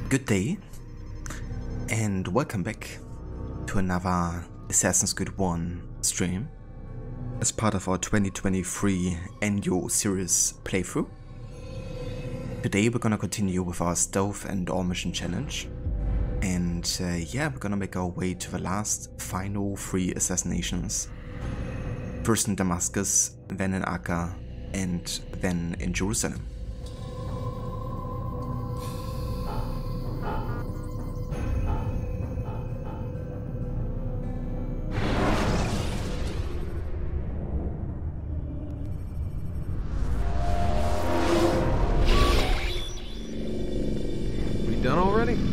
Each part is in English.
Good day, and welcome back to another Assassin's Creed 1 stream as part of our 2023 annual series playthrough. Today we're gonna continue with our stealth and all mission challenge, and yeah, we're gonna make our way to the last final 3 assassinations. First in Damascus, then in Acre, and then in Jerusalem.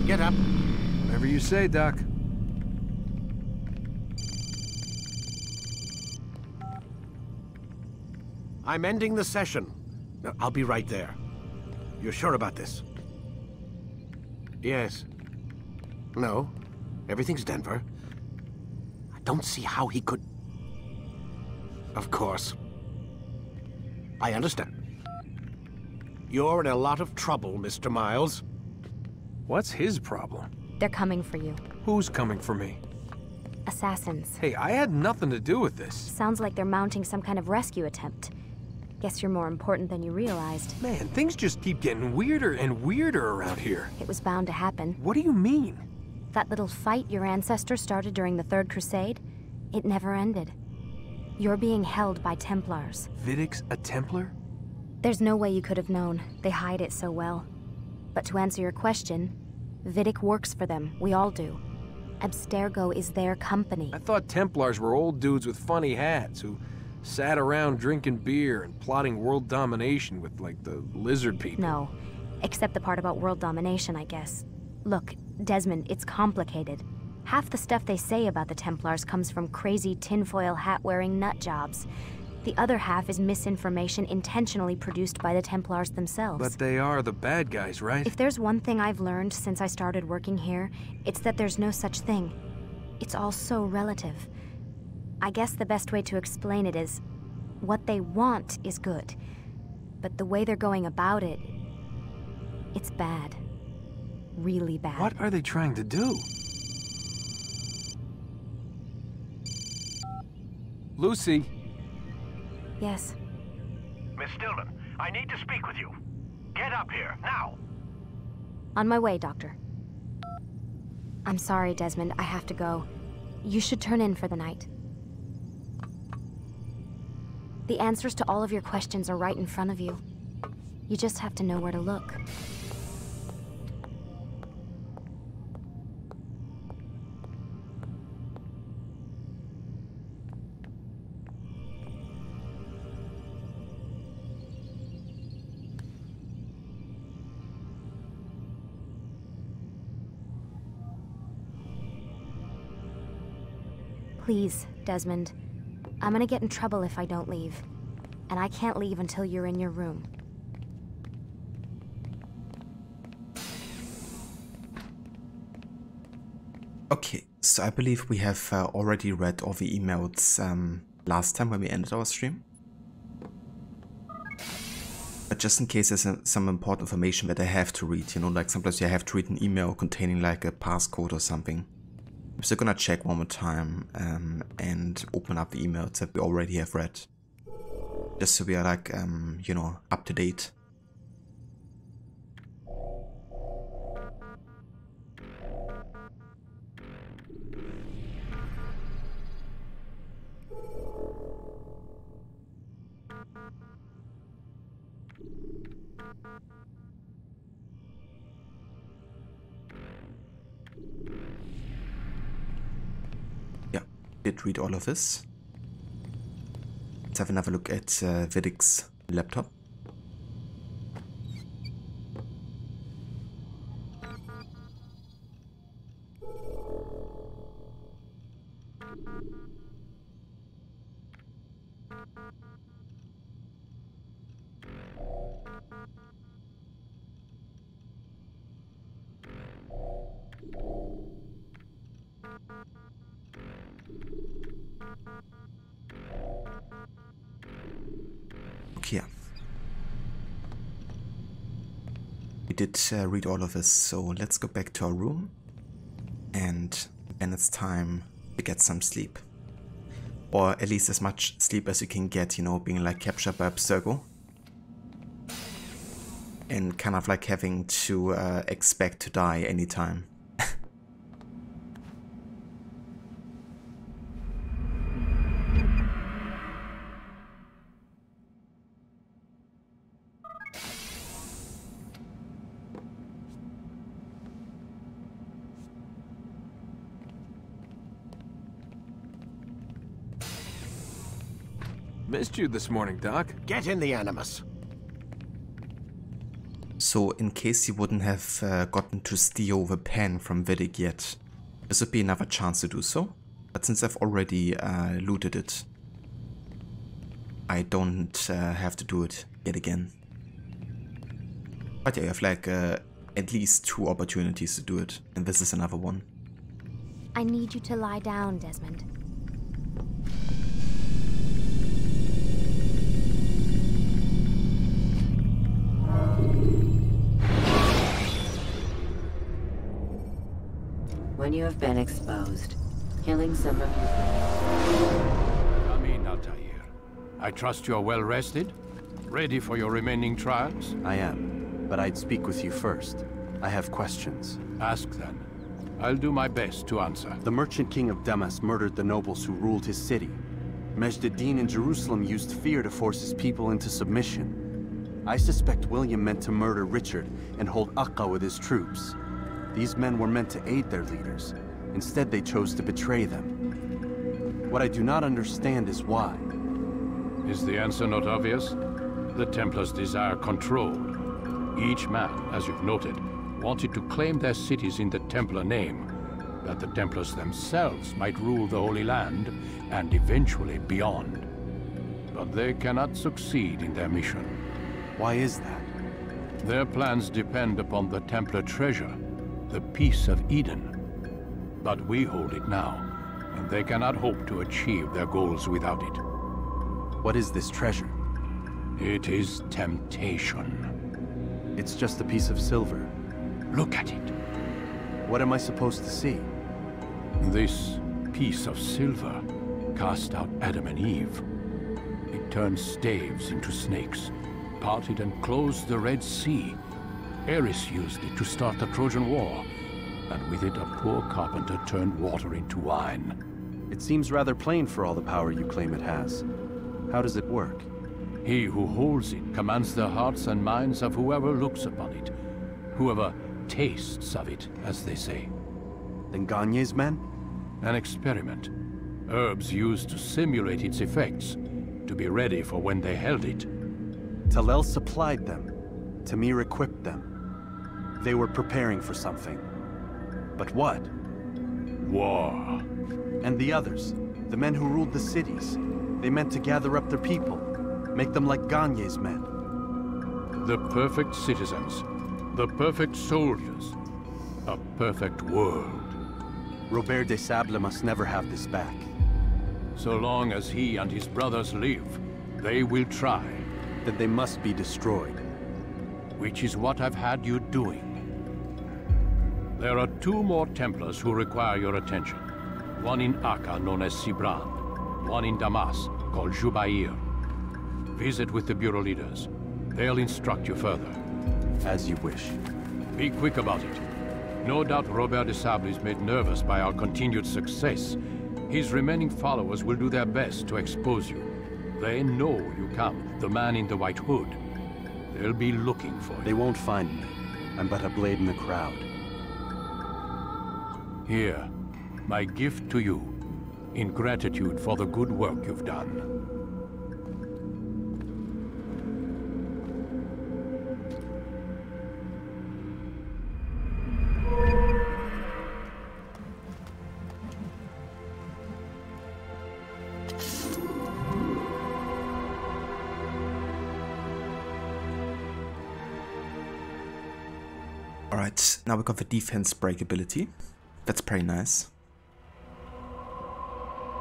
Get up. Whatever you say, Doc. I'm ending the session. I'll be right there. You're sure about this? Yes. No. Everything's Denver. I don't see how he could... Of course. I understand. You're in a lot of trouble, Mr. Miles. What's his problem? They're coming for you. Who's coming for me? Assassins. Hey, I had nothing to do with this. Sounds like they're mounting some kind of rescue attempt. Guess you're more important than you realized. Man, things just keep getting weirder and weirder around here. It was bound to happen. What do you mean? That little fight your ancestors started during the Third Crusade, it never ended. You're being held by Templars. Vidic's a Templar? There's no way you could have known. They hide it so well. But to answer your question, Vidic works for them. We all do. Abstergo is their company. I thought Templars were old dudes with funny hats who sat around drinking beer and plotting world domination with, like, the lizard people. No. Except the part about world domination, I guess. Look, Desmond, it's complicated. Half the stuff they say about the Templars comes from crazy tinfoil hat-wearing nut jobs. The other half is misinformation intentionally produced by the Templars themselves. But they are the bad guys, right? If there's one thing I've learned since I started working here, it's that there's no such thing. It's all so relative. I guess the best way to explain it is, what they want is good. But the way they're going about it, it's bad. Really bad. What are they trying to do? Lucy. Yes. Miss Stillman, I need to speak with you. Get up here, now! On my way, Doctor. I'm sorry, Desmond, I have to go. You should turn in for the night. The answers to all of your questions are right in front of you. You just have to know where to look. Please, Desmond. I'm gonna get in trouble if I don't leave. And I can't leave until you're in your room. Okay, so I believe we have already read all the emails last time when we ended our stream. But just in case there's some important information that I have to read, you know, like sometimes you have to read an email containing like a passcode or something. I'm still gonna check one more time and open up the emails that we already have read. Just so we are like, you know, up to date. Did read all of this. Let's have another look at Vidic's laptop. Okay. We did read all of this, so let's go back to our room. And then it's time to get some sleep. Or at least as much sleep as you can get, you know, being like captured by Abstergo. And kind of like having to expect to die anytime. Missed you this morning, Doc. Get in the Animus. So, in case you wouldn't have gotten to steal the pen from Vidic yet, this would be another chance to do so. But since I've already looted it, I don't have to do it yet again. But yeah, you have like at least 2 opportunities to do it, and this is another one. I need you to lie down, Desmond. When you have been exposed, killing some of your... Come in, Altair. I trust you're well rested? Ready for your remaining trials? I am, but I'd speak with you first. I have questions. Ask then. I'll do my best to answer. The merchant king of Damascus murdered the nobles who ruled his city. Majd ad-Din in Jerusalem used fear to force his people into submission. I suspect William meant to murder Richard and hold Acre with his troops. These men were meant to aid their leaders. Instead, they chose to betray them. What I do not understand is why. Is the answer not obvious? The Templars desire control. Each man, as you've noted, wanted to claim their cities in the Templar name, that the Templars themselves might rule the Holy Land, and eventually beyond. But they cannot succeed in their mission. Why is that? Their plans depend upon the Templar treasure, the Peace of Eden. But we hold it now, and they cannot hope to achieve their goals without it. What is this treasure? It is temptation. It's just a piece of silver. Look at it. What am I supposed to see? This piece of silver cast out Adam and Eve. It turned staves into snakes, parted and closed the Red Sea. Ares used it to start the Trojan War, and with it a poor carpenter turned water into wine. It seems rather plain for all the power you claim it has. How does it work? He who holds it commands the hearts and minds of whoever looks upon it. Whoever tastes of it, as they say. Then Gagne's men? An experiment. Herbs used to simulate its effects, to be ready for when they held it. Talel supplied them. Tamir equipped them. They were preparing for something. But what? War. And the others, the men who ruled the cities, they meant to gather up their people, make them like Gagne's men. The perfect citizens, the perfect soldiers, a perfect world. Robert de Sable must never have this back. So long as he and his brothers live, they will try. Then they must be destroyed. Which is what I've had you doing. There are 2 more Templars who require your attention. One in Acre, known as Sibrand. One in Damascus, called Jubair. Visit with the Bureau leaders. They'll instruct you further. As you wish. Be quick about it. No doubt Robert de Sable is made nervous by our continued success. His remaining followers will do their best to expose you. They know you come, the man in the white hood. They'll be looking for you. They won't find me. I'm but a blade in the crowd. Here, my gift to you, in gratitude for the good work you've done. Alright, now we got the defense break ability. That's pretty nice.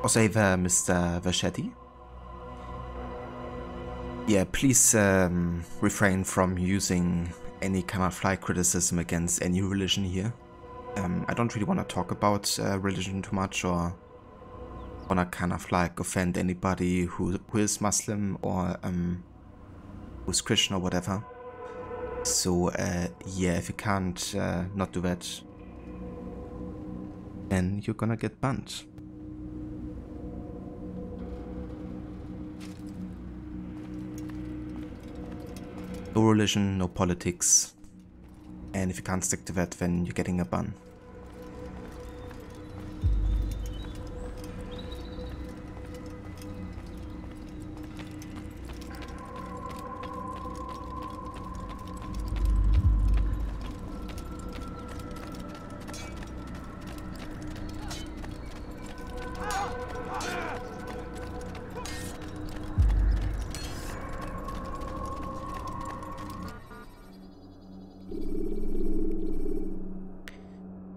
Also, hey there, Mr. Vachetti. Yeah, please refrain from using any kind of fly criticism against any religion here. I don't really want to talk about religion too much, or want to kind of like offend anybody who is Muslim or who's Christian or whatever. So yeah, if you can't not do that, then you're gonna get banned. No religion, no politics, and if you can't stick to that, then you're getting a ban.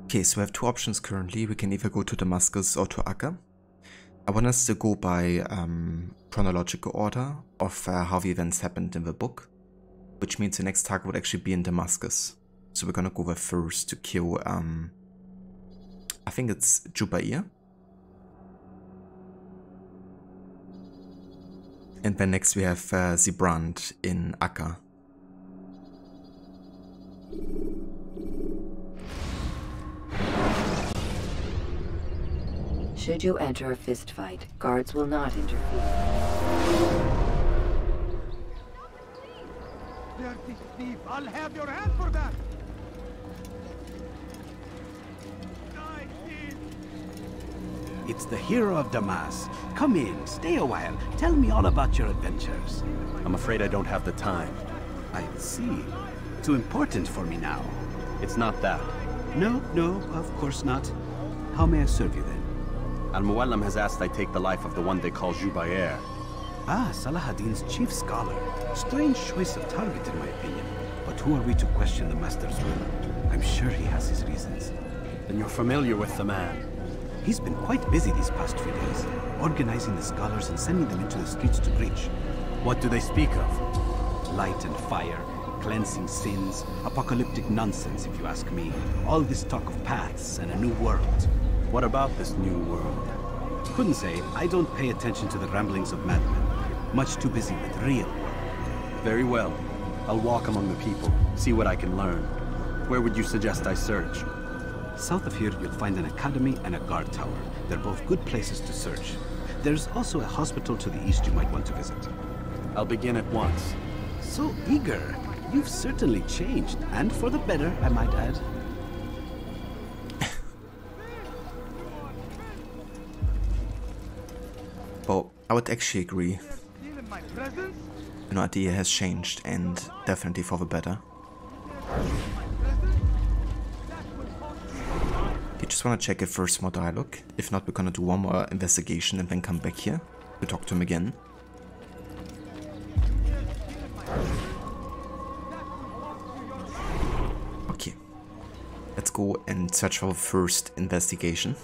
Okay, so we have 2 options currently. We can either go to Damascus or to Acre. I want us to go by chronological order of how the events happened in the book, which means the next target would actually be in Damascus. So we're gonna go there first to kill, I think it's Jubair. And then next we have Sibrand in Acre. Should you enter a fistfight, guards will not interfere. Dirty thief! I'll have your hand for that! It's the hero of Damascus. Come in, stay a while. Tell me all about your adventures. I'm afraid I don't have the time. I see. Too important for me now. It's not that. No, of course not. How may I serve you then? Al-Muallim has asked I take the life of the one they call Jubair. Ah, Salahadin's chief scholar. Strange choice of target in my opinion. But who are we to question the master's will? I'm sure he has his reasons. Then you're familiar with the man. He's been quite busy these past few days, organizing the scholars and sending them into the streets to preach. What do they speak of? Light and fire, cleansing sins, apocalyptic nonsense if you ask me. All this talk of paths and a new world. What about this new world? Couldn't say. I don't pay attention to the ramblings of madmen. Much too busy with real work. Very well. I'll walk among the people, see what I can learn. Where would you suggest I search? South of here, you'll find an academy and a guard tower. They're both good places to search. There's also a hospital to the east you might want to visit. I'll begin at once. So eager. You've certainly changed, and for the better, I might add. Well, I would actually agree. You know, idea has changed, and definitely for the better. You just want to check if there's more dialogue. If not, we're gonna do one more investigation and then come back here to talk to him again. Okay, let's go and search for the first investigation.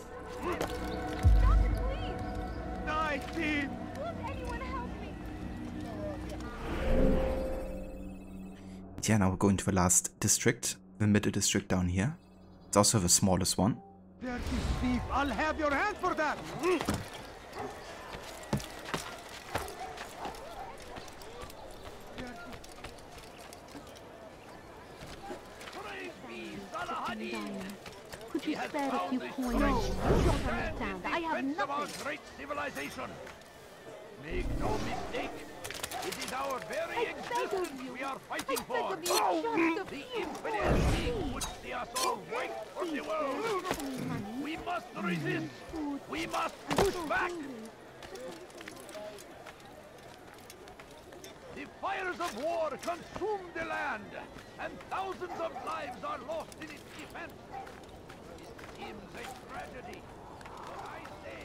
Yeah, now we're going to the last district, the middle district down here. It's also the smallest one. Dirty thief! I'll have your hand for that! Could you spare a few coins? No, you don't understand. I have nothing. Great civilization. Make no mistake. It is our very existence we are fighting for. The infidel king would see us all wiped from the world. We must resist. We must push back. The fires of war consume the land, and thousands of lives are lost in its defense. It seems a tragedy, but I say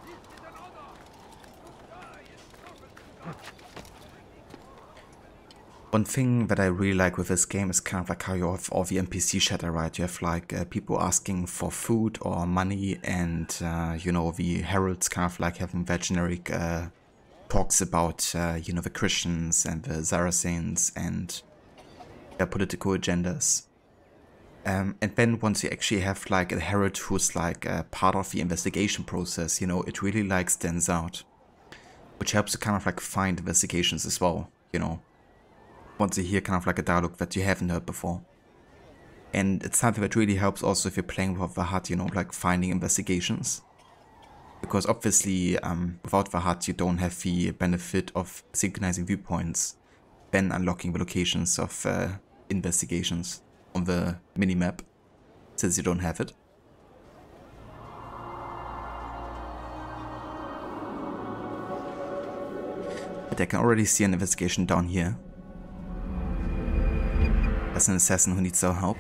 this is an honor. To die in service to God. One thing that I really like with this game is kind of like how you have all the NPC chatter, right? You have like people asking for food or money, and you know, the heralds kind of like having that generic talks about you know, the Christians and the Saracens and their political agendas. And then once you actually have like a herald who's like part of the investigation process, you know, it really like stands out, which helps you kind of like find investigations as well, you know. Once you hear kind of like a dialogue that you haven't heard before. And it's something that really helps also if you're playing with the HUD, you know, like finding investigations. Because obviously, without the HUD, you don't have the benefit of synchronizing viewpoints, then unlocking the locations of investigations on the minimap, since you don't have it. But I can already see an investigation down here. As an assassin who needs our help.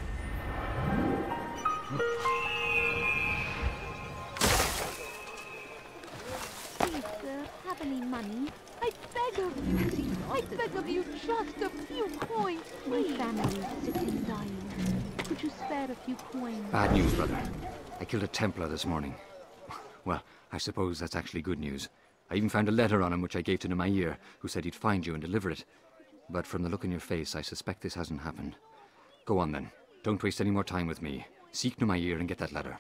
Please, sir, have any money? I beg of you. I beg of you, just a few coins, please. My family is sick and dying. Could you spare a few coins? Bad news, brother. I killed a Templar this morning. Well, I suppose that's actually good news. I even found a letter on him which I gave to Jubair, who said he'd find you and deliver it. But from the look in your face, I suspect this hasn't happened. Go on then. Don't waste any more time with me. Seek Jubair and get that letter.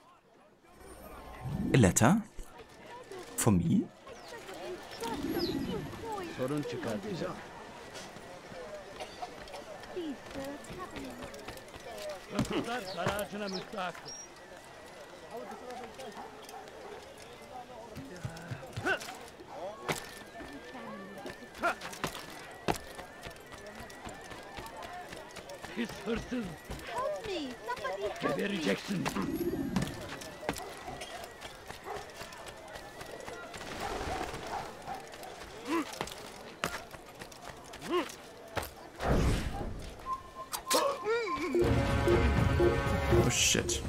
A letter? For me? His horses. Help me! Somebody help Give me! a rejection. Oh shit.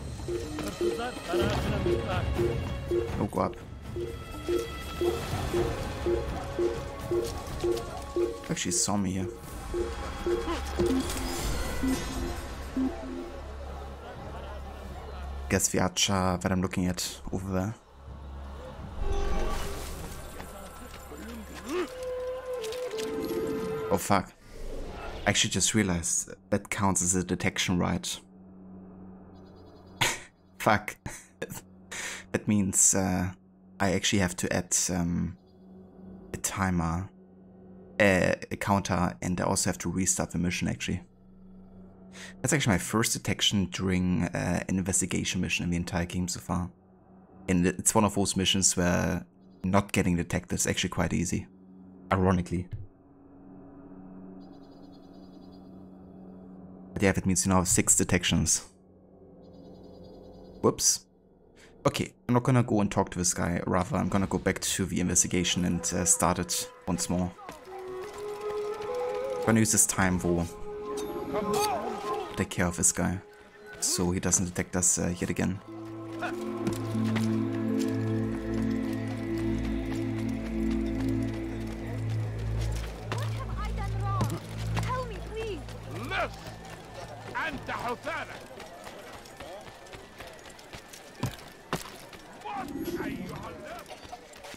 Oh, go up. Actually saw me here. Guess the archer that I'm looking at over there. Oh fuck. I actually just realized that counts as a detection, right? Fuck. That means I actually have to add a timer, a counter, and I also have to restart the mission actually. That's actually my first detection during an investigation mission in the entire game so far. And it's one of those missions where not getting detected is actually quite easy, ironically. But yeah, that means you now have 6 detections. Whoops. Okay, I'm not gonna go and talk to this guy, rather I'm gonna go back to the investigation and start it once more. I'm gonna use this time though to take care of this guy, so he doesn't detect us yet again.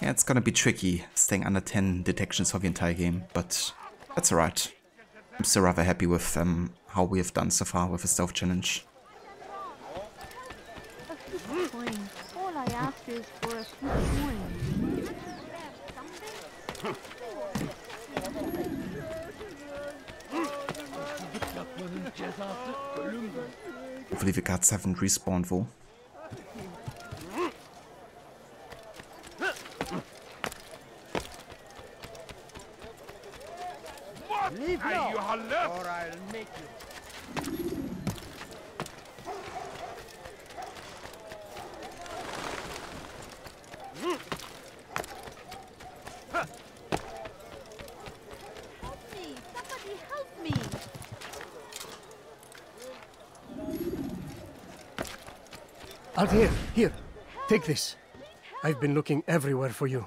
Yeah, it's gonna be tricky staying under 10 detections for the entire game, but that's alright. I'm still rather happy with how we have done so far with the stealth challenge. All I ask is for a few coins. Hopefully the guards haven't respawned though. Leave now, or I'll make you. Help me! Somebody help me! Altair, here, take this. I've been looking everywhere for you.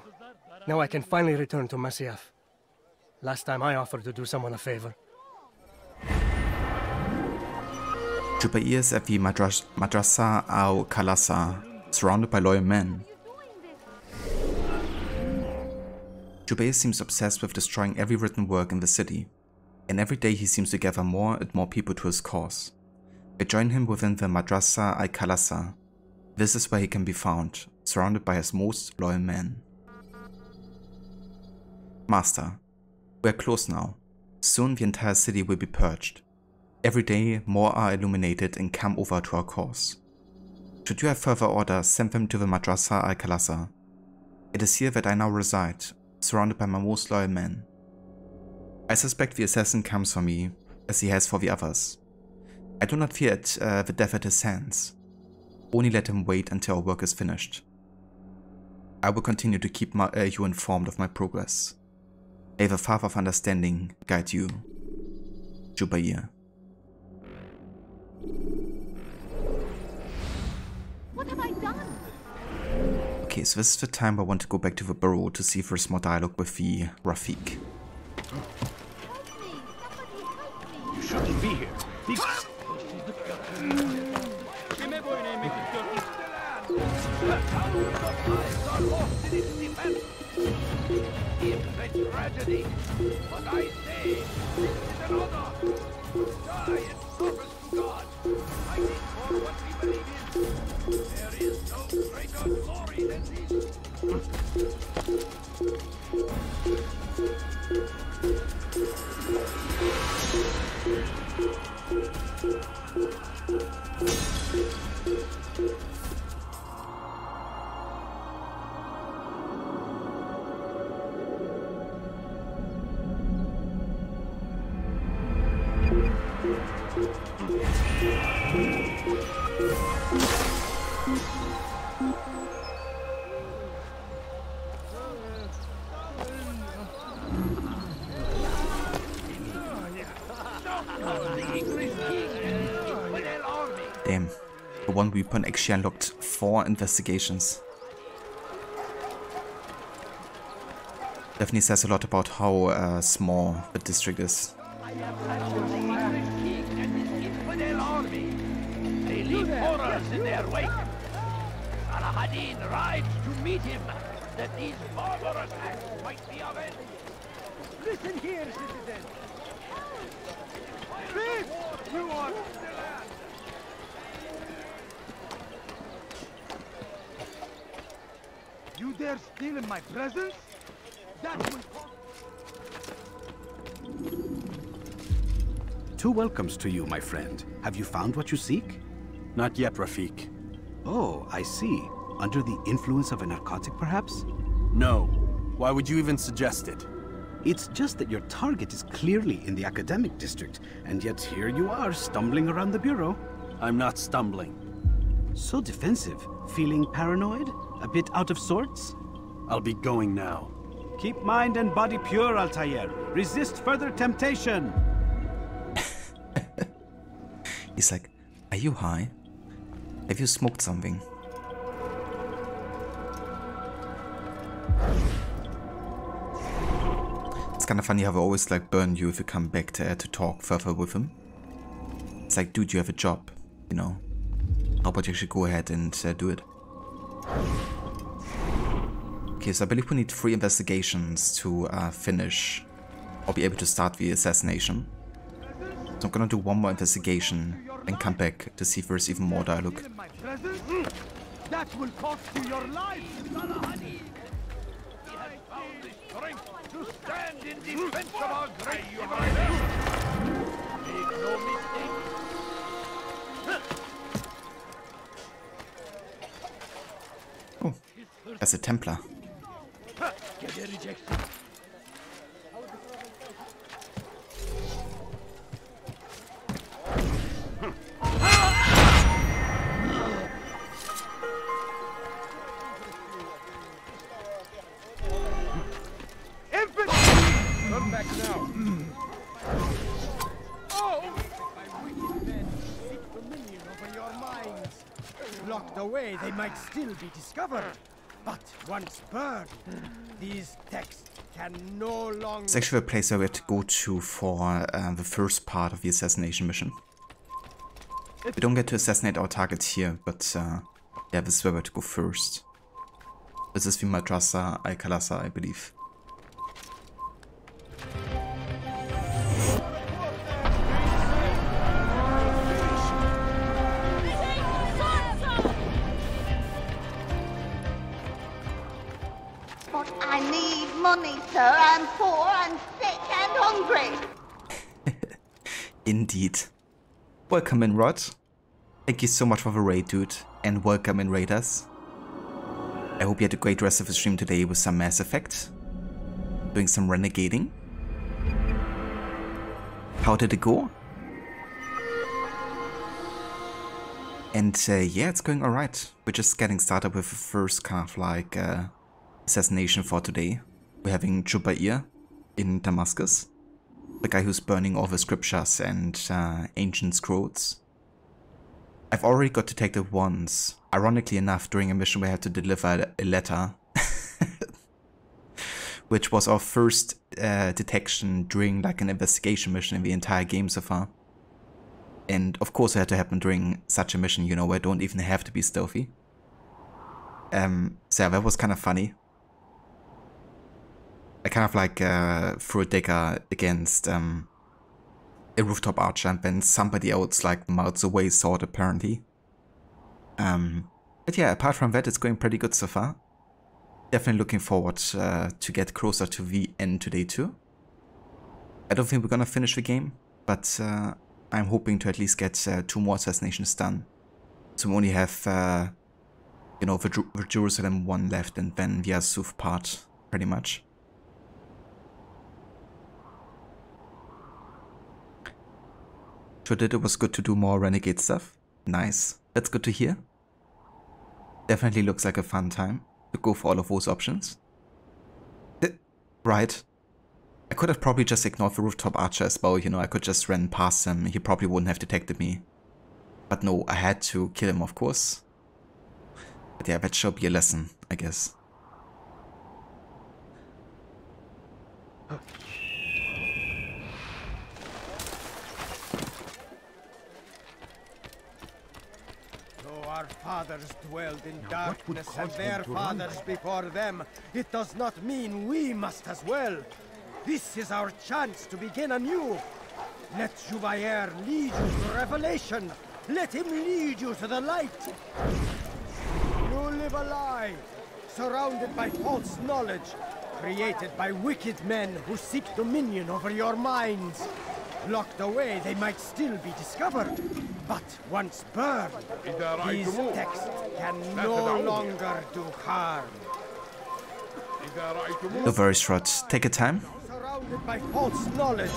Now I can finally return to Masyaf. Last time I offered to do someone a favor. Jubair is at the Madrasa al-Khalasa, surrounded by loyal men. Jubair seems obsessed with destroying every written work in the city, and every day he seems to gather more and more people to his cause. They join him within the Madrasa al-Khalasa. This is where he can be found, surrounded by his most loyal men. Master, we are close now. Soon the entire city will be purged. Every day more are illuminated and come over to our cause. Should you have further orders, send them to the Madrasa al-Khalasa. It is here that I now reside, surrounded by my most loyal men. I suspect the assassin comes for me, as he has for the others. I do not fear the death at his hands. Only let him wait until our work is finished. I will continue to keep you informed of my progress. May the Father of Understanding guide you, Jubair. What have I done? Okay, so this is the time I want to go back to the burrow to see if there's more dialogue with the Rafik. You shouldn't be here. It's a tragedy, but I say, this is an honor. Die in service to God, fighting for what we believe in. There is no greater glory than this. Damn, the one weapon actually unlocked 4 investigations. Definitely says a lot about how small the district is. They leave horrors in their wake. Saladin rides to meet him, that these barbarous acts might be avenged. Listen here, citizen. Please, you are the land. You dare steal in my presence? That will cost. 2 welcomes to you, my friend. Have you found what you seek? Not yet, Rafik. Oh, I see. Under the influence of a narcotic, perhaps? No. Why would you even suggest it? It's just that your target is clearly in the academic district, and yet here you are, stumbling around the bureau. I'm not stumbling. So defensive. Feeling paranoid? A bit out of sorts? I'll be going now. Keep mind and body pure, Altair. Resist further temptation. He's like, are you high? Have you smoked something? It's kind of funny how I always like burn you if you come back to talk further with him. It's like, dude, you have a job, you know. How about you actually go ahead and do it? Okay, so I believe we need 3 investigations to finish or be able to start the assassination. So I'm gonna do 1 more investigation and come back to see if there's even more dialogue. That will cost you your life! He has found the strength to stand in defense of our great civilization. Make no mistake. Oh, that's a Templar. Get a rejection. Come back now. Oh! My wicked men seek dominion over your minds. Locked away, they might still be discovered. But once burned, these texts can no longer... It's actually the place I have to go to for the first part of the assassination mission. We don't get to assassinate our target here, but yeah, this is where we have to go first. This is the Madrasa Al-Khalasa, I believe. But I need money, sir. I'm poor and sick and hungry. Indeed. Welcome in, Rod. Thank you so much for the raid, dude. And welcome in, Raiders. I hope you had a great rest of the stream today with some Mass Effect. Doing some renegading. How did it go? And yeah, it's going alright. We're just getting started with the first kind of like assassination for today. We're having Jubair in Damascus. The guy who's burning all the scriptures and ancient scrolls. I've already got detected once, ironically enough, during a mission where I had to deliver a letter. Which was our first detection during like an investigation mission in the entire game so far. And of course it had to happen during such a mission, you know, where I don't even have to be stealthy. So yeah, that was kind of funny. I kind of like threw a dagger against a rooftop archer, and then somebody else like melts away sword apparently. But yeah, apart from that, it's going pretty good so far. Definitely looking forward to get closer to the end today too. I don't think we're gonna finish the game, but I'm hoping to at least get 2 more assassinations done. So we only have, you know, the Jerusalem one left, and then the Azuf part, pretty much. Sure did, it was good to do more renegade stuff. Nice, that's good to hear. Definitely looks like a fun time to go for all of those options. Right. I could have probably just ignored the rooftop archer as well, you know, I could just run past him, he probably wouldn't have detected me. But no, I had to kill him, of course. But yeah, that shall be a lesson, I guess. Our fathers dwelled in darkness and their fathers before them. It does not mean we must as well. This is our chance to begin anew. Let Jubair lead you to revelation. Let him lead you to the light. You live a lie, surrounded by false knowledge, created by wicked men who seek dominion over your minds. Locked away, they might still be discovered. But once burned, these texts can no longer do harm. No worries, Rod. Take your time. Surrounded by false knowledge,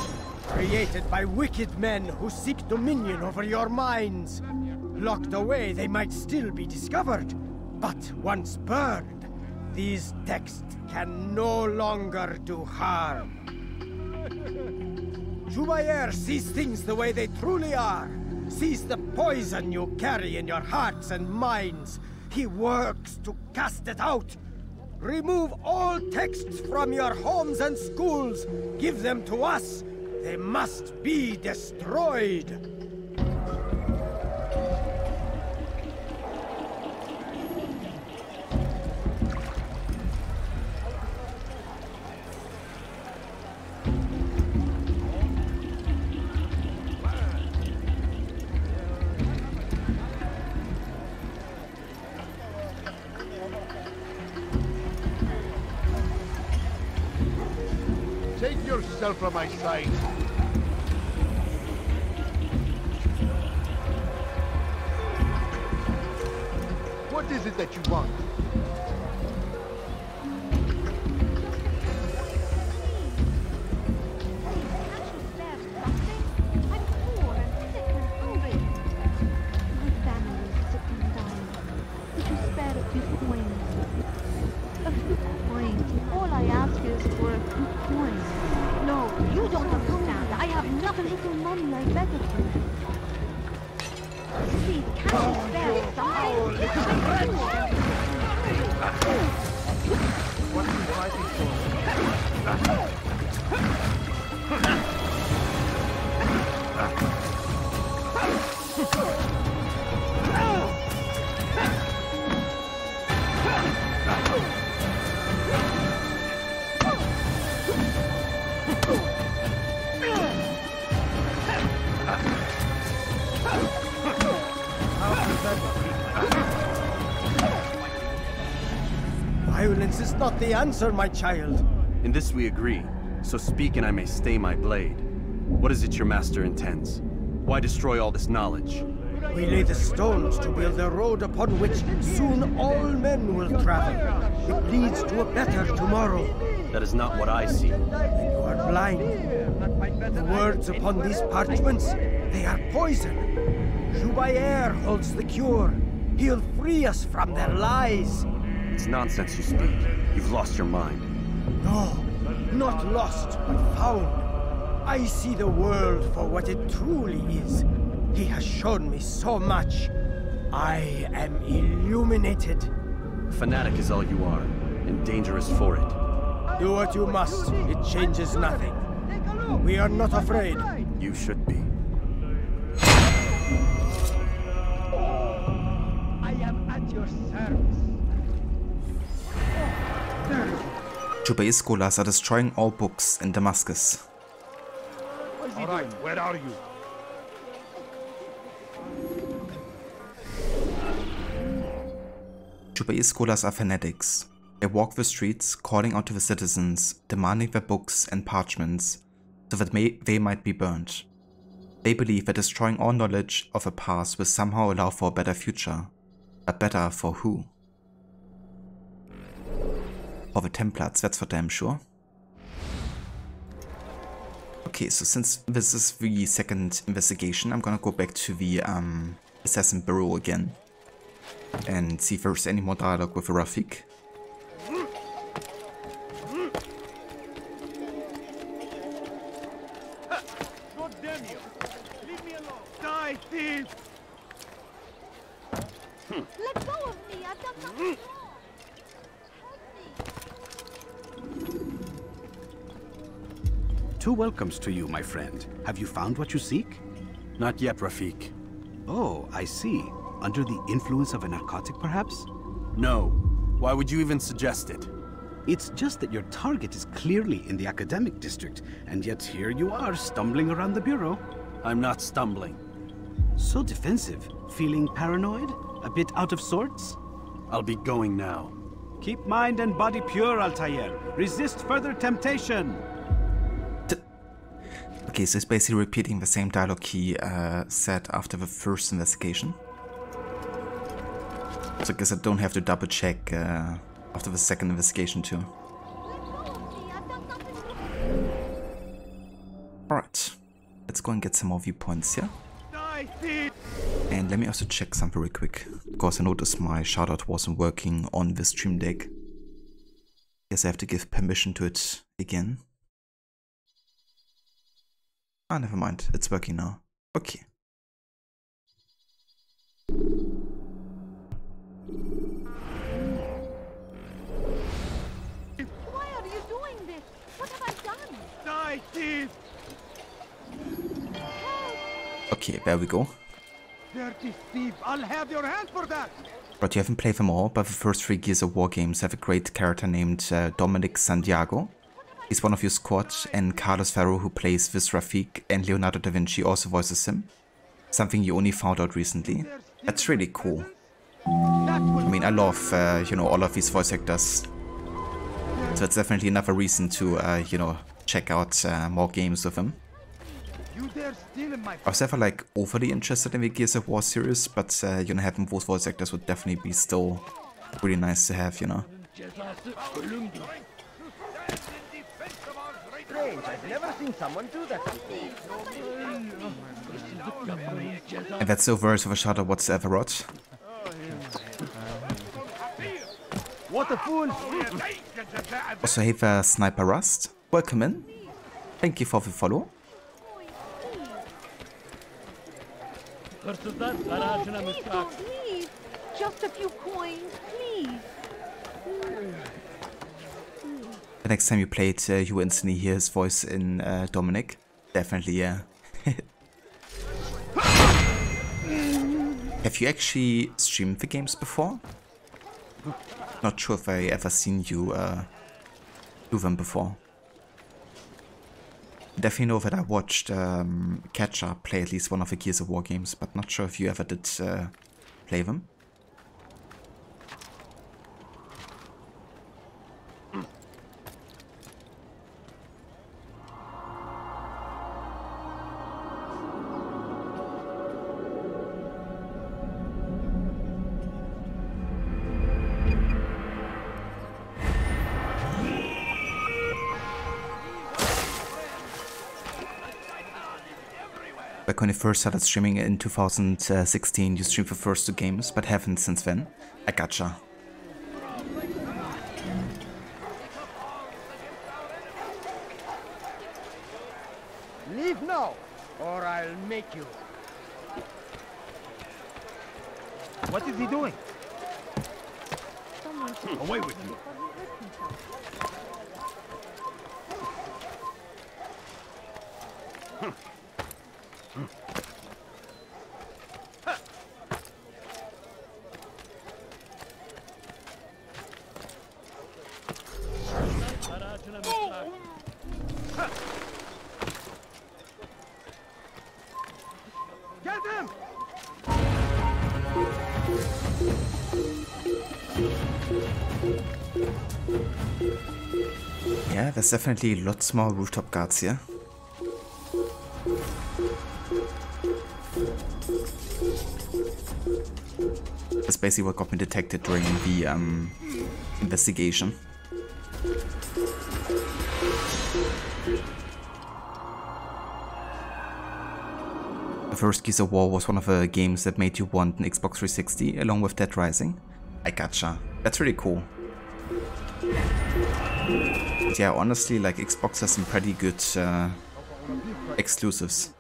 created by wicked men who seek dominion over your minds. Locked away, they might still be discovered, but once burned, these texts can no longer do harm. Jubair sees things the way they truly are, sees the poison you carry in your hearts and minds. He works to cast it out. Remove all texts from your homes and schools. Give them to us. They must be destroyed. Take yourself from my sight. What is it that you want? Violence is not the answer, my child. In this we agree, so speak and I may stay my blade. What is it your master intends? Why destroy all this knowledge? We lay the stones to build a road upon which soon all men will travel. It leads to a better tomorrow. That is not what I see. Then you are blind. The words upon these parchments, they are poison. Jubair holds the cure. He'll free us from their lies. It's nonsense you speak. You've lost your mind. No, not lost, but found. I see the world for what it truly is. He has shown me so much. I am illuminated. Fanatic is all you are, and dangerous for it. Do what you must. It changes nothing. We are not afraid. You should be. I am at your service. Jubair scholars are destroying all books in Damascus. All right, where are you? Jubair scholars are fanatics. They walk the streets, calling out to the citizens, demanding their books and parchments, so that they might be burned. They believe that destroying all knowledge of the past will somehow allow for a better future. But better for who? For the Templars, that's for damn sure. Okay, so since this is the second investigation, I'm gonna go back to the Assassin Bureau again and see if there's any more dialogue with Rafik. God damn you! Leave me alone! Die, thief! Let go of me! I've done nothing wrong! Two welcomes to you, my friend. Have you found what you seek? Not yet, Rafik. Oh, I see. Under the influence of a narcotic, perhaps? No. Why would you even suggest it? It's just that your target is clearly in the academic district, and yet here you are, stumbling around the bureau. I'm not stumbling. So defensive. Feeling paranoid? A bit out of sorts? I'll be going now. Keep mind and body pure, Altair. Resist further temptation. Okay, so it's basically repeating the same dialogue he said after the first investigation. So I guess I don't have to double check after the second investigation too. Alright, let's go and get some more viewpoints here. And let me also check something real quick, because I noticed my shoutout wasn't working on the stream deck. Guess I have to give permission to it again. Ah, never mind, it's working now. Okay. Why are you doing this? What have I done? Die, thief! Okay, there we go. Dirty thief, I'll have your hand for that! But you haven't played them all, but the first 3 Gears of War games have a great character named Dominic Santiago. He's one of your squad, and Carlos Ferro, who plays this Rafik, and Leonardo da Vinci also voices him. Something you only found out recently. That's really cool. I mean, I love, you know, all of these voice actors. So it's definitely another reason to, you know, check out more games with him. I was never like overly interested in the Gears of War series, but you know, having both voice actors would definitely be still really nice to have, you know. Strange, I've never seen someone do that before. And that's no words of a shoutout whatsoever, Rod. What a fool! Also, hey there, Sniper Rust. Welcome in. Thank you for the follow. Please don't leave. Just a few coins, please. The next time you play it, you will instantly hear his voice in Dominic. Definitely, yeah. Have you actually streamed the games before? Not sure if I ever seen you do them before. Definitely know that I watched Catcher play at least one of the Gears of War games, but not sure if you ever did play them. Back when you first started streaming in 2016, you streamed the first 2 games, but haven't since then. I gotcha. Leave now, or I'll make you. What is he doing? Away with you. Get him! Yeah, there's definitely lots more rooftop guards here. That's basically what got me detected during the investigation. The first Gears of War was one of the games that made you want an Xbox 360 along with Dead Rising. I gotcha. That's really cool. But yeah, honestly, like Xbox has some pretty good exclusives.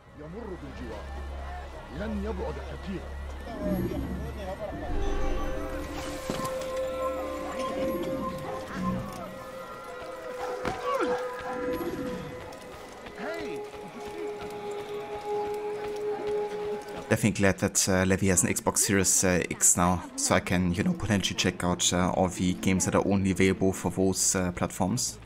Definitely glad that Levi has an Xbox Series X now, so I can, you know, potentially check out all the games that are only available for those platforms.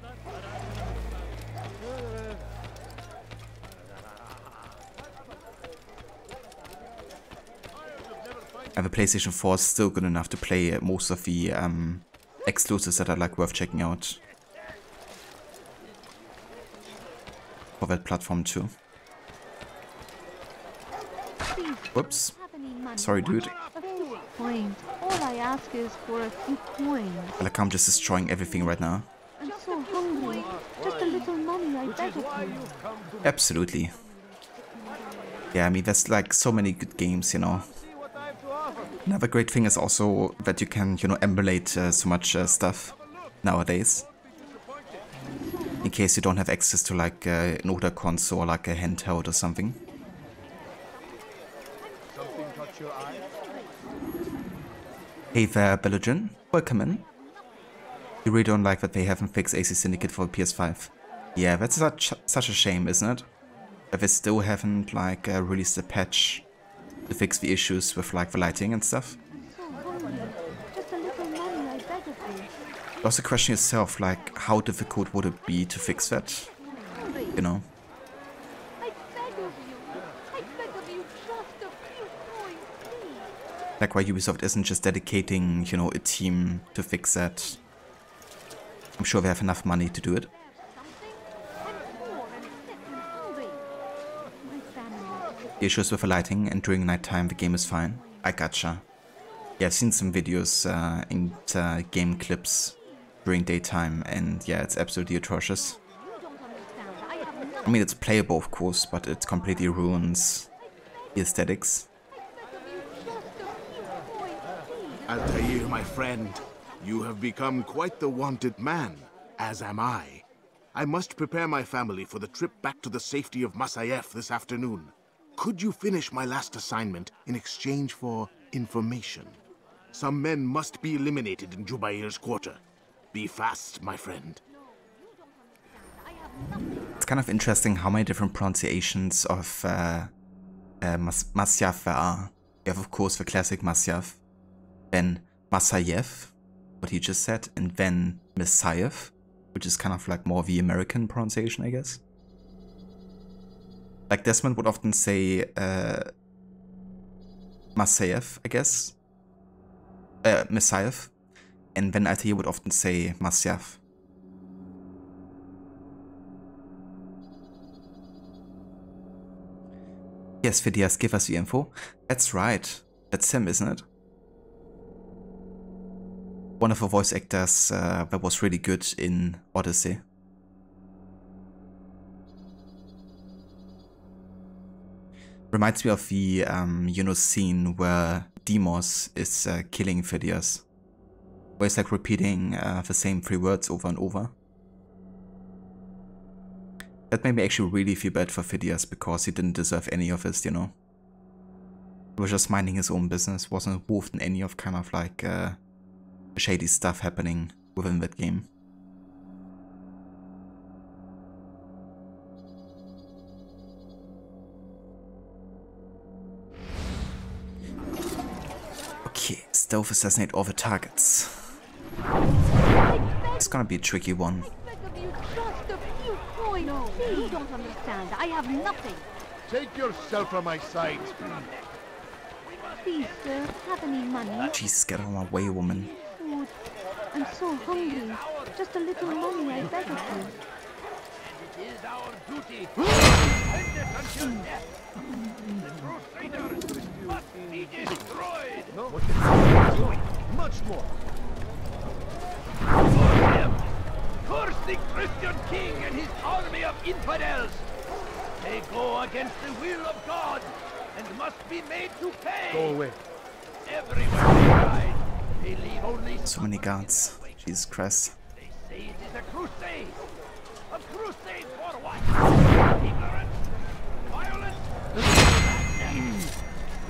And the PlayStation 4 is still good enough to play most of the exclusives that are like worth checking out for that platform too. Whoops. Sorry, dude. All I ask is for a few coins. Like I'm just destroying everything right now. I'm so hungry. hungry. Just a little money, I beg of you. Absolutely. Yeah, I mean, there's like so many good games, you know. Another great thing is also that you can, you know, emulate so much stuff nowadays. In case you don't have access to like an older console or like a handheld or something. Hey there, Belgian. Welcome in. You really don't like that they haven't fixed AC Syndicate for PS5. Yeah, that's such a shame, isn't it? That they still haven't like released a patch to fix the issues with like the lighting and stuff. Also question yourself, like, how difficult would it be to fix that? You know? Like why Ubisoft isn't just dedicating, you know, a team to fix that. I'm sure they have enough money to do it. The issues with the lighting and during nighttime the game is fine. I gotcha. Yeah, I've seen some videos and game clips during daytime and yeah, it's absolutely atrocious. I mean, it's playable of course, but it completely ruins the aesthetics. Altair, my friend, you have become quite the wanted man, as am I. I must prepare my family for the trip back to the safety of Masyaf this afternoon. Could you finish my last assignment in exchange for information? Some men must be eliminated in Jubair's quarter. Be fast, my friend. It's kind of interesting how many different pronunciations of Masyaf there are. You have of course the classic Masyaf, then Masyaf, what he just said, and then Masyaf, which is kind of like more the American pronunciation, I guess. Like Desmond would often say Masyaf, I guess. Masyaf, and then Altair would often say Masyaf. Yes, Phidias, give us the info. That's right. That's him, isn't it? One of the voice actors that was really good in Odyssey. Reminds me of the, you know, scene where Demos is killing Phidias. Where he's like repeating the same 3 words over and over. That made me actually really feel bad for Phidias because he didn't deserve any of this, you know. He was just minding his own business, wasn't involved in any of kind of like shady stuff happening within that game. Okay, stealth assassinate all the targets. It's gonna be a tricky one. No, you don't understand. I have nothing. Take yourself from my sight. Please, sir, have any money? Jesus, get out of my way, woman. Food. I'm so hungry. Just a little money, I beg of you. It is our duty. Defend it until death. The Crusaders must be destroyed. No, what is doing? Much more. For him. Curse the Christian king and his army of infidels! They go against the will of God and must be made to pay! Go away. Everywhere they ride, they leave only so many guards. Jesus Christ. They say it is a crusade! A crusade for what? Ignorance! Violence!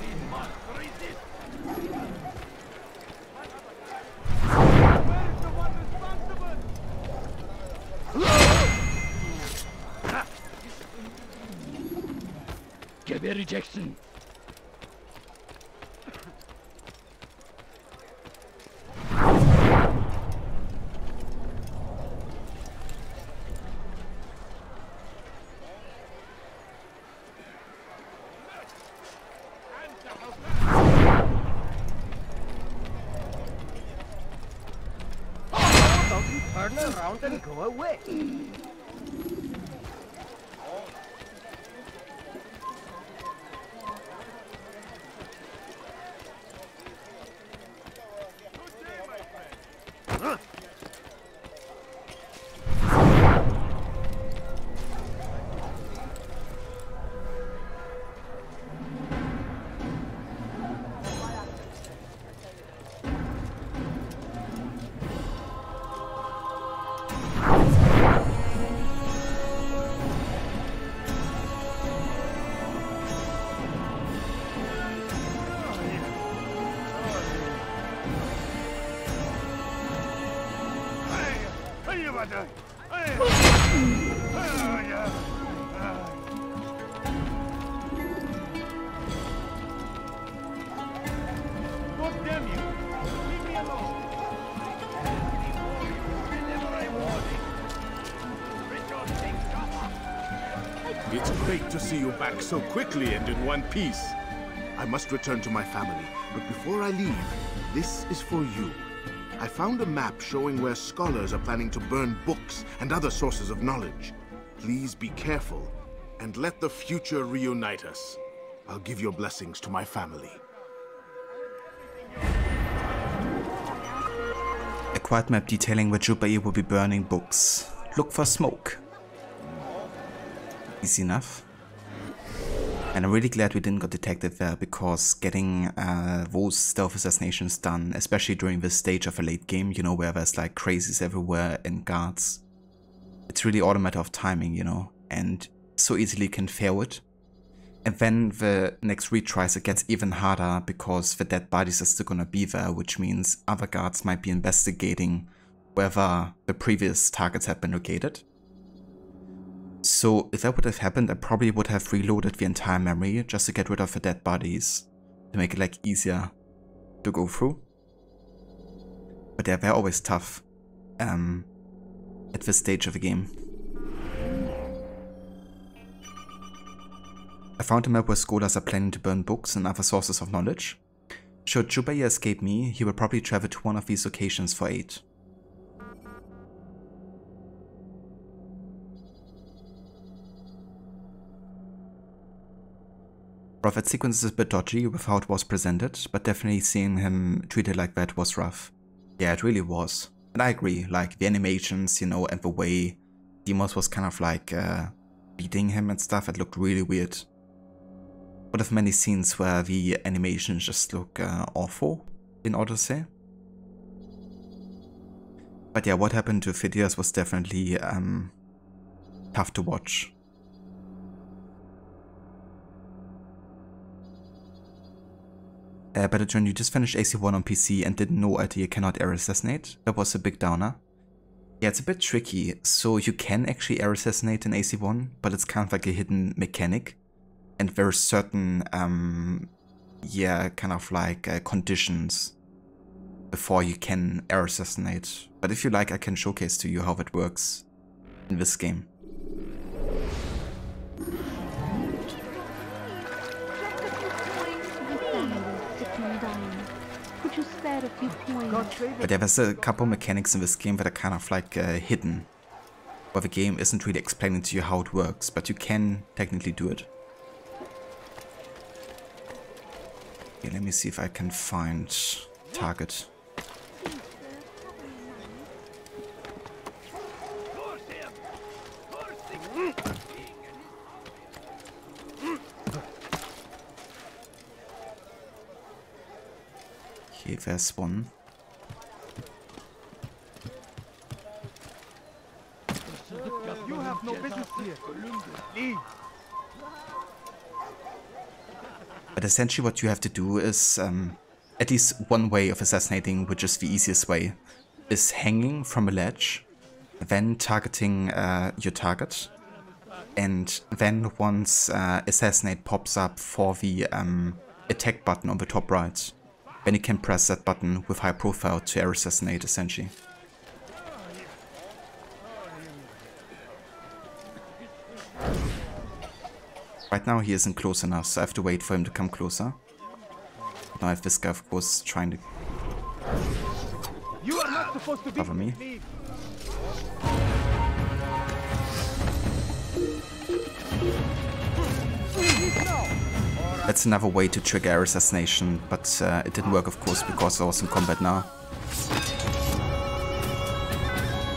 We must resist! Where is the one responsible? Give a rejection. Don't you turn around and go away. damn you! Leave me alone! Whenever I want it. It's great to see you back so quickly and in one piece. I must return to my family, but before I leave, this is for you. I found a map showing where scholars are planning to burn books and other sources of knowledge. Please be careful, and let the future reunite us. I'll give your blessings to my family. A quiet map detailing where Jubair will be burning books. Look for smoke. Easy enough. And I'm really glad we didn't get detected there, because getting those stealth assassinations done, especially during this stage of a late game, you know, where there's like crazies everywhere and guards, it's really all a matter of timing, you know, and so easily can fail it. And then the next retries it gets even harder, because the dead bodies are still gonna be there, which means other guards might be investigating whether the previous targets have been located. So if that would have happened, I probably would have reloaded the entire memory just to get rid of the dead bodies, to make it like easier to go through. But yeah, they're always tough at this stage of the game. I found a map where scholars are planning to burn books and other sources of knowledge. Should Jubair escape me, he will probably travel to one of these locations for aid. That sequence is a bit dodgy with how it was presented, but definitely seeing him treated like that was rough. Yeah, it really was. And I agree, like the animations, you know, and the way Demos was kind of like beating him and stuff, it looked really weird. One of many scenes where the animations just look awful, in order to say. But yeah, what happened to Phidias was definitely tough to watch. But John, you just finished AC1 on PC and didn't know you cannot air assassinate. That was a big downer. Yeah, it's a bit tricky. So you can actually air assassinate in AC1, but it's kind of like a hidden mechanic. And there are certain, yeah, kind of like conditions before you can air assassinate. But if you like, I can showcase to you how that works in this game. But yeah, there's a couple mechanics in this game that are kind of like hidden, where the game isn't really explaining to you how it works, but you can technically do it. Okay, let me see if I can find target. Okay, there's one. You have no business here. Leave. But essentially what you have to do is, at least one way of assassinating, which is the easiest way, is hanging from a ledge, then targeting your target, and then once assassinate pops up for the attack button on the top right, then you can press that button with high profile to air assassinate, essentially. Right now he isn't close enough, so I have to wait for him to come closer. Now I have this guy, of course, trying to You are not supposed to be cover me. That's another way to trigger air assassination, but it didn't work, of course, because I was in combat now.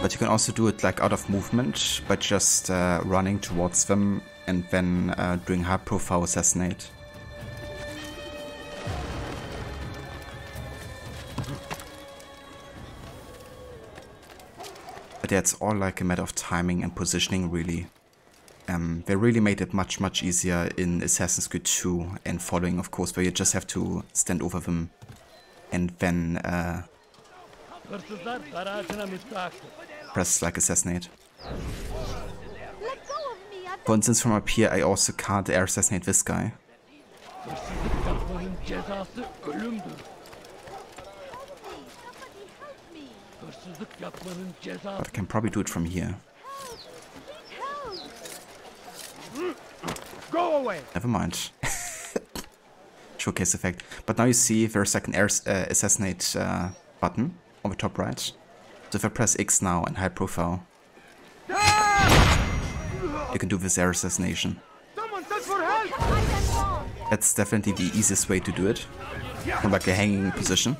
But you can also do it like out of movement, by just running towards them and then doing high profile assassinate. But yeah, it's all like a matter of timing and positioning, really. They really made it much easier in Assassin's Creed 2 and following, of course, where you just have to stand over them and then press like assassinate. For instance, from up here, I also can't air assassinate this guy. But I can probably do it from here. Go away. Never mind. Showcase effect. But now you see there's like an air assassinate button on the top right. So if I press X now and high profile, you can do this air assassination. That's definitely the easiest way to do it. From like a hanging position.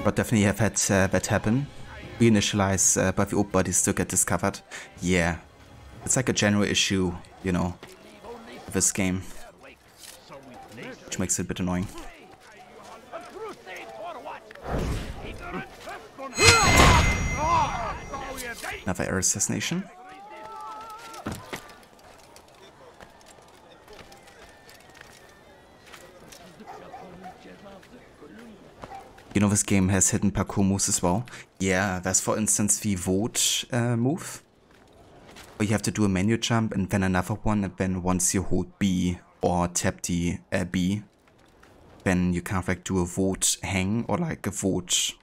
But definitely have had that happen. Reinitialize but the old bodies still get discovered. Yeah, it's like a general issue, you know, with this game, which makes it a bit annoying. Another air assassination. You know, this game has hidden parkour moves as well. Yeah, there's for instance the vote move, where you have to do a menu jump and then another one, and then once you hold B or tap the B, then you kind of like do a vote hang or like a vote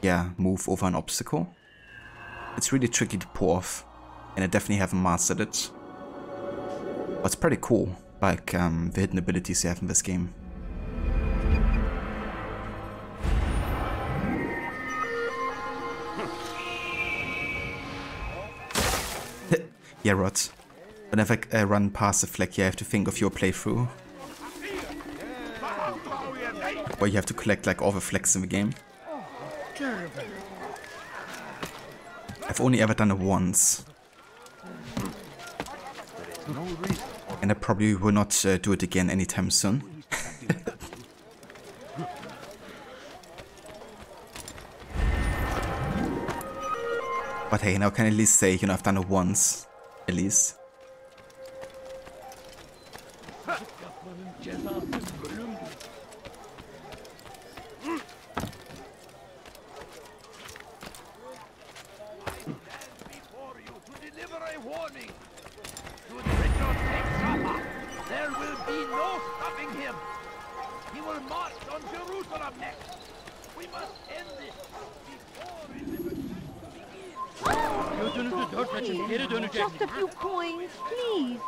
yeah, move over an obstacle. It's really tricky to pull off, and I definitely haven't mastered it. But it's pretty cool, like the hidden abilities you have in this game. Yeah, Rod. Whenever I run past a flag, you have to think of your playthrough. Where you have to collect like all the flags in the game. I've only ever done it once. And I probably will not do it again anytime soon. But hey, now I can at least say, you know, I've done it once. At least. There will be no stopping him. He will march on Jerusalem next. We must end this before Just a few coins, please.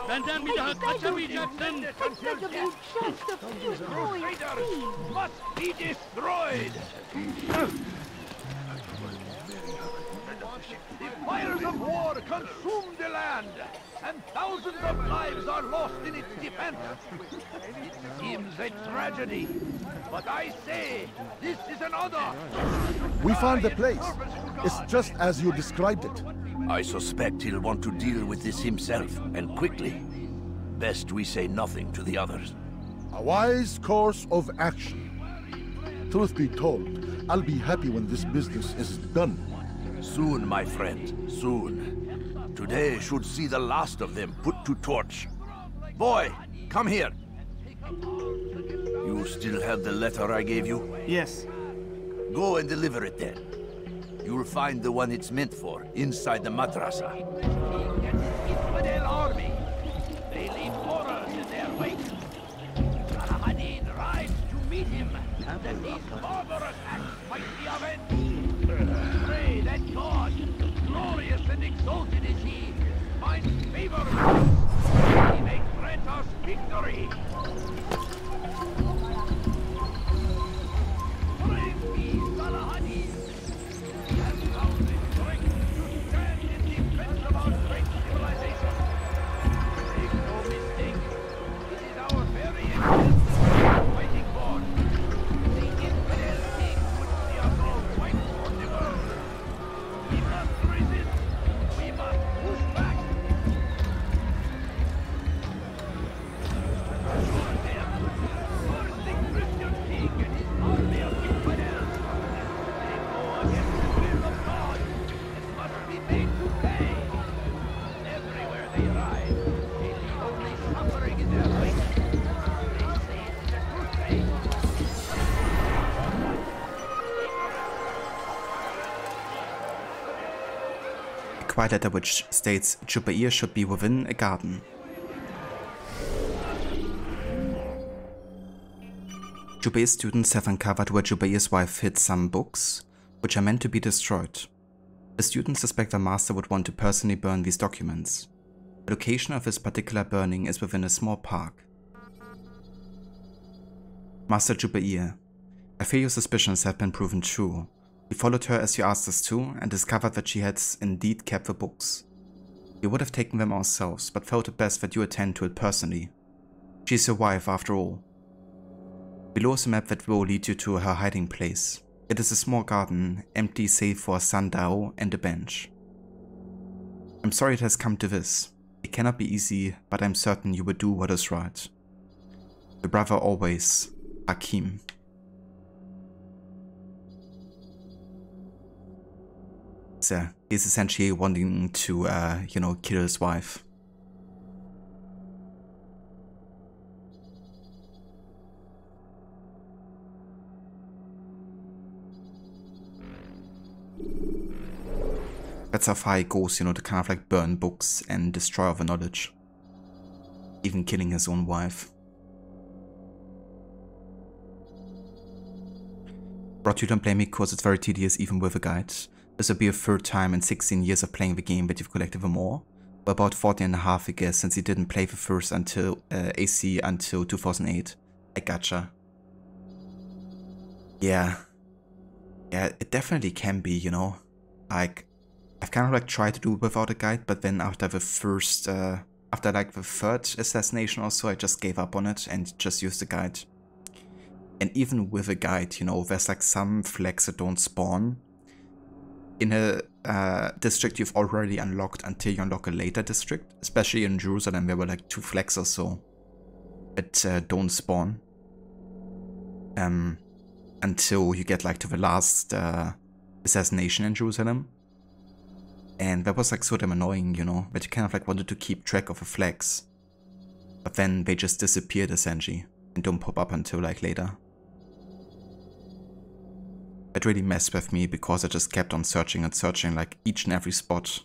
Benden bir daha kaçamayacaksın. I beg of you, just a few coins, please. Must be destroyed. The fires of war consume the land, and thousands of lives are lost in its defense. It seems a tragedy, but I say this is an honor. We found the place. It's just as you described it. I suspect he'll want to deal with this himself, and quickly. Best we say nothing to the others. A wise course of action. Truth be told, I'll be happy when this business is done. Soon, my friend, soon. Today should see the last of them put to torch. Boy, come here. You still have the letter I gave you? Yes. Go and deliver it then. You'll find the one it's meant for inside the madrasa. Infidel army. They leave horrors in their wake. Saladin rides to meet him, and that these barbarous acts might be avenged. Pray that God, glorious and exalted is he, finds favor with us. He may grant us victory. Praise be Saladin. And now the strength to stand in defense of our great reply letter which states Jubair should be within a garden. Jubair's students have uncovered where Jubair's wife hid some books, which are meant to be destroyed. The students suspect the master would want to personally burn these documents. The location of this particular burning is within a small park. Master Jubair, I fear your suspicions have been proven true. We followed her as you asked us to, and discovered that she had indeed kept the books. We would have taken them ourselves, but felt it best that you attend to it personally. She is your wife, after all. Below is a map that will lead you to her hiding place. It is a small garden, empty save for a sundial and a bench. I'm sorry it has come to this. It cannot be easy, but I'm certain you will do what is right. Your brother always, Hakim. So he's essentially wanting to, kill his wife. That's how far he goes, to kind of like burn books and destroy all the knowledge. Even killing his own wife. Rod, you don't blame me because it's very tedious even with a guide. This will be your third time in 16 years of playing the game that you've collected them all. Or about 14 and a half, I guess, since you didn't play the first until AC until 2008. I gotcha. Yeah. Yeah, it definitely can be, like, I've kind of like tried to do it without a guide, but then after the first, after like the third assassination or so, I just gave up on it and just used the guide. And even with a guide, there's like some flags that don't spawn in a district you've already unlocked until you unlock a later district. Especially in Jerusalem, there were like 2 flags or so that don't spawn until you get like to the last assassination in Jerusalem. And that was like so damn annoying, but you kind of like wanted to keep track of the flags. But then they just disappeared essentially and don't pop up until like later. It really messed with me because I just kept on searching and searching like each and every spot.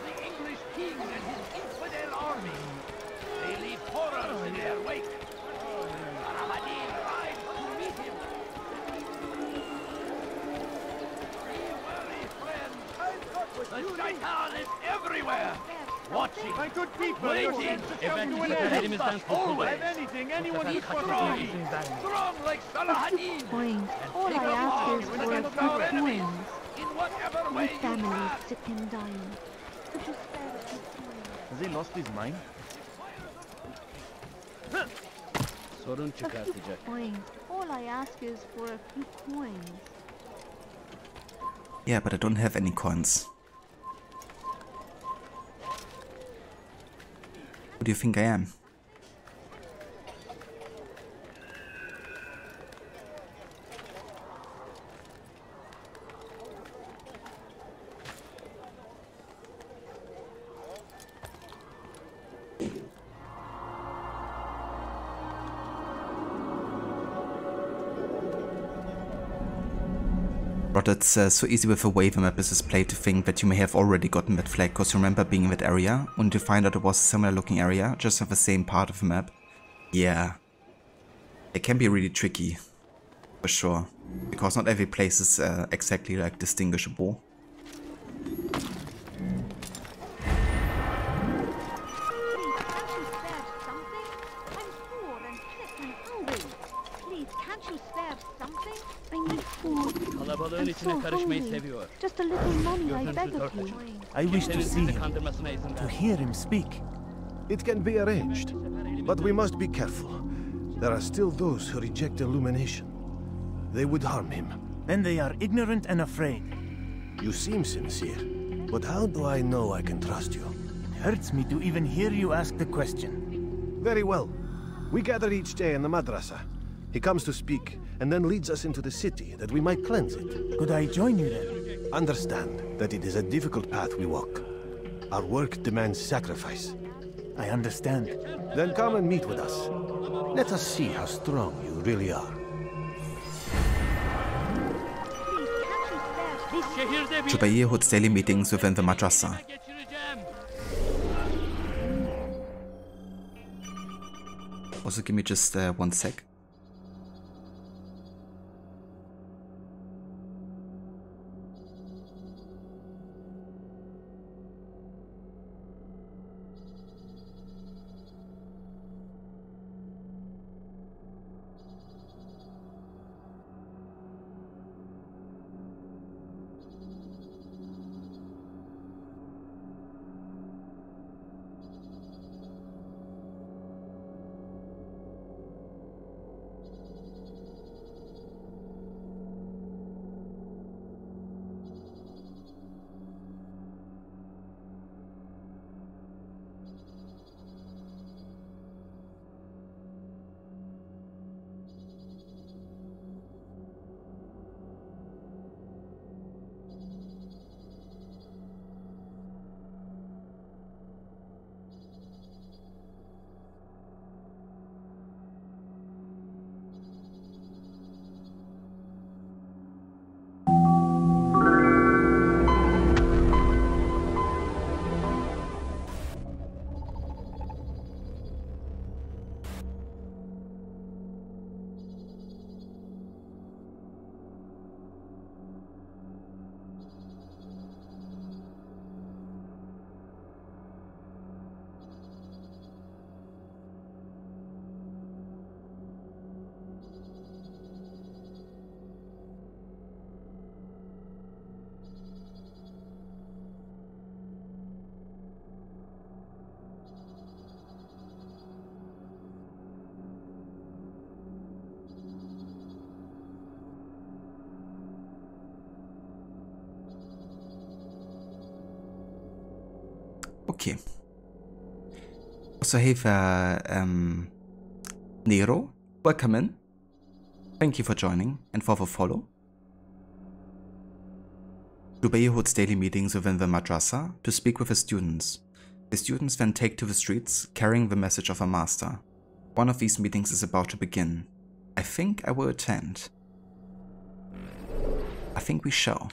The English king and his infidel army. They leave horrors in their wake. Al-Hadid rides to meet him. Be wary, friend. The shaitan is everywhere. Watching, my good people, waiting, always, anything, anyone eat strong, strong like Salahadin. All I ask is for a few coins. In whatever My way family you is can. sick and dying. Could you spare a few coins? Has he lost his mind? Sorun çıkartacak. Coins. All I ask is for a few coins. Yeah, but I don't have any coins. Who do you think I am? But it's so easy with the way the map is displayed to think that you may have already gotten that flag, because you remember being in that area, only to find out it was a similar looking area, just on the same part of the map. Yeah. It can be really tricky, for sure, because not every place is exactly like distinguishable. Just a little money, I beg of you. I wish to see him, to hear him speak. It can be arranged, but we must be careful. There are still those who reject illumination. They would harm him. Then they are ignorant and afraid. You seem sincere, but how do I know I can trust you? It hurts me to even hear you ask the question. Very well. We gather each day in the madrasa. He comes to speak, and then leads us into the city, that we might cleanse it. Could I join you then? Understand that it is a difficult path we walk. Our work demands sacrifice. I understand. Then come and meet with us. Let us see how strong you You really are. Jubair holds daily meetings within the madrasa. Also, give me just 1 sec. Okay. So hey Nero, welcome in. Thank you for joining and for the follow. Jubair holds daily meetings within the madrasa to speak with his students. The students then take to the streets carrying the message of a master. One of these meetings is about to begin. I think I will attend. I think we shall.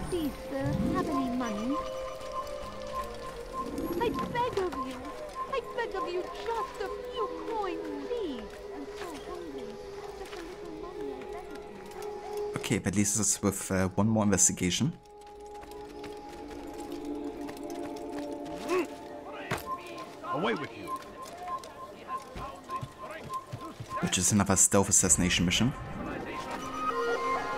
Please, sir, have any money? I beg of you. I beg of you, just a few coins, please. I'm so hungry. Just a little money, I beg of you. Okay, that leaves us with one more investigation. Away with you. Which is another stealth assassination mission.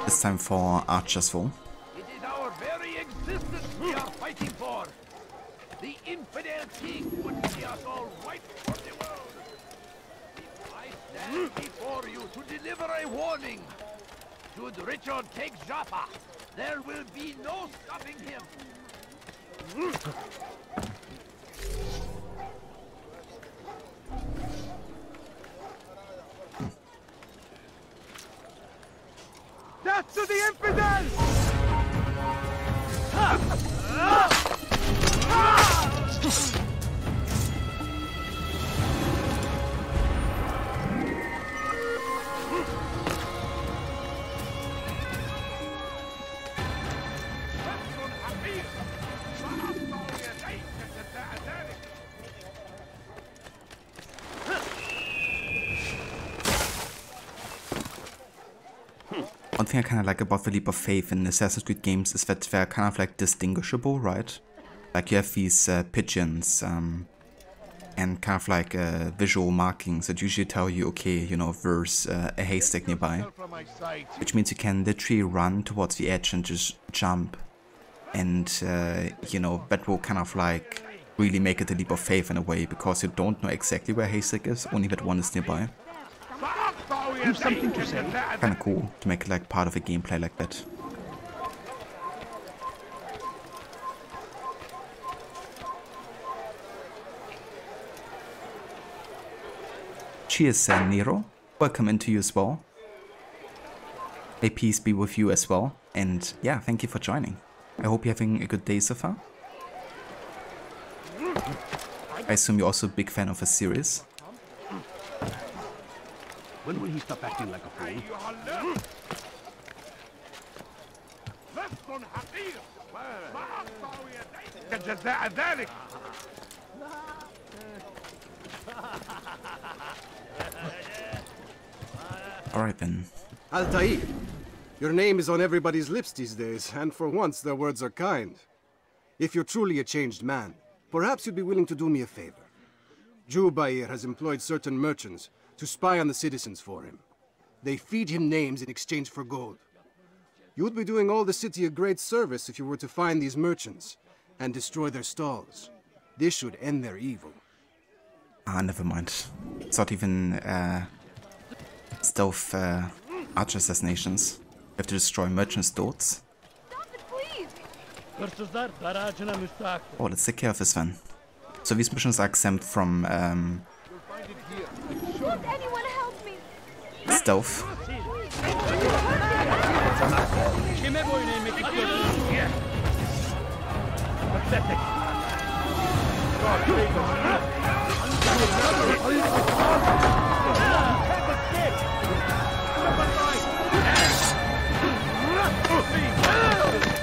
This time for Archer's Fall. It is our very existence we are fighting for. The infidel king would see us all right for the world. I stand before you to deliver a warning. Should Richard take Jaffa, there will be no stopping him. Death to the infidels! One thing I kind of like about the leap of faith in Assassin's Creed games is that they're kind of like distinguishable, right? Like you have these pigeons and kind of like visual markings that usually tell you, okay, you know, there's a haystack nearby. Which means you can literally run towards the edge and just jump. And, you know, that will kind of like really make it a leap of faith in a way, because you don't know exactly where a haystack is, only that one is nearby. You've something to say? Kind of cool to make it like part of a gameplay like that. Cheers, Nero. Welcome into you as well. May peace be with you as well. And yeah, thank you for joining. I hope you're having a good day so far. I assume you're also a big fan of the series. When will he stop acting like a fool? جزاء ذلك. Alright then. Altair, your name is on everybody's lips these days, and for once their words are kind. If you're truly a changed man, perhaps you'd be willing to do me a favor. Jubair has employed certain merchants to spy on the citizens for him. They feed him names in exchange for gold. You would be doing all the city a great service if you were to find these merchants and destroy their stalls. This should end their evil. Ah, never mind. It's not even stealth archer assassinations. You have to destroy merchant stalls. Oh, let's take care of this one. So these missions are exempt from stealth.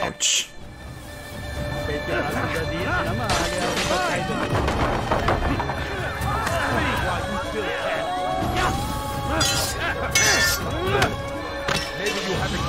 Ouch. Maybe you haven't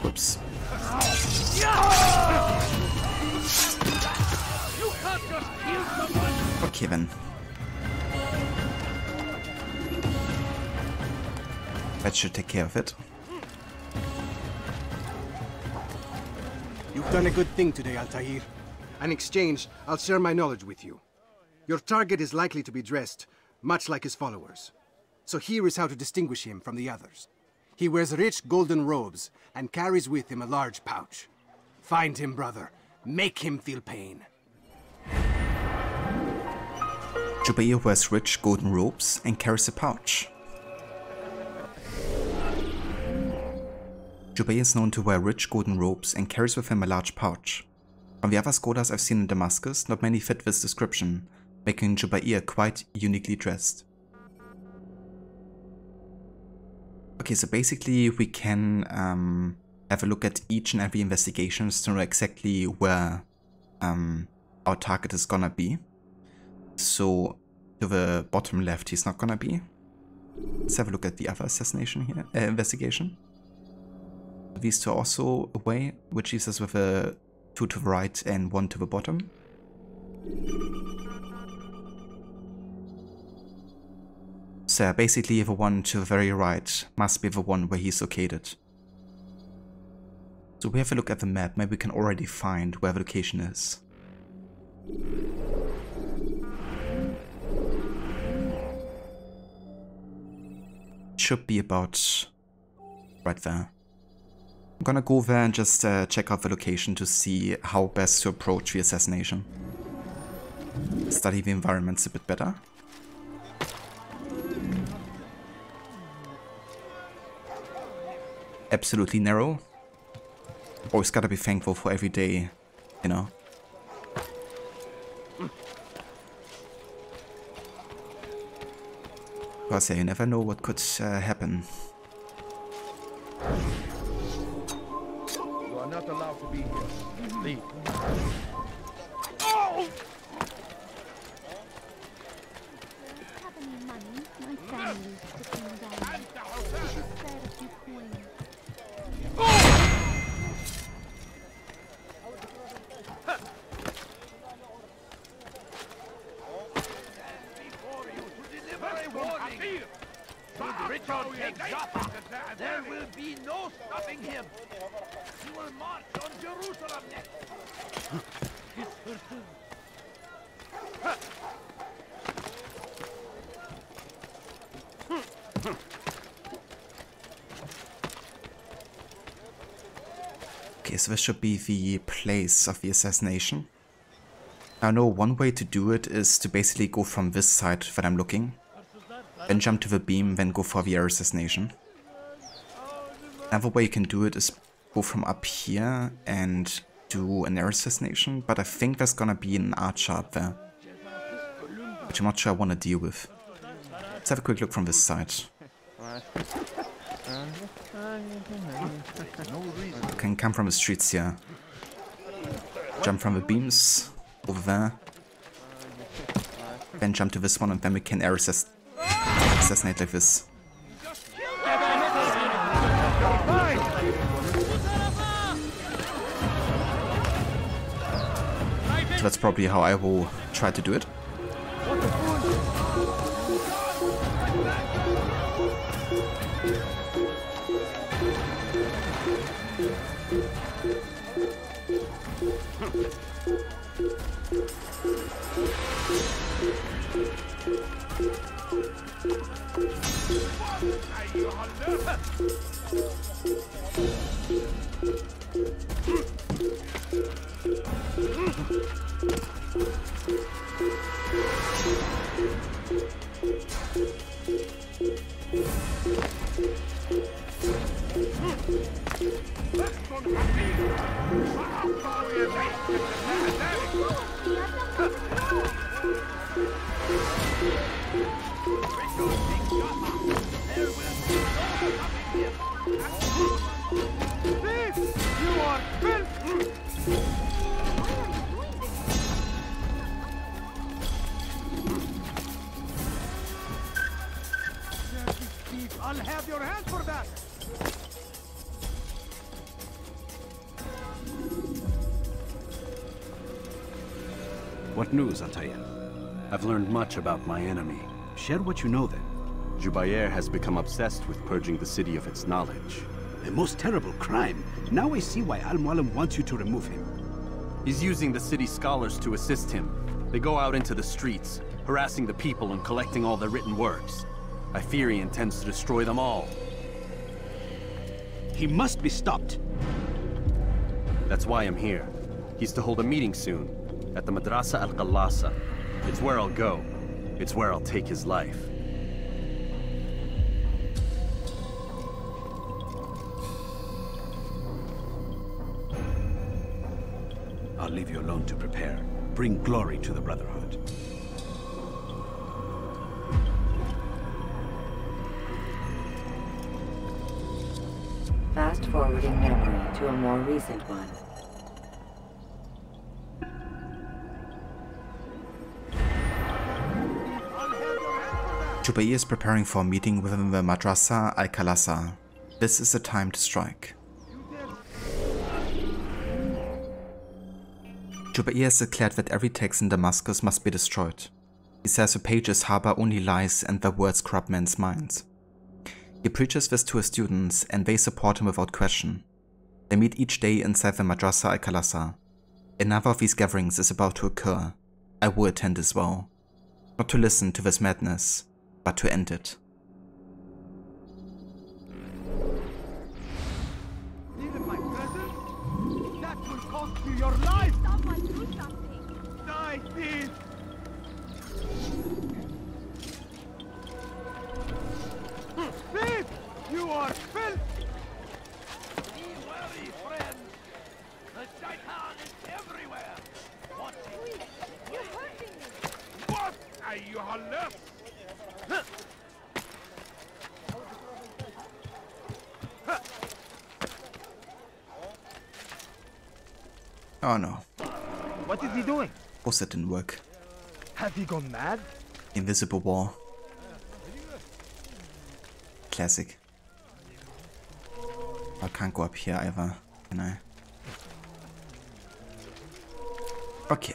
Whoops. Okay then. That should take care of it. You've done a good thing today, Altair. In exchange, I'll share my knowledge with you. Your target is likely to be dressed, much like his followers. So here is how to distinguish him from the others. He wears rich golden robes and carries with him a large pouch. Find him, brother. Make him feel pain. Jubair wears rich golden robes and carries a pouch. Jubair is known to wear rich golden robes and carries with him a large pouch. From the other scholars I've seen in Damascus, not many fit this description, making Jubair quite uniquely dressed. Okay, so basically we can have a look at each and every investigation to know exactly where our target is gonna be. So to the bottom left he's not gonna be. Let's have a look at the other assassination here, investigation. These two are also away, which leaves us with a 2 to the right and 1 to the bottom. So basically the one to the very right must be the one where he's located. So we have a look at the map, maybe we can already find where the location is. It should be about right there. I'm gonna go there and just check out the location to see how best to approach the assassination. Study the environments a bit better. Absolutely narrow. Always gotta be thankful for every day, you know. Because yeah, you never know what could happen. You are not allowed to be here. Leave. Have any money? My family's sitting down. Just spare a few coins. There will be no stopping him. He will march on Jerusalem next. so this should be the place of the assassination. I know one way to do it is to basically go from this side that I'm looking, then jump to the beam, then go for the air assassination. Another way you can do it is go from up here and do an air assassination, but I think there's gonna be an archer up there, which I'm not sure I want to deal with. Let's have a quick look from this side. You can come from the streets here. Jump from the beams over there. Then jump to this one and then we can air assassinate like this. So that's probably how I will try to do it. I'll have your hand for that! What news, Altair? I've learned much about my enemy. Share what you know then. Jubair has become obsessed with purging the city of its knowledge. A most terrible crime. Now I see why Al-Mualim wants you to remove him. He's using the city scholars to assist him. They go out into the streets, harassing the people and collecting all their written works. I fear he intends to destroy them all. He must be stopped. That's why I'm here. He's to hold a meeting soon, at the Madrasa Al-Qallasa. It's where I'll go. It's where I'll take his life. I'll leave you alone to prepare. Bring glory to the Brotherhood. Fast-forwarding memory to a more recent one. Jubair is preparing for a meeting within the Madrasa Al-Qallasa. This is the time to strike. Jubair has declared that every text in Damascus must be destroyed. He says the pages harbor only lies and their words corrupt men's minds. He preaches this to his students and they support him without question. They meet each day inside the Madrasa Al-Qallasa. Another of these gatherings is about to occur. I will attend as well. Not to listen to this madness, but to end it. Even my presence? That will cost you your life! Someone do something! Die, thief! Thief! You are filth! Be wary, friends! The shaitan is everywhere! Watch it! You're hurting me! What? أيها اللص! Oh no. What is he doing? Of course that didn't work. Has he gone mad? Invisible wall. Classic. I can't go up here either, can I? Okay.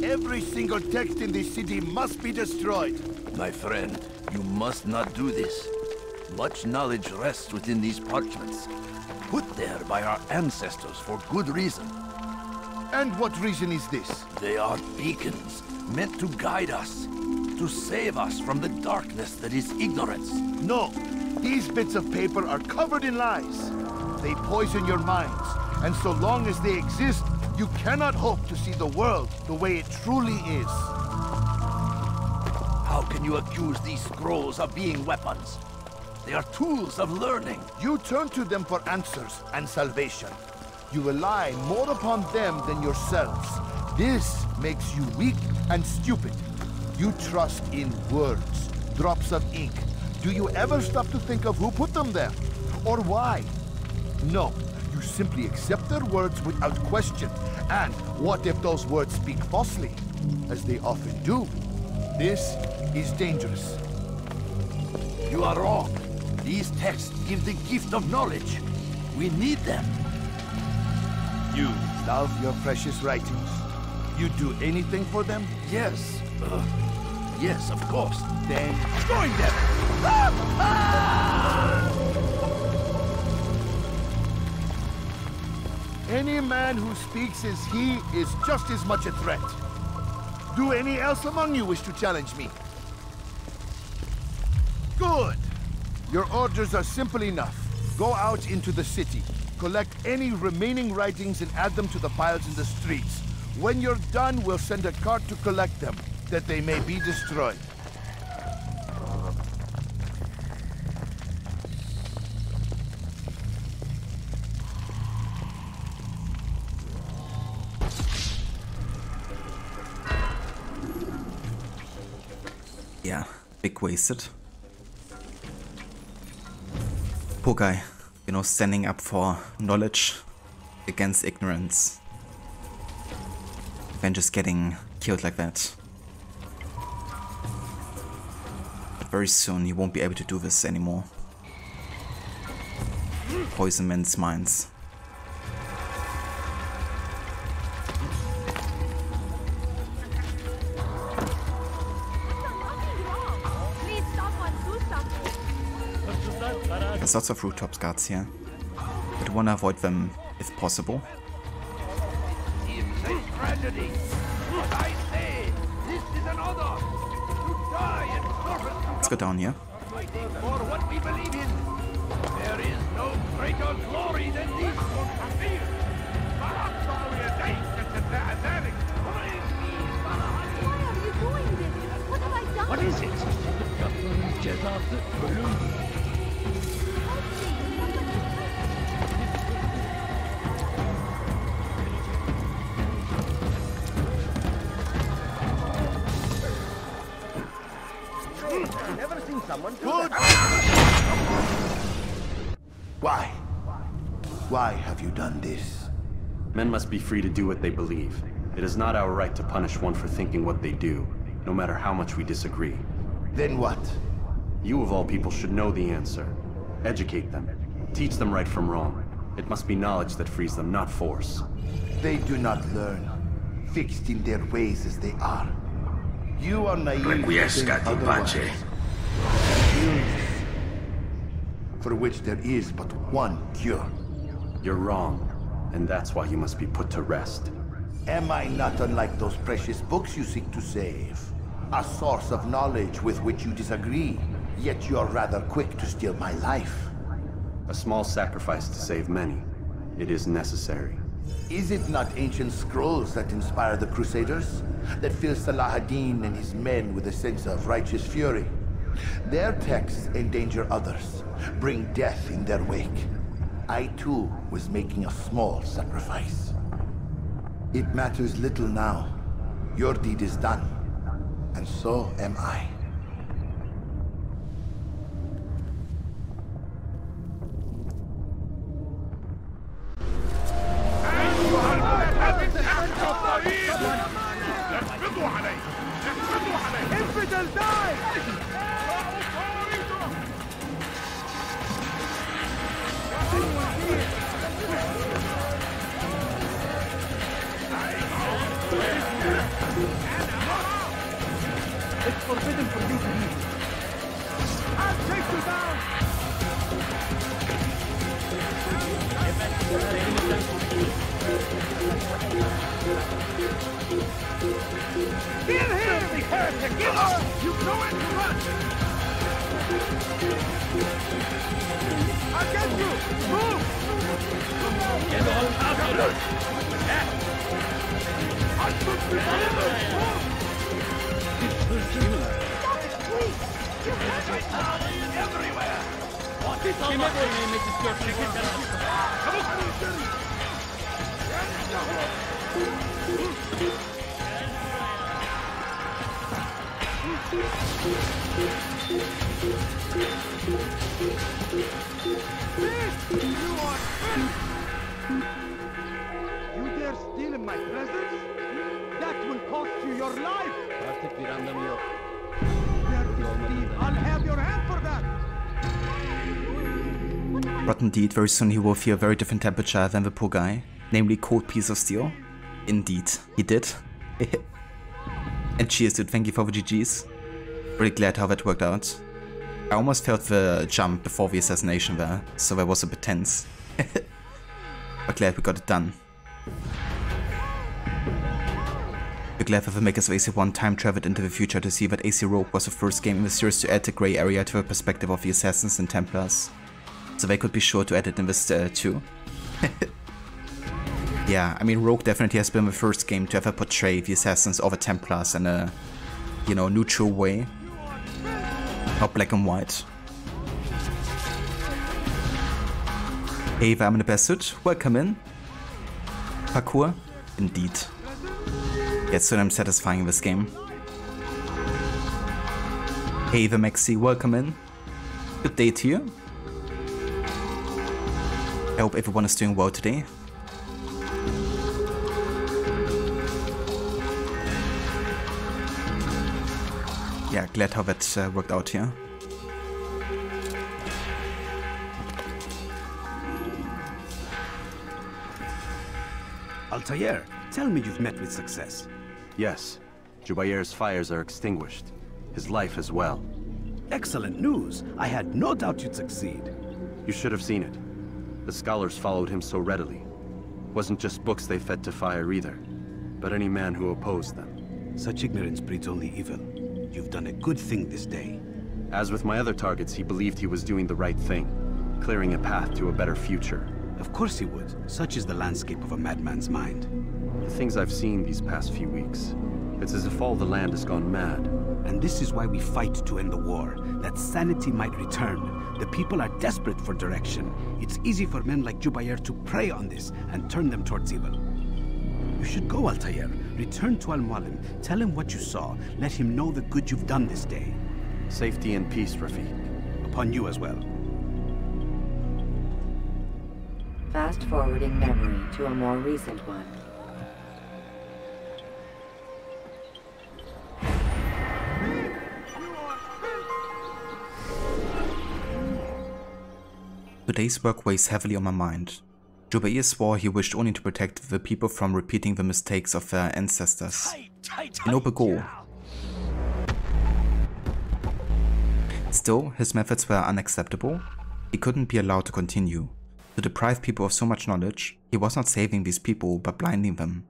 Every single text in this city must be destroyed. My friend, you must not do this. Much knowledge rests within these parchments, put there by our ancestors for good reason. And what reason is this? They are beacons, meant to guide us, to save us from the darkness that is ignorance. No, these bits of paper are covered in lies. They poison your minds, and so long as they exist, you cannot hope to see the world the way it truly is. How can you accuse these scrolls of being weapons? They are tools of learning. You turn to them for answers and salvation. You rely more upon them than yourselves. This makes you weak and stupid. You trust in words, drops of ink. Do you ever stop to think of who put them there? Or why? No, you simply accept their words without question. And what if those words speak falsely? As they often do. This is dangerous. You are wrong. These texts give the gift of knowledge. We need them. You love your precious writings. You'd do anything for them? Yes. Yes, of course. Then join them! Any man who speaks as he is just as much a threat. Do any else among you wish to challenge me? Good! Your orders are simple enough. Go out into the city, collect any remaining writings and add them to the piles in the streets. When you're done, we'll send a cart to collect them, that they may be destroyed. Yeah, big wasted. Poor guy, you know, standing up for knowledge against ignorance. And just getting killed like that. But very soon he won't be able to do this anymore. Poison men's minds. There's lots of rooftop guards here, but I want to avoid them if possible. Tragedy. What I say, this is an order. To die and suffer. Let's go down here. Fighting for what we believe in. There is no greater glory than this. Why are you doing this? What have I done? What is it? Never seen someone do Good. that. Why? Why have you done this? Men must be free to do what they believe. It is not our right to punish one for thinking what they do, no matter how much we disagree. Then what? You of all people should know the answer. Educate them. Teach them right from wrong. It must be knowledge that frees them, not force. They do not learn, fixed in their ways as they are. You are naive otherwise. For which there is but one cure. You're wrong, and that's why you must be put to rest. Am I not unlike those precious books you seek to save? A source of knowledge with which you disagree, yet you are rather quick to steal my life. A small sacrifice to save many. It is necessary. Is it not ancient scrolls that inspire the Crusaders? That fill Salah ad-Din and his men with a sense of righteous fury? Their texts endanger others, bring death in their wake. I too was making a small sacrifice. It matters little now. Your deed is done, and so am I. Infidel, die! It's forbidden for you to leave. I'll take you down! Kill him! The heretic! Give up! You know it! Run! I'll get you! Move! Get all out of it! I should be everywhere! What is all that? You dare steal in my presence? That will cost you your life! Steve, I'll have your hand for that! But indeed, very soon he will feel a very different temperature than the poor guy, namely cold piece of steel. Indeed, he did. And cheers dude, thank you for the GGs. Really glad how that worked out. I almost felt the jump before the assassination there, so that was a bit tense. But glad we got it done. We're glad that the makers of AC1 time traveled into the future to see that AC Rogue was the first game in the series to add the grey area to the perspective of the Assassins and Templars. So they could be sure to add it in this too. Yeah, I mean Rogue definitely has been the first game to ever portray the Assassins or the Templars in a, you know, neutral way. Not black and white. Hey, I'm in the best suit. Welcome in. Parkour? Indeed. Yeah, it's so damn satisfying in this game. Hey, the Maxi, welcome in. Good day to you. I hope everyone is doing well today. Yeah, glad how that worked out here. Altair, tell me you've met with success. Yes. Jubair's fires are extinguished. His life as well. Excellent news. I had no doubt you'd succeed. You should have seen it. The scholars followed him so readily. Wasn't just books they fed to fire either, but any man who opposed them. Such ignorance breeds only evil. You've done a good thing this day. As with my other targets, he believed he was doing the right thing, clearing a path to a better future. Of course he would. Such is the landscape of a madman's mind. The things I've seen these past few weeks, it's as if all the land has gone mad. And this is why we fight to end the war, that sanity might return. The people are desperate for direction. It's easy for men like Jubair to prey on this and turn them towards evil. You should go, Altair. Return to Al-Mualim. Tell him what you saw. Let him know the good you've done this day. Safety and peace, Rafiq. Upon you as well. Fast-forwarding memory to a more recent one. Today's work weighs heavily on my mind. Jubair swore he wished only to protect the people from repeating the mistakes of their ancestors. A noble goal. Still, his methods were unacceptable. He couldn't be allowed to continue. To deprive people of so much knowledge, he was not saving these people but blinding them.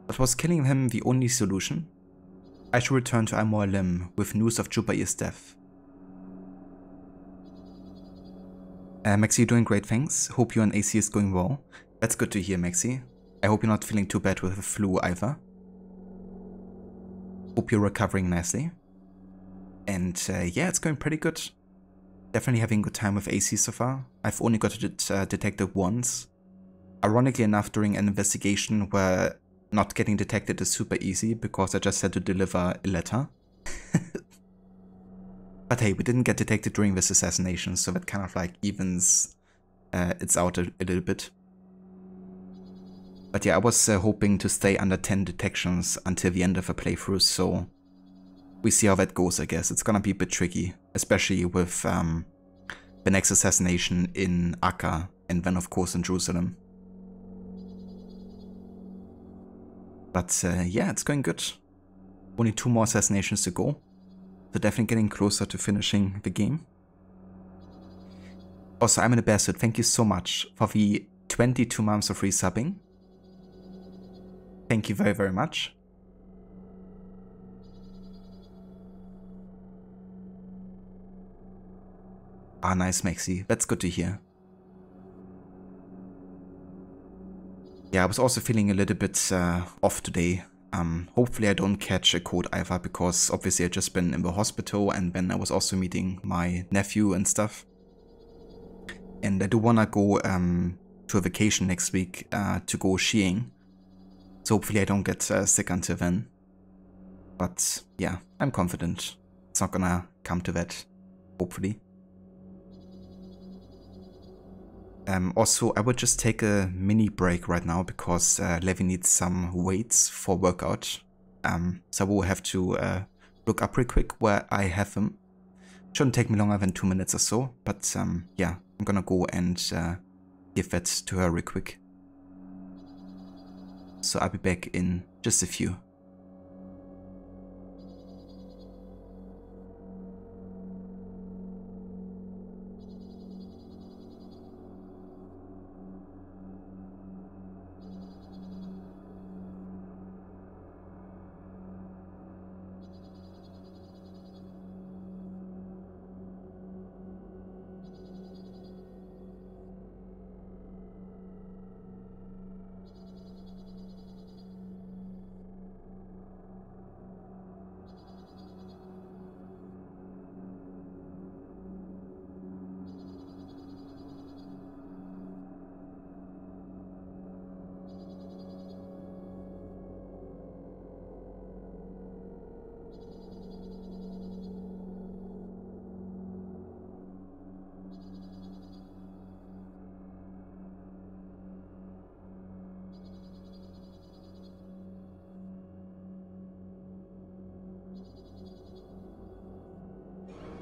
But was killing him the only solution? I should return to Al-Mualim with news of Jubair's death. Maxi, you're doing great, thanks. Hope you and AC is going well. That's good to hear, Maxi. I hope you're not feeling too bad with the flu either. Hope you're recovering nicely. And yeah, it's going pretty good. Definitely having a good time with AC so far. I've only got it detected once. Ironically enough, during an investigation where not getting detected is super easy because I just had to deliver a letter. But hey, we didn't get detected during this assassination, so that kind of like evens it's out a little bit. But yeah, I was hoping to stay under 10 detections until the end of the playthrough, so we see how that goes, I guess. It's gonna be a bit tricky, especially with the next assassination in Acre and then of course in Jerusalem. But yeah, it's going good. Only 2 more assassinations to go. So definitely getting closer to finishing the game. Also, I'm in a bastard. Thank you so much for the 22 months of resubbing. Thank you very, very much. Ah, nice, Maxi. That's good to hear. Yeah, I was also feeling a little bit off today. Hopefully I don't catch a cold either, because obviously I've just been in the hospital and then I was also meeting my nephew and stuff. And I do want to go to a vacation next week to go skiing. So hopefully I don't get sick until then. But yeah, I'm confident it's not gonna come to that, hopefully. Also, I would just take a mini break right now because Levi needs some weights for workout. So I will have to look up real quick where I have them. Shouldn't take me longer than 2 minutes or so, but yeah, I'm gonna go and give that to her real quick. So I'll be back in just a few.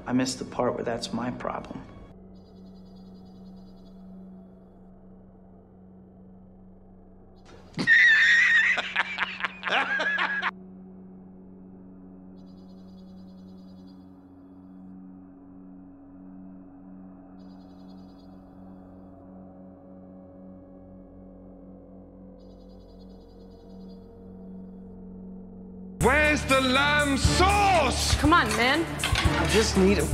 I missed the part where that's my problem. Where's the lamb sauce? Come on, man. I just need it.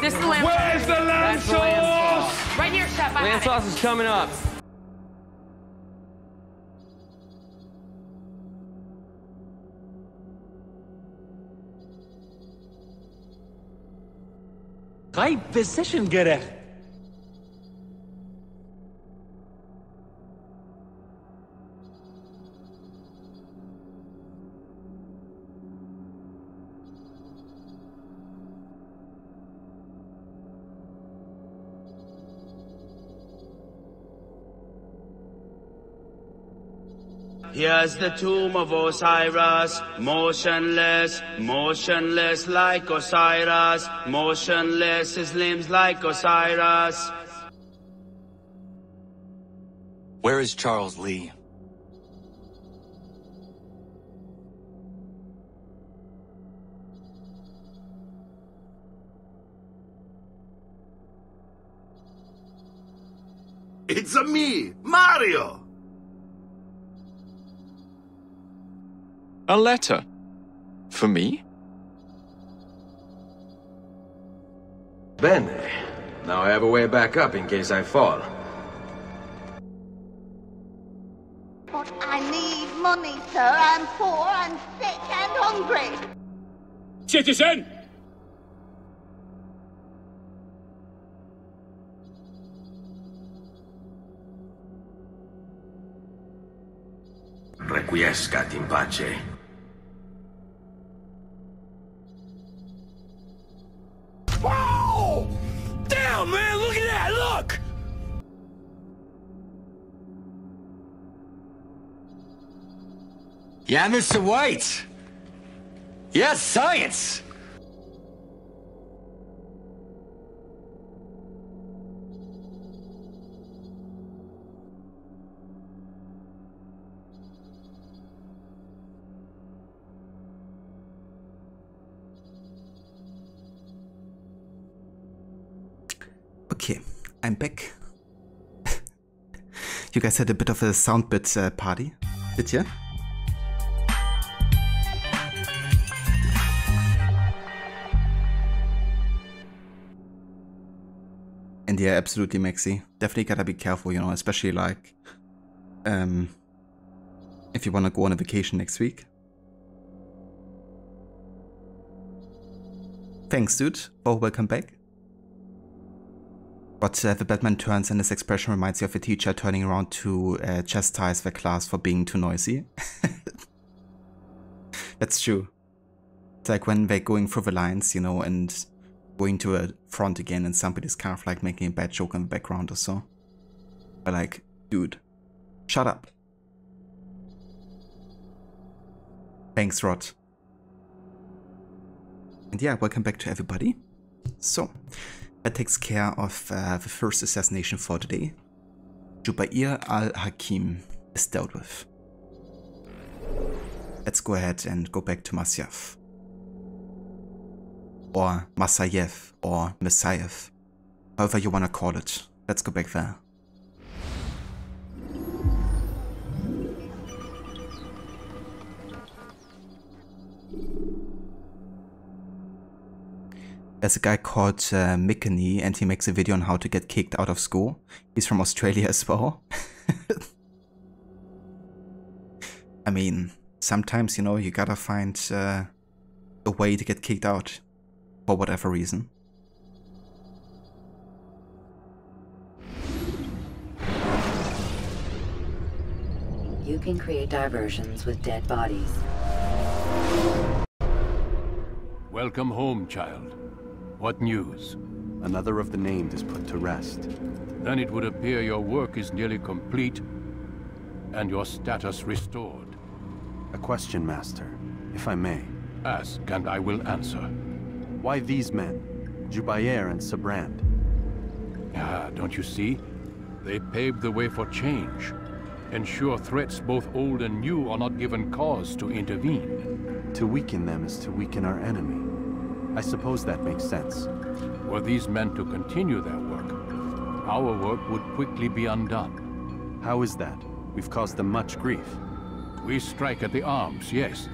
This is the lamb Where's sauce. the lamb That's the lamb sauce? sauce. Right here, chef. I Lamb have it. sauce is coming up. Hay physician gerek. Here's the tomb of Osiris, motionless, motionless like Osiris, motionless, his limbs like Osiris. Where is Charles Lee? It's a me, Mario! A letter? For me? Bene. Now I have a way back up in case I fall. But I need money, sir. I'm poor, I'm sick and hungry. Citizen! Requiescat in pace. Whoa! Damn, man, look at that, look! Yeah, Mr. White. Yes, science. Okay, I'm back. You guys had a bit of a sound bit party, did you? And yeah, absolutely, Maxi. Definitely gotta be careful, you know, especially like if you wanna go on a vacation next week. Thanks, dude. Oh, welcome back. But the Batman turns and his expression reminds you of a teacher turning around to chastise their class for being too noisy. That's true. It's like when they're going through the lines, you know, and going to a front again and somebody's kind of like making a bad joke in the background or so. But like, dude, shut up. Thanks, Rod. And yeah, welcome back to everybody. So, that takes care of the first assassination for today. Jubair al-Hakim is dealt with. Let's go ahead and go back to Masyaf. Or Masayev, or Messiah, however you wanna call it. Let's go back there. There's a guy called Mickeny, and he makes a video on how to get kicked out of school. He's from Australia as well. I mean, sometimes, you know, you gotta find a way to get kicked out. For whatever reason. You can create diversions with dead bodies. Welcome home, child. What news? Another of the named is put to rest. Then it would appear your work is nearly complete and your status restored. A question, Master, if I may. Ask and I will answer. Why these men? Jubair and Sibrand? Ah, don't you see? They paved the way for change. Ensure threats both old and new are not given cause to intervene. To weaken them is to weaken our enemy. I suppose that makes sense. Were these men to continue their work, our work would quickly be undone. How is that? We've caused them much grief. We strike at the arms, yes.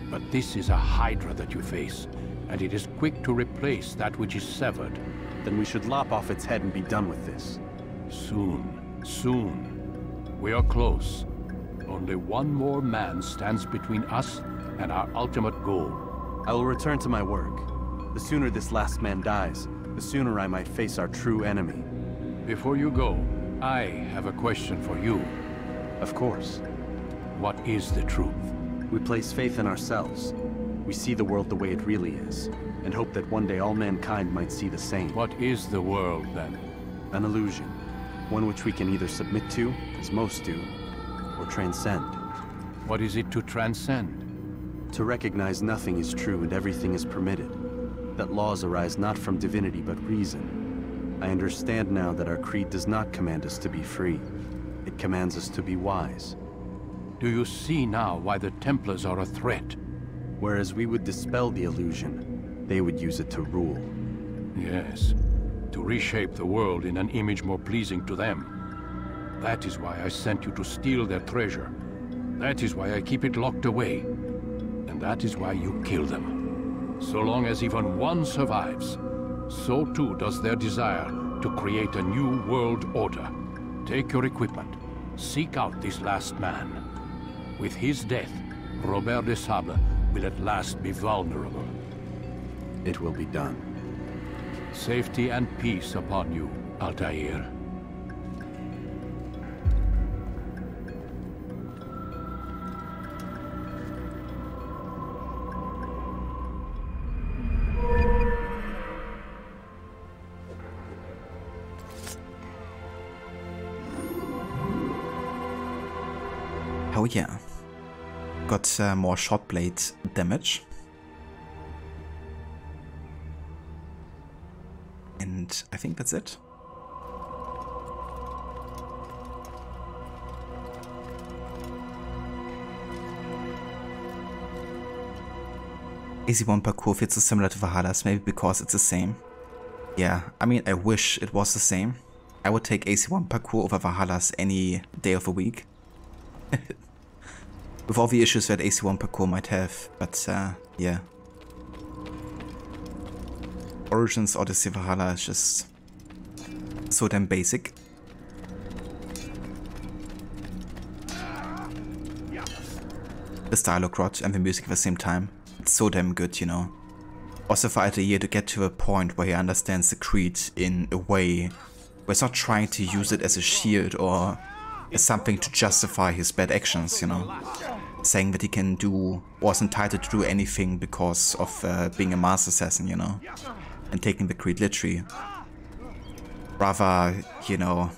But this is a hydra that you face, and it is quick to replace that which is severed. Then we should lop off its head and be done with this. Soon, soon. We are close. Only one more man stands between us and our ultimate goal. I will return to my work. The sooner this last man dies, the sooner I might face our true enemy. Before you go, I have a question for you. Of course. What is the truth? We place faith in ourselves. We see the world the way it really is, and hope that one day all mankind might see the same. What is the world, then? An illusion. One which we can either submit to, as most do, or transcend. What is it to transcend? To recognize nothing is true and everything is permitted. That laws arise not from divinity but reason. I understand now that our creed does not command us to be free. It commands us to be wise. Do you see now why the Templars are a threat? Whereas we would dispel the illusion, they would use it to rule. Yes, to reshape the world in an image more pleasing to them. That is why I sent you to steal their treasure. That is why I keep it locked away. And that is why you kill them. So long as even one survives, so too does their desire to create a new world order. Take your equipment. Seek out this last man. With his death, Robert de Sable will at last be vulnerable. It will be done. Safety and peace upon you, Altair. Oh yeah. Got more short blade damage. And I think that's it. AC1 parkour feels so similar to Valhalla's, maybe because it's the same. Yeah, I mean, I wish it was the same. I would take AC1 parkour over Valhalla's any day of the week. With all the issues that AC1 parkour might have, but yeah. Origins Odyssey Valhalla is just so damn basic. The dialogue rot and the music at the same time. It's so damn good, you know. Also for Altair to get to a point where he understands the creed in a way where he's not trying to use it as a shield or as something to justify his bad actions, you know. Saying that he can do, or is entitled to do anything because of being a master assassin, you know. And taking the creed literally. Rather, you know,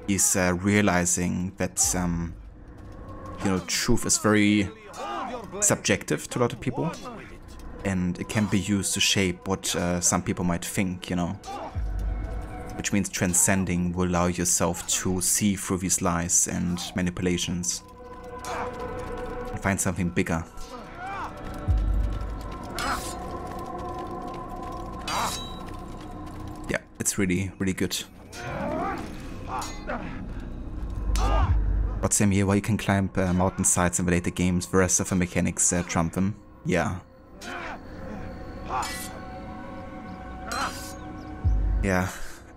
he's realizing that, you know, truth is very subjective to a lot of people. And it can be used to shape what some people might think, you know. Which means transcending will allow yourself to see through these lies and manipulations. And find something bigger. Yeah, it's really, really good. But same here, where you can climb mountainsides in the later games, the rest of the mechanics trump them. Yeah. Yeah,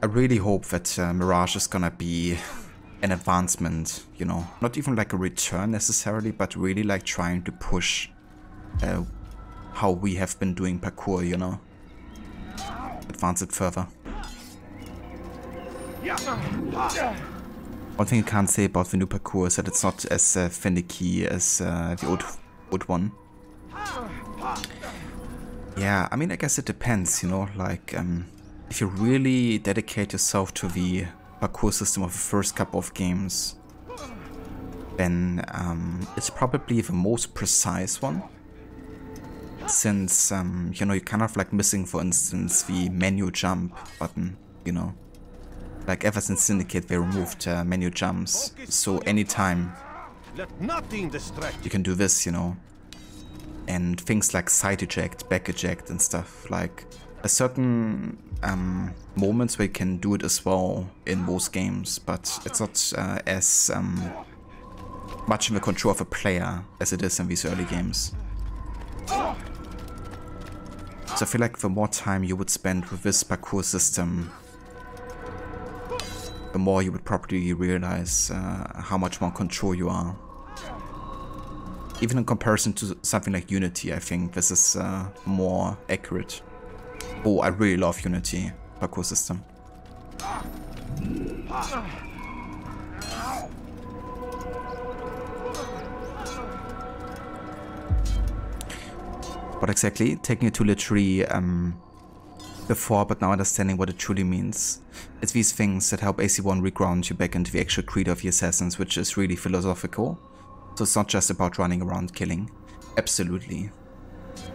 I really hope that Mirage is gonna be an advancement, you know. Not even like a return necessarily, but really like trying to push how we have been doing parkour, you know. Advance it further. One thing you can't say about the new parkour is that it's not as finicky as the old one. Yeah, I mean, I guess it depends, you know, like, if you really dedicate yourself to the parkour system of the first couple of games, then it's probably the most precise one. Since, you know, you're kind of like missing, for instance, the menu jump button, you know. Like ever since Syndicate they removed menu jumps, so anytime you can do this, you know. And things like side eject, back eject and stuff, like a certain moments where you can do it as well in most games, but it's not as much in the control of a player as it is in these early games. So I feel like the more time you would spend with this parkour system, the more you would probably realize how much more in control you are. Even in comparison to something like Unity, I think this is more accurate. Oh, I really love Unity parkour system. What exactly? Taking it too literally before, but now understanding what it truly means. It's these things that help AC1 reground you back into the actual creed of the assassins, which is really philosophical. So it's not just about running around killing. Absolutely.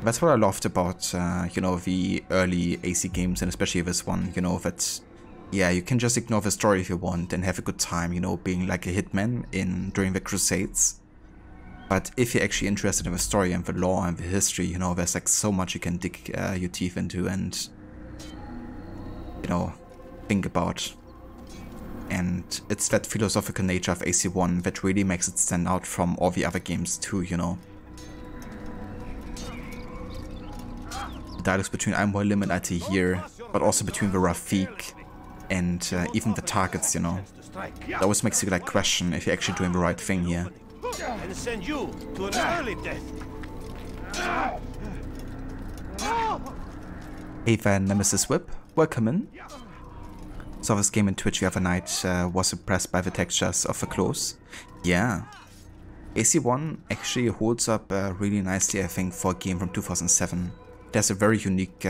That's what I loved about, you know, the early AC games, and especially this one, you know, that, yeah, you can just ignore the story if you want and have a good time, you know, being like a hitman during the Crusades. But if you're actually interested in the story and the lore and the history, you know, there's like so much you can dig your teeth into and, you know, think about. And it's that philosophical nature of AC1 that really makes it stand out from all the other games too, you know. The dialogues between Al-Mualim and Altair, but also between the Rafiq and even the targets, you know. That always makes you like question if you're actually doing the right thing here. And send you to an early death. Hey there, Nemesis Whip, welcome in. Saw this game in Twitch the other night, was impressed by the textures of the clothes. Yeah. AC1 actually holds up really nicely, I think, for a game from 2007. It has a very unique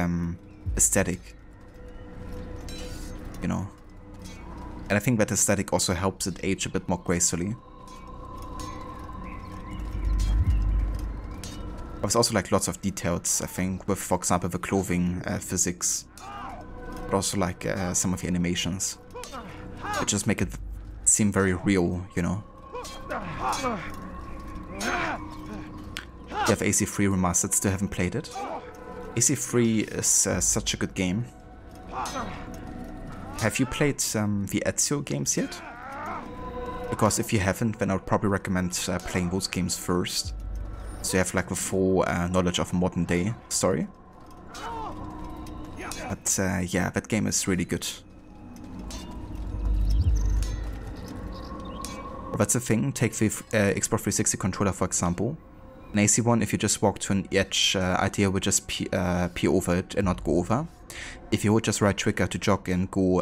aesthetic, you know. And I think that aesthetic also helps it age a bit more gracefully. There's also like lots of details, I think, with, for example, the clothing physics. But also like some of the animations, which just make it seem very real, you know. You have AC3 Remastered, still haven't played it. AC3 is such a good game. Have you played the Ezio games yet? Because if you haven't, then I would probably recommend playing those games first. So you have like the full knowledge of modern day story. But yeah, that game is really good. Well, that's the thing. Take the Xbox 360 controller, for example. An AC one, if you just walk to an edge, idea would just pee over it and not go over. If you would just right trigger to jog and go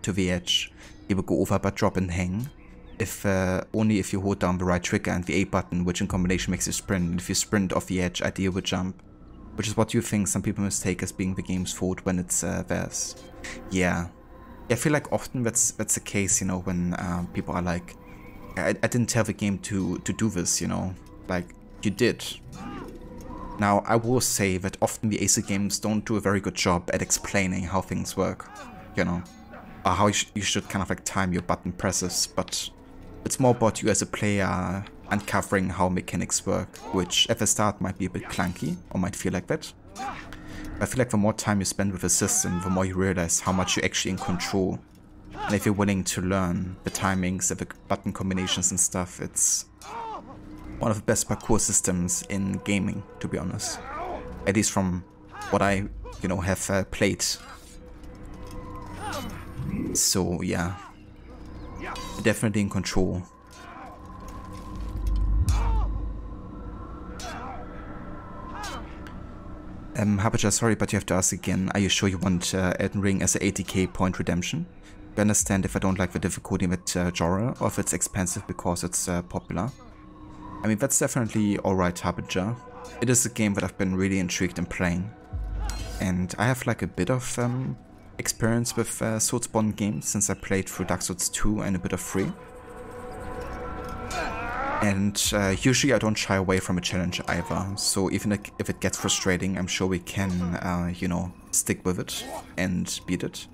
to the edge, it would go over but drop and hang. If only if you hold down the right trigger and the A button, which in combination makes you sprint. And if you sprint off the edge, idea would jump. Which is what you think some people mistake as being the game's fault when it's theirs. Yeah. I feel like often that's the case, you know, when people are like, I didn't tell the game to do this, you know. Like, you did. Now, I will say that often the AC games don't do a very good job at explaining how things work, you know. Or how you should kind of like time your button presses, but it's more about you as a player uncovering how mechanics work, which at the start might be a bit clunky, or might feel like that. I feel like the more time you spend with the system, the more you realize how much you're actually in control. And if you're willing to learn the timings and the button combinations and stuff, it's one of the best parkour systems in gaming, to be honest. At least from what I, you know, have played. So yeah, definitely in control. Habaja, sorry, but you have to ask again, are you sure you want Elden Ring as a 80k point redemption? I understand if I don't like the difficulty with genre, or if it's expensive because it's popular. I mean, that's definitely alright, Habaja. It is a game that I've been really intrigued in playing. And I have like a bit of experience with Soulsborne games since I played through Dark Souls 2 and a bit of 3. And usually I don't shy away from a challenge either, so even if it gets frustrating, I'm sure we can, you know, stick with it and beat it.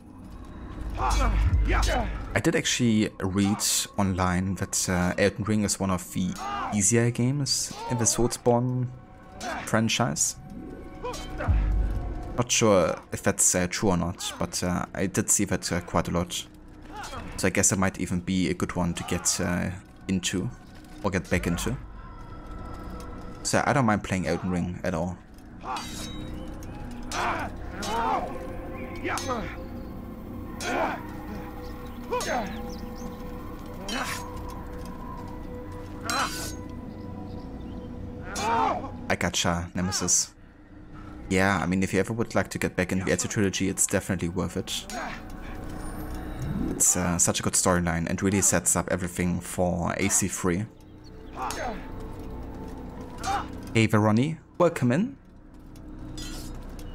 I did actually read online that Elden Ring is one of the easier games in the Soulsborne franchise. Not sure if that's true or not, but I did see that quite a lot. So I guess it might even be a good one to get into, or get back into. So I don't mind playing Elden Ring at all. I gotcha, Nemesis. Yeah, I mean, if you ever would like to get back into the Ezio trilogy, it's definitely worth it. It's such a good storyline and really sets up everything for AC3. Hey Veroni, welcome in.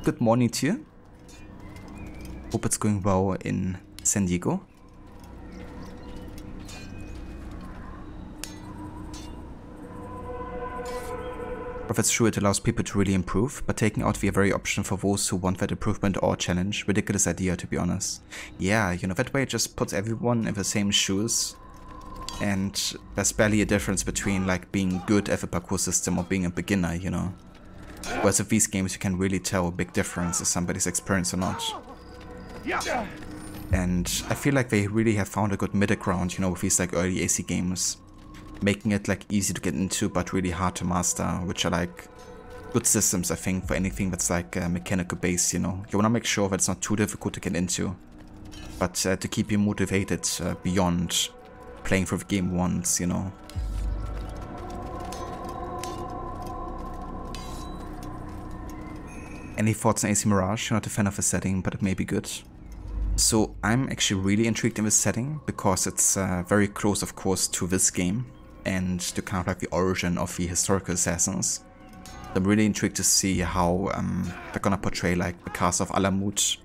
Good morning to you. Hope it's going well in San Diego. If it's true, it allows people to really improve, but taking out the very option for those who want that improvement or challenge, ridiculous idea, to be honest. Yeah, you know, that way it just puts everyone in the same shoes, and there's barely a difference between like being good at the parkour system or being a beginner, you know. Whereas with these games you can really tell a big difference if somebody's experienced or not. And I feel like they really have found a good middle ground, you know, with these like early AC games. Making it like easy to get into but really hard to master, which are like good systems, I think, for anything that's like mechanical based, you know. You want to make sure that it's not too difficult to get into, but to keep you motivated beyond playing through the game once, you know. Any thoughts on AC Mirage? You're not a fan of the setting, but it may be good. So I'm actually really intrigued in this setting because it's very close, of course, to this game and to kind of like the origin of the historical assassins. I'm really intrigued to see how they're gonna portray like the Castle of Alamut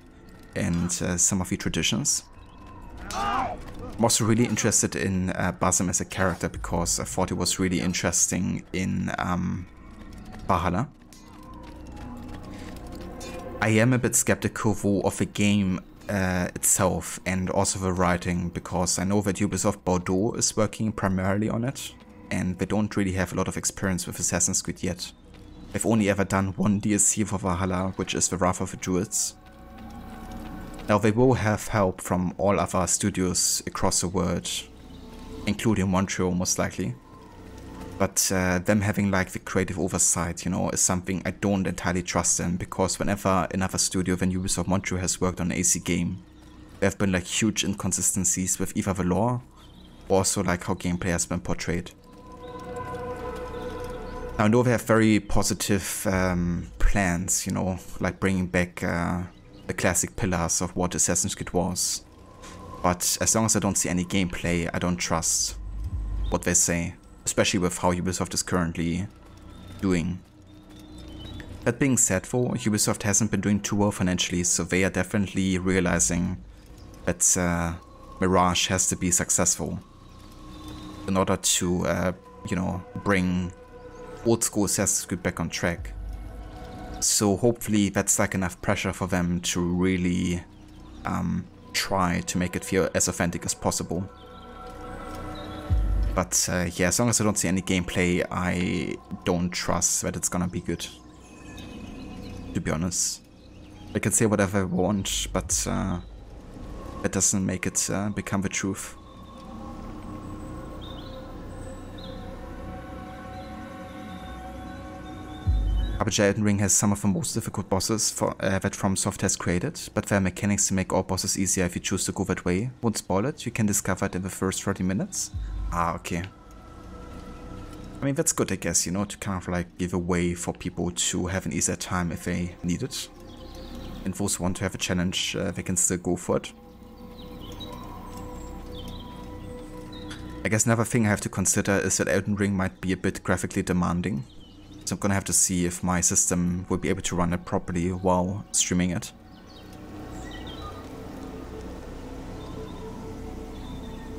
and some of the traditions. I'm also really interested in Basim as a character because I thought he was really interesting in Valhalla. I am a bit skeptical though of the game itself and also the writing, because I know that Ubisoft Bordeaux is working primarily on it and they don't really have a lot of experience with Assassin's Creed yet. They've only ever done one DLC for Valhalla, which is the Wrath of the Druids. Now they will have help from all other studios across the world, including Montreal most likely. But them having like the creative oversight, you know, is something I don't entirely trust in, because whenever another studio than Ubisoft Montreal has worked on an AC game, there have been like huge inconsistencies with either the lore, also like how gameplay has been portrayed. Now, I know they have very positive plans, you know, like bringing back the classic pillars of what Assassin's Creed was. But as long as I don't see any gameplay, I don't trust what they say, especially with how Ubisoft is currently doing. That being said though, Ubisoft hasn't been doing too well financially, so they are definitely realizing that Mirage has to be successful in order to, you know, bring old school Assassin's Creed back on track. So hopefully that's like enough pressure for them to really try to make it feel as authentic as possible. But yeah, as long as I don't see any gameplay, I don't trust that it's gonna be good. To be honest. I can say whatever I want, but that doesn't make it become the truth. Elden Ring has some of the most difficult bosses that FromSoft has created, but there are mechanics to make all bosses easier if you choose to go that way. Won't spoil it, you can discover it in the first 30 minutes. Ah, okay. I mean, that's good, I guess, you know, to kind of like give a way for people to have an easier time if they need it. And those who want to have a challenge, they can still go for it. I guess another thing I have to consider is that Elden Ring might be a bit graphically demanding. So I'm gonna have to see if my system will be able to run it properly while streaming it.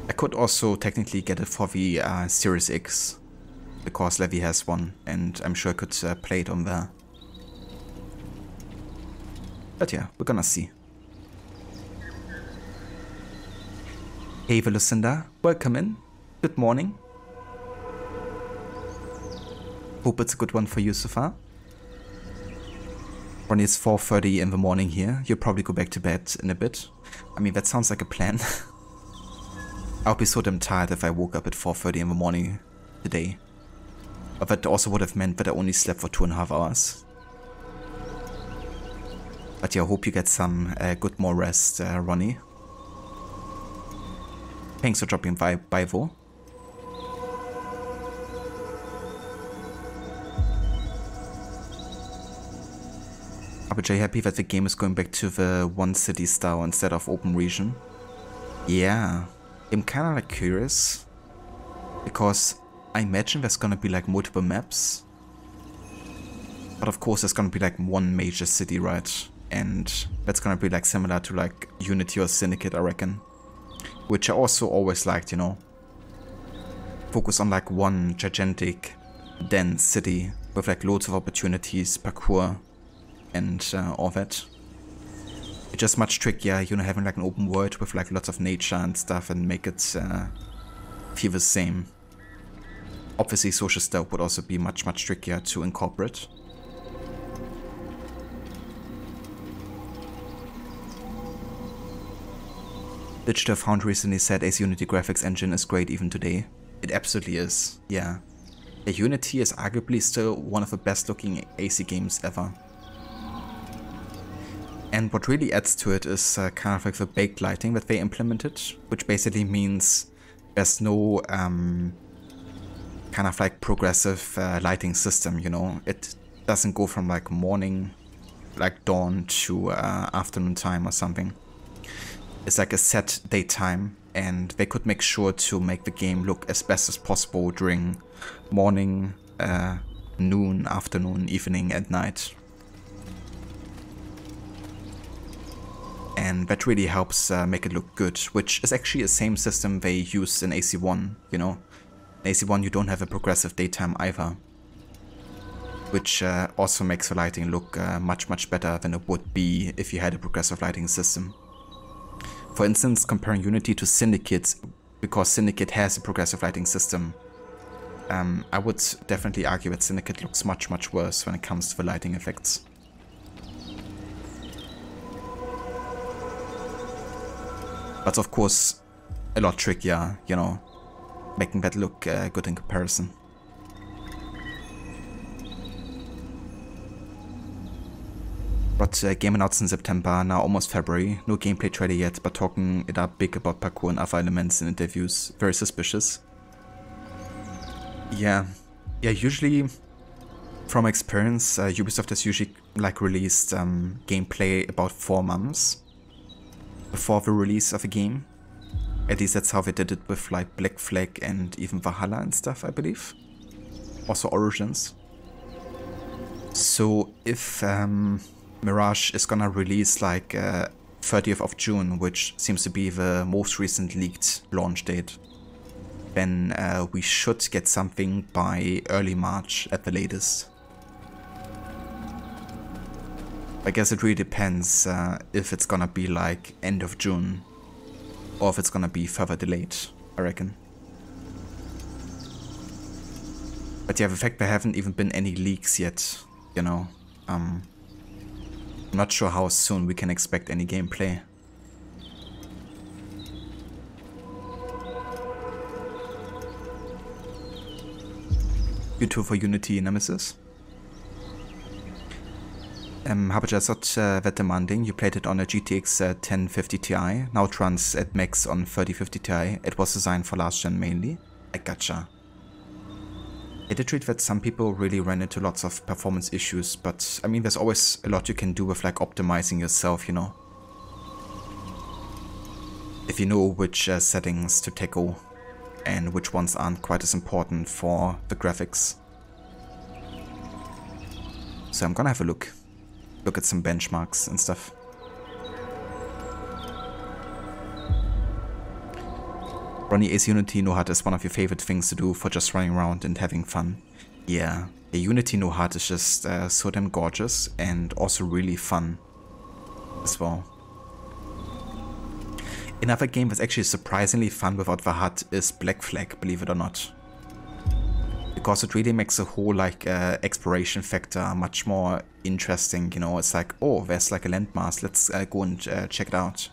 I could also technically get it for the Series X, because Levi has one, and I'm sure I could play it on there. But yeah, we're gonna see. Hey Lucinda, welcome in. Good morning. Hope it's a good one for you so far. When it's 4:30 in the morning here, you'll probably go back to bed in a bit. I mean, that sounds like a plan. I'll be so damn tired if I woke up at 4:30 in the morning today. But that also would have meant that I only slept for 2.5 hours. But yeah, I hope you get some good more rest, Ronnie. Thanks for dropping by though. Are you happy that the game is going back to the one city style instead of open region? Yeah, I'm kinda like curious, because I imagine there's gonna be like multiple maps, but of course there's gonna be like one major city, right? And that's gonna be like similar to like Unity or Syndicate, I reckon, which I also always liked, you know, focus on like one gigantic dense city with like loads of opportunities, parkour, and all that. It's just much trickier, you know, having like an open world with like lots of nature and stuff and make it feel the same. Obviously social stealth would also be much trickier to incorporate. Digital Found recently said AC Unity graphics engine is great even today. It absolutely is, yeah. Unity is arguably still one of the best looking AC games ever. And what really adds to it is kind of like the baked lighting that they implemented, which basically means there's no kind of like progressive lighting system, you know. It doesn't go from like morning, like dawn, to afternoon time or something. It's like a set daytime, and they could make sure to make the game look as best as possible during morning, noon, afternoon, evening, and night. And that really helps make it look good, which is actually the same system they use in AC1, you know. In AC1 you don't have a progressive daytime either, which also makes the lighting look much better than it would be if you had a progressive lighting system. For instance, comparing Unity to Syndicate, because Syndicate has a progressive lighting system, I would definitely argue that Syndicate looks much worse when it comes to the lighting effects. But of course, a lot trickier, you know, making that look good in comparison. But game announced in September, now almost February. No gameplay trailer yet, but talking it up big about parkour and other elements in interviews. Very suspicious. Yeah, usually from experience, Ubisoft has usually like released gameplay about 4 months before the release of a game. At least that's how they did it with like Black Flag and even Valhalla and stuff, I believe. Also Origins. So if Mirage is gonna release like 30th of June, which seems to be the most recent leaked launch date, then we should get something by early March at the latest. I guess it really depends if it's gonna be like end of June or if it's gonna be further delayed, I reckon. But yeah, the fact there haven't even been any leaks yet, you know, I'm not sure how soon we can expect any gameplay. You too for Unity Nemesis. Habe just that demanding. You played it on a GTX 1050 Ti. Now it runs at max on 3050 Ti. It was designed for last gen mainly. I gotcha. I did read that some people really ran into lots of performance issues, but I mean there's always a lot you can do with like optimizing yourself, you know. If you know which settings to tackle and which ones aren't quite as important for the graphics. So I'm gonna have a look at some benchmarks and stuff. Ronnie, is Unity no HUD is one of your favorite things to do for just running around and having fun? Yeah, Unity no HUD is just so damn gorgeous and also really fun as well. Another game that's actually surprisingly fun without the HUD is Black Flag, believe it or not. Because it really makes the whole like exploration factor much more interesting, you know. It's like, oh, there's like a landmass, let's go and check it out.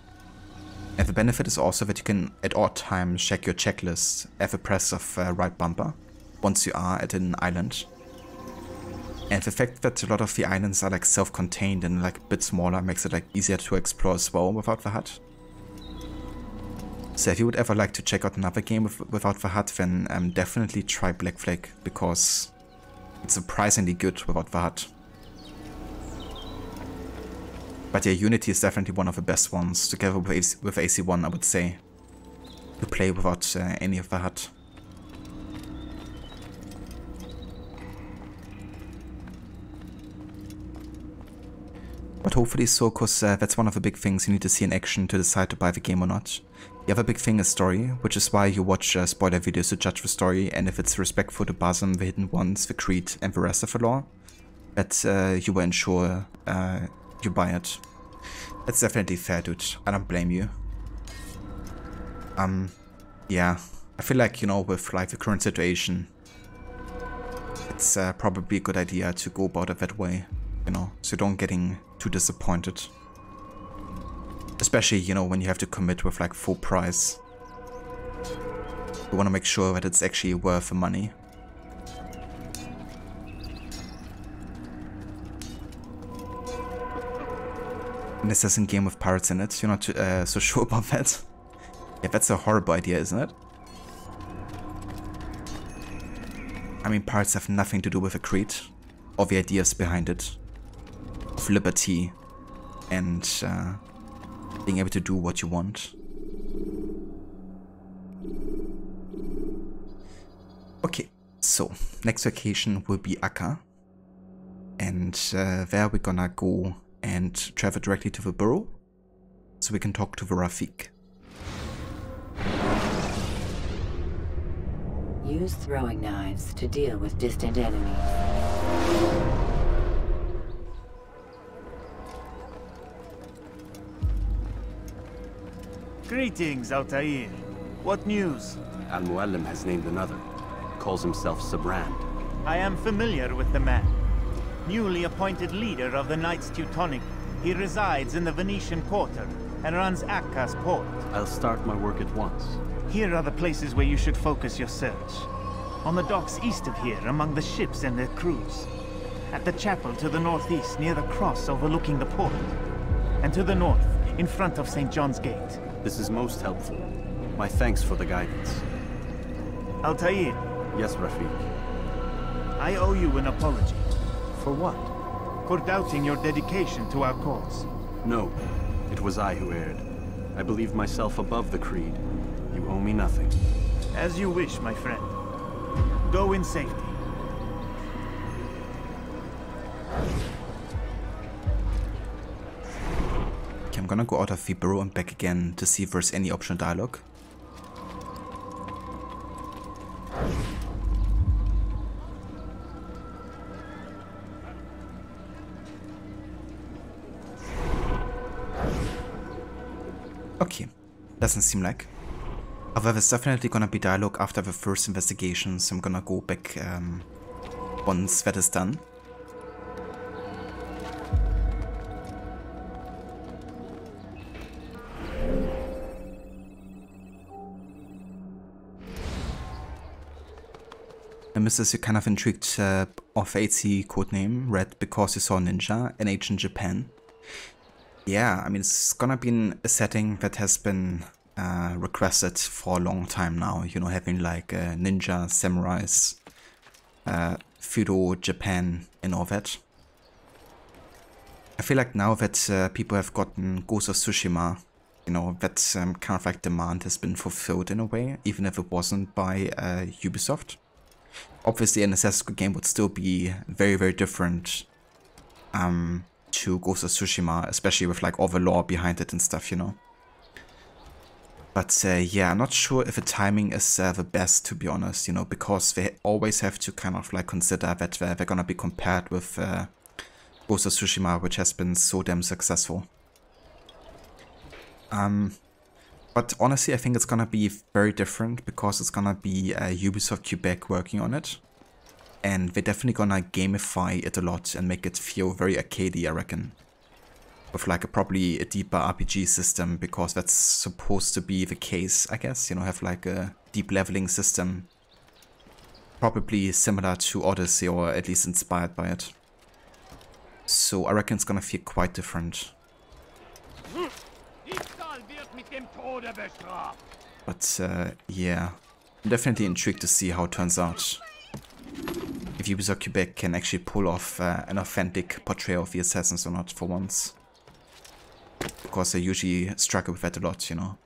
And the benefit is also that you can at all times check your checklist at the press of right bumper once you are at an island. And the fact that a lot of the islands are like self-contained and like a bit smaller makes it like easier to explore as well without the HUD. So if you would ever like to check out another game without the HUD, then definitely try Black Flag, because it's surprisingly good without the HUD. But yeah, Unity is definitely one of the best ones, together with AC1, I would say, to play without any of the HUD. But hopefully so, because that's one of the big things you need to see in action to decide to buy the game or not. The other big thing is story, which is why you watch spoiler videos to judge the story, and if it's respectful to Basm, the Hidden Ones, the Creed, and the rest of the lore, that you will ensure you buy it. That's definitely fair, dude. I don't blame you. Yeah, I feel like, you know, with like the current situation, it's probably a good idea to go about it that way, you know, so you don't getting too disappointed. Especially, you know, when you have to commit with like full price. You want to make sure that it's actually worth the money. An assassin game with pirates in it, you're not so sure about that? Yeah, that's a horrible idea, isn't it? I mean, pirates have nothing to do with a creed, or the ideas behind it, of liberty, and being able to do what you want. Okay, so next vacation will be Acre, and there we're gonna go and travel directly to the burrow, so we can talk to the Rafik. Use throwing knives to deal with distant enemies. Greetings, Altair. What news? Al-Muallim has named another. Calls himself Sibrand. I am familiar with the man. Newly appointed leader of the Knights Teutonic, he resides in the Venetian Quarter and runs Acre's port. I'll start my work at once. Here are the places where you should focus your search. On the docks east of here, among the ships and their crews. at the chapel to the northeast near the cross overlooking the port. And to the north, in front of St. John's Gate. This is most helpful. My thanks for the guidance. Altair. Yes, Rafiq. I owe you an apology. For what? For doubting your dedication to our cause. No, it was I who erred. I believed myself above the creed. You owe me nothing. As you wish, my friend. Go in safety. Okay, I'm gonna go out of the burrow and back again to see if there's any optional dialogue. Okay, doesn't seem like. However, there's definitely gonna be dialogue after the first investigation, so I'm gonna go back once that is done. And Mrs. you're kind of intrigued of AC codename Red because you saw Ninja in ancient Japan. Yeah, I mean, it's gonna be a setting that has been requested for a long time now, you know, having like ninja, samurais, feudal Japan and all that. I feel like now that people have gotten Ghost of Tsushima, you know, that kind of like demand has been fulfilled in a way, even if it wasn't by Ubisoft. Obviously an Assassin's Creed game would still be very, very different to Ghost of Tsushima, especially with like all the lore behind it and stuff, you know. But yeah, I'm not sure if the timing is the best, to be honest, you know, because they always have to kind of like consider that they're gonna be compared with Ghost of Tsushima, which has been so damn successful. But honestly, I think it's gonna be very different because it's gonna be Ubisoft Quebec working on it. And they're definitely gonna gamify it a lot and make it feel very arcadey, I reckon. With like probably a deeper RPG system, because that's supposed to be the case, I guess. You know, have like a deep leveling system. Probably similar to Odyssey, or at least inspired by it. So I reckon it's gonna feel quite different. But yeah, I'm definitely intrigued to see how it turns out. If Ubisoft Quebec can actually pull off an authentic portrayal of the assassins or not for once. Because they usually struggle with that a lot, you know.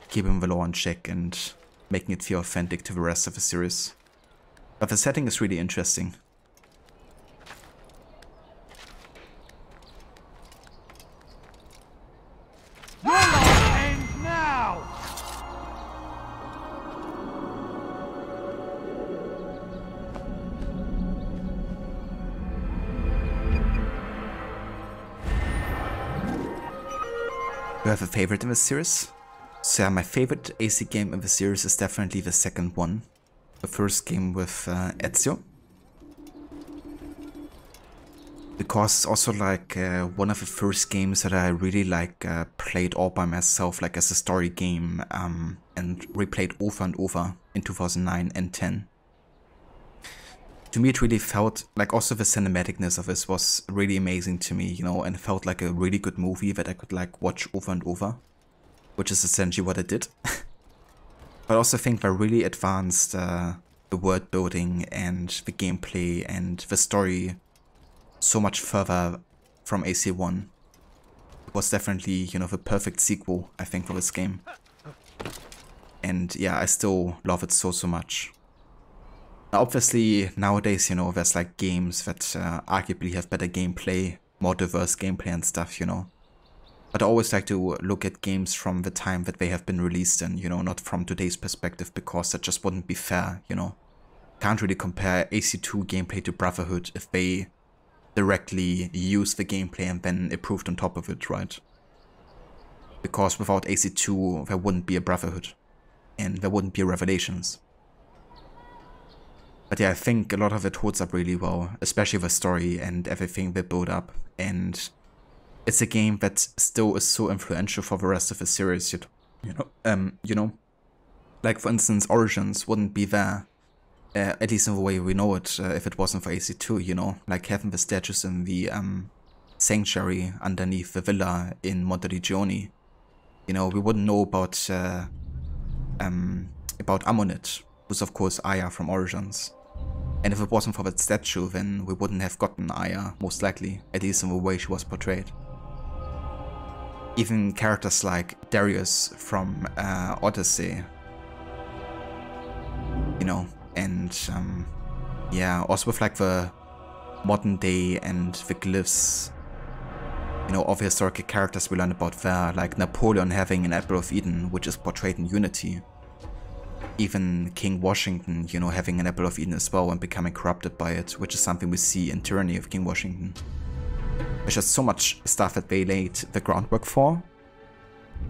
Keeping the lore in check and making it feel authentic to the rest of the series. But the setting is really interesting. Do I have a favorite in this series? So yeah, my favorite AC game in the series is definitely the second one. The first game with Ezio. Because it's also like one of the first games that I really like played all by myself, like as a story game, and replayed over and over in 2009 and 10. To me it really felt like also the cinematicness of this was really amazing to me, you know, and it felt like a really good movie that I could like watch over and over, which is essentially what I did. But I also think they really advanced the world building and the gameplay and the story so much further from AC1. It was definitely, you know, the perfect sequel, I think, for this game. And yeah, I still love it so much. Obviously, nowadays, you know, there's like games that arguably have better gameplay, more diverse gameplay and stuff, you know. But I always like to look at games from the time that they have been released in, you know, not from today's perspective, because that just wouldn't be fair, you know. Can't really compare AC2 gameplay to Brotherhood if they directly use the gameplay and then improved on top of it, right? Because without AC2, there wouldn't be a Brotherhood, and there wouldn't be Revelations. But yeah, I think a lot of it holds up really well, especially the story and everything they build up. And it's a game that still is so influential for the rest of the series, you know. Like for instance, Origins wouldn't be there At least in the way we know it, if it wasn't for AC2, you know, like having the statues in the sanctuary underneath the villa in Monteriggioni. You know, we wouldn't know about Ammonit, who's of course Aya from Origins. And if it wasn't for that statue, then we wouldn't have gotten Aya, most likely, at least in the way she was portrayed. Even characters like Darius from Odyssey, you know, and yeah, also with like the modern day and the glyphs, you know, of historical characters we learned about there, like Napoleon having an Apple of Eden, which is portrayed in Unity. Even King Washington, you know, having an Apple of Eden as well and becoming corrupted by it, which is something we see in Tyranny of King Washington. There's just so much stuff that they laid the groundwork for,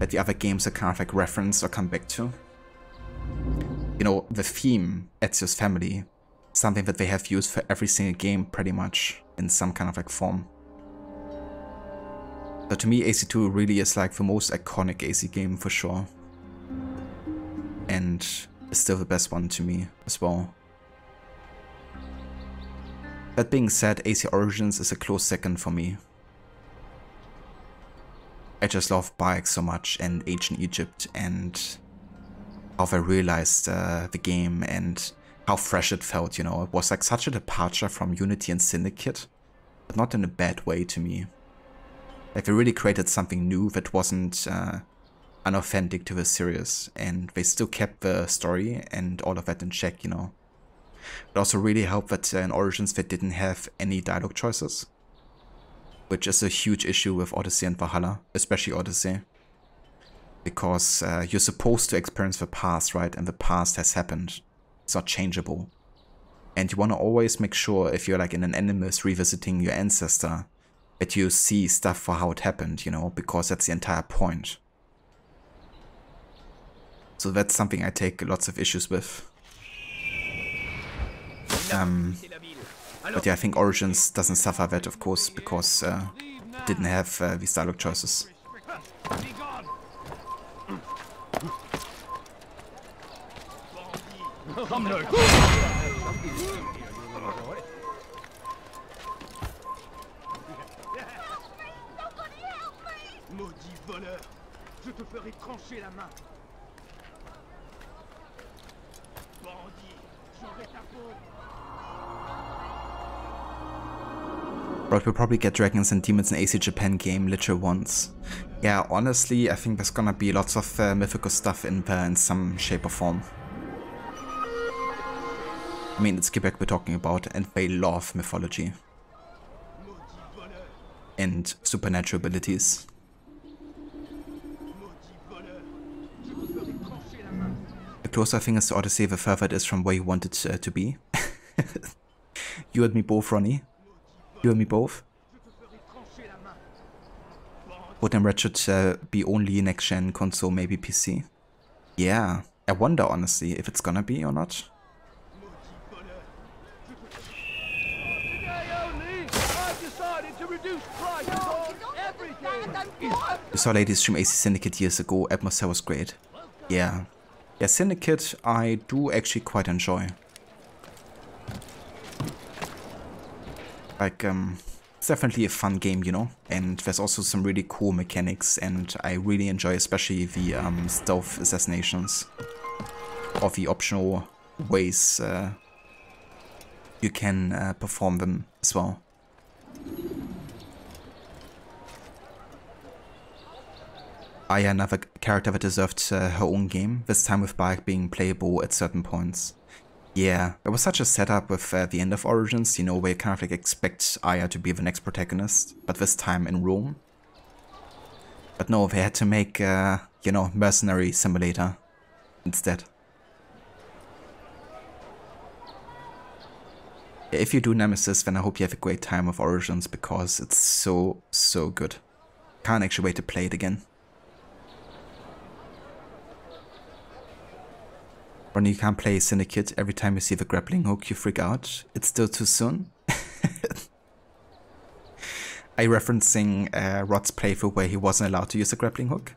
that the other games are kind of like reference or come back to. You know, the theme, Ezio's family, something that they have used for every single game pretty much, in some kind of like form. But to me, AC2 really is like the most iconic AC game for sure. And is still the best one to me as well. That being said, AC Origins is a close second for me. I just love Bayek so much and Ancient Egypt and how they realized the game and how fresh it felt, you know. It was like such a departure from Unity and Syndicate, but not in a bad way to me. Like they really created something new that wasn't unauthentic to the series, and they still kept the story and all of that in check, you know. It also really helped that in Origins they didn't have any dialogue choices, which is a huge issue with Odyssey and Valhalla, especially Odyssey. Because you're supposed to experience the past, right? And the past has happened. It's not changeable. And you want to always make sure, if you're like in an Animus revisiting your ancestor, that you see stuff for how it happened, you know, because that's the entire point. So that's something I take lots of issues with. But yeah, I think Origins doesn't suffer that, of course, because it didn't have these dialogue choices. Maudit voleur, je te ferai trancher la main. Bandit, j'aurai ta peau. But we'll probably get Dragons and Demons in AC Japan game literally once. Yeah, honestly, I think there's gonna be lots of mythical stuff in there in some shape or form. I mean, it's Quebec we're talking about, and they love mythology. And supernatural abilities. The closer I think is to Odyssey, the further it is from where you want it to be. You and me both, Ronnie. You and me both. Would then Red should be only next-gen console, maybe PC? Yeah, I wonder honestly if it's gonna be or not. We saw ladies stream AC Syndicate years ago, atmosphere was great. Yeah. Yeah, Syndicate I do actually quite enjoy. Like, it's definitely a fun game, you know, and there's also some really cool mechanics, and I really enjoy especially the stealth assassinations, or the optional ways you can perform them as well. Aya, another character that deserved her own game, this time with Bayek being playable at certain points. Yeah, it was such a setup with the end of Origins, you know, where you kind of like expect Aya to be the next protagonist, but this time in Rome. But no, they had to make, you know, Mercenary Simulator instead. If you do Nemesis, then I hope you have a great time with Origins, because it's so, so good. Can't actually wait to play it again. When you can't play Syndicate, every time you see the grappling hook you freak out. It's still too soon. Are you referencing Rod's playthrough where he wasn't allowed to use the grappling hook?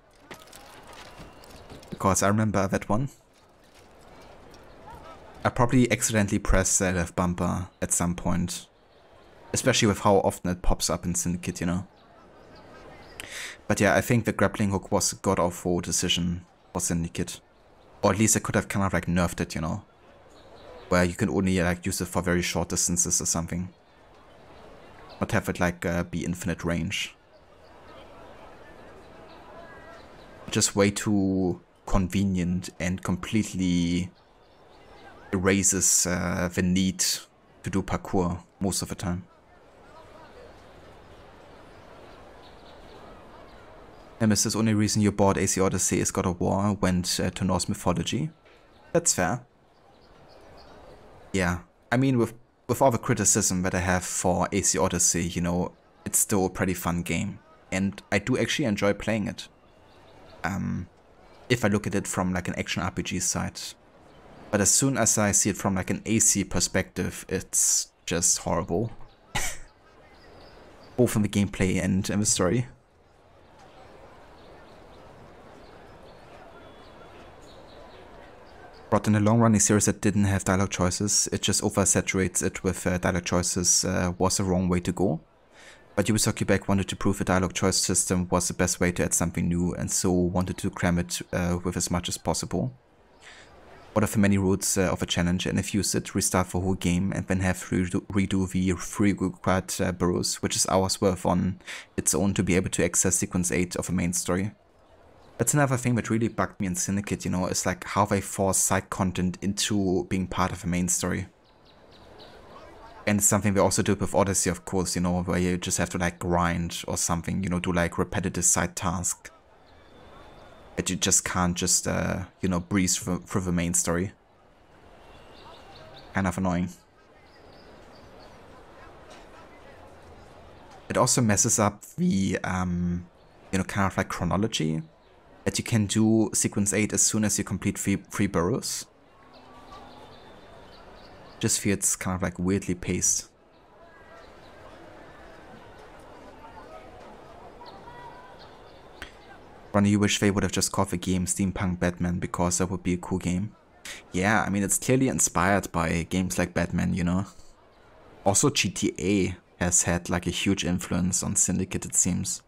Because I remember that one. I probably accidentally pressed the left bumper at some point. Especially with how often it pops up in Syndicate, you know. But yeah, I think the grappling hook was a god-awful decision for Syndicate. Or at least I could have kind of like nerfed it, you know. Where you can only like use it for very short distances or something. Not have it like be infinite range. Just way too convenient and completely erases the need to do parkour most of the time. Nemesis, only reason you bought AC Odyssey is God of War went to Norse mythology. That's fair. Yeah, I mean with all the criticism that I have for AC Odyssey, you know, it's still a pretty fun game. And I do actually enjoy playing it. If I look at it from like an action RPG side. But as soon as I see it from like an AC perspective, it's just horrible. Both in the gameplay and in the story. But in the long running series that didn't have dialogue choices, it just oversaturates it with dialogue choices was the wrong way to go. But Ubisoft Quebec wanted to prove the dialogue choice system was the best way to add something new, and so wanted to cram it with as much as possible. One of the many routes of a challenge, and if used it, restart the whole game and then have to redo the 3 required burrows, which is hours worth on its own to be able to access sequence 8 of a main story. That's another thing that really bugged me in Syndicate, you know, is like how they force side content into being part of the main story. And it's something they also do with Odyssey, of course, you know, where you just have to like grind or something, you know, do like repetitive side tasks. That you just can't just, you know, breeze through the main story. Kind of annoying. It also messes up the, you know, kind of like chronology. That you can do sequence 8 as soon as you complete 3 burrows. Just feels kind of like weirdly paced. Ronnie, you wish they would have just called the game Steampunk Batman because that would be a cool game. Yeah, I mean, it's clearly inspired by games like Batman, you know. Also, GTA has had like a huge influence on Syndicate, it seems.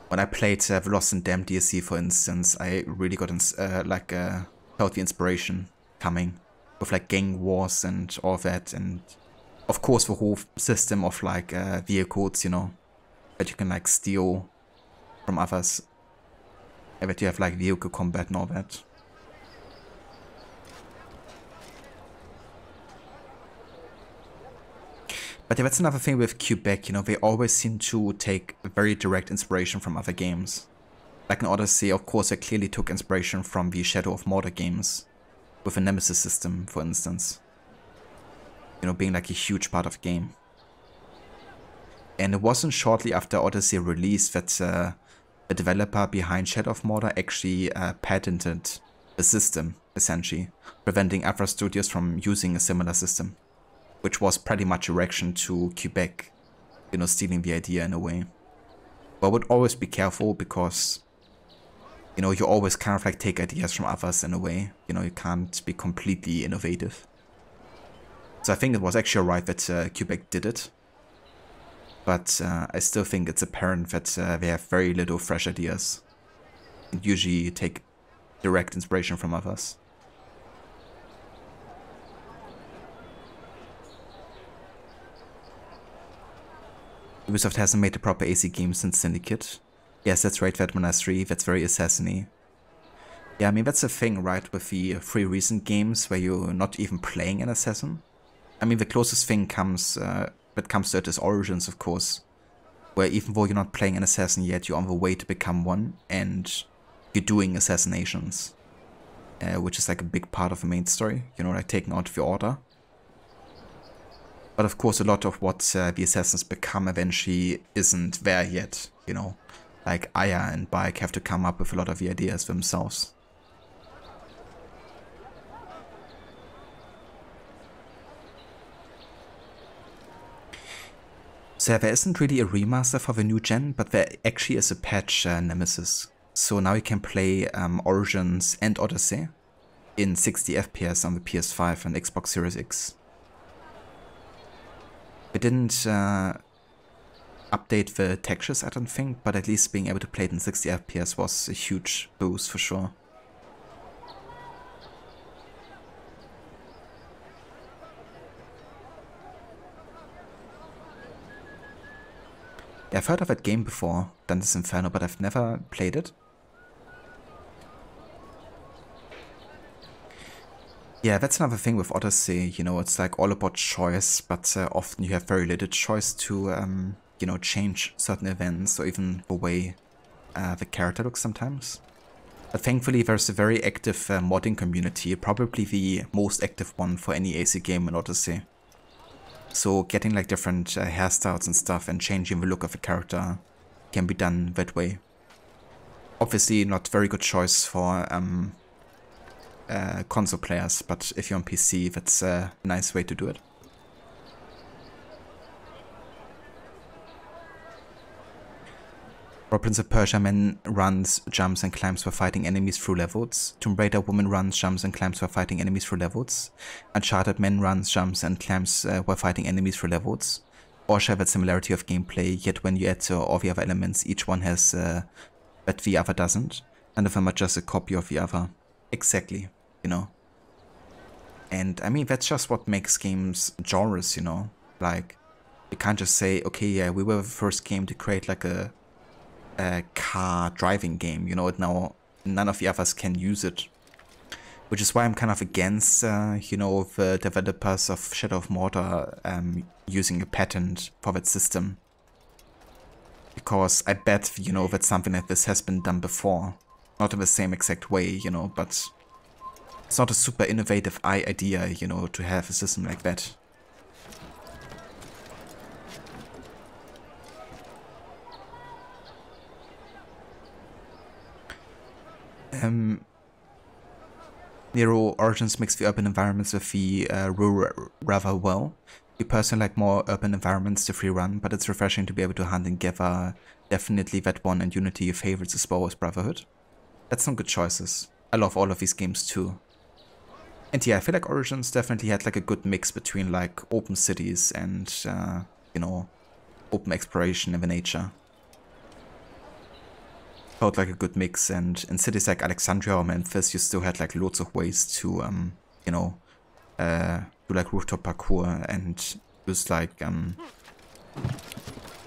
When I played the Lost and Damned DLC, for instance, I really got felt the inspiration coming with like gang wars and all that, and of course the whole system of like vehicles, you know, that you can like steal from others, and that you have like vehicle combat and all that. But yeah, that's another thing with Quebec, you know, they always seem to take very direct inspiration from other games. Like in Odyssey, of course, they clearly took inspiration from the Shadow of Mordor games, with a Nemesis system, for instance. You know, being like a huge part of the game. And it wasn't shortly after Odyssey release that the developer behind Shadow of Mordor actually patented the system, essentially, preventing other studios from using a similar system. Which was pretty much a reaction to Quebec, you know, stealing the idea in a way. But I would always be careful because, you know, you always kind of like take ideas from others in a way. You know, you can't be completely innovative. So I think it was actually right that Quebec did it. But I still think it's apparent that they have very little fresh ideas. And usually take direct inspiration from others. Ubisoft hasn't made a proper AC game since Syndicate. Yes, that's right, Vetmanaz 3, that's very Assassin-y. Yeah, I mean, that's the thing, right, with the 3 recent games where you're not even playing an assassin. I mean, the closest thing that comes to it is Origins, of course. Where even though you're not playing an assassin yet, you're on the way to become one, and you're doing assassinations. Which is like a big part of the main story, you know, like taking out the Order. But of course, a lot of what the assassins become eventually isn't there yet, you know. Like Aya and Bike have to come up with a lot of the ideas themselves. So there isn't really a remaster for the new gen, but there actually is a patch Nemesis. So now you can play Origins and Odyssey. in 60 FPS on the PS5 and Xbox Series X. It didn't update the textures, I don't think, but at least being able to play it in 60 FPS was a huge boost for sure. Yeah, I've heard of that game before, Dante's Inferno, but I've never played it. Yeah, that's another thing with Odyssey, you know, it's like all about choice, but often you have very little choice to, you know, change certain events or even the way the character looks sometimes. But thankfully there's a very active modding community, probably the most active one for any AC game in Odyssey. So getting like different hairstyles and stuff and changing the look of a character can be done that way. Obviously not very good choice for console players, but if you're on PC, that's a nice way to do it. For Prince of Persia, man runs, jumps and climbs while fighting enemies through levels. Tomb Raider, woman runs, jumps and climbs while fighting enemies through levels. Uncharted, man runs, jumps and climbs while fighting enemies through levels. All share that similarity of gameplay, yet when you add all the other elements, each one has that the other doesn't. None of them are just a copy of the other. Exactly, you know. And I mean, that's just what makes games genres, you know. Like, you can't just say, okay, yeah, we were the first game to create like a car driving game, you know, now none of the others can use it. Which is why I'm kind of against, you know, the developers of Shadow of Mordor using a patent for that system. Because I bet, you know, that something like this has been done before. Not in the same exact way, you know, but it's not a super innovative idea, you know, to have a system like that. Nero Origins makes the urban environments with the rural rather well. You personally like more urban environments to free run, but it's refreshing to be able to hunt and gather. Definitely that one and Unity your favorites as well as Brotherhood. That's some good choices. I love all of these games too. And yeah, I feel like Origins definitely had like a good mix between like open cities and, you know, open exploration in the nature. Felt like a good mix, and in cities like Alexandria or Memphis you still had like loads of ways to, you know, do like rooftop parkour and use like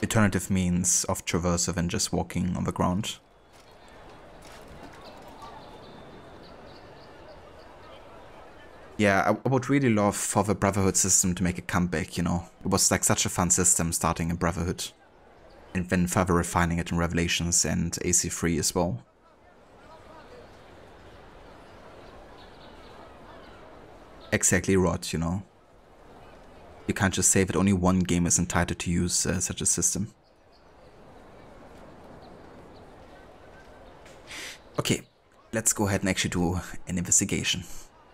alternative means of traversal than just walking on the ground. Yeah, I would really love for the Brotherhood system to make a comeback, you know. It was like such a fun system starting in Brotherhood. And then further refining it in Revelations and AC3 as well. Exactly, Rod, you know. You can't just say that only one game is entitled to use such a system. Okay, let's go ahead and actually do an investigation.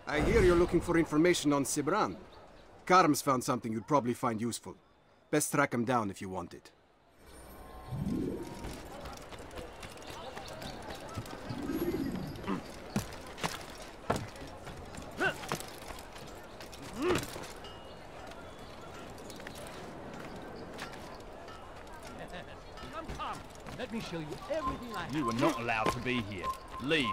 I hear you're looking for information on Sibrand. Karm's found something you'd probably find useful. Best track him down if you want it. Come. Let me show you everything I have. You are not allowed to be here. Leave.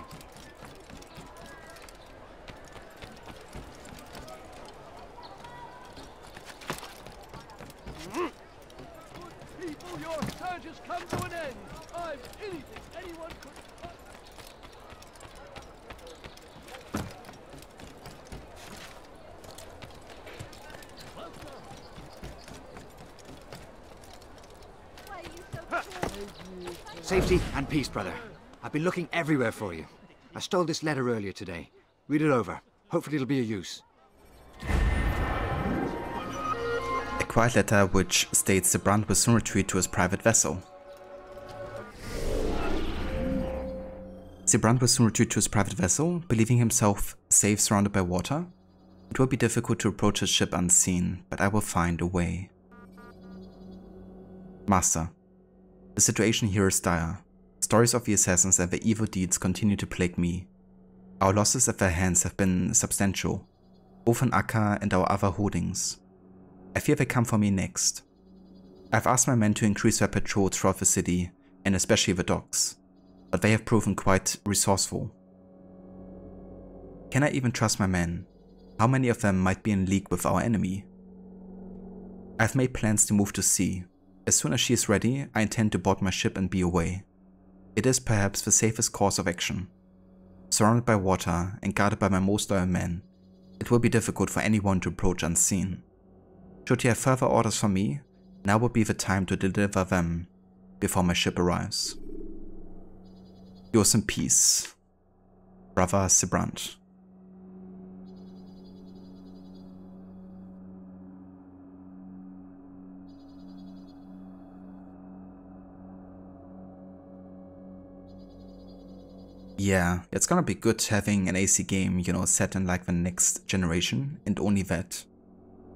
People, your search has come to an end. I've anything anyone could... Safety and peace, brother. I've been looking everywhere for you. I stole this letter earlier today. Read it over. Hopefully it'll be of use. A quiet letter which states Sibrand will soon retreat to his private vessel. Sibrand will soon retreat to his private vessel, believing himself safe surrounded by water. It will be difficult to approach his ship unseen, but I will find a way. Master, the situation here is dire. Stories of the assassins and their evil deeds continue to plague me. Our losses at their hands have been substantial, both in Acre and our other holdings. I fear they come for me next. I've asked my men to increase their patrols throughout the city, and especially the docks, but they have proven quite resourceful. Can I even trust my men? How many of them might be in league with our enemy? I've made plans to move to sea. As soon as she is ready, I intend to board my ship and be away. It is perhaps the safest course of action. Surrounded by water and guarded by my most loyal men, it will be difficult for anyone to approach unseen. Should you have further orders from me, now would be the time to deliver them before my ship arrives. Yours in peace, Brother Sibrand. Yeah, it's gonna be good having an AC game, you know, set in like the next generation, and only that.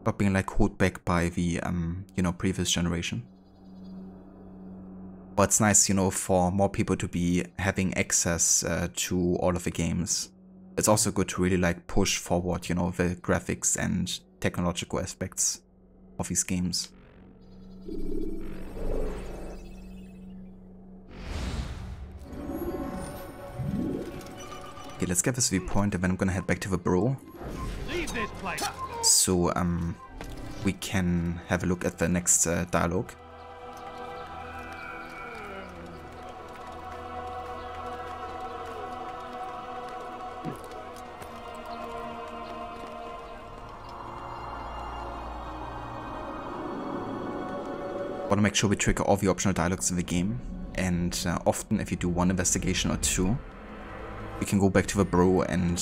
Not being like held back by the, you know, previous generation. But it's nice, you know, for more people to be having access to all of the games. It's also good to really like push forward, you know, the graphics and technological aspects of these games. Okay, let's get this viewpoint and then I'm gonna head back to the bureau. So, we can have a look at the next dialogue. Want to make sure we trigger all the optional dialogues in the game, and often if you do one investigation or two, we can go back to the bureau and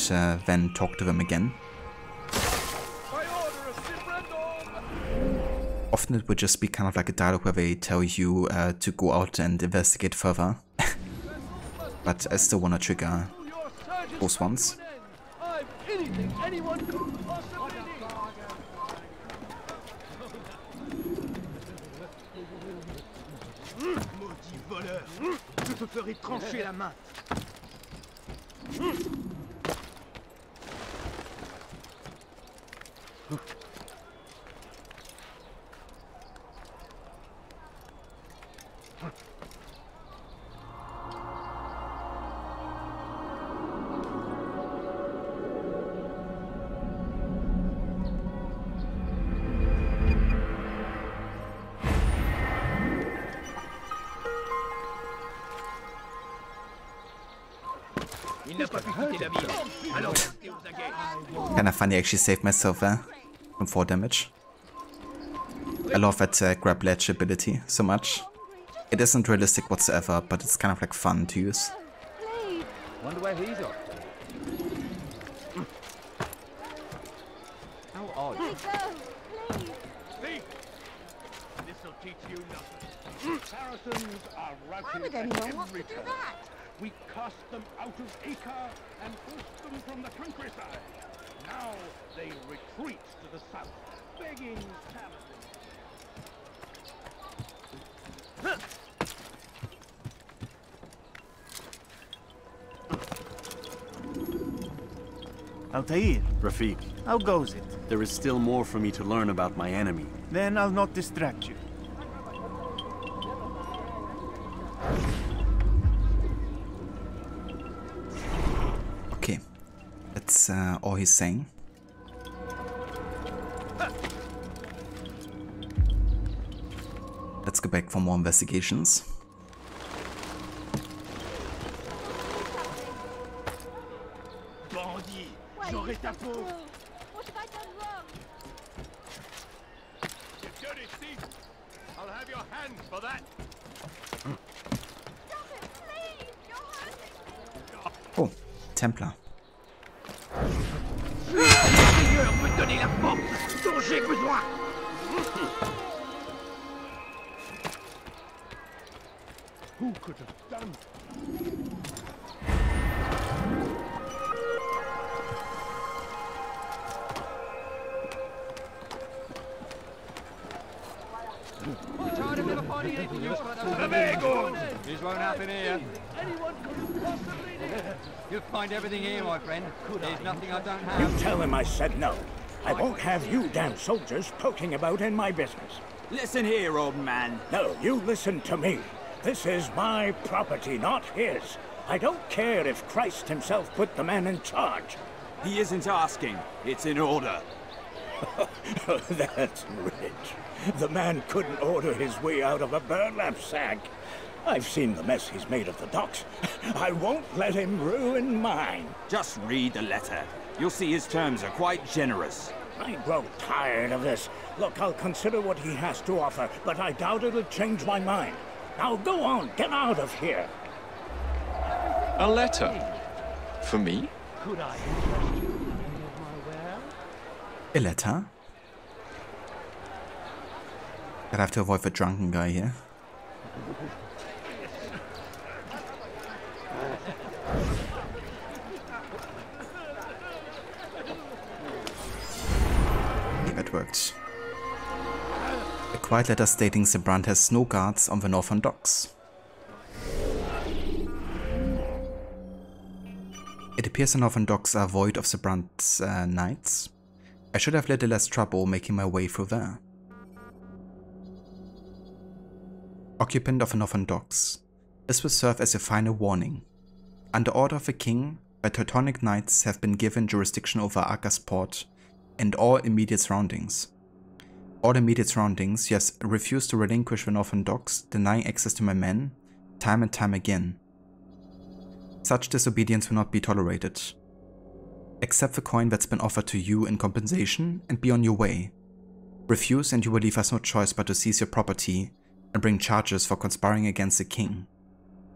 then talk to them again. Often it would just be kind of like a dialogue where they tell you to go out and investigate further. But I still want to trigger those ones. Maudit voleur, je te ferai trancher la main. Kinda funny, I actually saved myself there from 4 damage. I love that grab ledge ability so much. It isn't realistic whatsoever, but it's kind of like fun to use. Wonder where he's off. How odd. This'll teach you nothing. Saracens are routed at every turn. We cast them out of Acre and forced them from the countryside. Now they retreat to the south, begging Altair. Rafiq. How goes it? There is still more for me to learn about my enemy. Then I'll not distract you. Okay, that's all he's saying. Let's go back for more investigations. bandit. J'aurai ta peau. What have I done wrong? You've done it, see? I'll have your hands for that. Stop it, please! You're hurting me. Oh, Templar. Seigneur peut donner la force dont j'ai besoin. Who could have done Changes won't happen here. You'll find everything here, my friend. There's nothing I don't have. You tell him I said no. I won't have you damn soldiers poking about in my business. Listen here, old man. No, you listen to me. This is my property, not his. I don't care if Christ himself put the man in charge. He isn't asking. It's in order. That's rich. The man couldn't order his way out of a burlap sack. I've seen the mess he's made of the docks. I won't let him ruin mine. Just read the letter. You'll see his terms are quite generous. I grow tired of this. Look, I'll consider what he has to offer, but I doubt it'll change my mind. Now go on, get out of here. A letter? For me? Could I interest you in any of my wares? A letter? I'd have to avoid the drunken guy here. Okay, that worked. A quiet letter stating Sibrand has no guards on the northern docks. It appears the northern docks are void of Sibrand's knights. I should have little less trouble making my way through there. Occupant of the northern docks. This will serve as a final warning. Under order of the king, the Teutonic knights have been given jurisdiction over Acre's port and all immediate surroundings. All immediate surroundings, yes, refuse to relinquish the northern docks, denying access to my men, time and time again. Such disobedience will not be tolerated. Accept the coin that's been offered to you in compensation and be on your way. Refuse and you will leave us no choice but to seize your property and bring charges for conspiring against the king.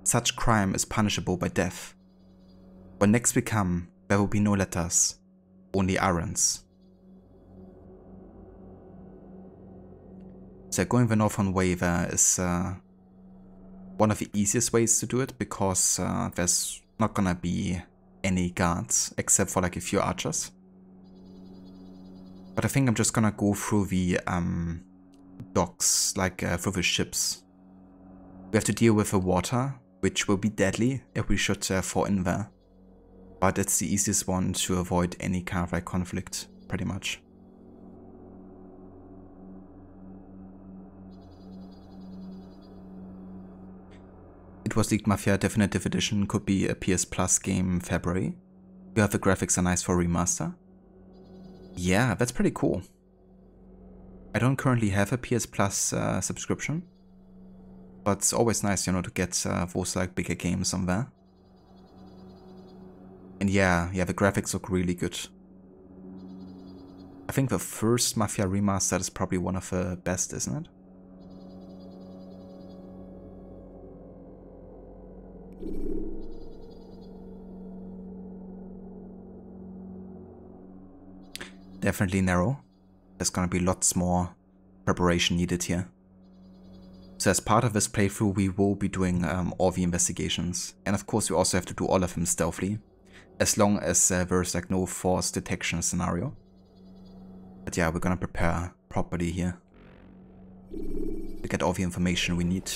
Such crime is punishable by death. When next we come, there will be no letters, only errands. So going the northern way there is one of the easiest ways to do it, because there's not gonna be any guards except for like a few archers. But I think I'm just gonna go through the docks, like through the ships. We have to deal with the water, which will be deadly if we should fall in there. But it's the easiest one to avoid any kind of like conflict, pretty much. It was leaked Mafia Definitive Edition, could be a PS Plus game February. You have the graphics are nice for remaster. Yeah, that's pretty cool. I don't currently have a PS Plus subscription, but it's always nice, you know, to get those like bigger games on there. And yeah, the graphics look really good. I think the first Mafia remaster is probably one of the best, isn't it? Definitely narrow. There's gonna be lots more preparation needed here. So as part of this playthrough we will be doing all the investigations. And of course we also have to do all of them stealthily. As long as there's like no force detection scenario. But yeah, we're gonna prepare properly here. To get all the information we need.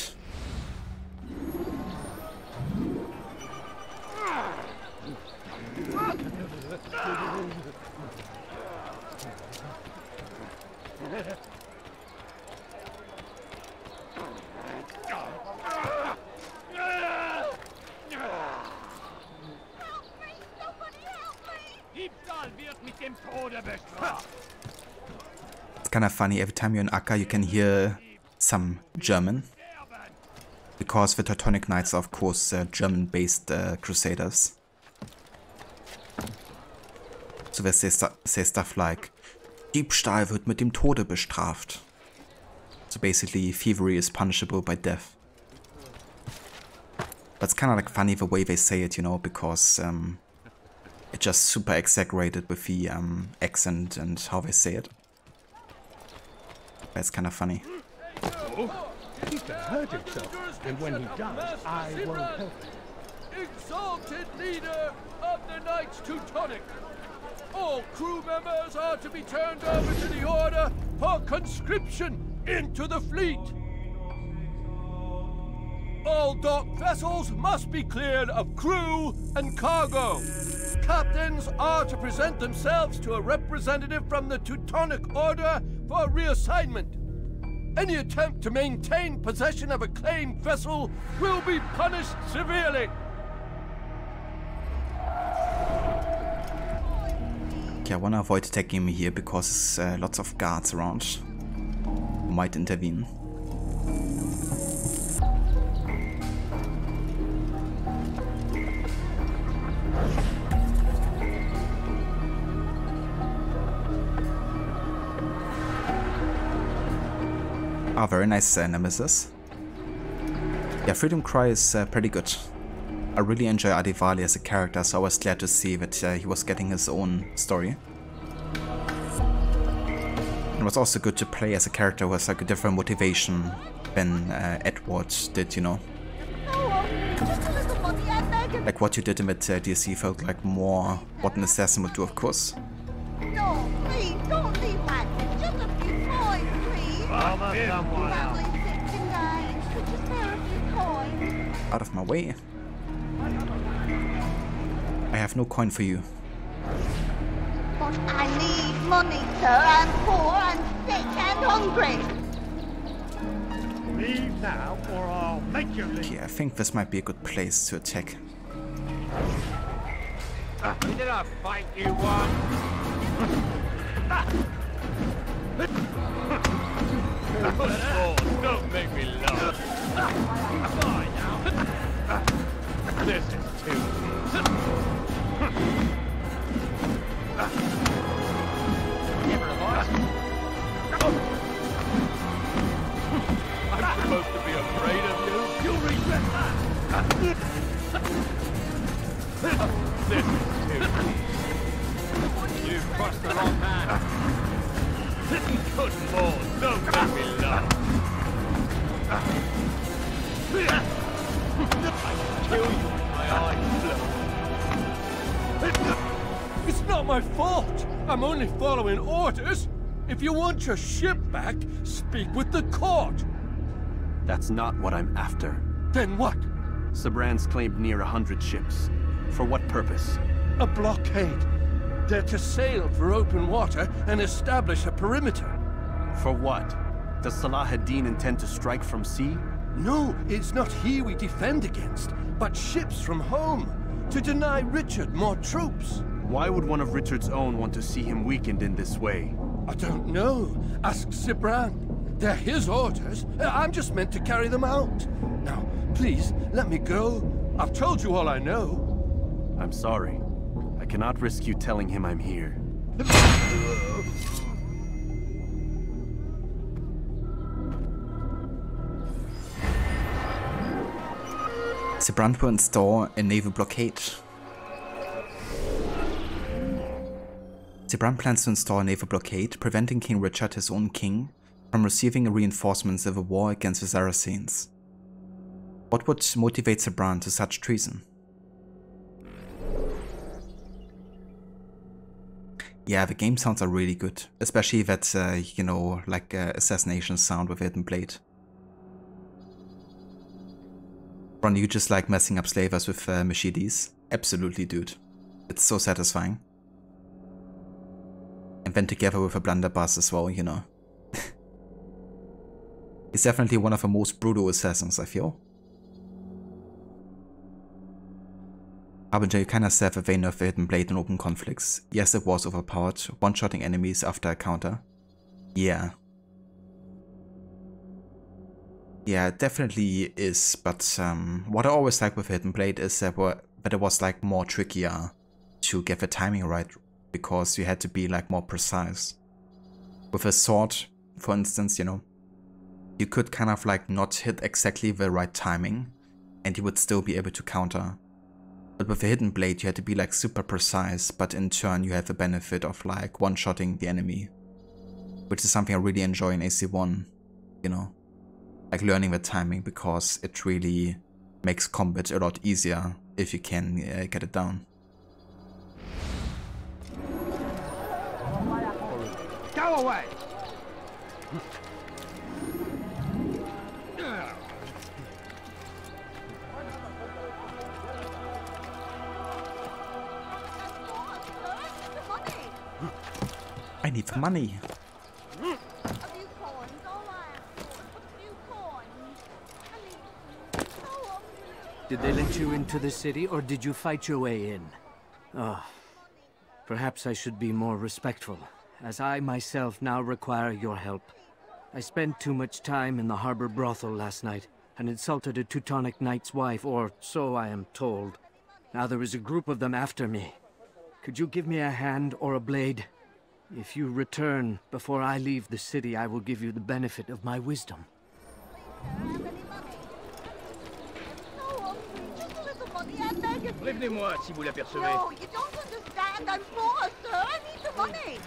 It's kind of funny, every time you're in Acre you can hear some German. Because the Teutonic Knights are of course German-based crusaders. So they say stuff like, Diebstahl wird mit dem Tode bestraft. So basically thievery is punishable by death. But it's kind of like funny the way they say it, you know, because it's just super exaggerated with the accent and how they say it. That's kind of funny. Oh, he can hurt himself, and when he does, I won't help him. Exalted leader of the Knights Teutonic. All crew members are to be turned over to the Order for conscription into the fleet. All docked vessels must be cleared of crew and cargo. Captains are to present themselves to a representative from the Teutonic Order for reassignment. Any attempt to maintain possession of a claimed vessel will be punished severely. Okay, I want to avoid attacking me here because there's lots of guards around who might intervene. Ah, very nice nemesis. Yeah, Freedom Cry is pretty good. I really enjoy Adivali as a character, so I was glad to see that he was getting his own story. It was also good to play as a character who has like a different motivation than Edward did, you know. Like what you did in that DLC felt like more what an assassin would do, of course. No, please, don't leave like this. Just a few coins, please. Family 69. Could you spare a few coins? Out of my way. I have no coin for you. But I need money, sir. I'm poor and sick and hungry. Leave now, or I'll make you leave. Okay, I think this might be a good place to attack. Did I fight you one? Oh, don't make me laugh. Fine now. This is too easy. Never lost. I'm supposed to be afraid of you. You'll regret that. This is too easy. You've crossed the wrong man. Good Lord, don't make me laugh. I can kill you with my eyes closed. It's not my fault. I'm only following orders. If you want your ship back, speak with the court. That's not what I'm after. Then what? Sibrand's claimed near 100 ships. For what purpose? A blockade. They're to sail for open water and establish a perimeter. For what? Does Salah ad-Din intend to strike from sea? No, it's not he we defend against, but ships from home, to deny Richard more troops. Why would one of Richard's own want to see him weakened in this way? I don't know. Ask Sibrand. They're his orders. I'm just meant to carry them out. Now, please, let me go. I've told you all I know. I'm sorry. I cannot risk you telling him I'm here. Sibrand will install a naval blockade. Sibrand plans to install a naval blockade, preventing King Richard, his own king, from receiving reinforcements of a war against the Saracens. What would motivate Sibrand to such treason? Yeah, the game sounds are really good, especially that, you know, like assassination sound with Hidden Blade. Ron, you just like messing up slavers with machetes? Absolutely, dude. It's so satisfying. And then together with a blunderbuss as well, you know. He's definitely one of the most brutal assassins, I feel. Harbinger, you kinda said that they nerfed the Hidden Blade in open conflicts. Yes, it was overpowered, one-shotting enemies after a counter. Yeah. Yeah, it definitely is, but what I always like with Hidden Blade is that it was like more trickier to get the timing right, because you had to be like more precise. With a sword, for instance, you know, you could kind of like not hit exactly the right timing and you would still be able to counter. But with the Hidden Blade you had to be like super precise, but in turn you have the benefit of like one-shotting the enemy. Which is something I really enjoy in AC1, you know. Like learning the timing, because it really makes combat a lot easier if you can get it down. Go away! I need money. Did they let you into the city, or did you fight your way in? Oh, perhaps I should be more respectful, as I myself now require your help. I spent too much time in the harbor brothel last night, and insulted a Teutonic knight's wife, or so I am told. Now there is a group of them after me. Could you give me a hand or a blade? If you return before I leave the city, I will give you the benefit of my wisdom. Prévenez-moi si vous l'apercevez. No, you don't understand. I'm poor, sir. I need the money.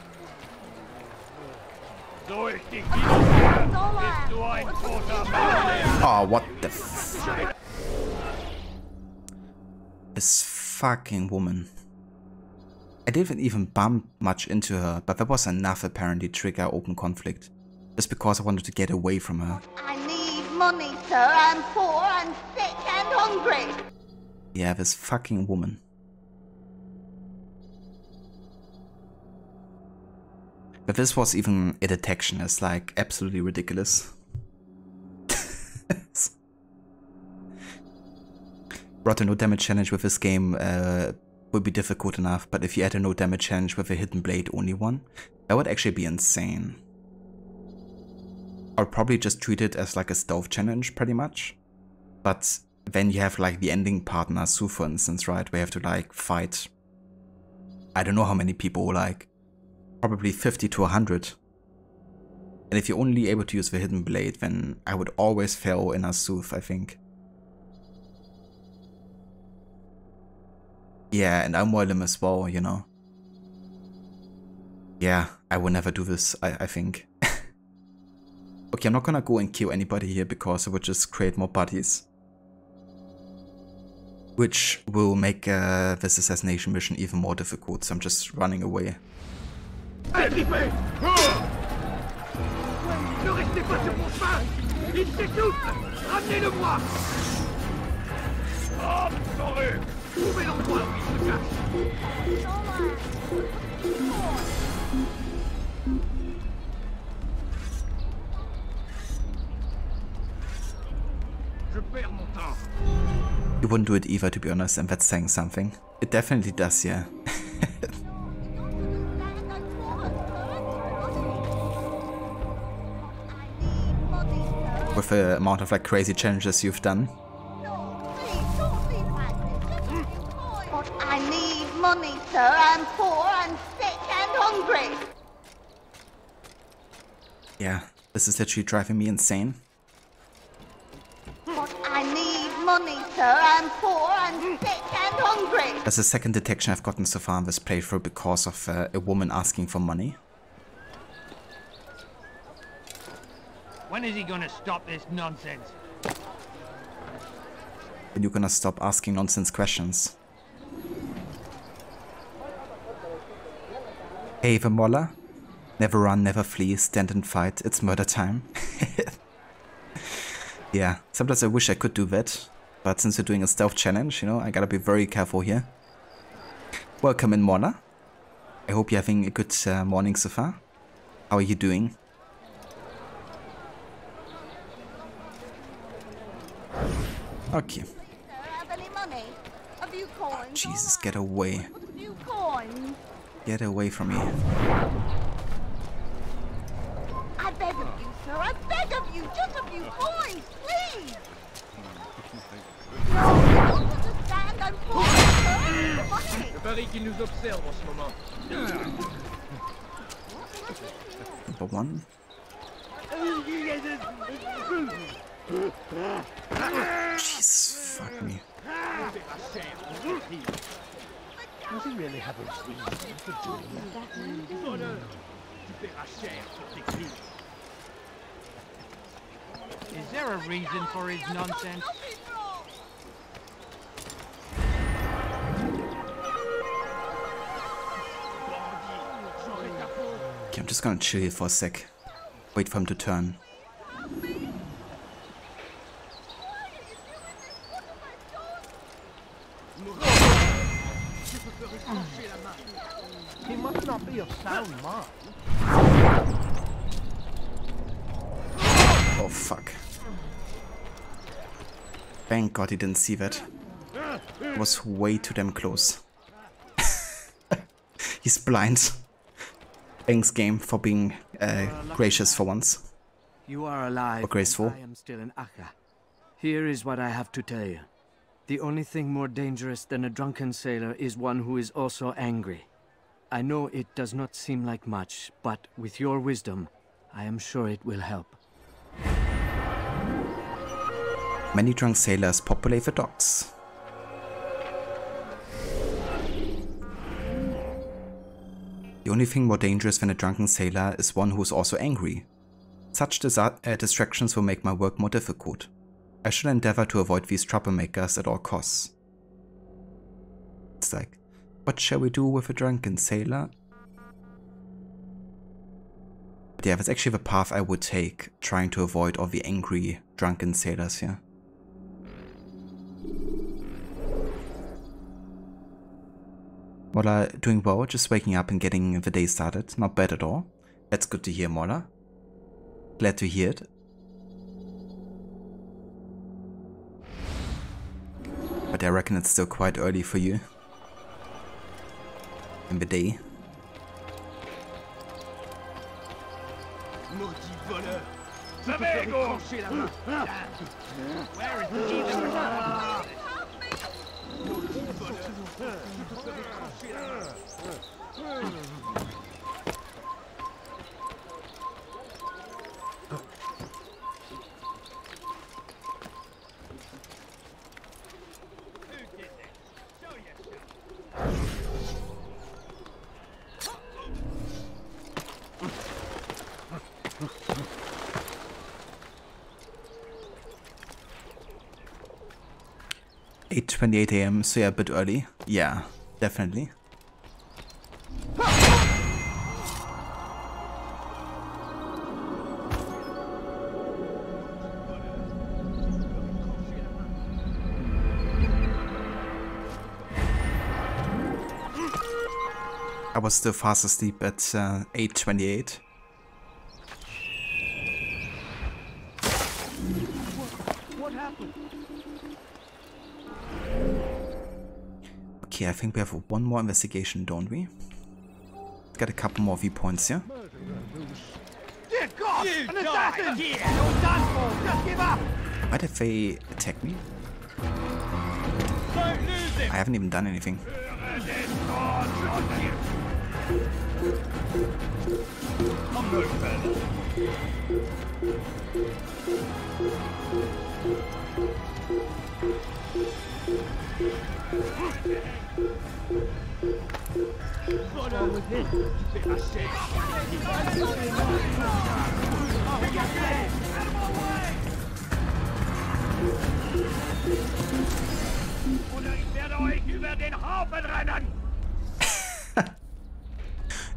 Oh, what the f... This fucking woman. I didn't even bump much into her, but that was enough apparently to trigger open conflict. Just because I wanted to get away from her. I need money, sir. I'm poor, I'm sick and hungry. Yeah, this fucking woman. But this was even a detection as like absolutely ridiculous. Brought a no damage challenge with this game would be difficult enough, but if you add a no damage challenge with a hidden blade only one, that would actually be insane. I'll probably just treat it as like a stealth challenge pretty much. But then you have like the ending part in Asu, for instance, right? Where you have to like fight, I don't know how many people, like probably 50 to 100. And if you're only able to use the hidden blade, then I would always fail in Asuf, I think. Yeah, and I'm Moilem as well, you know. Yeah, I will never do this, I think. Okay, I'm not gonna go and kill anybody here because it would just create more bodies. Which will make this assassination mission even more difficult, so I'm just running away. Équipez! Ne restez pas sur mon chemin! Il s'étouffe! Ramenez-le-moi! Oh, saurez! Trouvez l'endroit où il se cache! Je perds mon temps. You wouldn't do it either, to be honest, and that's saying something. It definitely does, yeah. With the amount of like crazy challenges you've done. But I need money, sir. I'm poor, I'm sick and hungry. Yeah, this is literally driving me insane. But I need money, sir. I'm poor, I'm sick and hungry. That's the second detection I've gotten so far in this playthrough because of a woman asking for money. When is he gonna stop this nonsense? When you're gonna stop asking nonsense questions. Hey, Vamola. Never run, never flee, stand and fight. It's murder time. Yeah, sometimes I wish I could do that. But since we're doing a stealth challenge, you know, I gotta be very careful here. Welcome in, Mona. I hope you're having a good morning so far. How are you doing? Okay. Oh, Jesus, get away. Get away from me. I beg of you, sir. I beg of you. Just a few coins, please. No, you don't understand. I'm poor, sir. Je parie qu'il nous observe en ce moment. Number one. Jesus, fuck me. Does he really have a reason for doing that? Is there a reason for his nonsense? Okay, I'm just gonna chill here for a sec. Wait for him to turn. He must not be of sound mind. Oh fuck. Thank God he didn't see that. It was way too damn close. He's blind. Thanks, game, for being gracious for once. You are alive. Or graceful. I am still in Acre. Here is what I have to tell you. The only thing more dangerous than a drunken sailor is one who is also angry. I know it does not seem like much, but with your wisdom, I am sure it will help. Many drunk sailors populate the docks. The only thing more dangerous than a drunken sailor is one who is also angry. Such distractions will make my work more difficult. I should endeavor to avoid these troublemakers at all costs. It's like, what shall we do with a drunken sailor? But yeah, that's actually the path I would take, trying to avoid all the angry, drunken sailors here. Mola doing well, just waking up and getting the day started. Not bad at all. That's good to hear, Mola. Glad to hear it. But I reckon it's still quite early for you. In the day. Where is the evil? .28 AM, so yeah, a bit early. Yeah, definitely. I was still fast asleep at 8:28. What happened? Okay, I think we have one more investigation, don't we? Got a couple more viewpoints here. Dear God! An assassin! You're done for! Just give up! Why did they attack me? I haven't even done anything. What's wrong with him?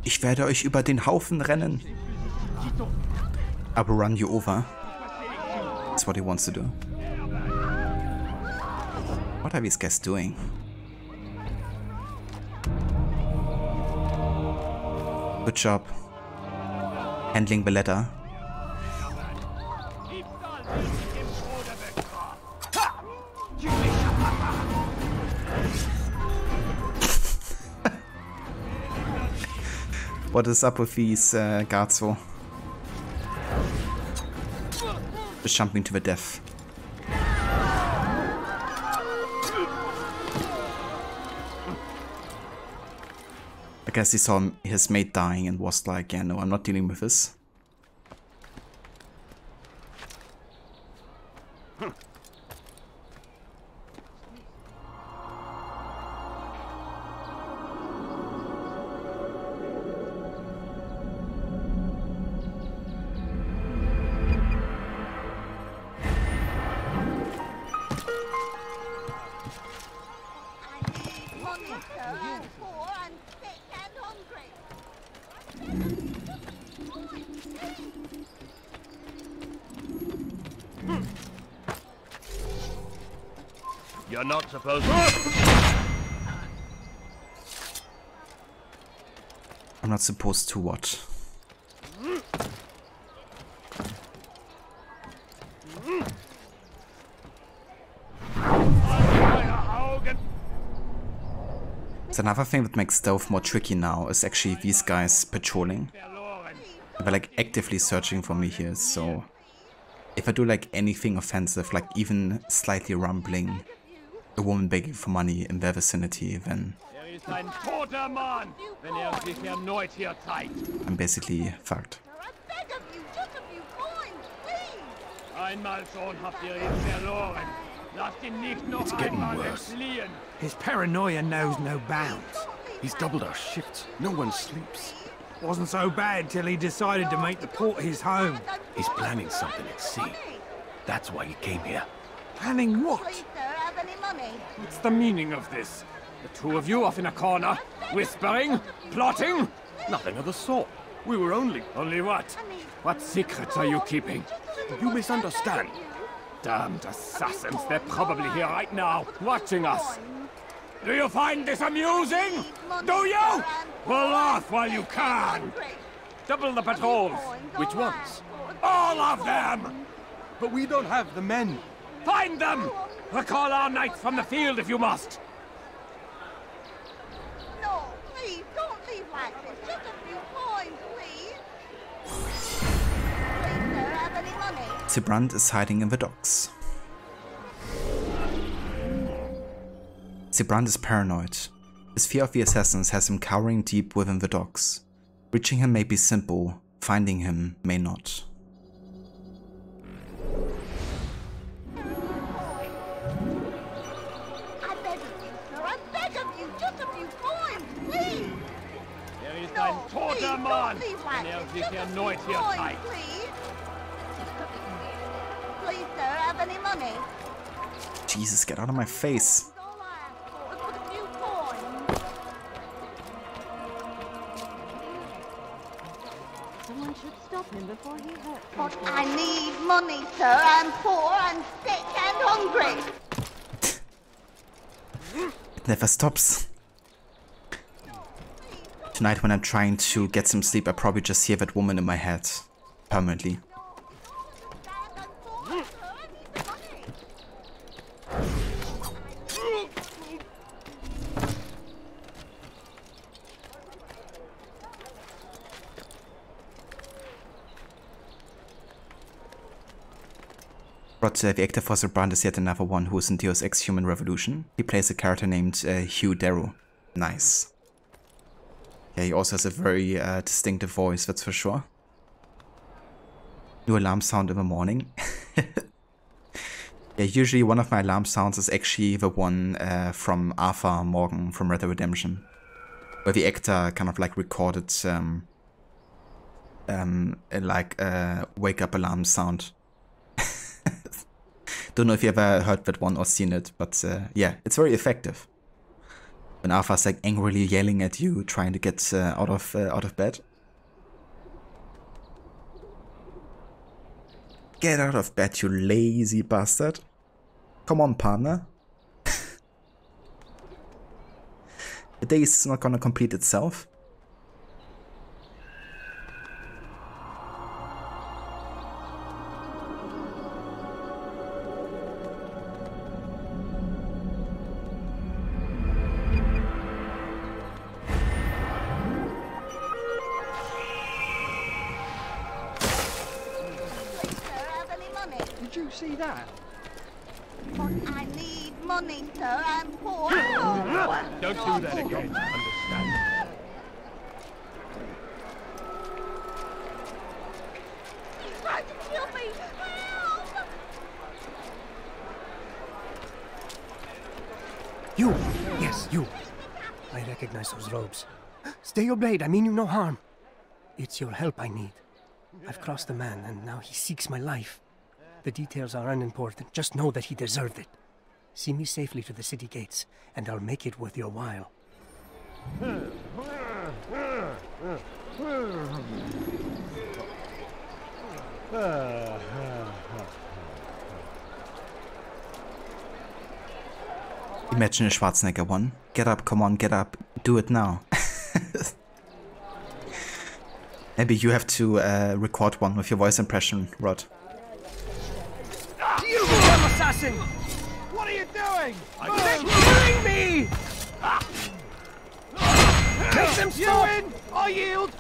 Ich werde euch über den Haufen rennen. I will run you over. That's what he wants to do. What are these guys doing? Good job. Handling the letter. What is up with these guards for? Just jumping to the death. I guess he saw his mate dying and was like, yeah, no, I'm not dealing with this. You're not supposed to... I'm not supposed to what? So another thing that makes stealth more tricky now is actually these guys patrolling. They're like actively searching for me here, so if I do like anything offensive, like even slightly rumbling, a woman begging for money in their vicinity, then I'm basically fucked. It's getting worse. His paranoia knows no bounds. He's doubled our shifts. No one sleeps. Wasn't so bad till he decided to make the port his home. He's planning something at sea. That's why he came here. Planning what? What's the meaning of this? The two of you off in a corner, whispering, plotting? Nothing of the sort. We were only... Only what? What secrets are you keeping? You misunderstand. Damned assassins, they're probably here right now, watching us. Do you find this amusing? Do you? Well, laugh while you can. Double the patrols. Which ones? All of them! But we don't have the men. Find them! Recall our knights from the field if you must. No, please, don't leave like this. Just a few coins, please. Please, sir, have any money? Sibrand is hiding in the docks. Sibrand is paranoid. His fear of the assassins has him cowering deep within the docks. Reaching him may be simple, finding him may not. I beg of you, sir, I beg of you, just a few coins, please. There is No, ein please, toter don't Mann, leave like wenn this. sich Just a erneut few hier coins, zeigt. please. Please, sir, have any money? Jesus, get out of my face. Someone should stop him before he hurts But I need money, sir. I'm poor and sick and hungry. It never stops. Tonight when I'm trying to get some sleep, I probably just hear that woman in my head. Permanently. But the actor for Sibrand is yet another one who is in Deus Ex Human Revolution. He plays a character named Hugh Darrow. Nice. Yeah, he also has a very distinctive voice, that's for sure. New alarm sound in the morning. Yeah, usually one of my alarm sounds is actually the one from Arthur Morgan from Red Dead Redemption. Where the actor kind of like recorded like a wake up alarm sound. Don't know if you ever heard that one or seen it, but yeah, it's very effective. When Arthur's like angrily yelling at you, trying to get out of bed. Get out of bed, you lazy bastard. Come on, partner. The day is not gonna complete itself. Did you see that? But I need money, sir. I'm poor. Don't do that again. Understand? He's trying to kill me. Help! You! Yes, you. I recognize those robes. Stay your blade, I mean you no harm. It's your help I need. I've crossed the man, and now he seeks my life. The details are unimportant. Just know that he deserved it. See me safely to the city gates, and I'll make it worth your while. Imagine a Schwarzenegger one. Get up, come on, get up. Do it now. Maybe you have to record one with your voice impression, Rod. You damn assassin! What are you doing? They're killing me! Make them stop! You win! I yield!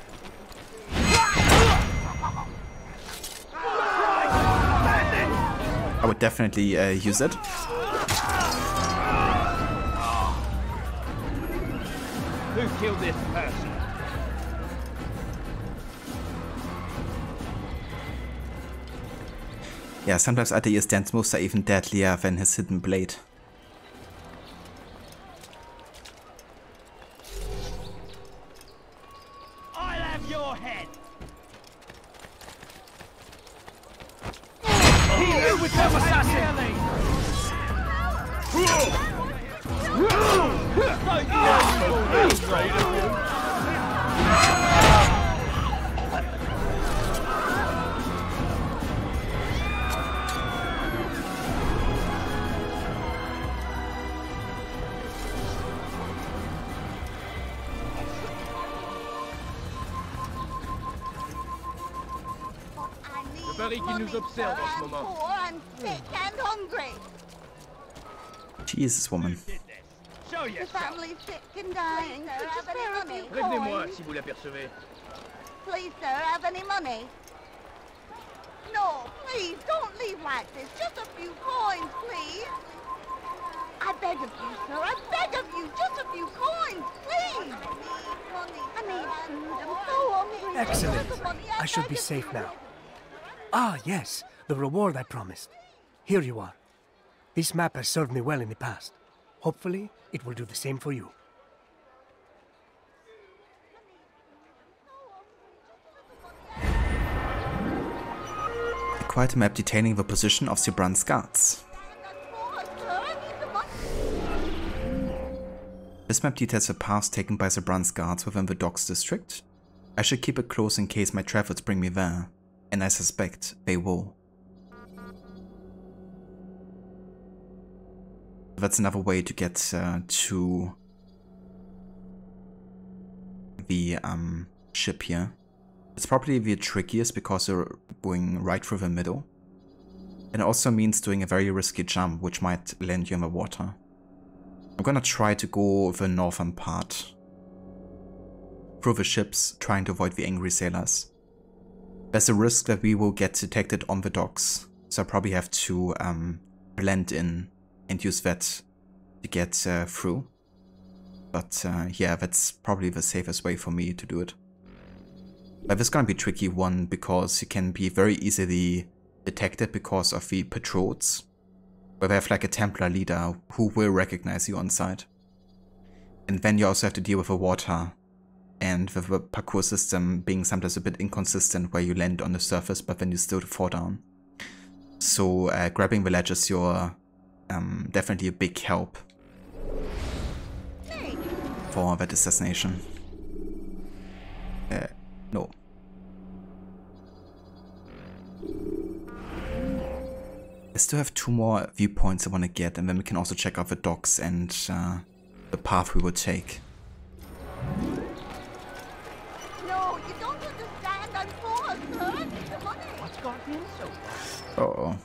I would definitely use it. Who killed this person? Yeah, sometimes Altair's dance moves are even deadlier than his hidden blade. I'll have your head! You with them, assassin! Jubair qui nous observe en ce moment. Jesus, woman. The family's sick and dying. Could you spare a few Prévenez-moi coins? si vous l'apercevez. Please, sir, have any money? No, please, don't leave like this. Just a few coins, please. I beg of you, sir. I beg of you. Just a few coins, please. I need food. I'm so hungry. Excellent. Just money. I should be safe now. Ah, yes, the reward I promised. Here you are. This map has served me well in the past. Hopefully, it will do the same for you. Quite a map detailing the position of Sibrand's guards. This map details the paths taken by Sibrand's guards within the docks district. I should keep it close in case my travels bring me there, and I suspect they will. That's another way to get to the ship here. It's probably the trickiest because you're going right through the middle. And it also means doing a very risky jump, which might land you in the water. I'm gonna try to go the northern part, through the ships, trying to avoid the angry sailors. There's a risk that we will get detected on the docks, so I probably have to blend in and use that to get through. But yeah, that's probably the safest way for me to do it. But this is gonna be a tricky one because you can be very easily detected because of the patrols, where they have like a Templar leader who will recognize you on sight. And then you also have to deal with the water and with the parkour system being sometimes a bit inconsistent, where you land on the surface but then you still fall down. So grabbing the ledge is your definitely a big help for that assassination. No. I still have 2 more viewpoints I want to get, and then we can also check out the docks and the path we will take. No, you don't understand. I'm poor, sir. The money. What's got him so bad? Uh-oh.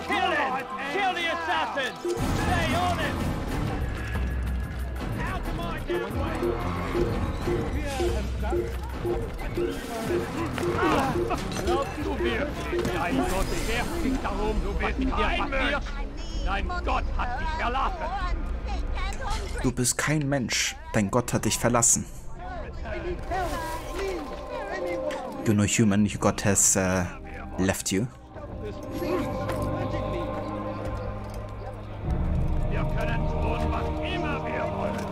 Kill him! Kill the assassin! Stay on him! Out of my damn way! Glaubst du wirklich, dein Gott schert sich darum, was mit dir passiert? Dein Gott hat dich verlassen! Du bist kein Mensch. Dein Gott hat dich verlassen. You're no human. Your God has left you. Wir können tun, was immer wir wollen.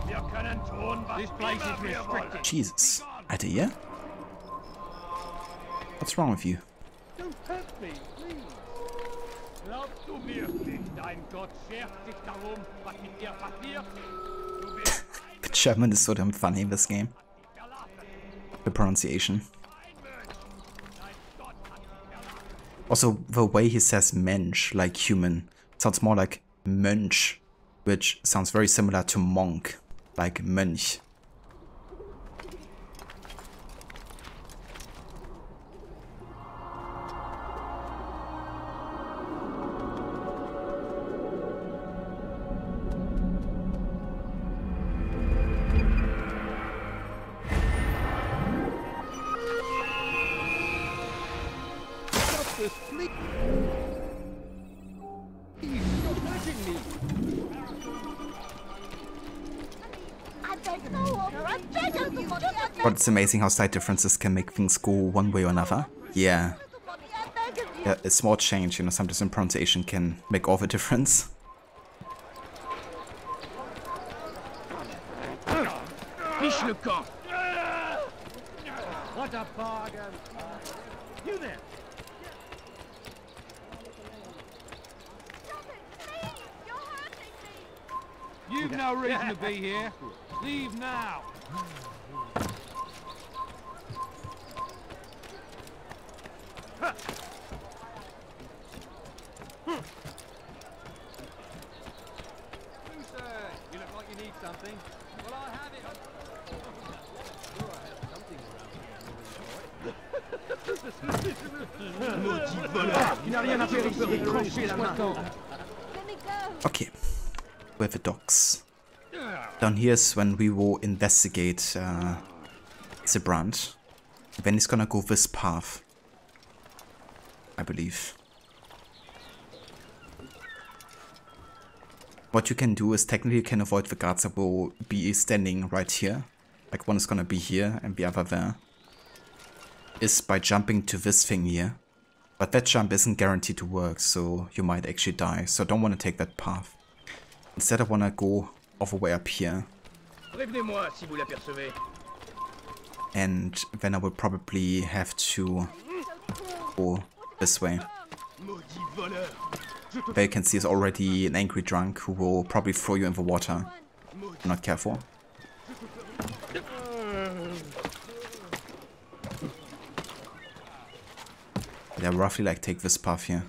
Wir können tun, was immer wir wollen. Jesus. Altair? What's wrong with you? Don't hurt me, please. Glaubst du wirklich, dein Gott schert sich darum, was mit dir passiert? Du bist The German is so damn funny in this game. The pronunciation. Also, the way he says Mensch, like human, sounds more like Mönch, which sounds very similar to monk, like Mönch. But it's amazing how slight differences can make things go one way or another. Yeah. A small change, you know, sometimes in pronunciation can make all the difference. What a bargain! You there! You've no reason to be here. Leave now. You look like you need something. Well, I have it. Okay, we have the docks. Down here is when we will investigate Sibrand. Then he's gonna go this path, I believe. What you can do is technically you can avoid the guards that will be standing right here. Like one is gonna be here and the other there. Is by jumping to this thing here. But that jump isn't guaranteed to work, so you might actually die. So I don't want to take that path. Instead I want to go all the way up here. And then I will probably have to go this way. There you can see is already an angry drunk who will probably throw you in the water. If you're not careful. Yeah, roughly like take this path here.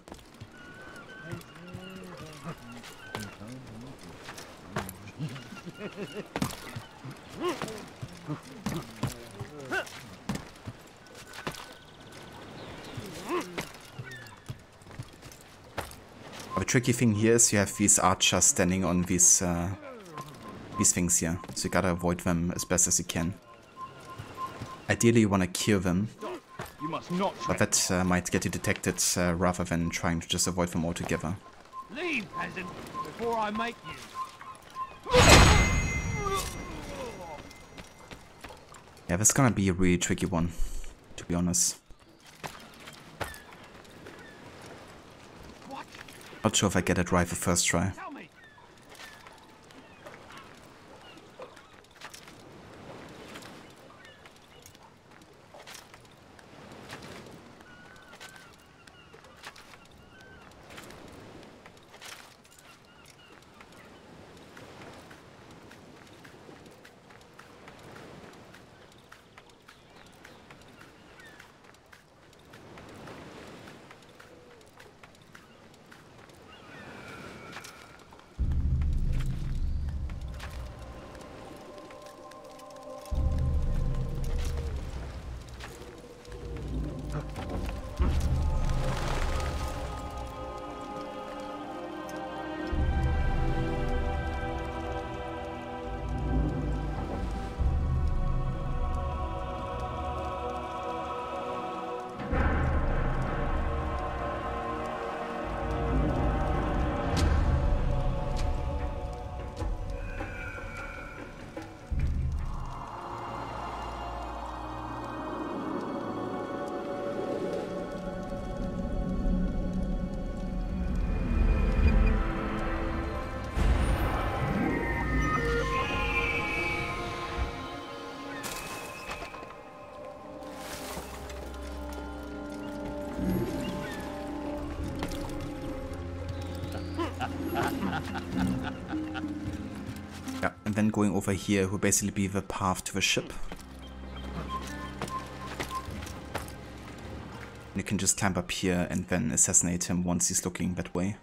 The tricky thing here is you have these archers standing on these things here, so you gotta avoid them as best as you can. Ideally you wanna kill them, but that might get you detected rather than trying to just avoid them altogether. Leave, peasant, before I make you. Yeah, this is gonna be a really tricky one, to be honest. Not sure if I get it right the first try. Yeah, and then going over here will basically be the path to the ship. You can just climb up here and then assassinate him once he's looking that way.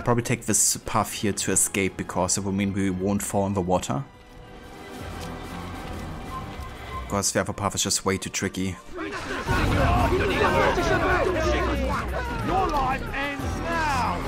probably take this path here to escape, because it will mean we won't fall in the water. Because the other path is just way too tricky. Your life ends now!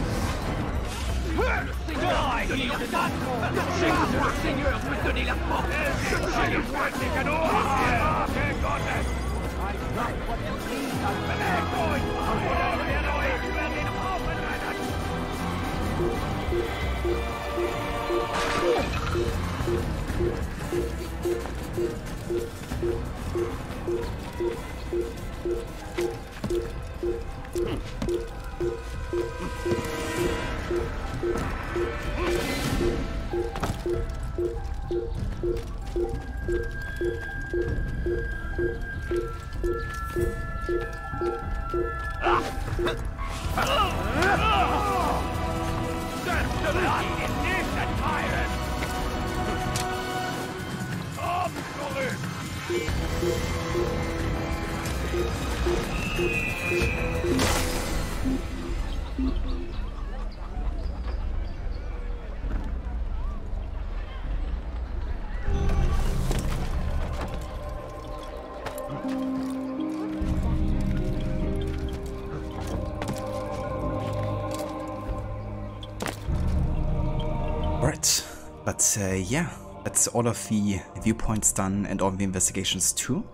Right, but yeah, that's all of the viewpoints done and all the investigations too.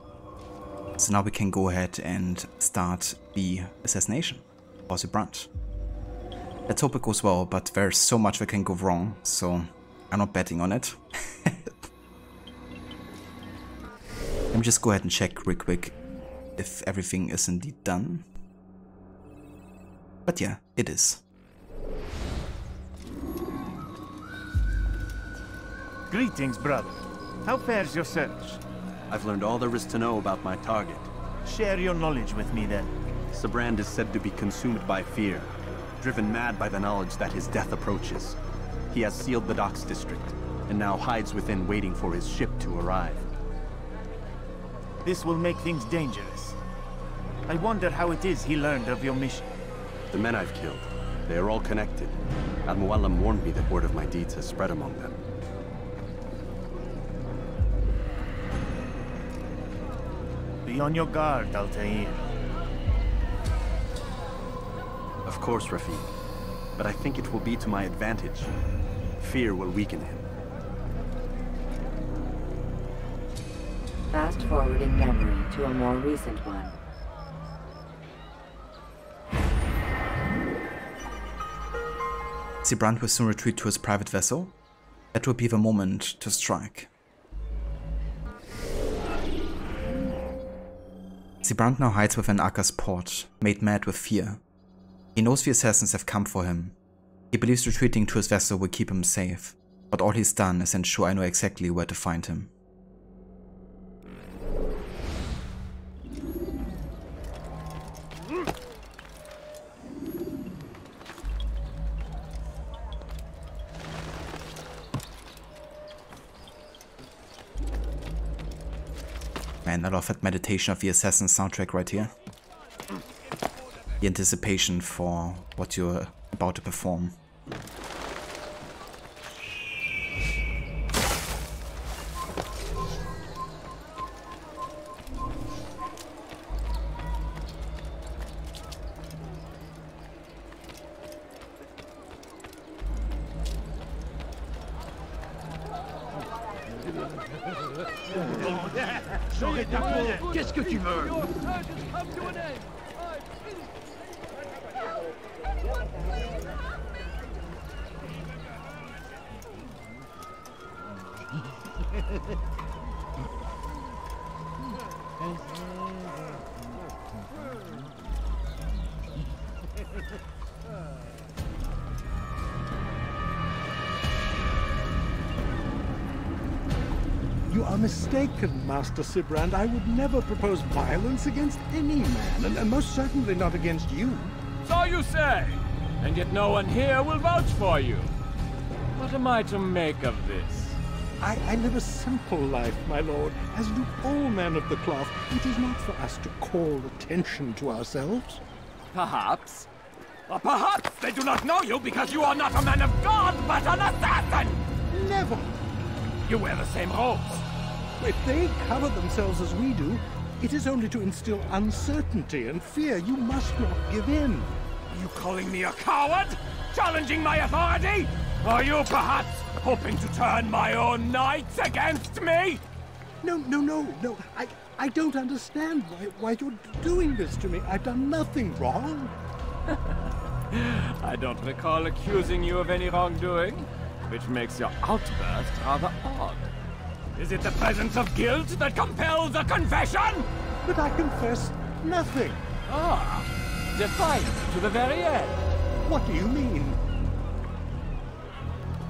So now we can go ahead and start the assassination for Sibrand. Let's hope it goes well, but there's so much that can go wrong, so I'm not betting on it. Let me just go ahead and check real quick if everything is indeed done. But yeah, it is. Greetings, brother. How fares your search? I've learned all there is to know about my target. Share your knowledge with me, then. Sibrand is said to be consumed by fear, driven mad by the knowledge that his death approaches. He has sealed the docks district, and now hides within waiting for his ship to arrive. This will make things dangerous. I wonder how it is he learned of your mission. The men I've killed, they are all connected. Al-Muallim warned me that word of my deeds has spread among them. Be on your guard, Altair. Of course, Rafiq. But I think it will be to my advantage. Fear will weaken him. Fast-forwarding memory to a more recent one. Sibrand will soon retreat to his private vessel. That will be the moment to strike. Sibrand now hides within Acre's port, made mad with fear. He knows the assassins have come for him. He believes retreating to his vessel will keep him safe, but all he's done is ensure I know exactly where to find him. Man, I love that meditation of the Assassin soundtrack right here. The anticipation for what you're about to perform. Qu'est-ce que tu veux? You are mistaken, Master Sibrand. I would never propose violence against any man, and most certainly not against you. So you say, and yet no one here will vouch for you. What am I to make of this? I live a simple life, my lord, as do all men of the cloth. It is not for us to call attention to ourselves. Perhaps. Or perhaps they do not know you because you are not a man of God, but an assassin! Never! You wear the same robes. If they cover themselves as we do, it is only to instill uncertainty and fear. You must not give in. Are you calling me a coward? Challenging my authority? Are you perhaps hoping to turn my own knights against me? No. I don't understand why you're doing this to me. I've done nothing wrong. I don't recall accusing you of any wrongdoing, which makes your outburst rather odd. Is it the presence of guilt that compels a confession? But I confess nothing. Ah, defiant to the very end. What do you mean?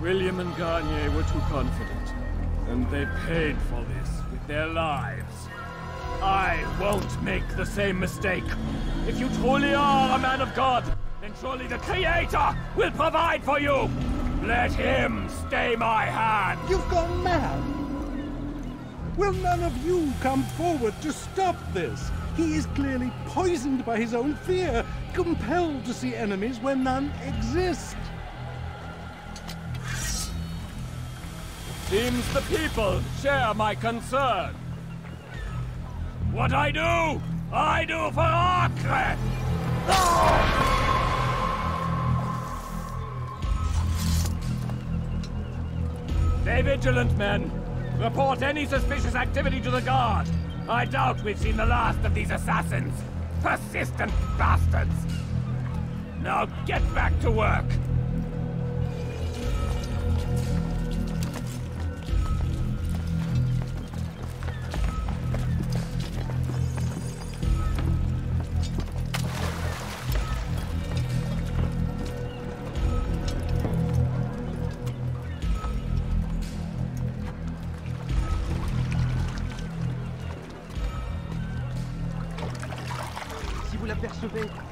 William and Garnier were too confident, and they paid for this with their lives. I won't make the same mistake. If you truly are a man of God, then surely the Creator will provide for you. Let him stay my hand. You've gone mad. Will none of you come forward to stop this? He is clearly poisoned by his own fear, compelled to see enemies where none exist. Seems the people share my concern. What I do for Acre! Stay vigilant, men. Report any suspicious activity to the guard. I doubt we've seen the last of these assassins. Persistent bastards. Now get back to work.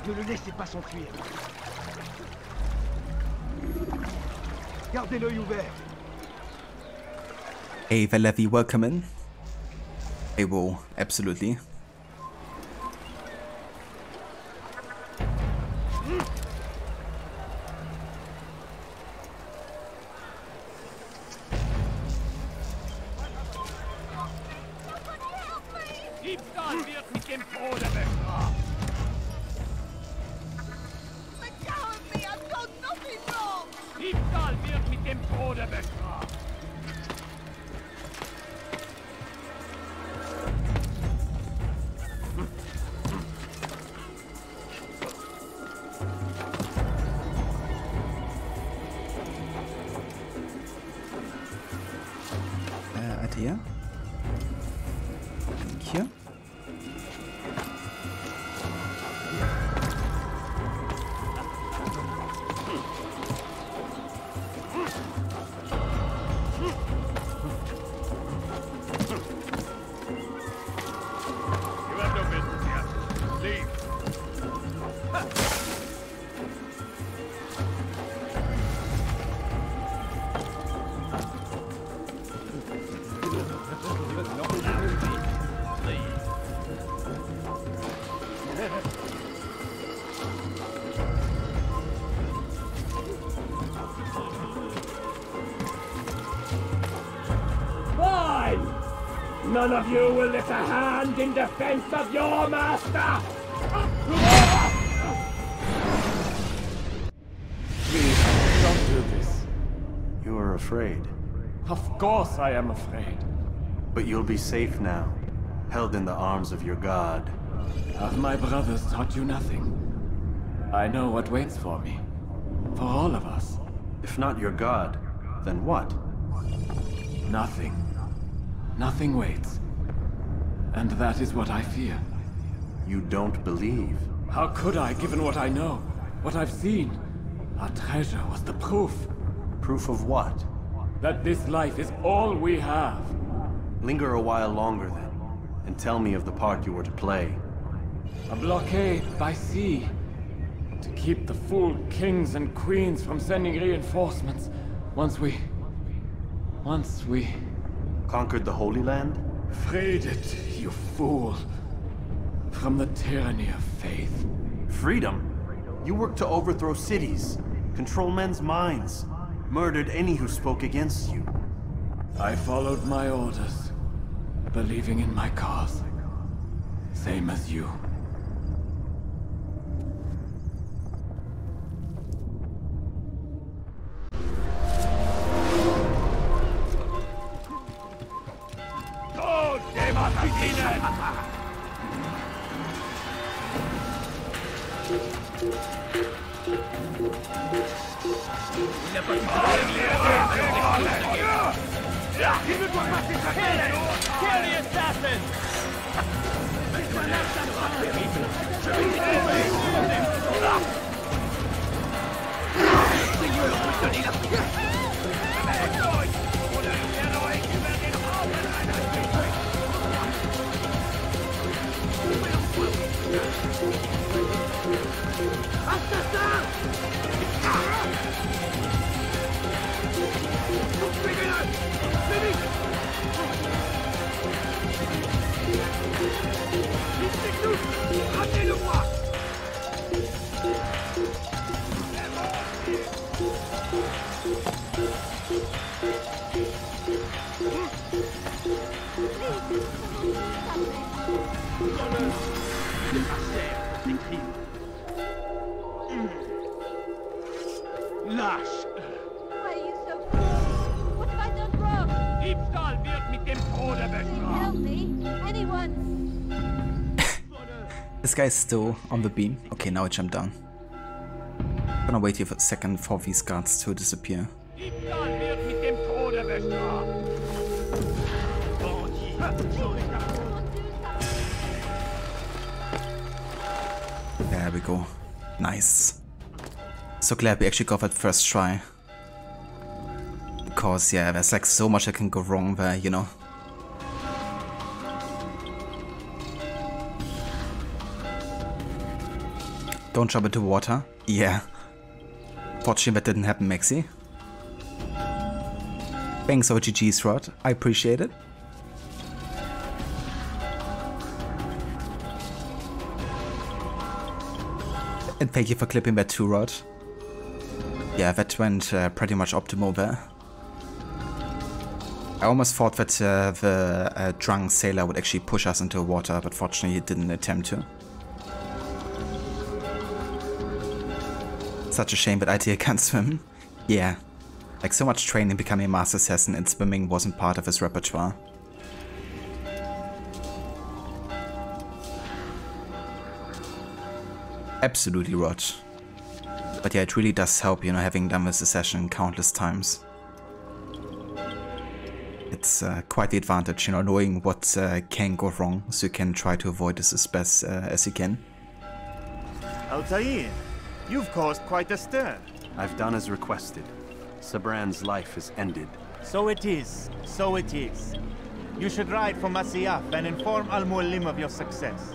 Ne le laissez pas s'enfuir. Gardez l'œil ouvert. Ava Levy, welcome in. I will, absolutely. Diebstahl wird mit dem Tode bestraft. Diebstahl wird mit dem Tode bestraft. Hier. Hier. None of you will lift a hand in defense of your master! Please, don't do this. You are afraid. Of course I am afraid. But you'll be safe now, held in the arms of your god. Have my brothers taught you nothing? I know what waits for me. For all of us. If not your god, then what? Nothing. Nothing waits. And that is what I fear. You don't believe? How could I, given what I know? What I've seen? Our treasure was the proof. Proof of what? That this life is all we have. Linger a while longer then, and tell me of the part you were to play. A blockade by sea. To keep the fool kings and queens from sending reinforcements. Once we... Conquered the Holy Land? Freed it, you fool. From the tyranny of faith. Freedom? You worked to overthrow cities, control men's minds, murdered any who spoke against you. I followed my orders, believing in my cause. Same as you. Oh, Damascus! Kill the assassin! Lasch! Why are you so cruel? What have I done wrong? Diebstahl wird mit dem Tode bestraft! Help me! Anyone! This guy's still on the beam. Okay, now I jump down. Gonna wait here for a second for these guards to disappear. Diebstahl wird mit dem Tode bestraft! There we go. Nice. So glad we actually got that first try. Because, yeah, there's like so much that can go wrong there, you know. Don't jump into water. Yeah. Fortunately that didn't happen, Maxi. Thanks for GG's, Rod. I appreciate it. And thank you for clipping that too, Rod. Yeah, that went pretty much optimal there. I almost thought that the drunk sailor would actually push us into water, but fortunately he didn't attempt to. Such a shame that Altair can't swim. Yeah, like so much training becoming a master assassin and swimming wasn't part of his repertoire. Absolutely, Rod. But yeah, it really does help, you know, having done this session countless times. It's quite the advantage, you know, knowing what can go wrong, so you can try to avoid this as best as you can. Altair, you've caused quite a stir. I've done as requested. Sibrand's life is ended. So it is. So it is. You should ride for Masyaf and inform Al-Mualim of your success.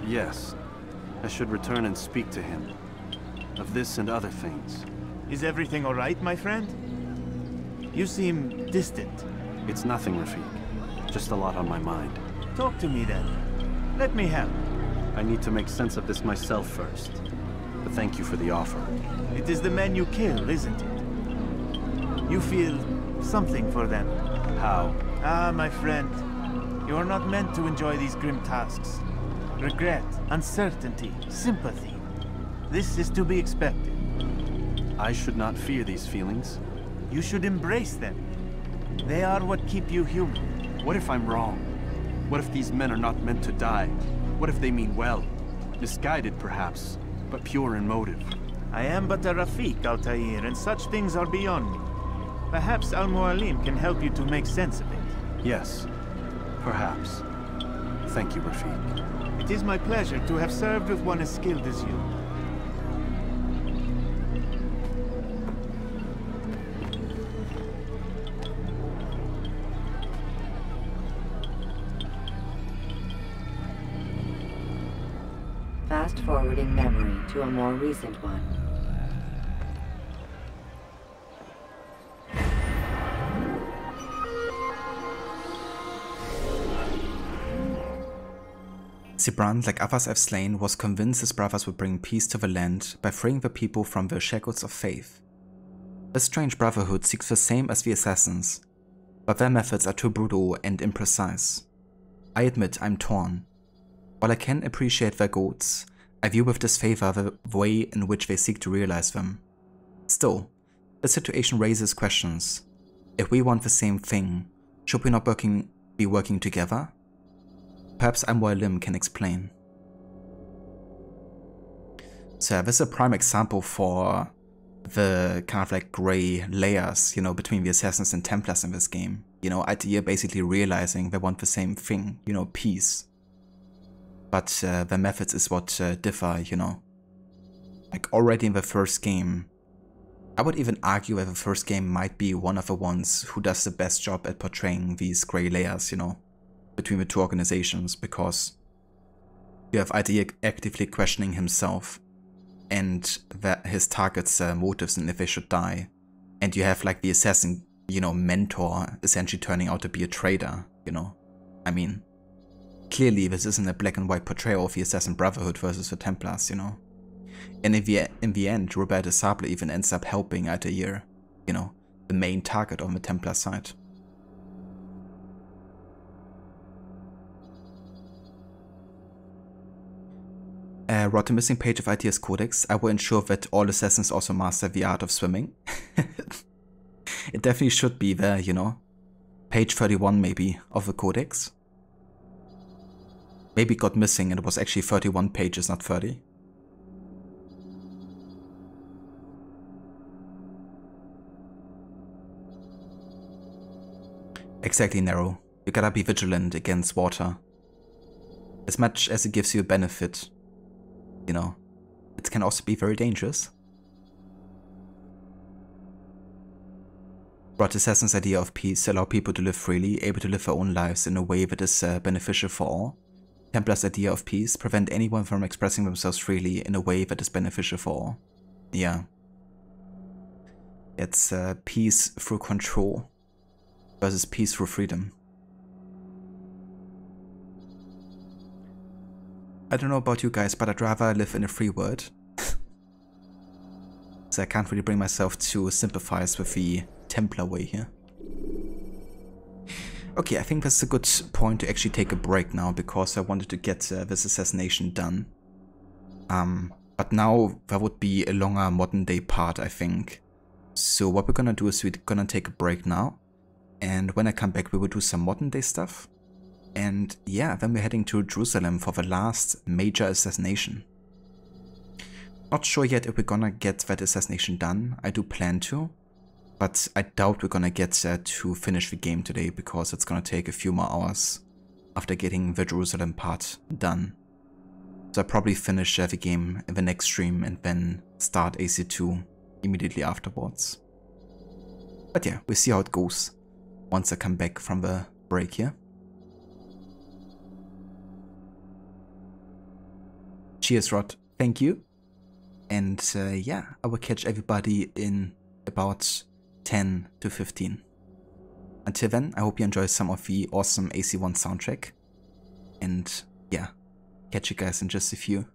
Yes. I should return and speak to him. Of this and other things. Is everything all right, my friend? You seem distant. It's nothing, Rafiq. Just a lot on my mind. Talk to me then. Let me help. I need to make sense of this myself first. But thank you for the offer. It is the men you kill, isn't it? You feel something for them. How? Ah, my friend. You are not meant to enjoy these grim tasks. Regret, uncertainty, sympathy. This is to be expected. I should not fear these feelings. You should embrace them. They are what keep you human. What if I'm wrong? What if these men are not meant to die? What if they mean well? Misguided, perhaps, but pure in motive. I am but a Rafiq, Altair, and such things are beyond me. Perhaps Al-Mualim can help you to make sense of it. Yes, perhaps. Thank you, Rafiq. It is my pleasure to have served with one as skilled as you. Fast-forwarding memory to a more recent one. Sibrand, like others I've slain, was convinced his brothers would bring peace to the land by freeing the people from the shackles of faith. This strange brotherhood seeks the same as the assassins, but their methods are too brutal and imprecise. I admit I'm torn. While I can appreciate their goals, I view with disfavor the way in which they seek to realize them. Still, the situation raises questions. If we want the same thing, should we not be working together? Perhaps Lim can explain. So this is a prime example for the kind of like grey layers, you know, between the Assassins and Templars in this game. You know, Idea basically realizing they want the same thing, you know, peace. But their methods is what differ, you know. Like already in the first game, I would even argue that the first game might be one of the ones who does the best job at portraying these grey layers, you know, between the two organizations, because you have Idea actively questioning himself and that his target's motives and if they should die. And you have like the assassin, you know, mentor essentially turning out to be a traitor, you know. I mean, clearly this isn't a black and white portrayal of the Assassin Brotherhood versus the Templars, you know. And in the end, Jubair de Sable even ends up helping Altair, you know, the main target on the Templar side. Wrote the missing page of Idea's Codex. I will ensure that all assassins also master the art of swimming. It definitely should be there, you know. Page 31 maybe of the Codex. Maybe it got missing and it was actually 31 pages, not 30. Exactly, Nero. You gotta be vigilant against water. As much as it gives you a benefit, you know, it can also be very dangerous. Brought Assassin's idea of peace, allow people to live freely, able to live their own lives in a way that is beneficial for all. Templar's idea of peace, prevent anyone from expressing themselves freely in a way that is beneficial for all. Yeah. It's peace through control versus peace through freedom. I don't know about you guys, but I'd rather live in a free world. So I can't really bring myself to sympathize with the Templar way here. Okay, I think that's a good point to actually take a break now, because I wanted to get this assassination done. But now there would be a longer modern day part, I think. So what we're gonna do is we're gonna take a break now. And when I come back, we will do some modern day stuff. And yeah, then we're heading to Jerusalem for the last major assassination. Not sure yet if we're gonna get that assassination done. I do plan to. But I doubt we're gonna get to finish the game today, because it's gonna take a few more hours after getting the Jerusalem part done. So I'll probably finish the game in the next stream and then start AC2 immediately afterwards. But yeah, we'll see how it goes once I come back from the break here. Cheers, Rod. Thank you. And yeah, I will catch everybody in about 10 to 15. Until then, I hope you enjoy some of the awesome AC1 soundtrack. And yeah, catch you guys in just a few.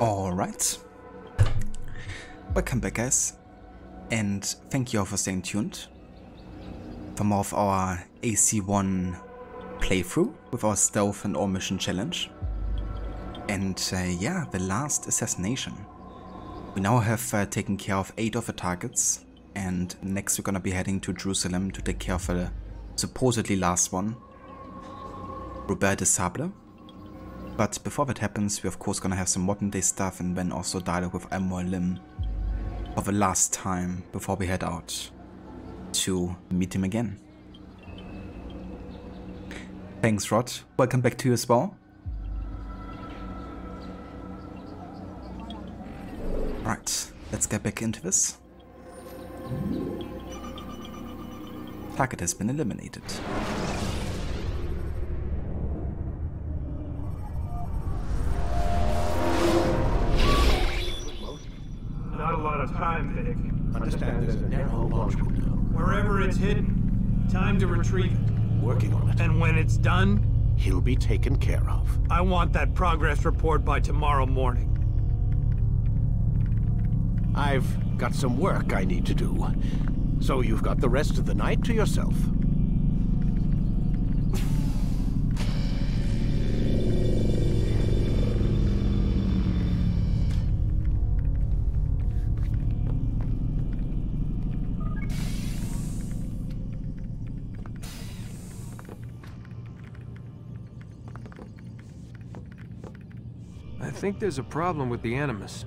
Alright. Welcome back, guys. And thank you all for staying tuned for more of our AC1 playthrough with our stealth and all mission challenge. And yeah, the last assassination. We now have taken care of 8 of the targets, and next we're gonna be heading to Jerusalem to take care of the supposedly last one, Jubair de Sable. But before that happens, we're of course gonna have some modern day stuff and then also dialogue with Al-Mualim for the last time before we head out to meet him again. Thanks, Rod. Welcome back to you as well. Right, let's get back into this. Target has been eliminated. Not a lot of time, Vic. Understand there's a narrow launch window. Wherever it's hidden, time to retrieve it. Working on it. And when it's done, He'll be taken care of. I want that progress report by tomorrow morning. I've got some work I need to do, so you've got the rest of the night to yourself. I think there's a problem with the Animus.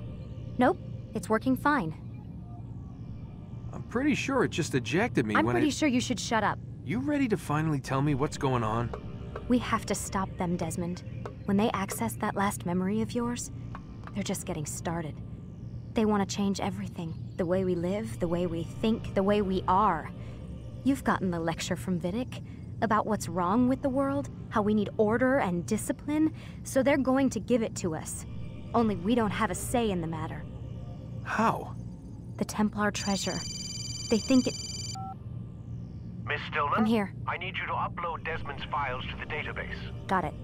Nope. It's working fine. I'm pretty sure it just ejected me I'm when pretty sure you should shut up. You ready to finally tell me what's going on? We have to stop them, Desmond. When they access that last memory of yours, they're just getting started. They want to change everything. The way we live, the way we think, the way we are. You've gotten the lecture from Vidic about what's wrong with the world, how we need order and discipline, so they're going to give it to us. Only we don't have a say in the matter. How? The Templar treasure. They think it... Miss Stillman? I'm here. I need you to upload Desmond's files to the database. Got it.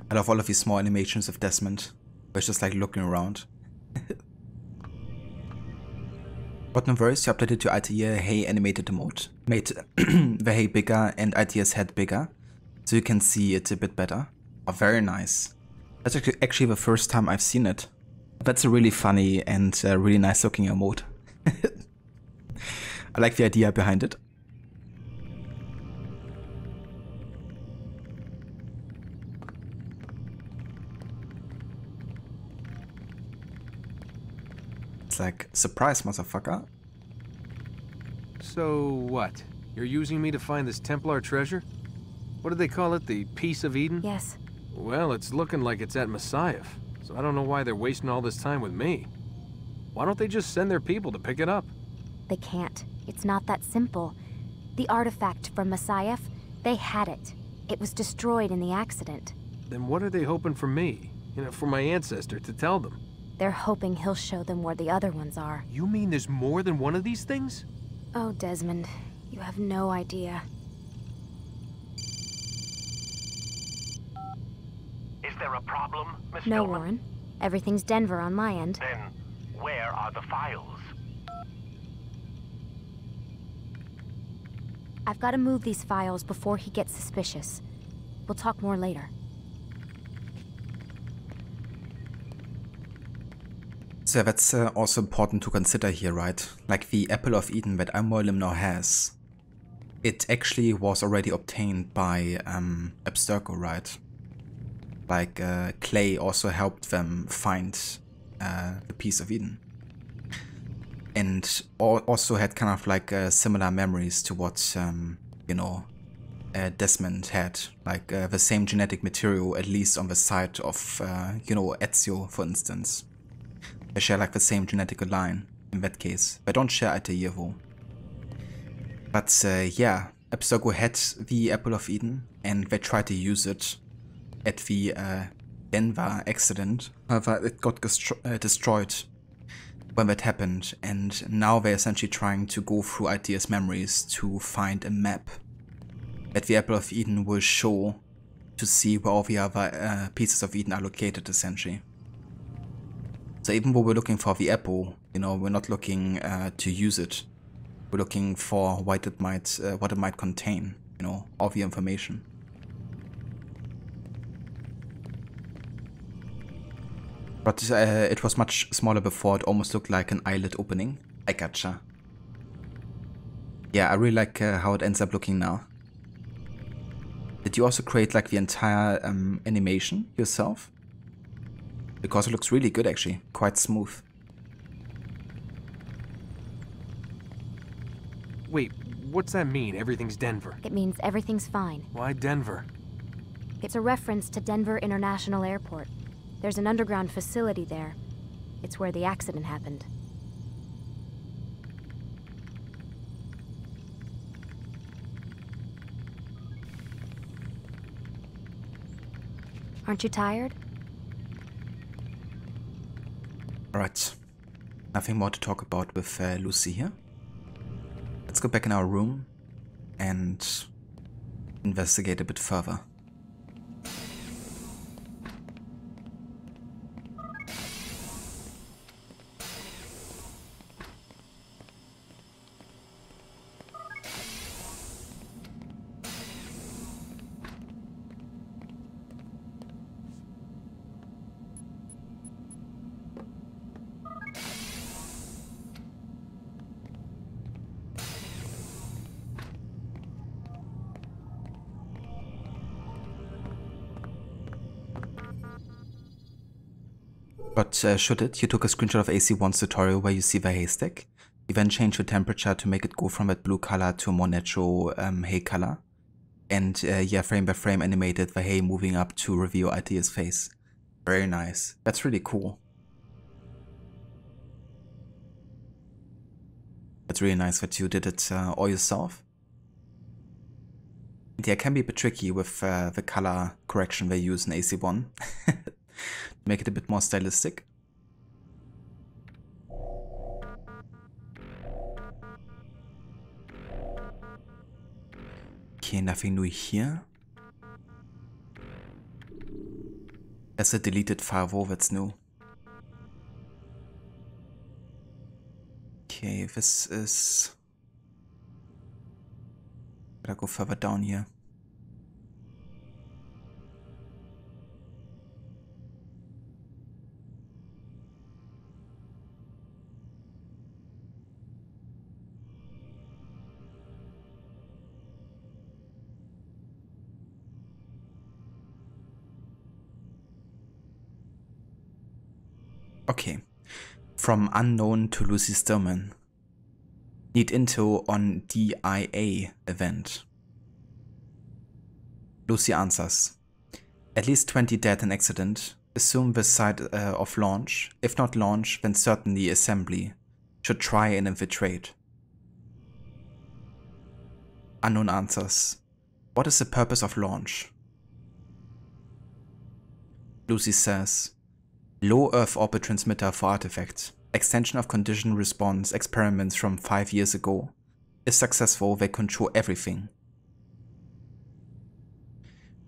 I love all of these small animations of Desmond, where it's just like looking around. But no worries, you updated your Altair Hay animated emote. Made the hay bigger and Altair's head bigger, so you can see it a bit better. Oh, very nice. That's actually the first time I've seen it. That's a really funny and really nice looking emote. I like the idea behind it. It's like, surprise, motherfucker. So what? You're using me to find this Templar treasure? What do they call it? The Piece of Eden? Yes. Well, it's looking like it's at Messiah, so I don't know why they're wasting all this time with me. Why don't they just send their people to pick it up? They can't. It's not that simple. The artifact from Messiah, they had it. It was destroyed in the accident. Then what are they hoping for me? You know, for my ancestor to tell them? They're hoping he'll show them where the other ones are. You mean there's more than one of these things? Oh, Desmond, you have no idea. Is there a problem, Miss No, Stillman? Warren. Everything's Denver on my end. Then, where are the files? I've got to move these files before he gets suspicious. We'll talk more later. So that's also important to consider here, right? Like the Apple of Eden that Al-Mualim now has, it actually was already obtained by Abstergo, right? Like Clay also helped them find the Piece of Eden. And also had kind of like similar memories to what, you know, Desmond had. Like the same genetic material, at least on the side of, you know, Ezio, for instance. They share like the same genetic line in that case. They don't share Altair though. But yeah, Abstergo had the Apple of Eden and they tried to use it at the Denver accident. However, it got destroyed when that happened, and now they're essentially trying to go through Althea's memories to find a map that the Apple of Eden will show to see where all the other pieces of Eden are located, essentially. So even though we're looking for the apple, you know, we're not looking to use it. We're looking for what it might contain, you know, all the information. But it was much smaller before. It almost looked like an eyelid opening. I gotcha. Yeah, I really like how it ends up looking now. Did you also create like the entire animation yourself? Because it looks really good actually, quite smooth. Wait, what's that mean, everything's Denver? It means everything's fine. Why Denver? It's a reference to Denver International Airport. There's an underground facility there. It's where the accident happened. Aren't you tired? Alright. Nothing more to talk about with Lucy here. Let's go back in our room and investigate a bit further. But should it? You took a screenshot of AC1's tutorial where you see the haystack. You then change the temperature to make it go from that blue color to a more natural hay color. And yeah, frame by frame animated the hay moving up to reveal Althea's face. Very nice. That's really cool. That's really nice that you did it all yourself. And yeah, it can be a bit tricky with the color correction they use in AC1. Make it a bit more stylistic. Okay, nothing new here. There's a deleted firewall, that's new. Okay, this is... Gotta go further down here. Okay, from unknown to Lucy Stillman. Need info on DIA event. Lucy answers. At least 20 dead in accident. Assume the site of launch. If not launch, then certainly assembly. Should try and infiltrate. Unknown answers. What is the purpose of launch? Lucy says. Low Earth orbit transmitter for artifact. Extension of condition response experiments from 5 years ago. If successful, they control everything.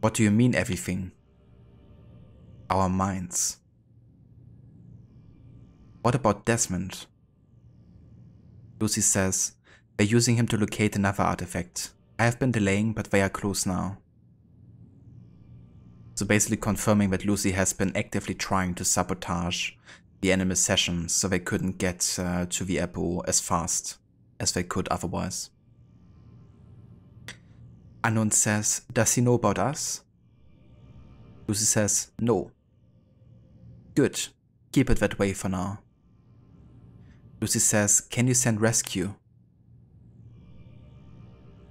What do you mean everything? Our minds. What about Desmond? Lucy says, they're using him to locate another artifact. I have been delaying, but they are close now. So basically confirming that Lucy has been actively trying to sabotage the enemy sessions so they couldn't get to the apple as fast as they could otherwise. Unknown says, does he know about us? Lucy says, no. Good, keep it that way for now. Lucy says, can you send rescue?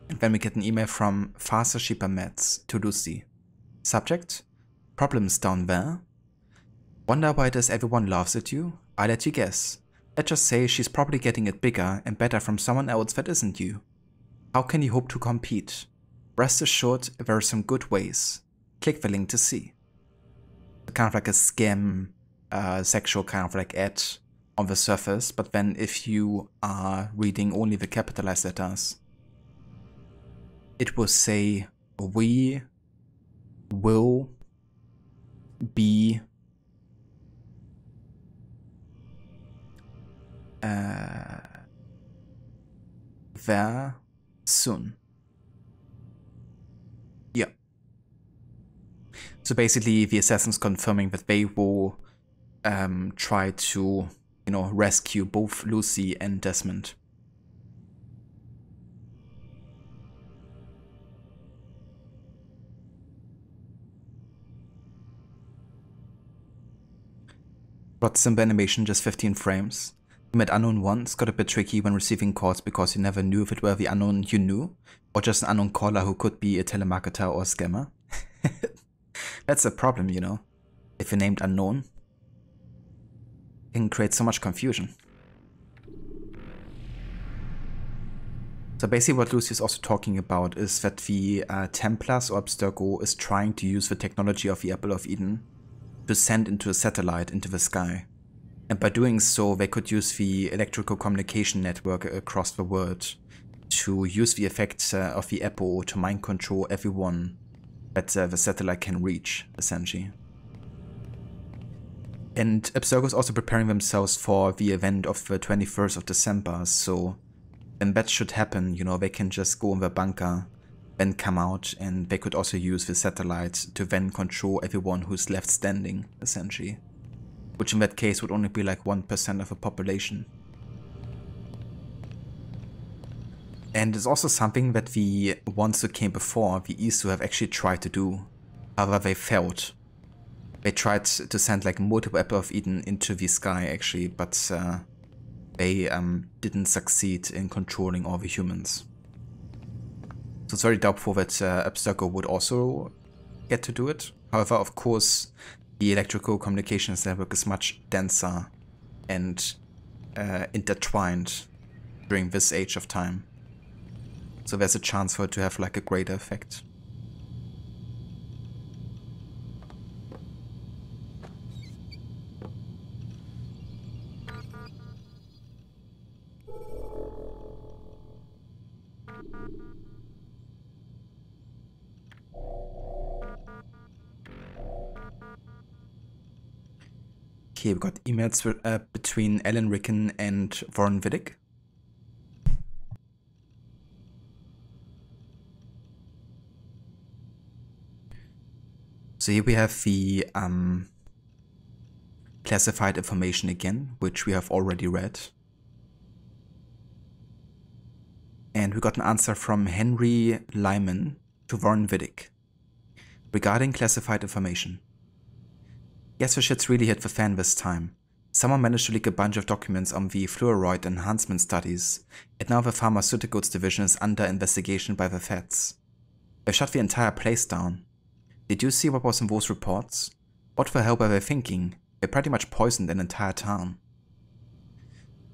And then we get an email from Faster Shipper Metz to Lucy. Subject, problems down there? Wonder why does everyone laughs at you? I let you guess. Let's just say she's probably getting it bigger and better from someone else that isn't you. How can you hope to compete? Rest assured, there are some good ways. Click the link to see. Kind of like a scam, sexual kind of like ad on the surface, but then if you are reading only the capitalized letters, it will say, we will be there soon. Yeah. So basically the assassins confirming that they will try to, you know, rescue both Lucy and Desmond. Plot simple animation, just 15 frames. You met unknown once, got a bit tricky when receiving calls because you never knew if it were the unknown you knew, or just an unknown caller who could be a telemarketer or a scammer. That's a problem, you know. If you're named unknown, it can create so much confusion. So basically what Lucy is also talking about is that the Templars or Abstergo is trying to use the technology of the Apple of Eden to send into a satellite into the sky. And by doing so, they could use the electrical communication network across the world to use the effects of the Apple to mind control everyone that the satellite can reach, essentially. And Abstergo is also preparing themselves for the event of the 21st of December, so when that should happen, you know, they can just go in the bunker, then come out, and they could also use the satellite to then control everyone who's left standing, essentially. Which in that case would only be like 1% of the population. And it's also something that the ones who came before, the Isu, have actually tried to do. However, they failed. They tried to send like multiple Apple of Eden into the sky actually, but they didn't succeed in controlling all the humans. So it's very doubtful that Abstergo would also get to do it. However, of course, the electrical communications network is much denser and intertwined during this age of time. So there's a chance for it to have like a greater effect. Okay, we got emails between Alan Rickon and Warren Vidic. So here we have the classified information again, which we have already read. And we got an answer from Henry Lyman to Warren Vidic regarding classified information. Guess the shit's really hit the fan this time. Someone managed to leak a bunch of documents on the fluoride enhancement studies, and now the pharmaceuticals division is under investigation by the feds. They've shut the entire place down. Did you see what was in those reports? What the hell were they thinking? They pretty much poisoned an entire town.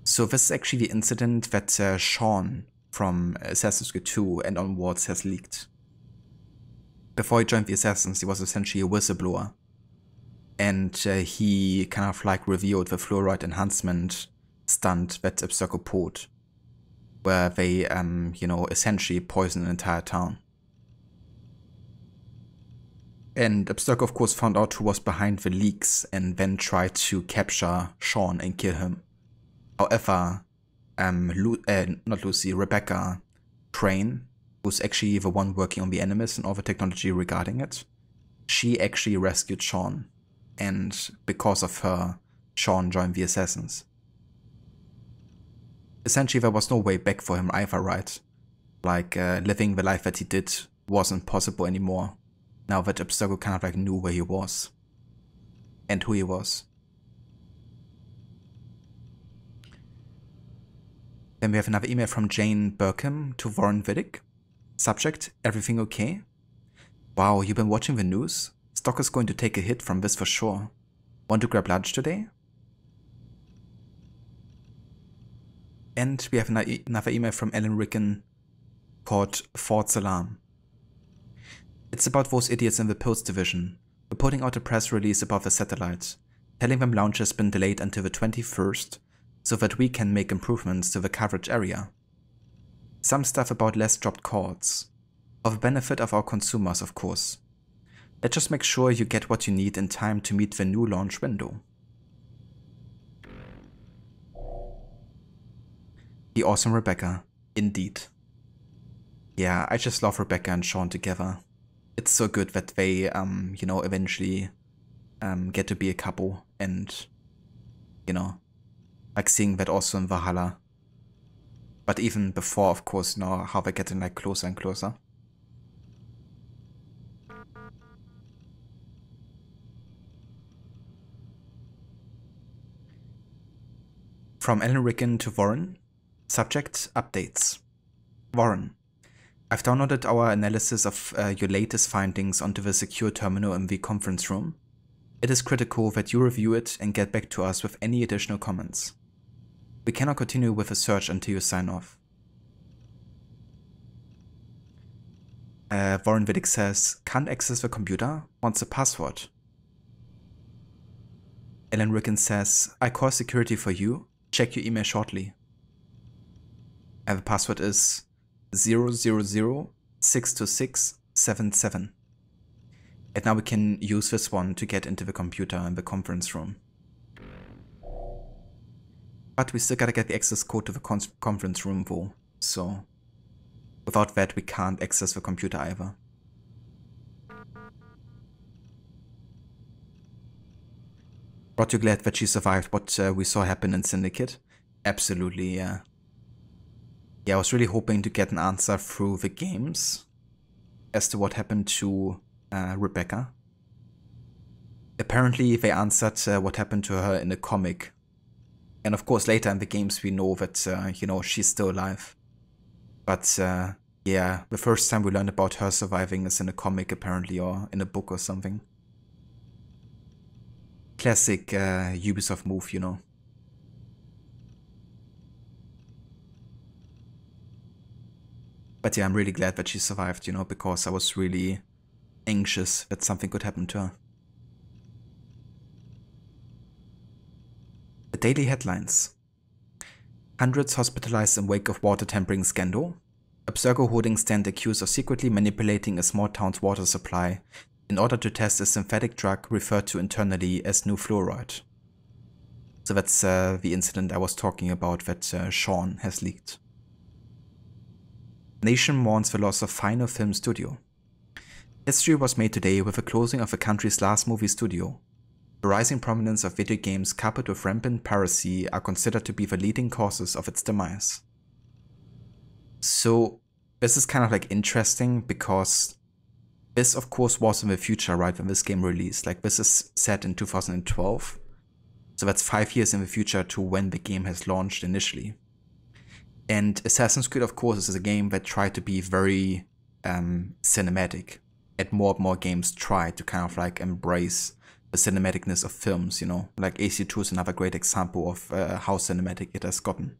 So this is actually the incident that Sean from Assassin's Creed 2 and onwards has leaked. Before he joined the Assassins, he was essentially a whistleblower. And he kind of like revealed the fluoride enhancement stunt that Abstergo pulled, where they, you know, essentially poisoned an entire town. And Abstergo, of course, found out who was behind the leaks and then tried to capture Sean and kill him. However, not Lucy, Rebecca Crane, who's actually the one working on the Animus and all the technology regarding it, she actually rescued Sean. And because of her, Sean joined the Assassins. Essentially, there was no way back for him either, right? Like, living the life that he did wasn't possible anymore, now that Abstergo kind of like knew where he was. And who he was. Then we have another email from Jane Burkham to Warren Vidic. Subject, everything okay? Wow, you've been watching the news? Stock is going to take a hit from this for sure. Want to grab lunch today? And we have another email from Alan Rickon called False Alarm. It's about those idiots in the Post Division. We're putting out a press release about the satellite, telling them launch has been delayed until the 21st, so that we can make improvements to the coverage area. Some stuff about less dropped calls, for the benefit of our consumers of course. Let's just make sure you get what you need in time to meet the new launch window. The awesome Rebecca, indeed. Yeah, I just love Rebecca and Sean together. It's so good that they, you know, eventually get to be a couple, and, you know, like seeing that also in Valhalla. But even before, of course, you know, how they're getting like closer and closer. From Alan Rickon to Warren. Subject, updates. Warren, I've downloaded our analysis of your latest findings onto the secure terminal in the conference room. It is critical that you review it and get back to us with any additional comments. We cannot continue with the search until you sign off. Warren Vidic says, can't access the computer, wants a password. Alan Rickon says, I call security for you, check your email shortly. And the password is 000-626-77. And now we can use this one to get into the computer in the conference room. But we still gotta get the access code to the conference room though, so without that we can't access the computer either. Rod, you glad that she survived what we saw happen in Syndicate? Absolutely, yeah. Yeah, I was really hoping to get an answer through the games as to what happened to Rebecca. Apparently they answered what happened to her in the comic. And of course later in the games we know that, you know, she's still alive. But yeah, the first time we learned about her surviving is in a comic apparently, or in a book or something. Classic Ubisoft move, you know. But yeah, I'm really glad that she survived, you know, because I was really anxious that something could happen to her. The daily headlines. Hundreds hospitalized in wake of water tampering scandal. Abstergo holding stand accused of secretly manipulating a small town's water supply in order to test a synthetic drug referred to internally as new fluoride. So that's the incident I was talking about that Sean has leaked. Nation mourns the loss of Final Film Studio. History was made today with the closing of the country's last movie studio. The rising prominence of video games coupled with rampant piracy are considered to be the leading causes of its demise. So this is kind of like interesting because this of course was in the future, right, when this game released. Like this is set in 2012. So that's 5 years in the future to when the game has launched initially. And Assassin's Creed, of course, is a game that tried to be very cinematic. And more games try to kind of like embrace the cinematicness of films, you know. Like AC2 is another great example of how cinematic it has gotten.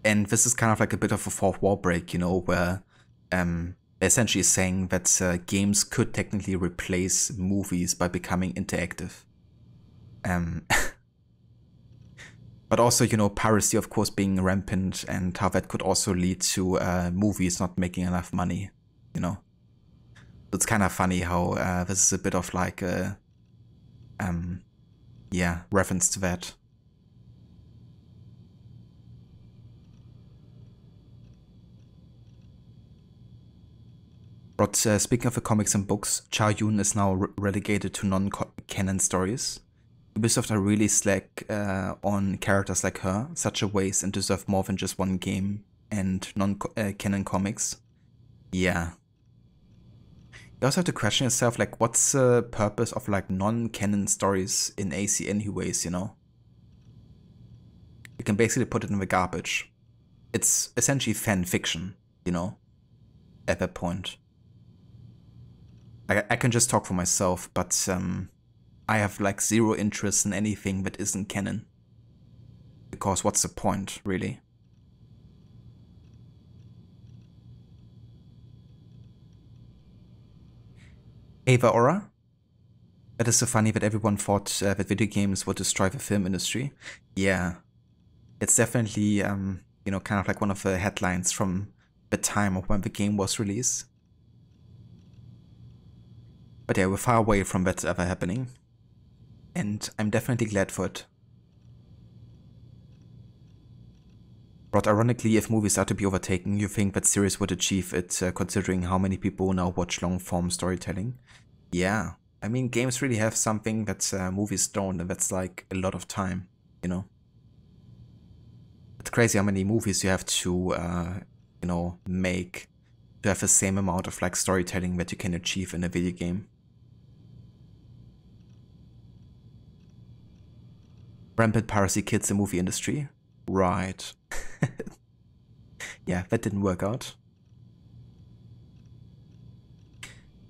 And this is kind of like a bit of a fourth wall break, you know, where they're essentially saying that games could technically replace movies by becoming interactive. But also, you know, piracy, of course, being rampant, and how that could also lead to movies not making enough money, you know. It's kind of funny how this is a bit of like a, yeah, reference to that. But speaking of the comics and books, Cha Yun is now relegated to non-canon stories. Ubisoft are really slack on characters like her, such a waste and deserve more than just one game and non-canon comics. Yeah. You also have to question yourself, like, what's the purpose of like non-canon stories in AC anyways, you know? You can basically put it in the garbage. It's essentially fan fiction, you know, at that point. I can just talk for myself, but I have like zero interest in anything that isn't canon. Because what's the point, really? Ava Aura? That is so funny that everyone thought that video games would destroy the film industry. Yeah, it's definitely, you know, kind of like one of the headlines from the time of when the game was released. But yeah, we're far away from that ever happening. And I'm definitely glad for it. But ironically, if movies are to be overtaken, you think that series would achieve it, considering how many people now watch long-form storytelling? Yeah, I mean, games really have something that movies don't, and that's like a lot of time, you know? It's crazy how many movies you have to, you know, make to have the same amount of like storytelling that you can achieve in a video game. Rampant piracy kills the movie industry. Right. Yeah, that didn't work out.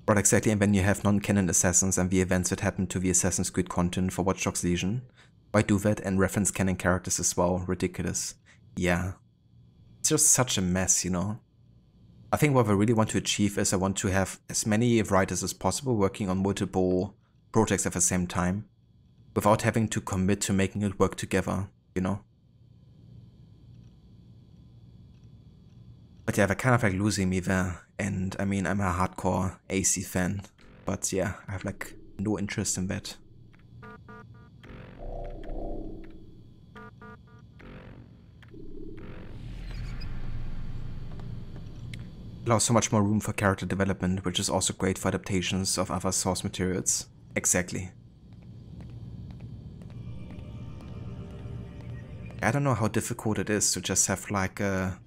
But exactly, and when you have non-canon assassins and the events that happen to the Assassin's Creed content for Watch Dogs Legion, why do that and reference canon characters as well? Ridiculous. Yeah. It's just such a mess, you know? I think what I really want to achieve is I want to have as many writers as possible working on multiple projects at the same time, without having to commit to making it work together, you know? But yeah, they're kind of like losing me there, and I mean, I'm a hardcore AC fan, but yeah, I have like no interest in that. Allows so much more room for character development, which is also great for adaptations of other source materials. Exactly. I don't know how difficult it is to just have like a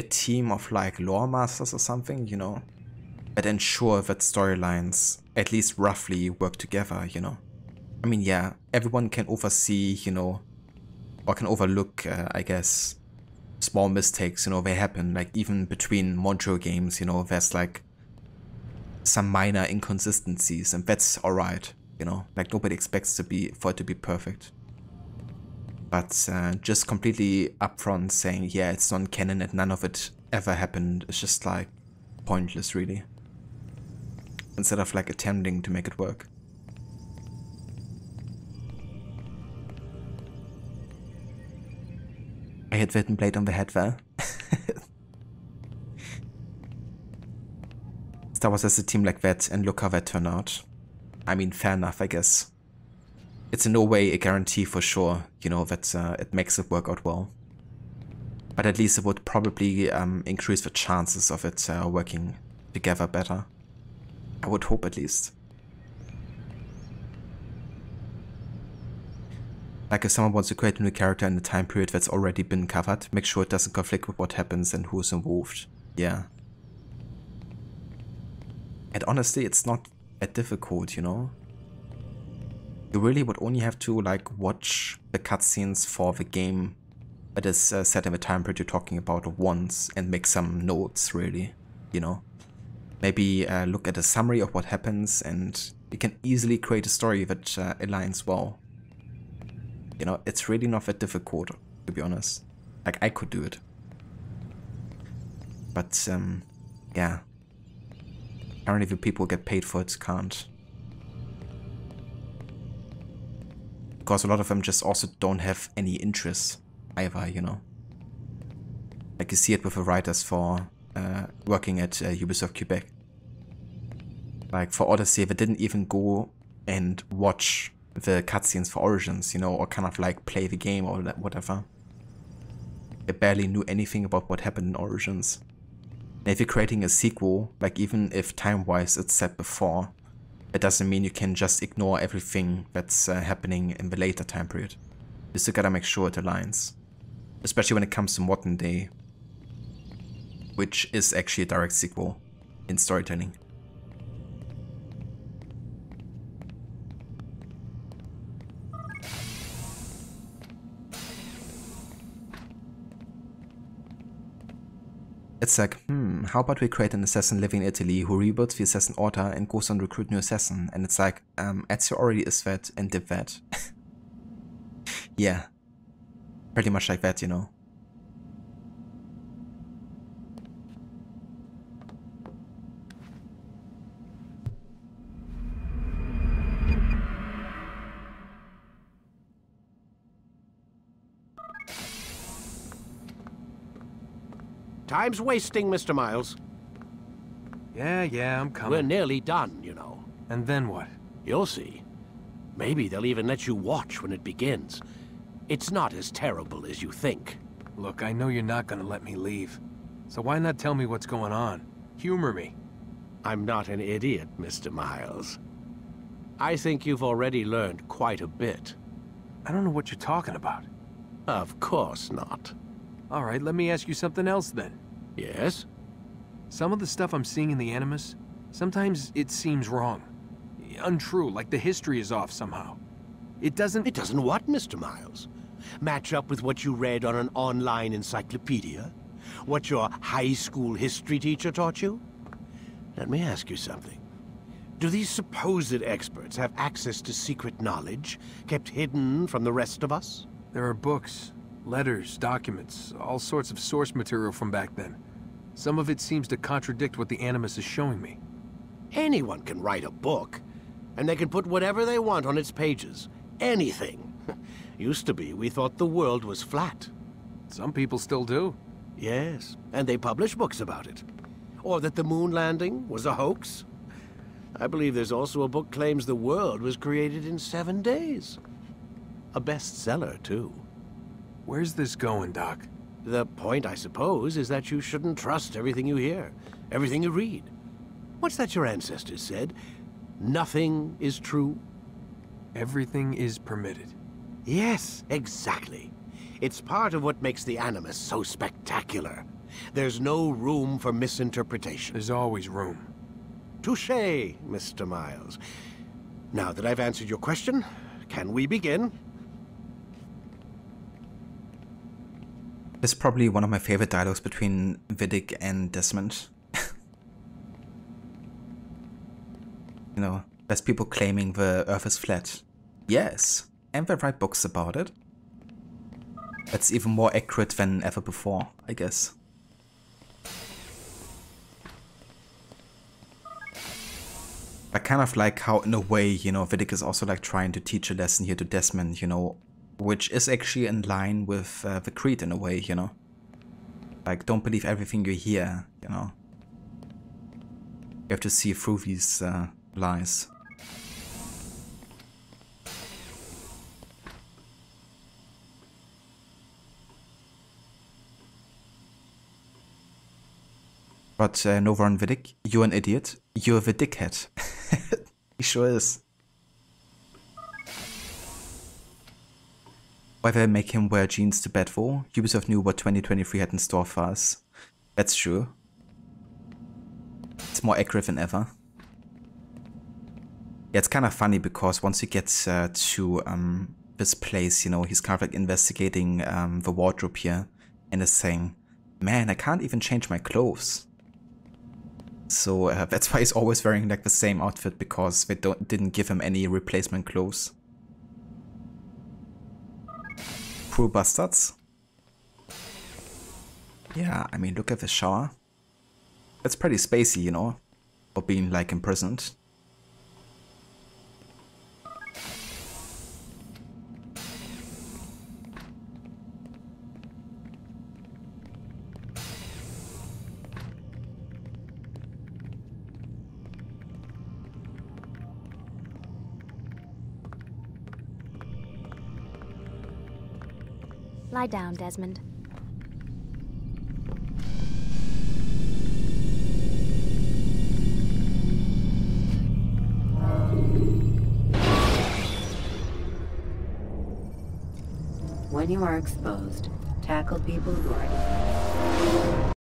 team of like lore masters or something, you know, that ensure that storylines at least roughly work together, you know. I mean, yeah, everyone can oversee, you know, or can overlook, I guess, small mistakes, you know, they happen, like even between Montreal games, you know, there's like some minor inconsistencies, and that's alright, you know, like nobody expects for it to be perfect. But just completely upfront saying, yeah, it's non-canon and none of it ever happened, is just like pointless, really. Instead of like attempting to make it work. I hit Witten Blade on the head there. Star Wars has a team like that, and look how that turned out. I mean, fair enough, I guess. It's in no way a guarantee for sure, you know, that it makes it work out well. But at least it would probably increase the chances of it working together better. I would hope, at least. Like if someone wants to create a new character in a time period that's already been covered, make sure it doesn't conflict with what happens and who's involved. Yeah. And honestly, it's not that difficult, you know? You really would only have to like watch the cutscenes for the game that is set in the time period you're talking about once and make some notes, really, you know. Maybe look at a summary of what happens, and you can easily create a story that aligns well. You know, it's really not that difficult, to be honest. Like, I could do it. But, yeah. Apparently the people who get paid for it can't. Because a lot of them just also don't have any interest either, you know. Like you see it with the writers for working at Ubisoft Quebec. Like for Odyssey, they didn't even go and watch the cutscenes for Origins, you know, or kind of like play the game or whatever. They barely knew anything about what happened in Origins. And if you're creating a sequel, like even if time-wise it's set before, it doesn't mean you can just ignore everything that's happening in the later time period. You still gotta make sure it aligns. Especially when it comes to modern day, which is actually a direct sequel in storytelling. It's like, how about we create an assassin living in Italy who rebuilds the assassin order and goes on to recruit new assassin? And it's like, Ezio already is that and did that. Yeah. Pretty much like that, you know. Time's wasting, Mr. Miles. Yeah, I'm coming. We're nearly done, you know. And then what? You'll see. Maybe they'll even let you watch when it begins. It's not as terrible as you think. Look, I know you're not gonna let me leave. So why not tell me what's going on? Humor me. I'm not an idiot, Mr. Miles. I think you've already learned quite a bit. I don't know what you're talking about. Of course not. All right, let me ask you something else then. Yes? Some of the stuff I'm seeing in the Animus, sometimes it seems wrong. Untrue, like the history is off somehow. It doesn't... It doesn't what, Mr. Miles? Match up with what you read on an online encyclopedia? What your high school history teacher taught you? Let me ask you something. Do these supposed experts have access to secret knowledge, kept hidden from the rest of us? There are books, letters, documents, all sorts of source material from back then. Some of it seems to contradict what the Animus is showing me. Anyone can write a book, and they can put whatever they want on its pages. Anything. Used to be, we thought the world was flat. Some people still do. Yes, and they publish books about it. Or that the moon landing was a hoax. I believe there's also a book claims the world was created in 7 days. A bestseller, too. Where's this going, Doc? The point, I suppose, is that you shouldn't trust everything you hear, everything you read. What's that your ancestors said? Nothing is true? Everything is permitted. Yes, exactly. It's part of what makes the Animus so spectacular. There's no room for misinterpretation. There's always room. Touché, Mr. Miles. Now that I've answered your question, can we begin? It's probably one of my favorite dialogues between Vidic and Desmond. You know, there's people claiming the Earth is flat. Yes, and they write books about it. That's even more accurate than ever before, I guess. I kind of like how, in a way, you know, Vidic is also like trying to teach a lesson here to Desmond, you know, which is actually in line with the creed in a way, you know. Like, don't believe everything you hear, you know. You have to see through these lies. But Novaron Vidic, you're an idiot. You're the dickhead. He sure is. Why they make him wear jeans to bed for? Ubisoft knew what 2023 had in store for us. That's true. It's more accurate than ever. Yeah, it's kind of funny because once he gets to this place, you know, he's kind of like investigating the wardrobe here and is saying, man, I can't even change my clothes. So that's why he's always wearing like the same outfit, because they didn't give him any replacement clothes. Poor bastards. Yeah, I mean, look at the shower. That's pretty spacey, you know, for being like imprisoned. Lie down, Desmond. When you are exposed, tackle people who are...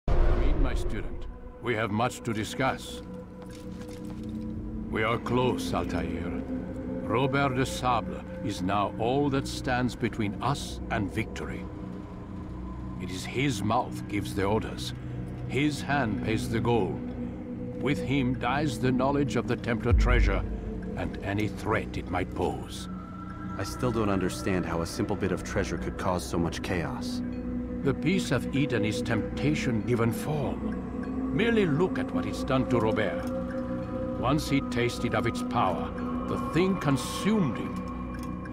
Come in, my student. We have much to discuss. We are close, Altair. Robert de Sable is now all that stands between us and victory. It is his mouth gives the orders. His hand pays the gold. With him dies the knowledge of the Templar treasure and any threat it might pose. I still don't understand how a simple bit of treasure could cause so much chaos. The Peace of Eden is temptation given form. Merely look at what it's done to Robert. Once he tasted of its power, the thing consumed him.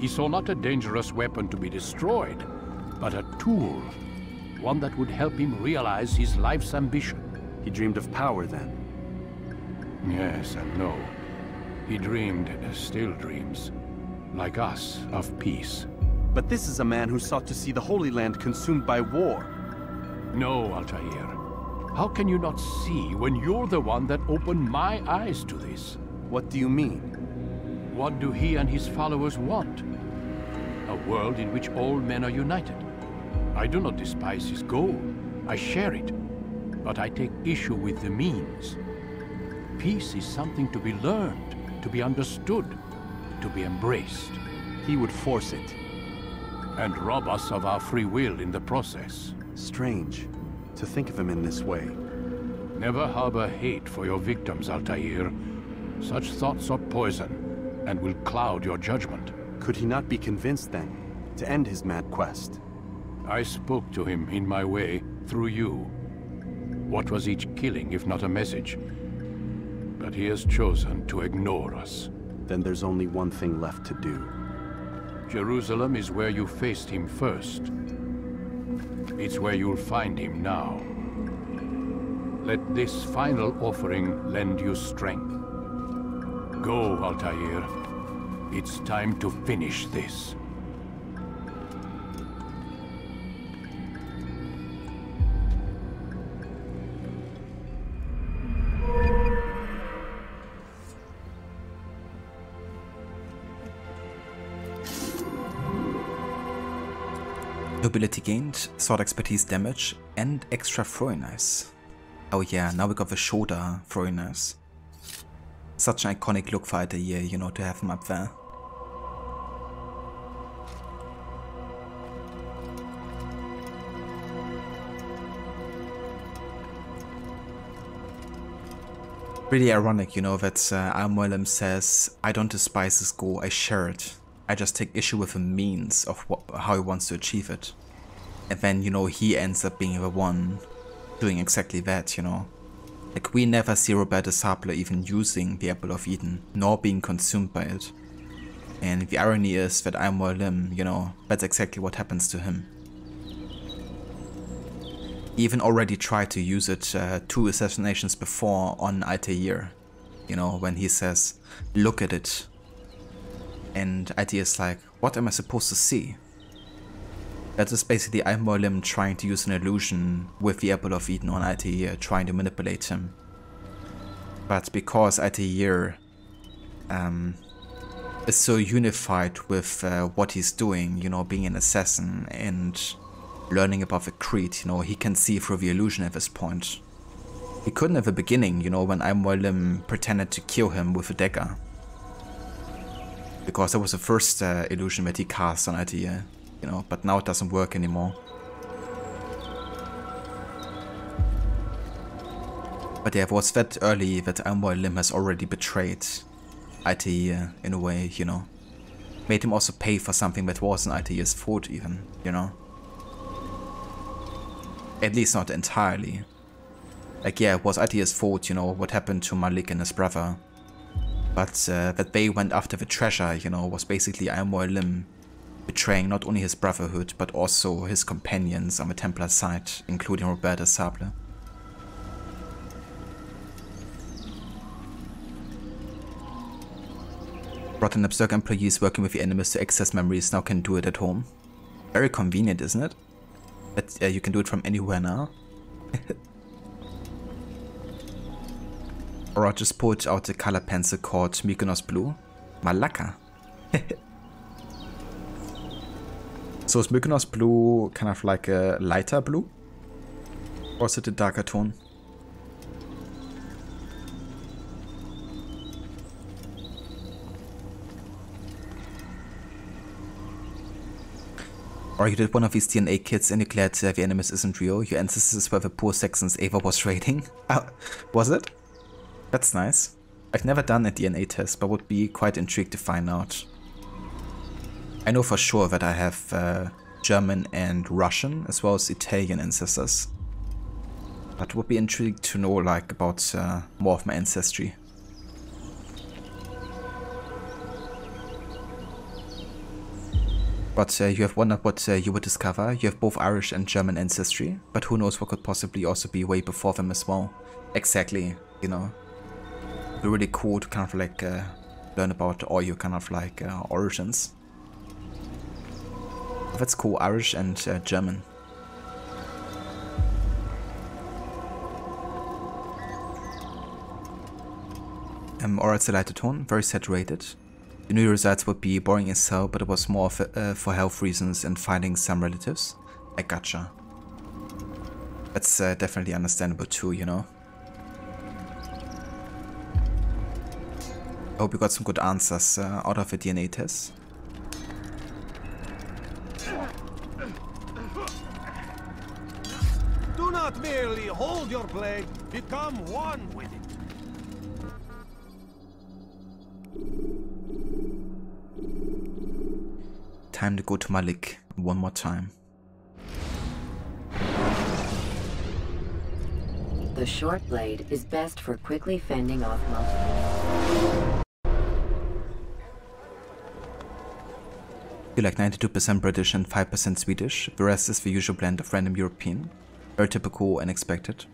He saw not a dangerous weapon to be destroyed, but a tool. one that would help him realize his life's ambition. He dreamed of power then? Yes and no. He dreamed, still dreams, like us, of peace. But this is a man who sought to see the Holy Land consumed by war. No, Altair. How can you not see when you're the one that opened my eyes to this? What do you mean? What do he and his followers want? A world in which all men are united. I do not despise his goal. I share it. But I take issue with the means. Peace is something to be learned, to be understood, to be embraced. He would force it. And rob us of our free will in the process. Strange, to think of him in this way. Never harbor hate for your victims, Altair. Such thoughts are poison, and will cloud your judgment. Could he not be convinced, then, to end his mad quest? I spoke to him in my way, through you. What was each killing, if not a message? But he has chosen to ignore us. Then there's only one thing left to do. Jerusalem is where you faced him first. It's where you'll find him now. Let this final offering lend you strength. Go, Altair. It's time to finish this. Nobility gained, sword expertise damage, and extra throwing knives. Oh yeah, now we got the shoulder throwing knives. Such an iconic look for Altair, you know, to have him up there. Really ironic, you know, that Al-Mualim says, I don't despise his goal, I share it. I just take issue with the means of how he wants to achieve it. And then, you know, he ends up being the one doing exactly that, you know. Like, we never see Robert de Sable even using the Apple of Eden, nor being consumed by it. And the irony is that Al-Mualim, you know, that's exactly what happens to him. He even already tried to use it 2 assassinations before on Altair. You know, when he says, look at it. And Altair is like, what am I supposed to see? That is basically Al-Mualim trying to use an illusion with the Apple of Eden on Altair, trying to manipulate him. But because Altair is so unified with what he's doing, you know, being an assassin and learning about the creed, you know, he can see through the illusion at this point. He couldn't at the beginning, you know, when Al-Mualim pretended to kill him with a dagger. Because that was the first illusion that he cast on Altair, you know, but now it doesn't work anymore. But yeah, it was that early that Al-Mualim has already betrayed Altair in a way, you know. Made him also pay for something that wasn't Altair's fault even, you know. At least not entirely. Like, yeah, it was Altair's fault, you know, what happened to Malik and his brother. But that they went after the treasure, you know, was basically Al-Mualim betraying not only his brotherhood, but also his companions on the Templar side, including Robert de Sable. Rotten Absurd employees working with the enemies to access memories now can do it at home. Very convenient, isn't it? That you can do it from anywhere now. Or I just pulled out the color pencil called Mykonos Blue. Malaka. So is Mykonos Blue kind of like a lighter blue? Or is it a darker tone? Or you did one of these DNA kits and declared the Animus isn't real. Your ancestors were the poor Saxons Ava was raiding. Was it? That's nice. I've never done a DNA test, but would be quite intrigued to find out. I know for sure that I have German and Russian, as well as Italian ancestors. But would be intrigued to know like about more of my ancestry. But you have wondered what you would discover. You have both Irish and German ancestry, but who knows what could possibly also be way before them as well. Exactly, you know. It'd be really cool to kind of like learn about all your kind of like origins. That's cool, Irish and German. Oral lighter tone, very saturated. The new results would be boring as hell, but it was more for health reasons and finding some relatives. I gotcha. That's definitely understandable too, you know. I hope you got some good answers out of the DNA test. Do not merely hold your blade, become one with it. Time to go to Malik one more time. The short blade is best for quickly fending off multiple. You're like 92% British and 5% Swedish. The rest is the usual blend of random European. Very typical and expected.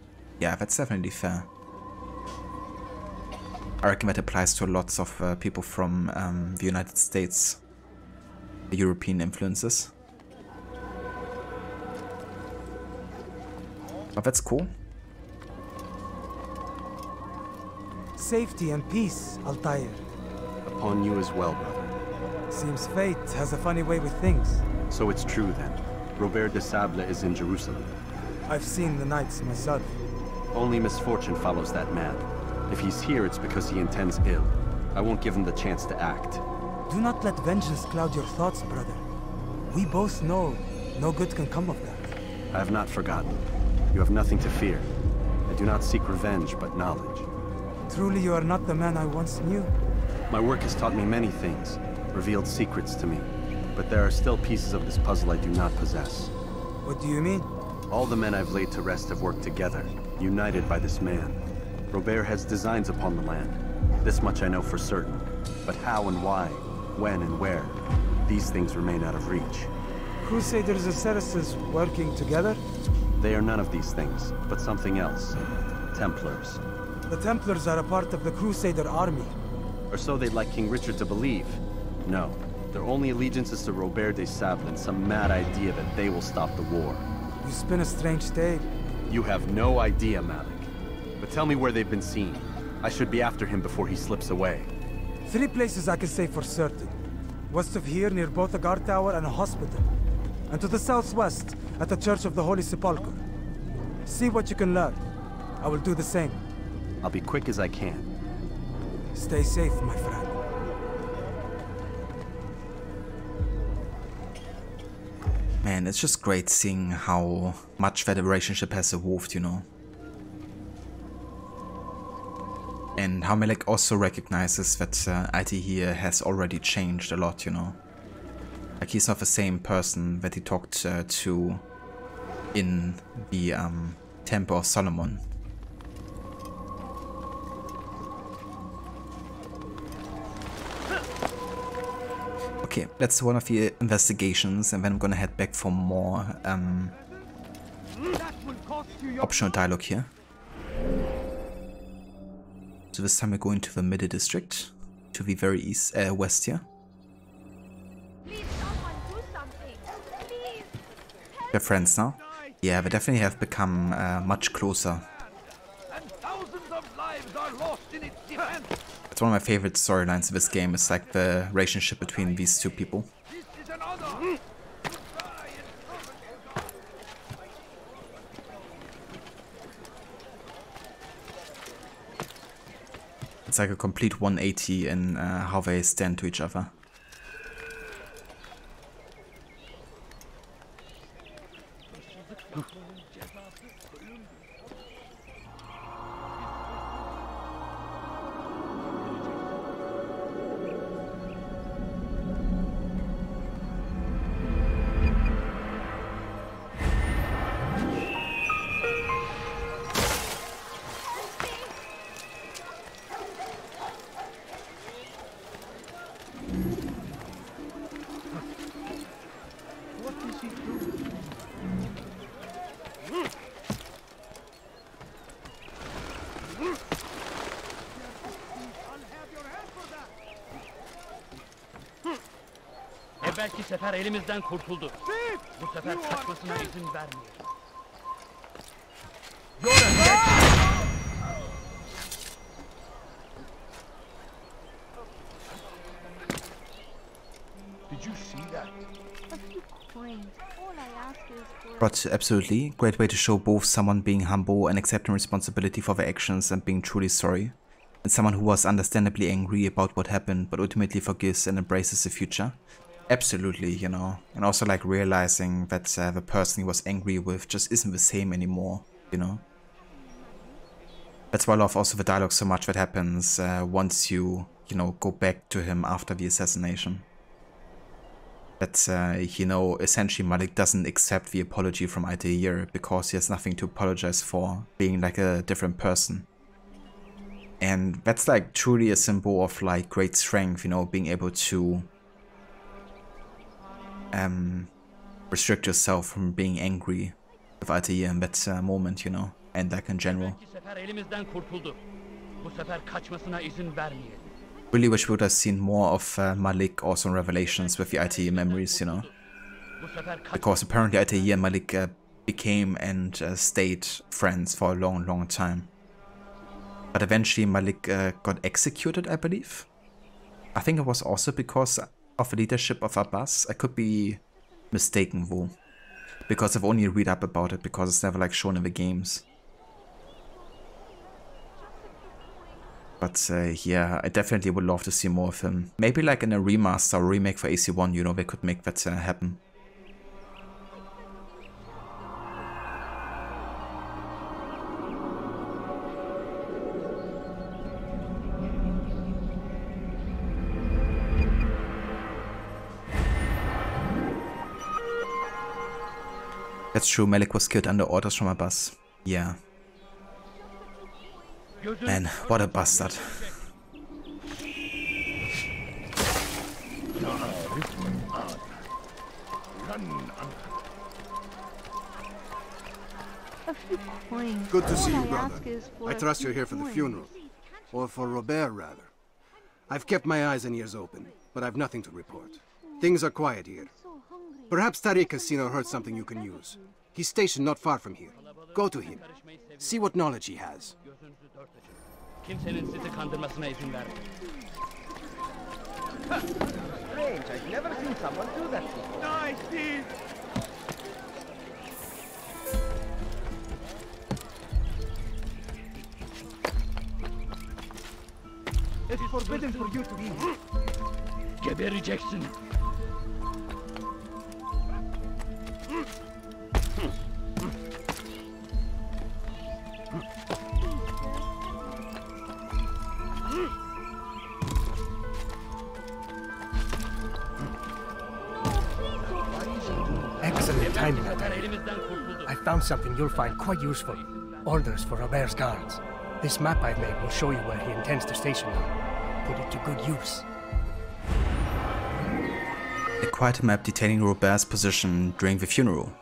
Yeah, that's definitely fair. I reckon that applies to lots of people from the United States. The European influences. But that's cool. Safety and peace, Altair. Upon you as well, brother. Seems fate has a funny way with things. So it's true then. Robert de Sable is in Jerusalem. I've seen the knights myself. Only misfortune follows that man. If he's here, it's because he intends ill. I won't give him the chance to act. Do not let vengeance cloud your thoughts, brother. We both know no good can come of that. I have not forgotten. You have nothing to fear. I do not seek revenge, but knowledge. Truly you are not the man I once knew. My work has taught me many things, revealed secrets to me. But there are still pieces of this puzzle I do not possess. What do you mean? All the men I've laid to rest have worked together, united by this man. Robert has designs upon the land. This much I know for certain. But how and why, when and where, these things remain out of reach. Crusaders and Saracens working together? They are none of these things, but something else. Templars. The Templars are a part of the Crusader army. Or so they'd like King Richard to believe. No, their only allegiance is to Robert de Sable and some mad idea that they will stop the war. You spin a strange tale. You have no idea, Malik. But tell me where they've been seen. I should be after him before he slips away. 3 places I can say for certain. West of here, near both a guard tower and a hospital. And to the southwest, at the Church of the Holy Sepulchre. See what you can learn. I will do the same. I'll be quick as I can. Stay safe, my friend. Man, it's just great seeing how much that relationship has evolved, you know. And how Malik also recognizes that IT here has already changed a lot, you know. Like he's not the same person that he talked to in the Temple of Solomon. Okay, that's one of the investigations, and then I'm gonna head back for more optional dialogue here. So this time we're going to the Middle District, to the very east, west here. They're friends now. Yeah, they definitely have become much closer. It's one of my favorite storylines of this game. It's like the relationship between these two people. It's like a complete 180 in how they stand to each other. Evvelki sefer elimizden kurtuldu. Bu sefer kaçmasına izin vermeyelim. Did you see that? A few coins. All I ask is for... But absolutely, great way to show both someone being humble and accepting responsibility for their actions and being truly sorry, and someone who was understandably angry about what happened but ultimately forgives and embraces the future. Absolutely, you know, and also like realizing that the person he was angry with just isn't the same anymore, you know. That's why I love also the dialogue so much that happens once you know, go back to him after the assassination. That, you know, essentially Malik doesn't accept the apology from Altair because he has nothing to apologize for, being like a different person. And that's like truly a symbol of like great strength, you know, being able to restrict yourself from being angry with Altair in that moment, you know, and like in general. Really wish we would have seen more of Malik also in Revelations with the Altair memories, you know. Because apparently Altair and Malik became and stayed friends for a long, long time. But eventually Malik got executed, I believe. I think it was also because of the leadership of Abbas. I could be mistaken though, because I've only read up about it because it's never like shown in the games. But yeah, I definitely would love to see more of him. Maybe like in a remaster or remake for AC1, you know, they could make that happen. That's true, Malik was killed under orders from Abbas. Yeah. Man, what a bastard. A few coins. Good to see All you, I brother. ask is for I a trust few you're here for the coins. funeral. Or for Robert, rather. I've kept my eyes and ears open, but I've nothing to report. Things are quiet here. Perhaps Tariq has seen or heard something you can use. He's stationed not far from here. Go to him. See what knowledge he has. Kimsenin sizi kandırmasına izin vermeyin. Strange, I've never seen someone do that before. Nice, Steve! It's forbidden for you to be here. Gebereceksin. Excellent timing, I found something you'll find quite useful. Orders for Robert's guards. This map I've made will show you where he intends to station them. Put it to good use. A quiet map detailing Robert's position during the funeral.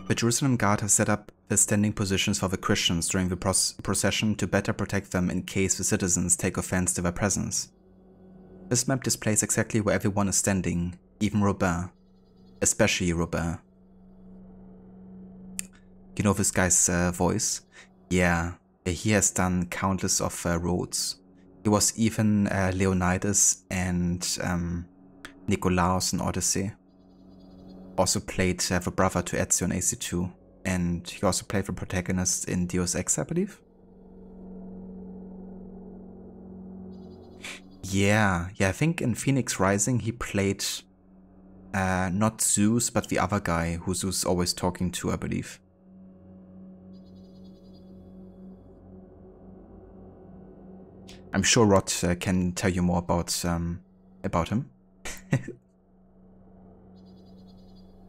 The Jerusalem Guard has set up the standing positions for the Christians during the procession to better protect them in case the citizens take offense to their presence. This map displays exactly where everyone is standing, even Robert. Especially Robert. You know this guy's voice? Yeah, he has done countless of roads. He was even Leonidas and Nikolaos in Odyssey. Also played the brother to Ezio in AC2. And he also played the protagonist in Deus Ex, I believe. Yeah, I think in Phoenix Rising he played not Zeus, but the other guy who Zeus is always talking to, I believe. I'm sure Rod can tell you more about him.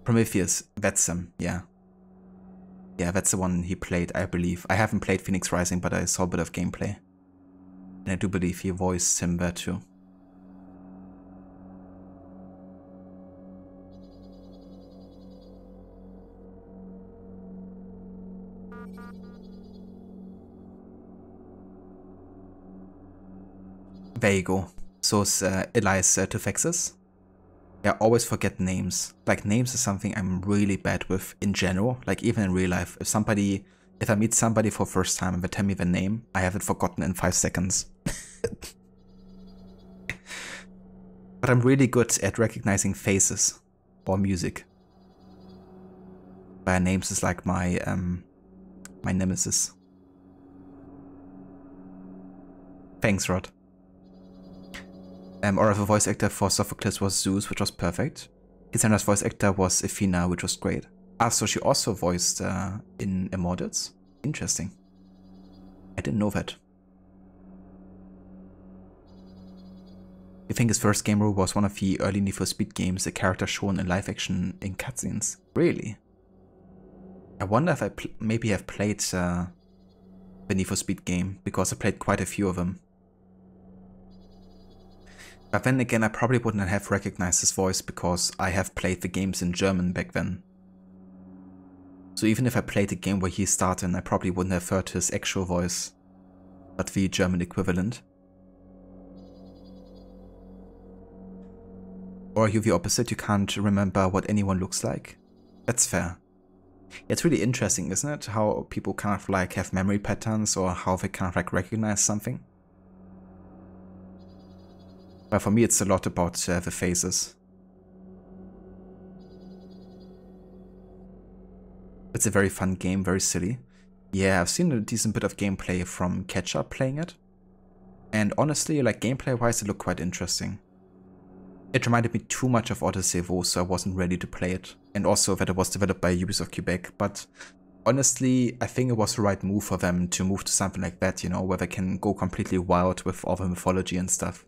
Prometheus, that's him, yeah. Yeah, that's the one he played, I believe. I haven't played Phoenix Rising, but I saw a bit of gameplay. And I do believe he voiced him there too. There you go. So it's Elias Tufexis. Yeah, I always forget names. Like, names is something I'm really bad with in general. Like, even in real life. If I meet somebody for the first time and they tell me their name, I have it forgotten in 5 seconds. But I'm really good at recognizing faces or music. But names is like my nemesis. Thanks, Rod. Or the voice actor for Sophocles was Zeus, which was perfect. Kisana's voice actor was Athena, which was great. Ah, so she also voiced in Immortals? Interesting. I didn't know that. You think his first game role was one of the early Need for Speed games, a character shown in live action in cutscenes? Really? I wonder if I maybe have played the Need for Speed game, because I played quite a few of them. But then again, I probably wouldn't have recognized his voice because I have played the games in German back then. So even if I played a game where he starred in, I probably wouldn't have heard his actual voice, but the German equivalent. Or are you the opposite? You can't remember what anyone looks like? That's fair. It's really interesting, isn't it? How people kind of like have memory patterns or how they kind of like recognize something. But for me, it's a lot about the faces. It's a very fun game, very silly. Yeah, I've seen a decent bit of gameplay from Ketchup playing it. And honestly, like gameplay-wise, it looked quite interesting. It reminded me too much of Odyssey though, so I wasn't ready to play it. And also that it was developed by Ubisoft Quebec, but honestly, I think it was the right move for them to move to something like that, you know, where they can go completely wild with all the mythology and stuff.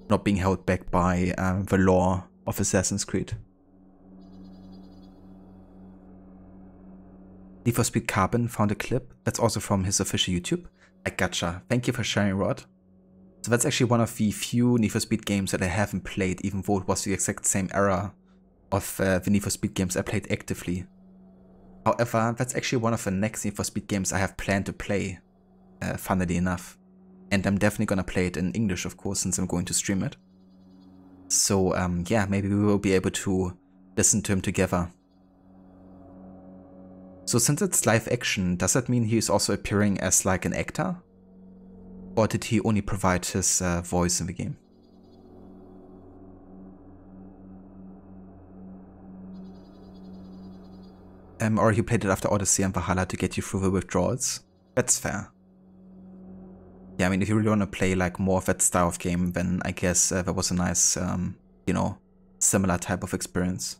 Not being held back by the lore of Assassin's Creed. Need for Speed Carbon found a clip that's also from his official YouTube. I gotcha. Thank you for sharing, Rod. So that's actually one of the few Need for Speed games that I haven't played, even though it was the exact same era of the Need for Speed games I played actively. However, that's actually one of the next Need for Speed games I have planned to play, funnily enough. And I'm definitely gonna play it in English, of course, since I'm going to stream it. So, yeah, maybe we will be able to listen to him together. So since it's live action, does that mean he is also appearing as like an actor? Or did he only provide his voice in the game? Or he played it after Odyssey and Valhalla to get you through the withdrawals? That's fair. Yeah, I mean, if you really want to play like more of that style of game, then I guess that was a nice, you know, similar type of experience.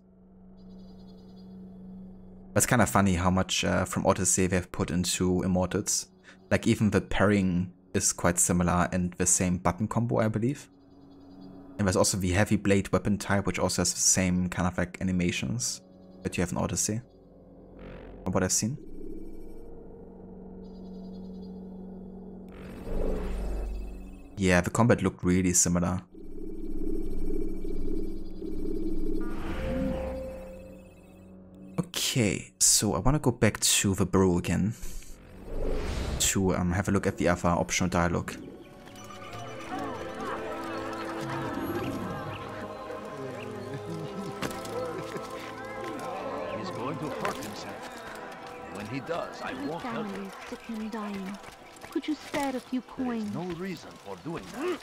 But it's kind of funny how much from Odyssey they've put into Immortals. Like even the parrying is quite similar and the same button combo, I believe. And there's also the heavy blade weapon type, which also has the same kind of like animations that you have in Odyssey, from what I've seen. Yeah, the combat looked really similar. Okay, so I want to go back to the Bureau again to have a look at the other optional dialogue. He's going to hurt himself. When he does, I won't help him. Sick and dying. Could you spare a few coins? There is no reason for doing that.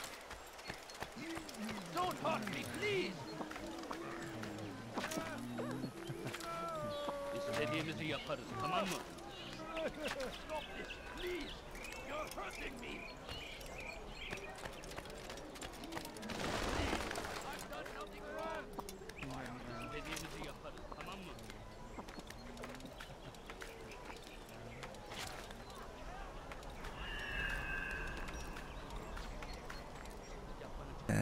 Don't hurt me, please! İstediğimizi yaparız, tamam mı? Stop this, please! You're hurting me! I've done nothing wrong! İstediğimizi yaparız, tamam mı?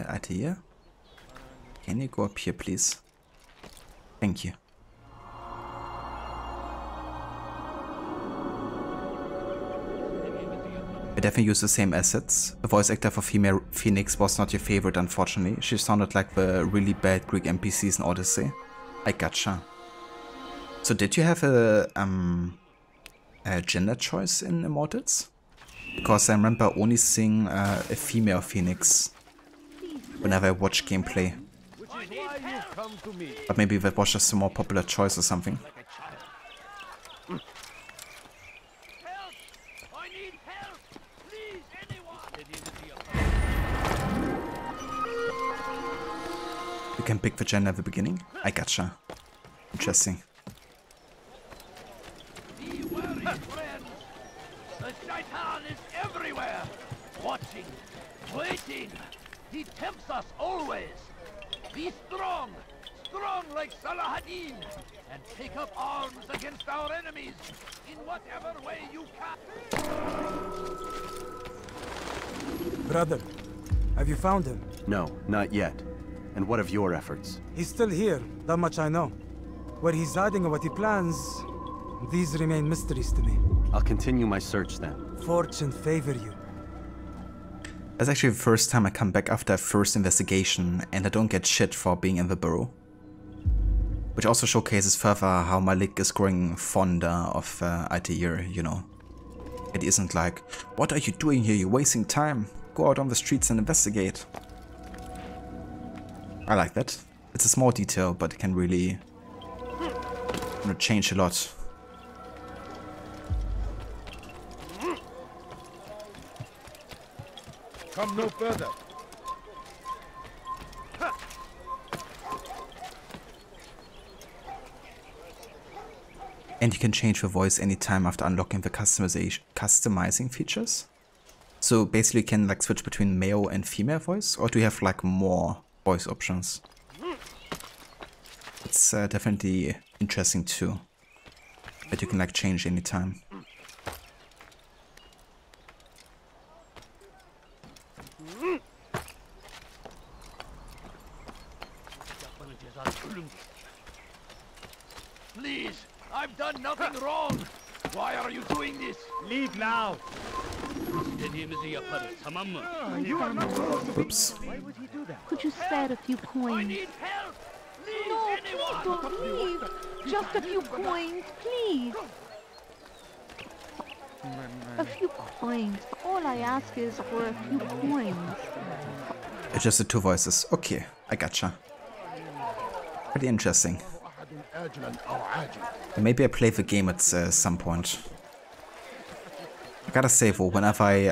Altair? Can you go up here, please? Thank you. I definitely use the same assets. The voice actor for female Phoenix was not your favorite, unfortunately. She sounded like the really bad Greek NPCs in Odyssey. I gotcha. So did you have a gender choice in Immortals? Because I remember only seeing a female Phoenix whenever I watch gameplay. But maybe that was just a more popular choice or something. You can pick the gender at the beginning? I gotcha. Interesting. Be wary, friends. The Shaitan is everywhere. Watching, waiting. He tempts us always. Be strong. Strong like Salahadin. And take up arms against our enemies in whatever way you can. Brother, have you found him? No, not yet. And what of your efforts? He's still here, that much I know. Where he's hiding or what he plans, these remain mysteries to me. I'll continue my search then. Fortune favor you. That's actually the first time I come back after a first investigation and I don't get shit for being in the burrow. Which also showcases further how Malik is growing fonder of Altair, you know. It isn't like, what are you doing here? You're wasting time. Go out on the streets and investigate. I like that. It's a small detail, but it can really change a lot. Come no further. And you can change the voice anytime after unlocking the customizing features. So basically you can like switch between male and female voice, or do you have like more voice options? It's definitely interesting too, that you can like change anytime. Please, I've done nothing wrong. Why are you doing this? Leave now. İstediğimizi yaparız, tamam mı? Oops. Why would he do that? Could you spare a few coins? I need help. Please, No, anyone. please don't leave. Just a few coins, please. A few coins. All I ask is for a few coins. It's just the two voices. Okay, I gotcha. Pretty interesting. Maybe I play the game at some point. I gotta say though, whenever I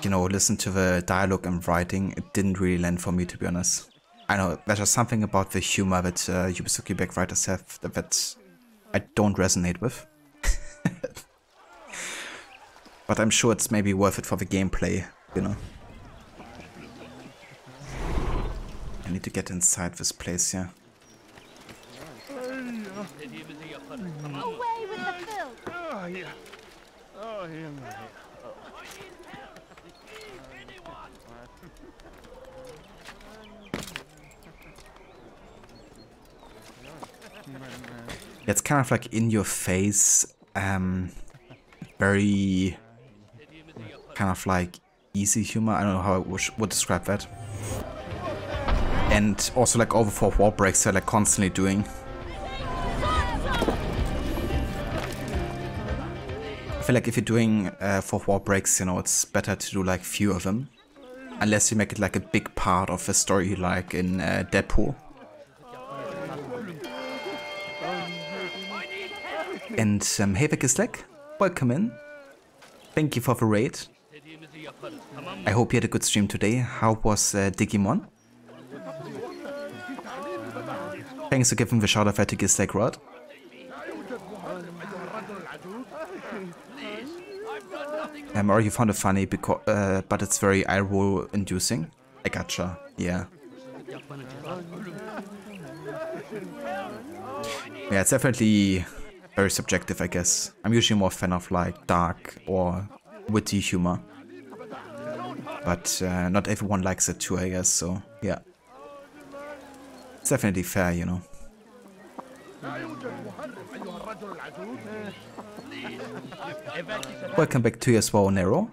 you know, listen to the dialogue and writing, it didn't really land for me, to be honest. I know there's just something about the humor that Ubisoft Quebec writers have that I don't resonate with. But I'm sure it's maybe worth it for the gameplay, you know. I need to get inside this place here. Away with the filth! Oh, yeah. Oh, yeah. It's kind of like in your face, very kind of like easy humor. I don't know how I would describe that. And also like all the 4 wall breaks they're like constantly doing. I feel like if you're doing 4 wall breaks, you know, it's better to do like few of them. Unless you make it like a big part of the story, like in Deadpool. And hey Vekislek, welcome in. Thank you for the raid. I hope you had a good stream today. How was Digimon? Thanks for giving the shout out for Vekislek, Rod. Or you found it funny because, but it's very eye roll inducing. I gotcha. Yeah. Yeah, it's definitely very subjective, I guess. I'm usually more a fan of like dark or witty humor. But not everyone likes it too, I guess, so yeah. It's definitely fair, you know. Welcome back to your Swallow Nero.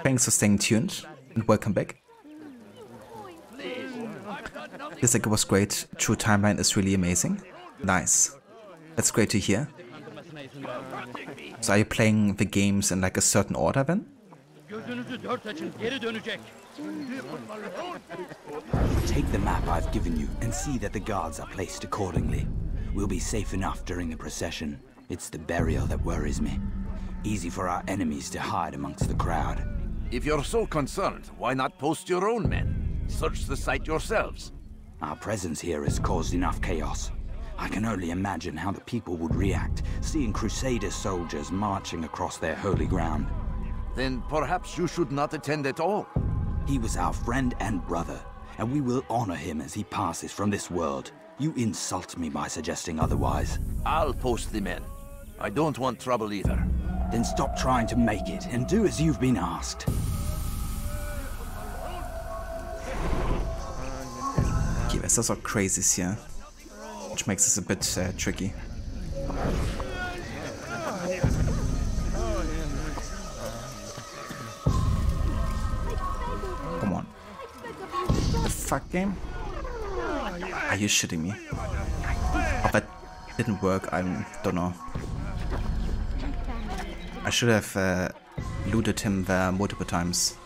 Thanks for staying tuned, and welcome back. This like was great. True timeline is really amazing. Nice. That's great to hear. So are you playing the games in like a certain order then? Gözünüzü dört açın, geri dönecek. Take the map I've given you and see that the guards are placed accordingly. We'll be safe enough during the procession. It's the burial that worries me. Easy for our enemies to hide amongst the crowd. If you're so concerned, why not post your own men? Search the site yourselves. Our presence here has caused enough chaos. I can only imagine how the people would react, seeing Crusader soldiers marching across their holy ground. Then perhaps you should not attend at all. He was our friend and brother, and we will honor him as he passes from this world. You insult me by suggesting otherwise. I'll post the men. I don't want trouble either. Then stop trying to make it, and do as you've been asked. Okay, there's also crazies here, which makes this a bit tricky. Come on. The fuck game? Are you shitting me? Oh, that didn't work, I don't know. I should have looted him there multiple times.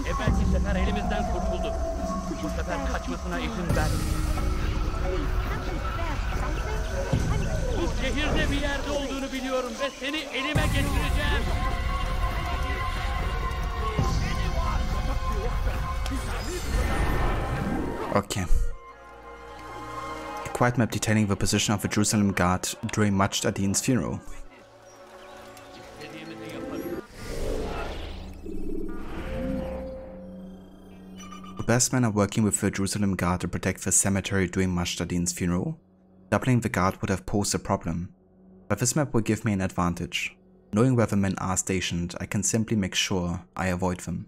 Evvelki sefer elimizden kurtuldu. Bu sefer kaçmasına izin vermeyin. Bu şehirde bir yerde olduğunu biliyorum ve seni elime geçireceğim. Okay. A quiet map detailing the position of the Jerusalem Guard during Majd-ad-Din's funeral. The best men are working with the Jerusalem Guard to protect the cemetery during Majd-ad-Din's funeral. Doubling the guard would have posed a problem, but this map will give me an advantage. Knowing where the men are stationed, I can simply make sure I avoid them.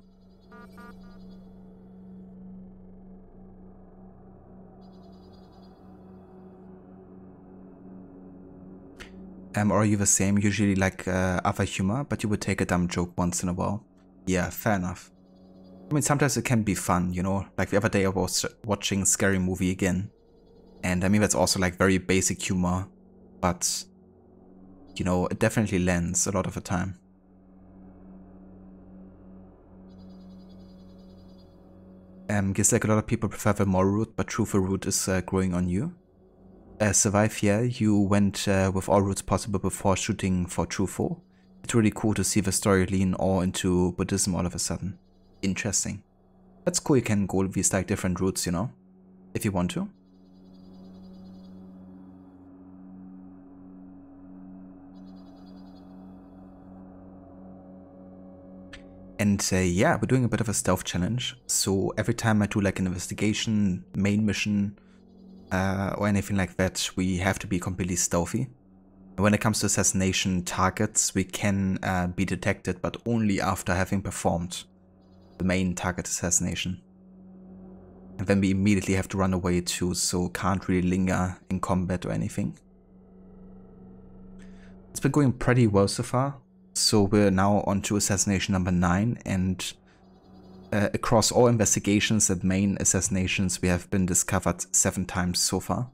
Or are you the same? Usually like other humor, but you would take a dumb joke once in a while. Yeah, fair enough. I mean, sometimes it can be fun, you know? Like the other day I was watching Scary Movie again. And I mean, that's also like very basic humor, but, you know, it definitely lands a lot of the time. Guess like a lot of people prefer the moral route, but truthful route is growing on you. Survive here, you went with all routes possible before shooting for truthful. It's really cool to see the story lean all into Buddhism all of a sudden. Interesting. That's cool, you can go these like different routes, you know, if you want to. And yeah, we're doing a bit of a stealth challenge. So every time I do like an investigation, main mission, or anything like that, we have to be completely stealthy. And when it comes to assassination targets, we can be detected, but only after having performed the main target assassination. And then we immediately have to run away too, so can't really linger in combat or anything. It's been going pretty well so far. So we're now on to assassination number 9, and across all investigations and main assassinations we have been discovered 7 times so far.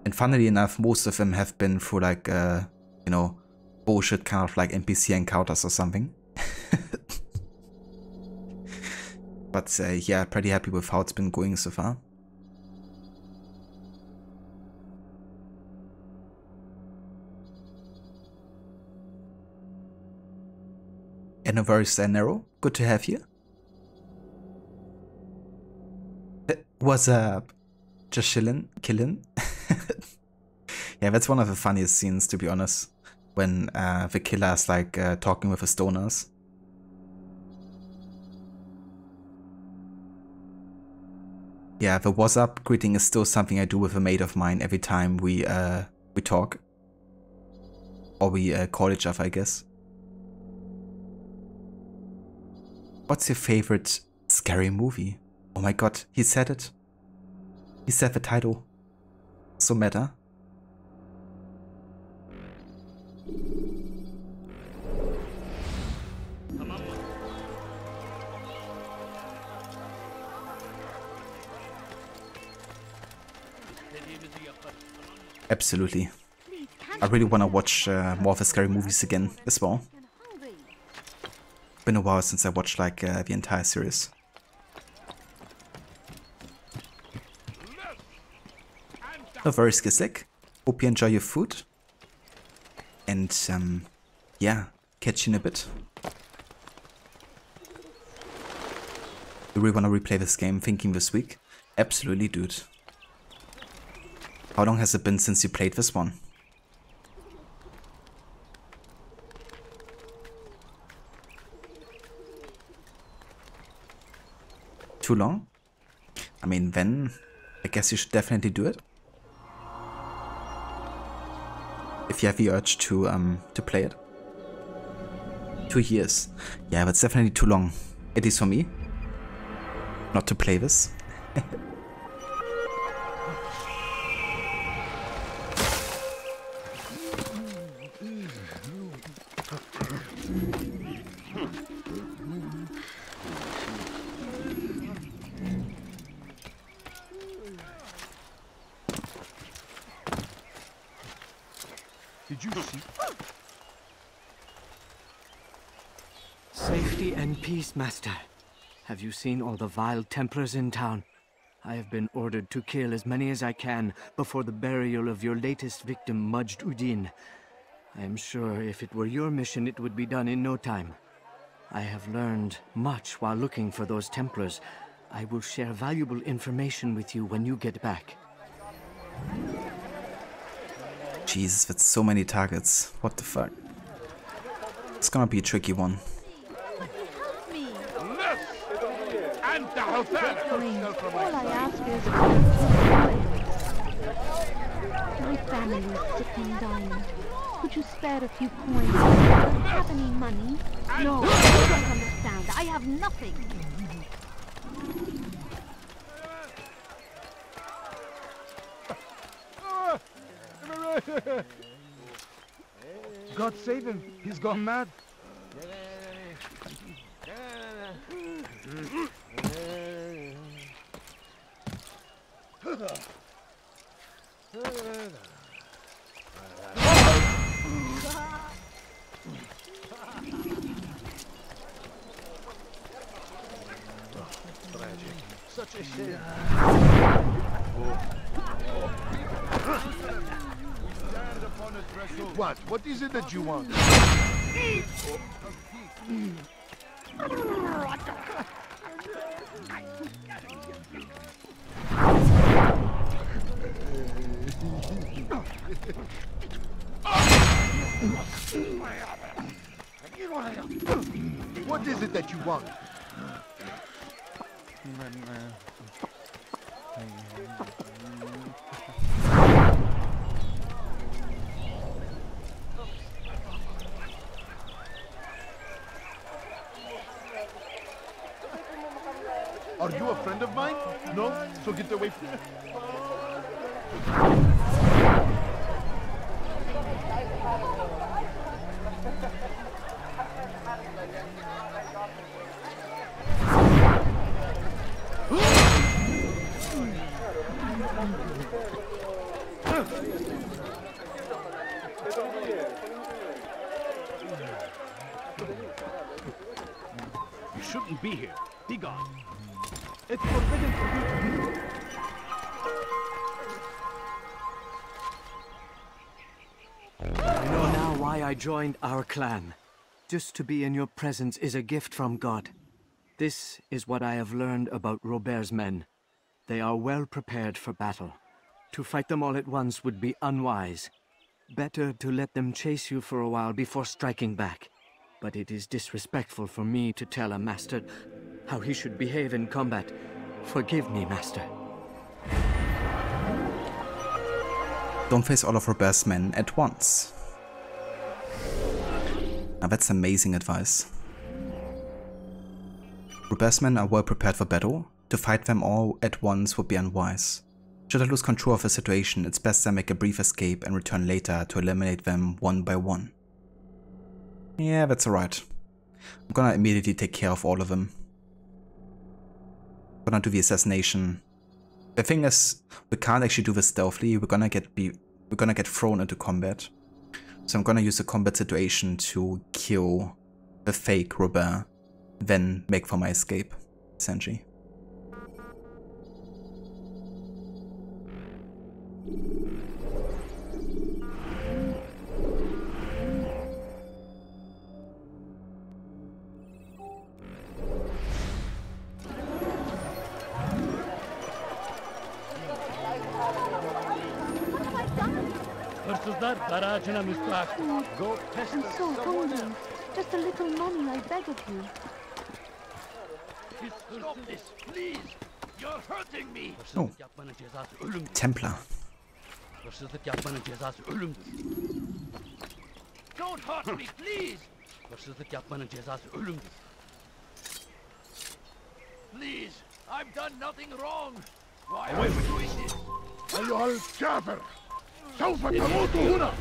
And funnily enough, most of them have been through like, you know, bullshit kind of like NPC encounters or something. But yeah, pretty happy with how it's been going so far. And a very Nero, good to have you. What's up? Just chillin', killin'. Yeah, that's one of the funniest scenes, to be honest, when the killer's like talking with the stoners. Yeah, the what's up greeting is still something I do with a mate of mine every time we talk. Or we call each other, I guess. What's your favorite scary movie? Oh my god, he said it. He said the title. So meta. Absolutely. I really want to watch more of the scary movies again as well. Been a while since I watched like the entire series. No worries, Gislik. Hope you enjoy your food. And yeah, catch you in a bit. You really want to replay this game thinking this week? Absolutely, dude. How long has it been since you played this one? Too long? I mean, then I guess you should definitely do it. If you have the urge to play it. 2 years. Yeah, that's definitely too long. It is for me. Not to play this. Did you see? Safety and peace, Master. Have you seen all the vile Templars in town? I have been ordered to kill as many as I can before the burial of your latest victim, Majd Udin. I am sure if it were your mission, it would be done in no time. I have learned much while looking for those Templars. I will share valuable information with you when you get back. Jesus, that's so many targets. What the fuck? It's gonna be a tricky one. All I ask is my family is sick and dying. Could you spare a few coins? Do you have any money? No, you don't understand. I have nothing. God save him. He's gone mad. Tragic. Such a shame. What? What is it that you want? What is it that you want? Are you a friend of mine? No? So get away from me. You shouldn't be here. Be gone. It's forbidden for you to be here. You know now why I joined our clan. Just to be in your presence is a gift from God. This is what I have learned about Robert's men. They are well prepared for battle. To fight them all at once would be unwise. Better to let them chase you for a while before striking back. But it is disrespectful for me to tell a master how he should behave in combat. Forgive me, Master. Don't face all of Robert's men at once. Now that's amazing advice. Robert's men are well prepared for battle. To fight them all at once would be unwise. Should I lose control of the situation, it's best I make a brief escape and return later to eliminate them one by one. Yeah, that's alright. I'm gonna immediately take care of all of them. I'm gonna do the assassination. The thing is, we can't actually do this stealthily, we're gonna we're gonna get thrown into combat. So I'm gonna use the combat situation to kill the fake Robert, then make for my escape, essentially. Hırsızlar dar ağacına müstahak. Go test I'm so hungry. Just a little money, I beg of you. Stop this, please! You're hurting me! Oh. Templar. Hırsızlık yapmanın cezası ölümdür. Don't hurt me, please! Hırsızlık yapmanın cezası ölümdür. Please, I've done nothing wrong. Why are you doing this? أيها الكافر سوف تموت هنا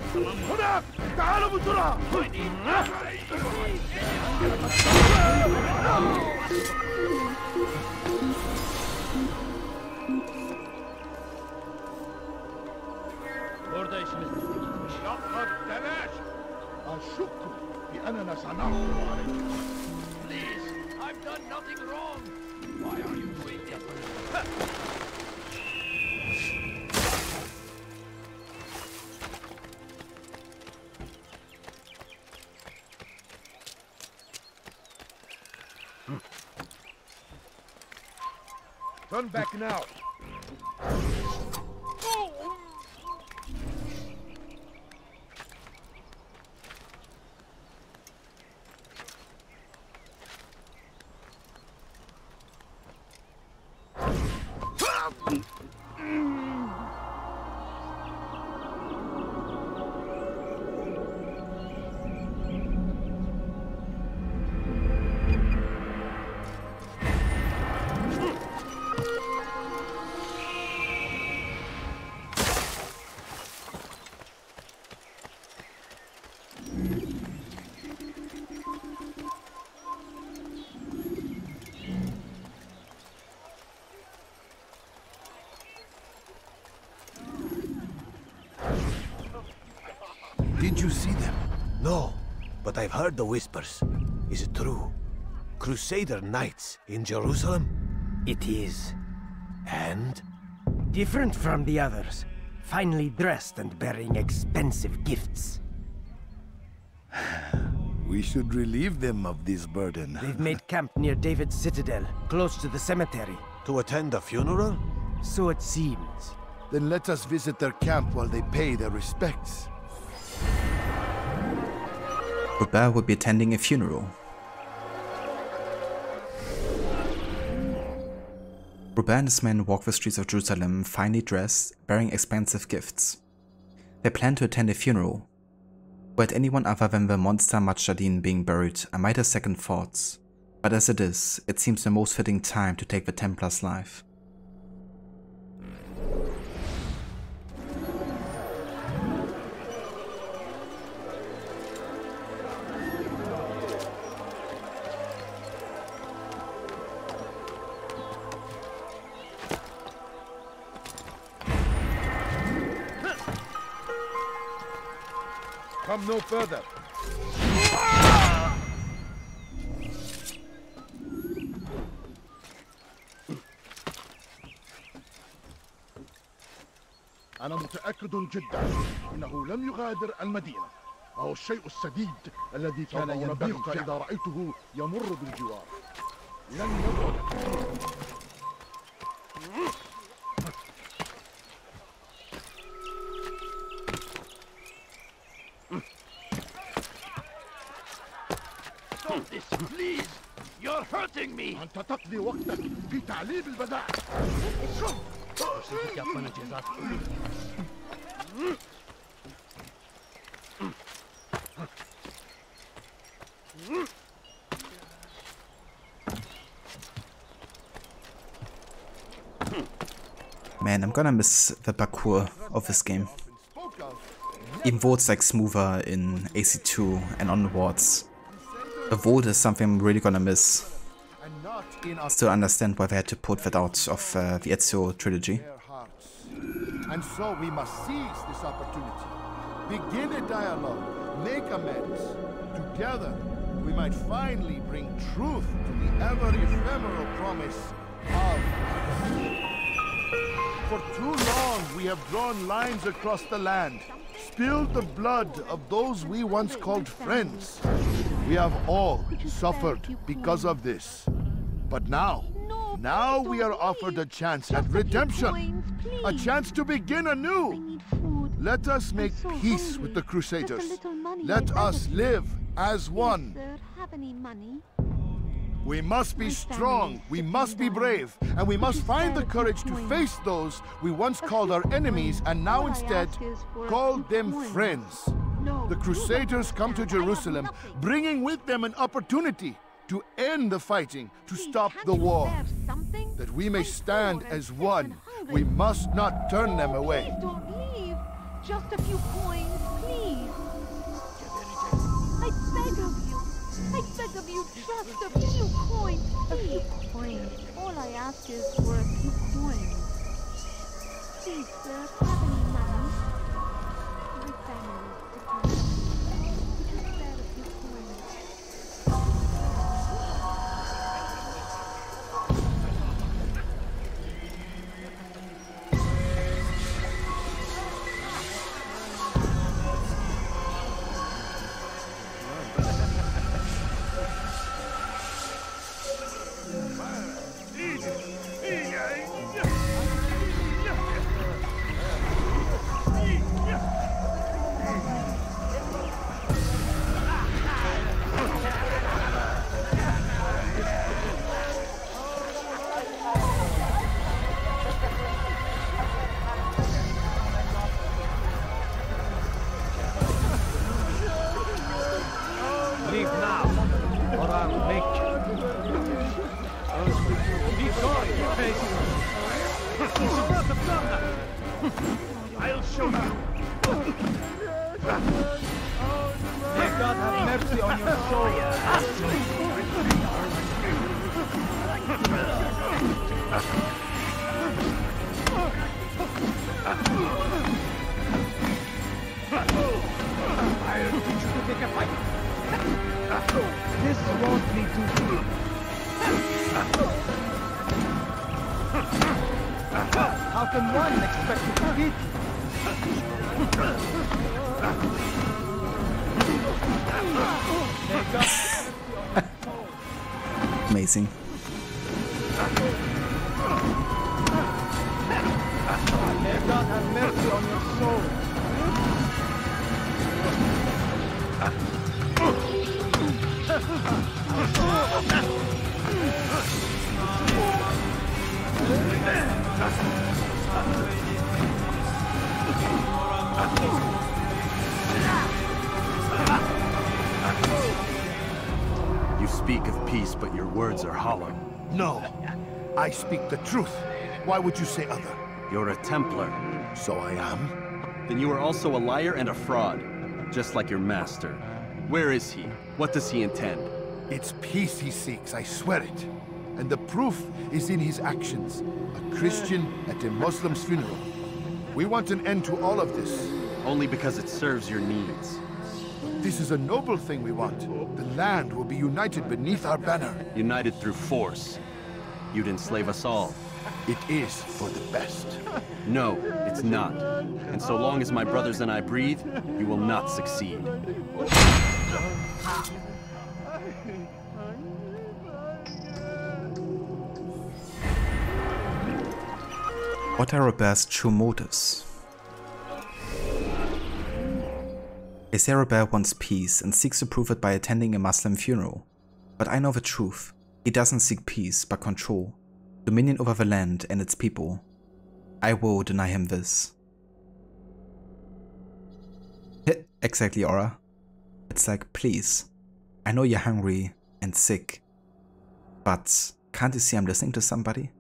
هناك تعال بسرعة Burada işimiz bitmiş. لقد تلاشى الشك بأننا سنعثر عليك. Please, I've done nothing wrong. Why are you doing this? Turn back now. Did you see them? No, but I've heard the whispers. Is it true? Crusader knights in Jerusalem? It is. And? Different from the others. Finely dressed and bearing expensive gifts. We should relieve them of this burden. They've made camp near David's citadel, close to the cemetery. To attend a funeral? So it seems. Then let us visit their camp while they pay their respects. Jubair will be attending a funeral. Jubair and his men walk the streets of Jerusalem, finely dressed, bearing expensive gifts. They plan to attend a funeral. Were it anyone other than the monster Majdadin being buried, I might have second thoughts. But as it is, it seems the most fitting time to take the Templar's life. Come no further. أنا متأكد جدا إنه لم يغادر المدينة. وهو الشيء السديد الذي كان ينبهك إذا رأيته يمر بالجوار. لن يبعد. Stop this, please! You're hurting me! أنت تقضي وقتك في تعليب البدائع. Hırsızlık yapmanın cezası ölümdür. Man, I'm gonna miss the parkour of this game. Even though it's like smoother in AC2 and onwards, the vault is something I'm really gonna miss. Still understand why they had to put that out of the Ezio trilogy. And so we must seize this opportunity. Begin a dialogue, make amends. Together, we might finally bring truth to the ever-ephemeral promise of peace. For too long, we have drawn lines across the land, spilled the blood of those we once called friends. We have all suffered because of this. But now we are offered a chance at redemption, a chance to begin anew. Let us make peace with the Crusaders. Let us live as one. We must be strong, we must be brave, and we must find the courage to face those we once called our enemies and now instead call them friends. The Crusaders come to Jerusalem, bringing with them an opportunity to end the fighting, to stop the war. That we may stand as one, we must not turn them away. Please don't leave. Just a few coins, please. I beg of you. I beg of you, just a few coins. A few coins. All I ask is for a few coins. Please, sir, have any money? My family is sick. Would you spare a few coins? Leave now, or I'll make you. Be gone, you face. I'll show you. May God have mercy on your soul. I'll teach you to take a fight. This won't be too quick. How can one expect to defeat Amazing. May God have mercy on your soul. You speak of peace, but your words are hollow. No, I speak the truth. Why would you say other? You're a Templar. So I am. Then you are also a liar and a fraud, just like your master. Where is he? What does he intend? It's peace he seeks, I swear it. And the proof is in his actions. A Christian at a Muslim's funeral. We want an end to all of this. Only because it serves your needs. This is a noble thing we want. The land will be united beneath our banner. United through force. You'd enslave us all. It is for the best. No, it's not. And so long as my brothers and I breathe, you will not succeed. What are Robert's true motives? Robert wants peace and seeks to prove it by attending a Muslim funeral. But I know the truth. He doesn't seek peace, but control. Dominion over the land and its people. I will deny him this. Exactly, Aura. It's like, please. I know you're hungry and sick. But can't you see I'm listening to somebody?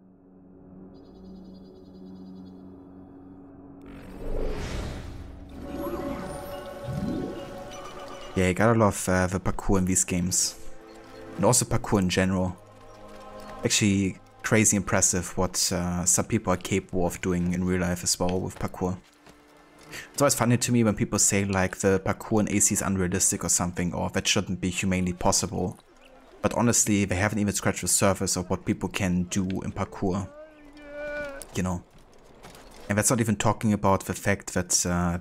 Yeah, you gotta love the parkour in these games. And also parkour in general. Actually, crazy impressive what some people are capable of doing in real life as well with parkour. It's always funny to me when people say like the parkour in AC is unrealistic or something, or that shouldn't be humanly possible. But honestly, they haven't even scratched the surface of what people can do in parkour. You know. And that's not even talking about the fact that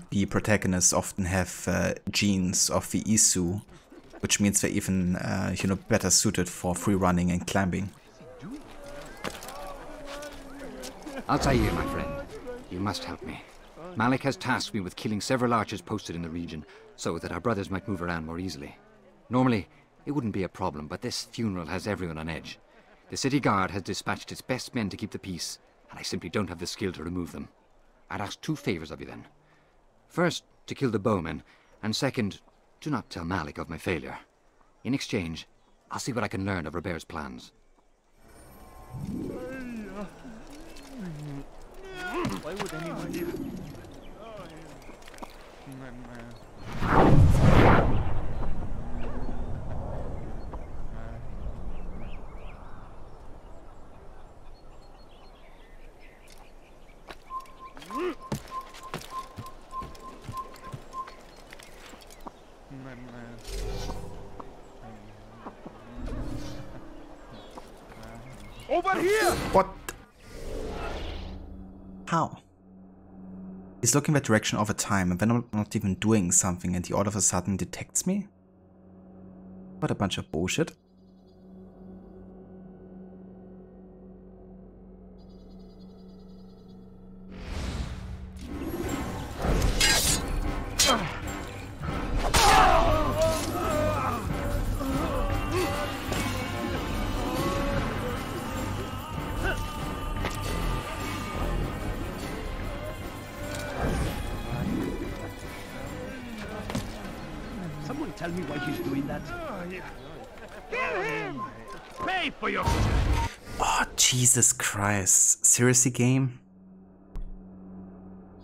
the protagonists often have genes of the Isu, which means they're even, you know, better suited for free running and climbing. Altair, my friend, you must help me. Malik has tasked me with killing several archers posted in the region, so that our brothers might move around more easily. Normally, it wouldn't be a problem, but this funeral has everyone on edge. The city guard has dispatched its best men to keep the peace, and I simply don't have the skill to remove them. I'd ask 2 favors of you then. First, to kill the bowmen, and second, do not tell Malik of my failure. In exchange, I'll see what I can learn of Robert's plans. Why would anyone... Over here! What? How? He's looking that direction all the time, and then I'm not even doing something, and he all of a sudden detects me? What a bunch of bullshit. Tell me why he's doing that. Kill him! Pay for your... Oh, Jesus Christ. Seriously, game?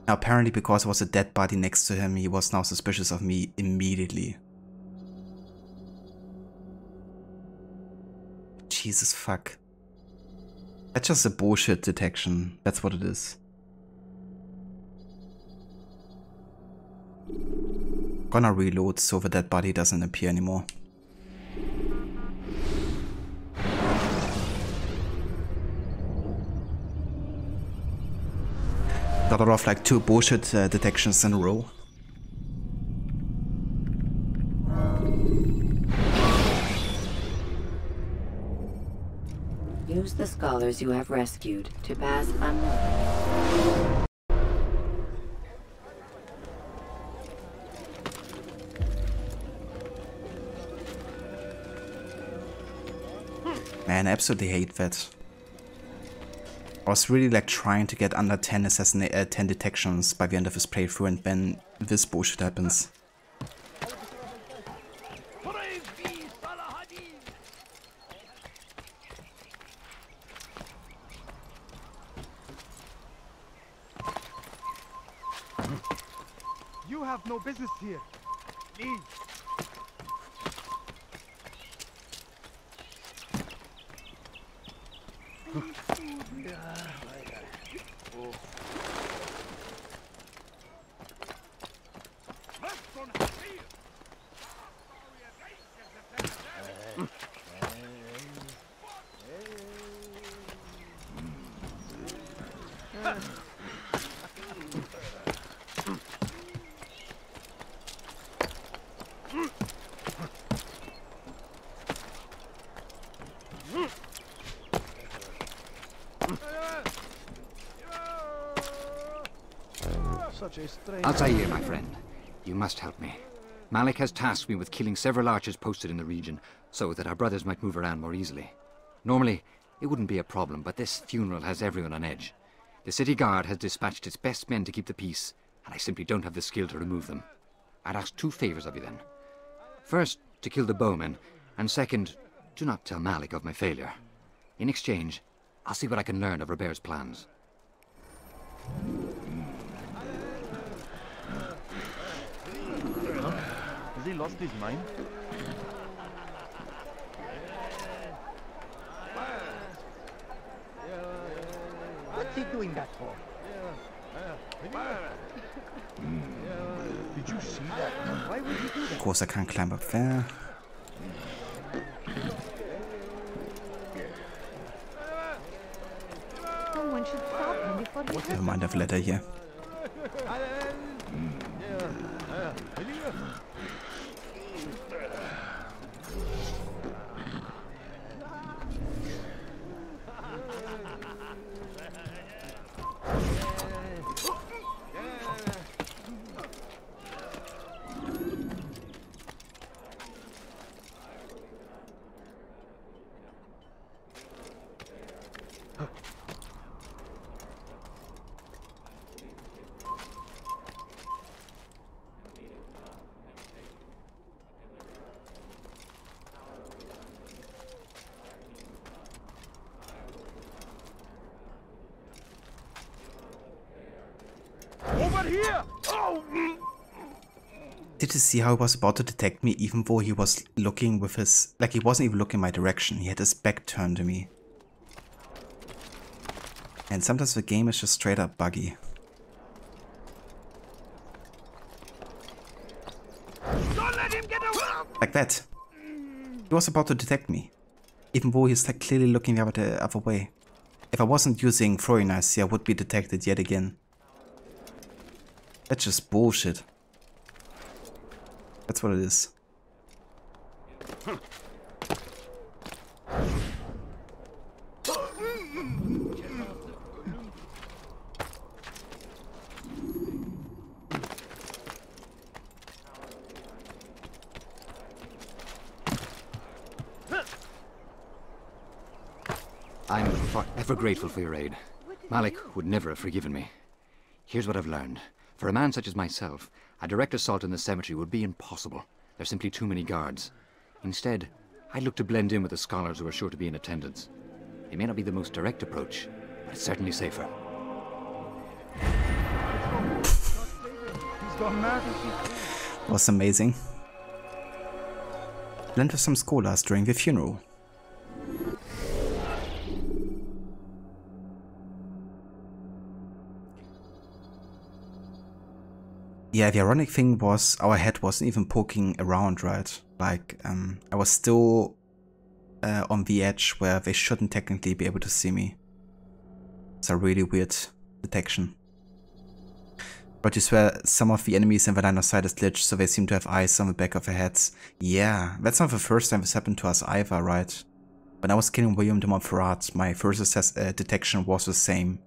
Now, apparently because there was a dead body next to him, he was now suspicious of me immediately. Jesus fuck. That's just a bullshit detection. That's what it is. Gonna reload so the dead body doesn't appear anymore. Got off like 2 bullshit detections in a row. Use the scholars you have rescued to pass unnoticed. Man, I absolutely hate that. I was really like trying to get under 10 detections by the end of this playthrough, and then this bullshit happens. You have no business here. Leave. Altair, my friend, you must help me. Malik has tasked me with killing several archers posted in the region, so that our brothers might move around more easily. Normally, it wouldn't be a problem, but this funeral has everyone on edge. The city guard has dispatched its best men to keep the peace, and I simply don't have the skill to remove them. I'd ask 2 favors of you then. First, to kill the bowmen, and second, do not tell Malik of my failure. In exchange, I'll see what I can learn of Robert's plans. Has he lost his mind? Where? he doing that for? Did you see that? Why would he do that? Of course I can't climb up there. Someone should stop him before he Never mind, I've let her here. Over here! Oh! Did you see how he was about to detect me even though he was looking with his... Like, he wasn't even looking my direction. He had his back turned to me. And sometimes the game is just straight up buggy. Don't let him get away! Like that. He was about to detect me. Even though he's like clearly looking the other way. If I wasn't using throwing knives, I would be detected yet again. That's just bullshit. That's what it is. I'm forever grateful for your aid. Malik would never have forgiven me. Here's what I've learned. For a man such as myself, a direct assault in the cemetery would be impossible. There's simply too many guards. Instead, I'd look to blend in with the scholars who are sure to be in attendance. It may not be the most direct approach, but it's certainly safer. Was amazing. Blend with some scholars during the funeral. Yeah, the ironic thing was our head wasn't even poking around, right? Like, I was still on the edge where they shouldn't technically be able to see me. It's a really weird detection. But you swear some of the enemies in the line of sight is glitched, so they seem to have eyes on the back of their heads. Yeah, that's not the first time this happened to us either, right? When I was killing William de Montferrat, my first detection was the same.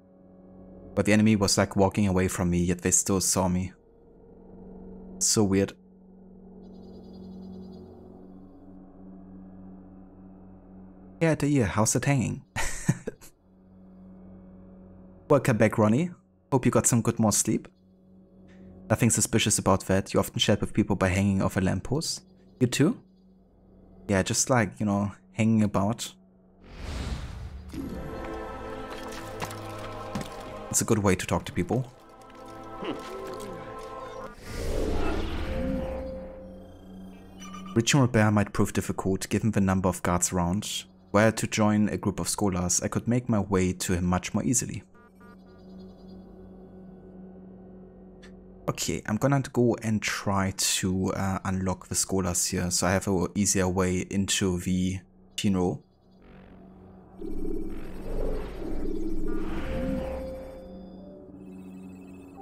But the enemy was like walking away from me, yet they still saw me. So weird. Yeah, the ear, how's it hanging? Welcome back, Ronnie. Hope you got some good more sleep. Nothing suspicious about that. You often chat with people by hanging off a lamppost. You too? Yeah, just like, you know, hanging about. It's a good way to talk to people. Reaching Robert might prove difficult given the number of guards around. Were I to join a group of scholars, I could make my way to him much more easily. Okay, I'm gonna go and try to unlock the scholars here, so I have an easier way into the funeral.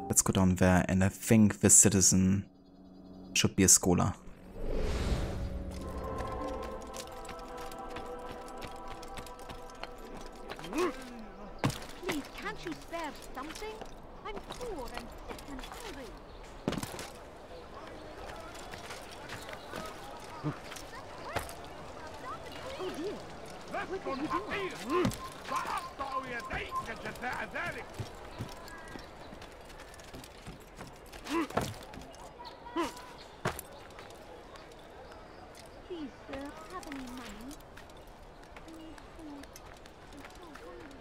Let's go down there, and I think the citizen should be a scholar. Please, can't you spare something? I'm poor and sick and hungry. Oh dear. What did you do? سأقطع يديك جزاء ذلك. Please, sir, have any money? I need food. I'm so hungry.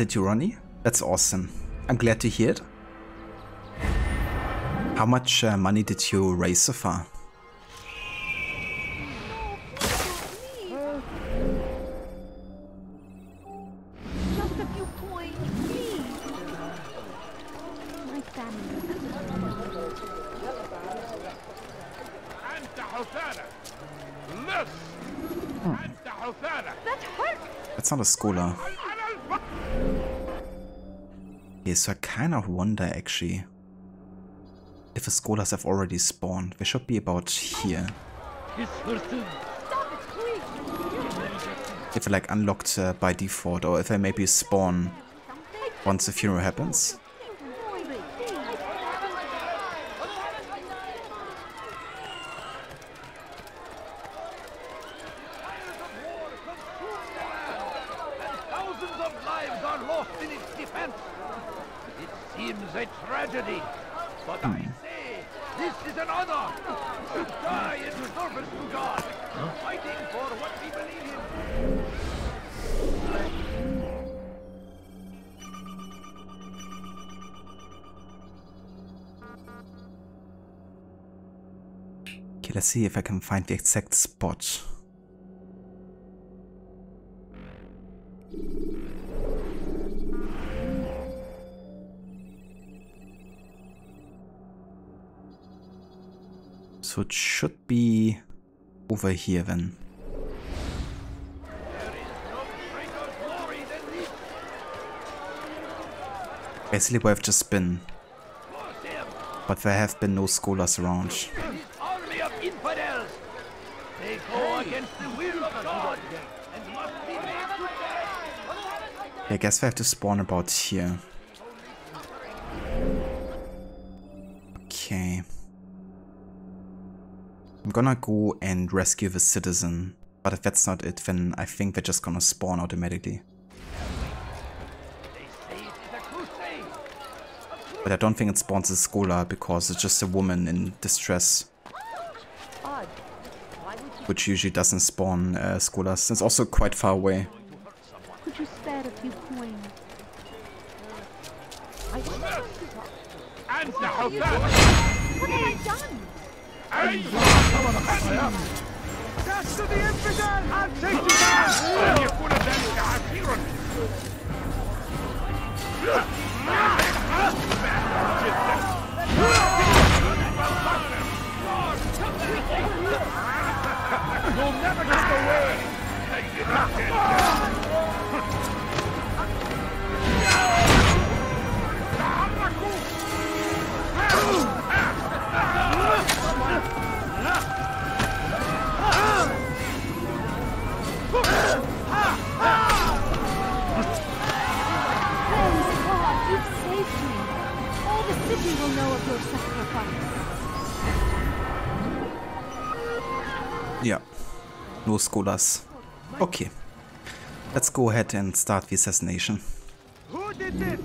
Did you, Ronnie? That's awesome. I'm glad to hear it. How much money did you raise so far? coin, please. My family. That hurt. That's not a scholar. Okay, so I kind of wonder actually if the scholars have already spawned. They should be about here. If they're like unlocked by default, or if they maybe spawn once the funeral happens. Thousands of lives are lost in its defense. It seems a tragedy, but I say this is an honor to die in service to God, fighting for what we believe in. Okay, let's see if I can find the exact spot. So it should be over here then. Basically where I've just been. But there have been no scholars around. Army of infidels. They go against the will of God and must be made to die. I guess we have to spawn about here. Okay. I'm gonna go and rescue the citizen, but if that's not it, then I think they're just gonna spawn automatically. But I don't think it spawns a scholar because it's just a woman in distress. Which usually doesn't spawn scholars. It's also quite far away. Could you spare a few coins? What have I done? Dash to the infidel! I'll take you down! You'll never get away! You've saved me. All the city will know of your sacrifice. Yeah, no scholars. Okay, let's go ahead and start the assassination. Who did this?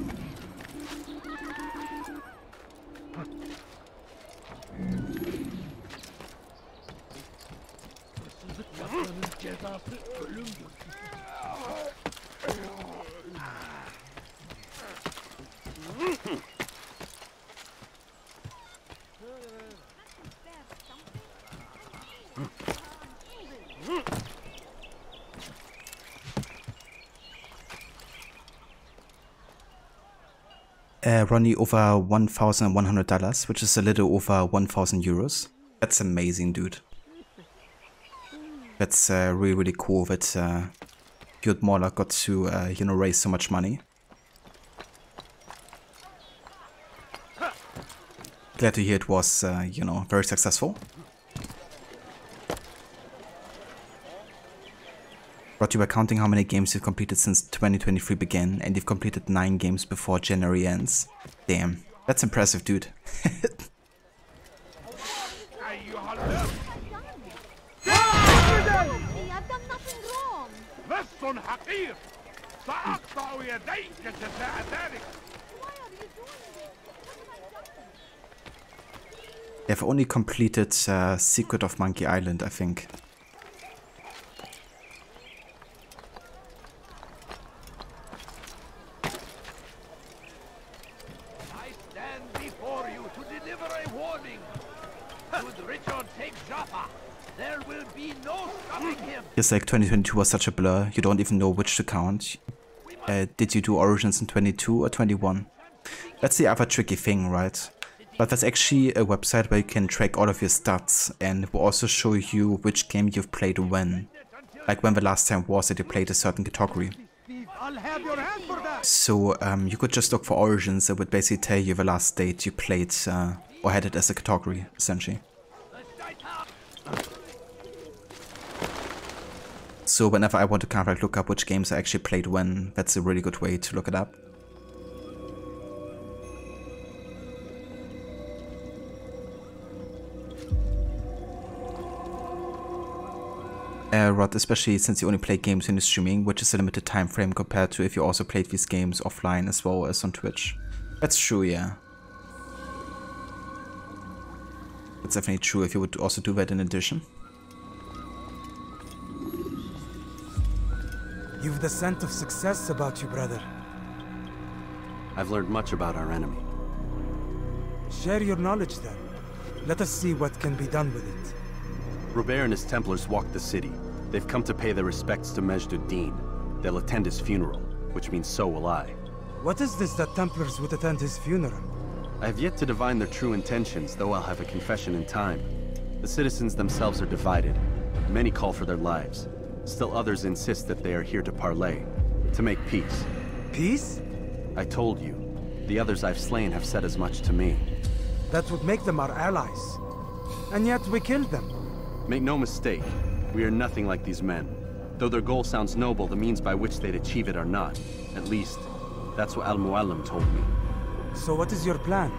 Ronnie, over $1,100, which is a little over 1,000 euros. That's amazing, dude. That's really, really cool that Jud Mauler got to, you know, raise so much money. Glad to hear it was, you know, very successful. But you were counting how many games you've completed since 2023 began, and you've completed 9 games before January ends. Damn, that's impressive, dude. They've only completed Secret of Monkey Island, I think. It's like 2022 was such a blur, you don't even know which to count. did you do Origins in 22 or 21? That's the other tricky thing, right? But there's actually a website where you can track all of your stats, and it will also show you which game you've played when. Like when the last time was that you played a certain category. So you could just look for Origins, that would basically tell you the last date you played or had it as a category, essentially. So whenever I want to kind of like look up which games I actually played when, that's a really good way to look it up. Rod, especially since you only play games in the streaming, which is a limited time frame compared to if you also played these games offline as well as on Twitch. That's true, yeah. That's definitely true if you would also do that in addition. You've the scent of success about you, brother. I've learned much about our enemy. Share your knowledge then. Let us see what can be done with it. Jubair and his Templars walked the city. They've come to pay their respects to Majd-ud-Din. They'll attend his funeral, which means so will I. What is this that Templars would attend his funeral? I have yet to divine their true intentions, though I'll have a confession in time. The citizens themselves are divided. Many call for their lives. Still others insist that they are here to parley, to make peace. Peace? I told you. The others I've slain have said as much to me. That would make them our allies. And yet we killed them. Make no mistake, we are nothing like these men. Though their goal sounds noble, the means by which they'd achieve it are not. At least, that's what Al-Muallim told me. So what is your plan?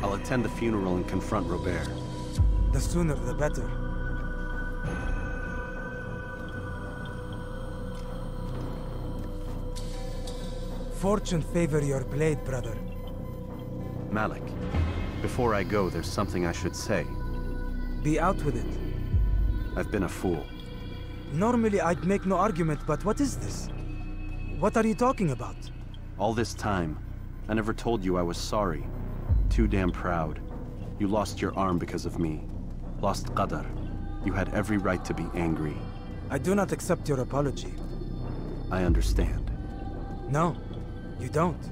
I'll attend the funeral and confront Jubair. The sooner the better. Fortune favor your blade, brother. Malik, before I go, there's something I should say. Be out with it. I've been a fool. Normally I'd make no argument, but what is this? What are you talking about? All this time, I never told you I was sorry. Too damn proud. You lost your arm because of me. Lost Qadar. You had every right to be angry. I do not accept your apology. I understand. No, you don't.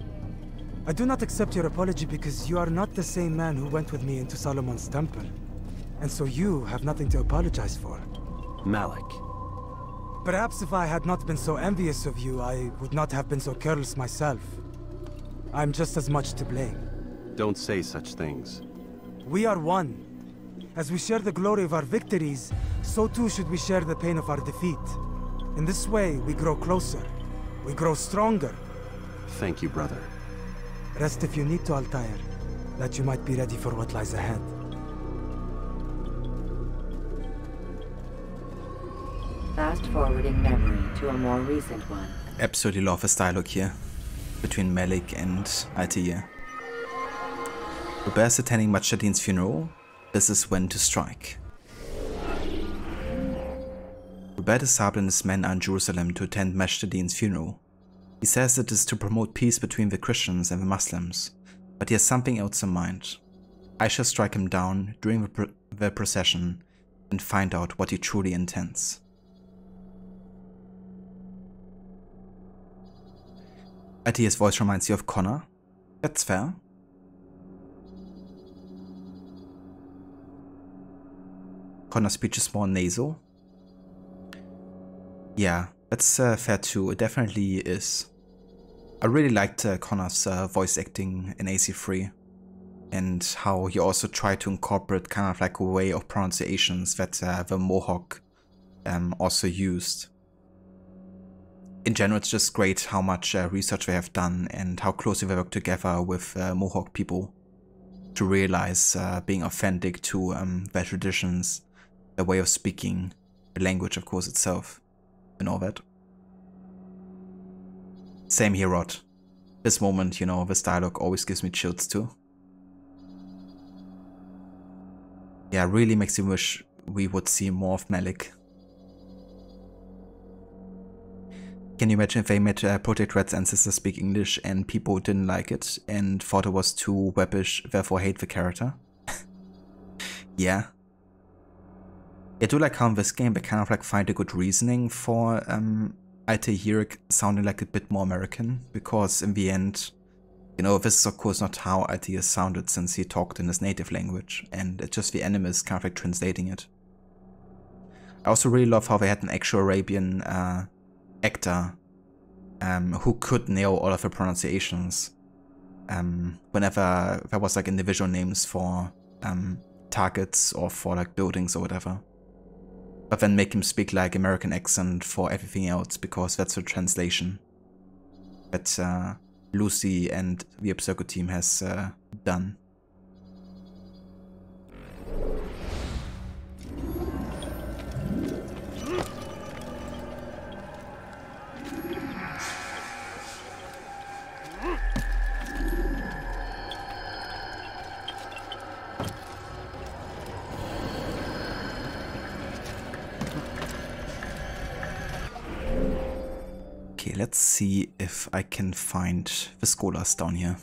I do not accept your apology because you are not the same man who went with me into Solomon's temple. And so you have nothing to apologize for. Malik. Perhaps if I had not been so envious of you, I would not have been so careless myself. I'm just as much to blame. Don't say such things. We are one. As we share the glory of our victories, so too should we share the pain of our defeat. In this way, we grow closer. We grow stronger. Thank you, brother. Rest if you need to, Altair, that you might be ready for what lies ahead. Fast-forwarding memory to a more recent one. Absolutely love this dialogue here between Malik and Altair. Jubair's attending Majd-ud-Din's funeral. This is when to strike. Jubair de Sable and his men are in Jerusalem to attend Majd-ud-Din's funeral. He says it is to promote peace between the Christians and the Muslims, but he has something else in mind. I shall strike him down during the procession and find out what he truly intends. Altair's voice reminds you of Connor. That's fair. Connor's speech is more nasal. Yeah, that's fair too. It definitely is. I really liked Connor's voice acting in AC3 and how he also tried to incorporate kind of like a way of pronunciations that the Mohawk also used. In general, it's just great how much research they have done and how closely they work together with Mohawk people to realize being authentic to their traditions, their way of speaking, the language of course itself, and all that. Same here, Rod. This moment, you know, this dialogue always gives me chills too. Yeah, really makes me wish we would see more of Malik. Can you imagine if they made Project Red's ancestors speak English and people didn't like it and thought it was too webbish, therefore hate the character? Yeah. I do like how in this game they kind of like find a good reasoning for Altair sounding like a bit more American, because in the end, you know, this is of course not how Altair sounded since he talked in his native language, and it's just the anime is kind of like translating it. I also really love how they had an actual Arabian actor who could nail all of the pronunciations whenever there was like individual names for targets or for like buildings or whatever. But then make him speak like American accent for everything else, because that's the translation that Lucy and the Absurgo team has done. Okay, let's see if I can find the scholars down here.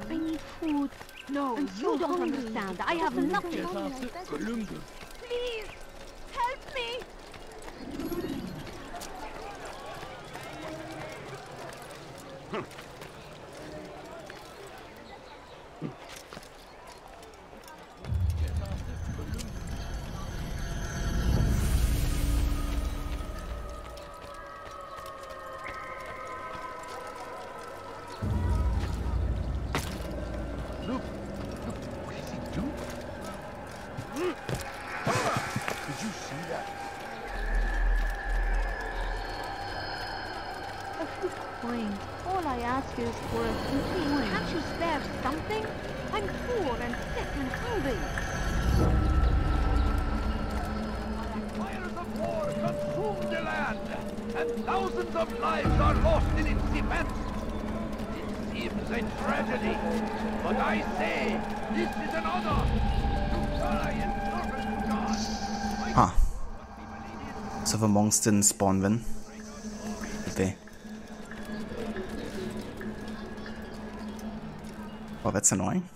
I need food. No, you don't understand. I have nothing. Please, help me. All I ask is for a few coins. Can't you spare something? I'm poor and sick and hungry. Fires of war consume the land, and thousands of lives are lost in its defense. It seems a tragedy, but I say this is an honor to die in service to God. Huh. So the monks didn't spawn then, did they? Oh, that's annoying.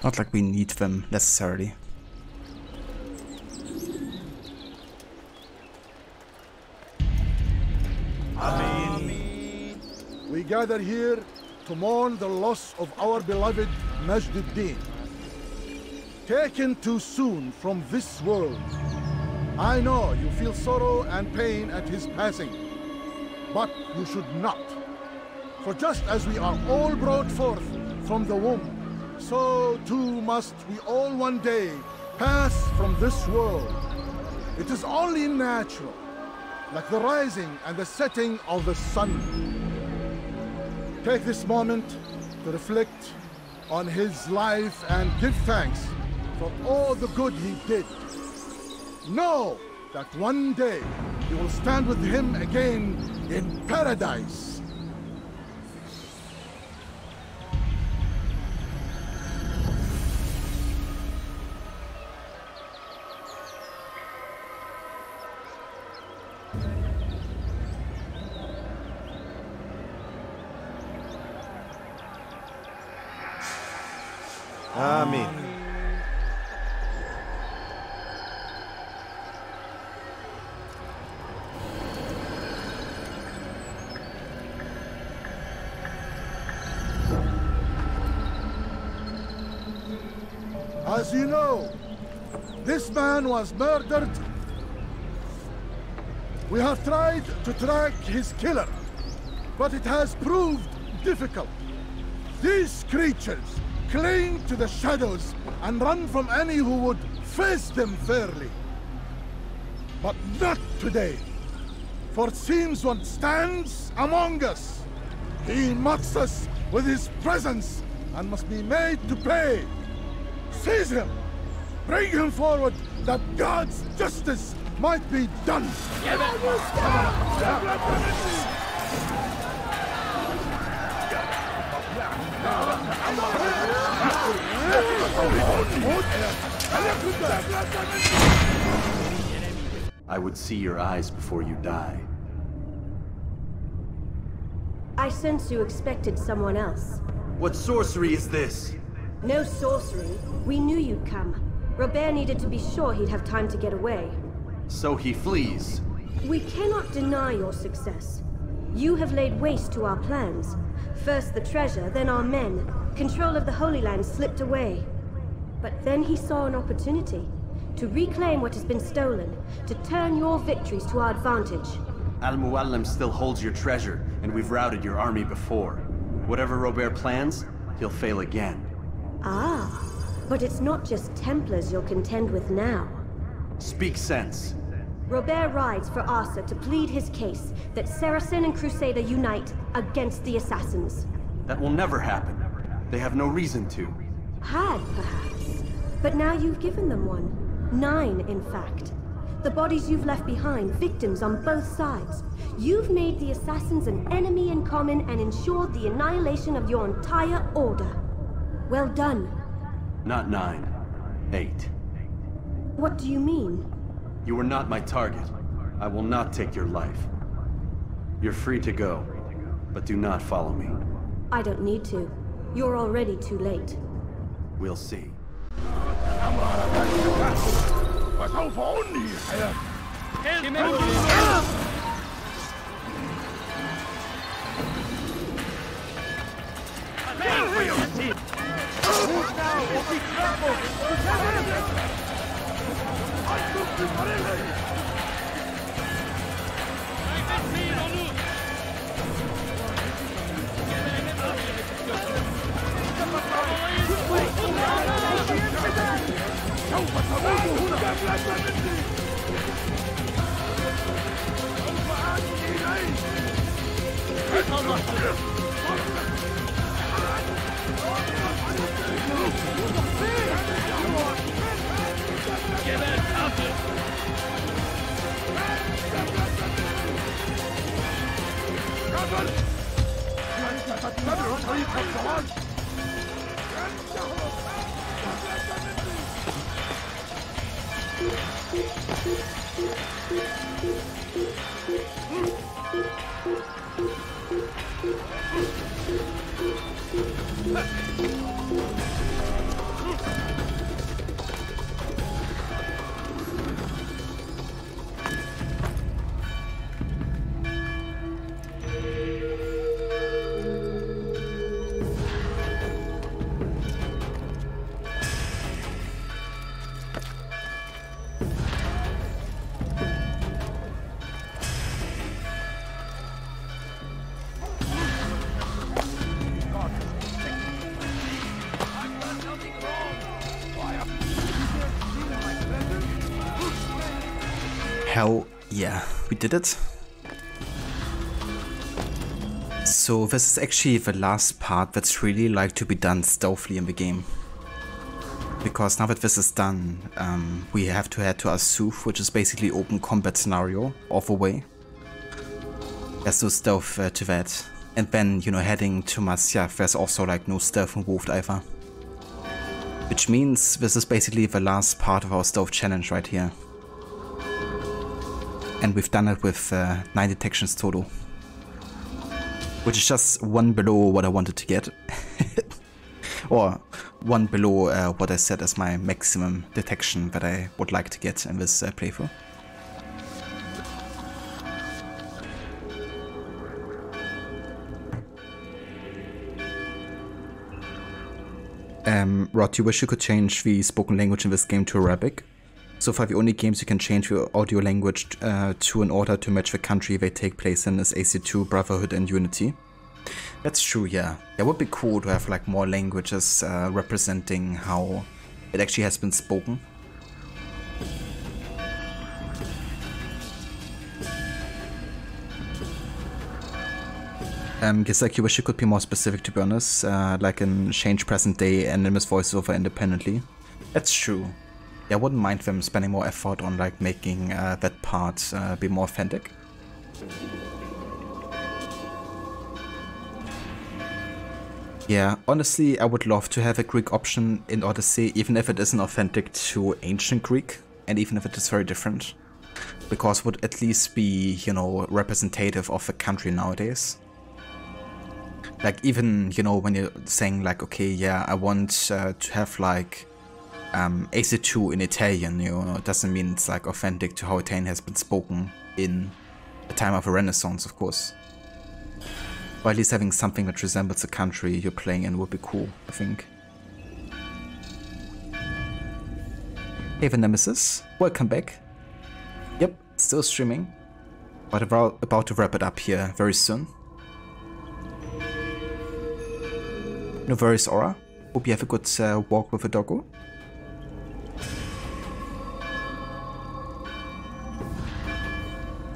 Not like we need them necessarily. We gather here to mourn the loss of our beloved Majd-ud-Din. Taken too soon from this world. I know you feel sorrow and pain at his passing, but you should not. For just as we are all brought forth from the womb, so too must we all one day pass from this world. It is only natural, like the rising and the setting of the sun. Take this moment to reflect on his life and give thanks for all the good he did. Know that one day you will stand with him again in paradise. Amen. I As you know, this man was murdered. We have tried to track his killer, but it has proved difficult. These creatures cling to the shadows and run from any who would face them fairly. But not today, for it seems one stands among us. He mocks us with his presence and must be made to pay. Seize him! Bring him forward that God's justice might be done! I would see your eyes before you die. I sense you expected someone else. What sorcery is this? No sorcery. We knew you'd come. Robert needed to be sure he'd have time to get away. So he flees. We cannot deny your success. You have laid waste to our plans. First the treasure, then our men. Control of the Holy Land slipped away. But then he saw an opportunity to reclaim what has been stolen, to turn your victories to our advantage. Al-Muallim still holds your treasure, and we've routed your army before. Whatever Robert plans, he'll fail again. Ah, but it's not just Templars you'll contend with now. Speak sense. Robert rides for Asa to plead his case that Saracen and Crusader unite against the Assassins. That will never happen. They have no reason to. Had, perhaps. But now you've given them one. 9, in fact. The bodies you've left behind, victims on both sides. You've made the Assassins an enemy in common and ensured the annihilation of your entire order. Well done. Not 9. 8. What do you mean? You were not my target. I will not take your life. You're free to go, but do not follow me. I don't need to. You're already too late. We'll see. Hell yeah, we did it. So this is actually the last part that's really like to be done stealthily in the game. Because now that this is done, we have to head to Asuf, which is basically open combat scenario all the way. There's no stealth to that. And then, you know, heading to Masyaf, there's also like no stealth involved either. Which means this is basically the last part of our stealth challenge right here. And we've done it with 9 detections total. Which is just 1 below what I wanted to get. Or 1 below what I set as my maximum detection that I would like to get in this playthrough. Rod, you wish you could change the spoken language in this game to Arabic? So far the only games you can change your audio language to in order to match the country they take place in is AC2, Brotherhood and Unity. That's true, yeah. It would be cool to have like more languages representing how it actually has been spoken. Guess like you wish you could be more specific, to be honest, like in change present day anonymous voiceover independently. That's true. Yeah, I wouldn't mind them spending more effort on like making that part be more authentic. Yeah, honestly, I would love to have a Greek option in Odyssey, even if it isn't authentic to ancient Greek, and even if it is very different, because it would at least be, you know, representative of the country nowadays. Like even, you know, when you're saying like, okay, yeah, I want to have like AC2 in Italian, you know, it doesn't mean it's like authentic to how Italian has been spoken in the time of the Renaissance, of course. Or at least having something that resembles the country you're playing in would be cool, I think. Hey, the Nemesis, welcome back. Yep, still streaming, but about to wrap it up here very soon. No worries, Aura. Hope you have a good walk with the doggo.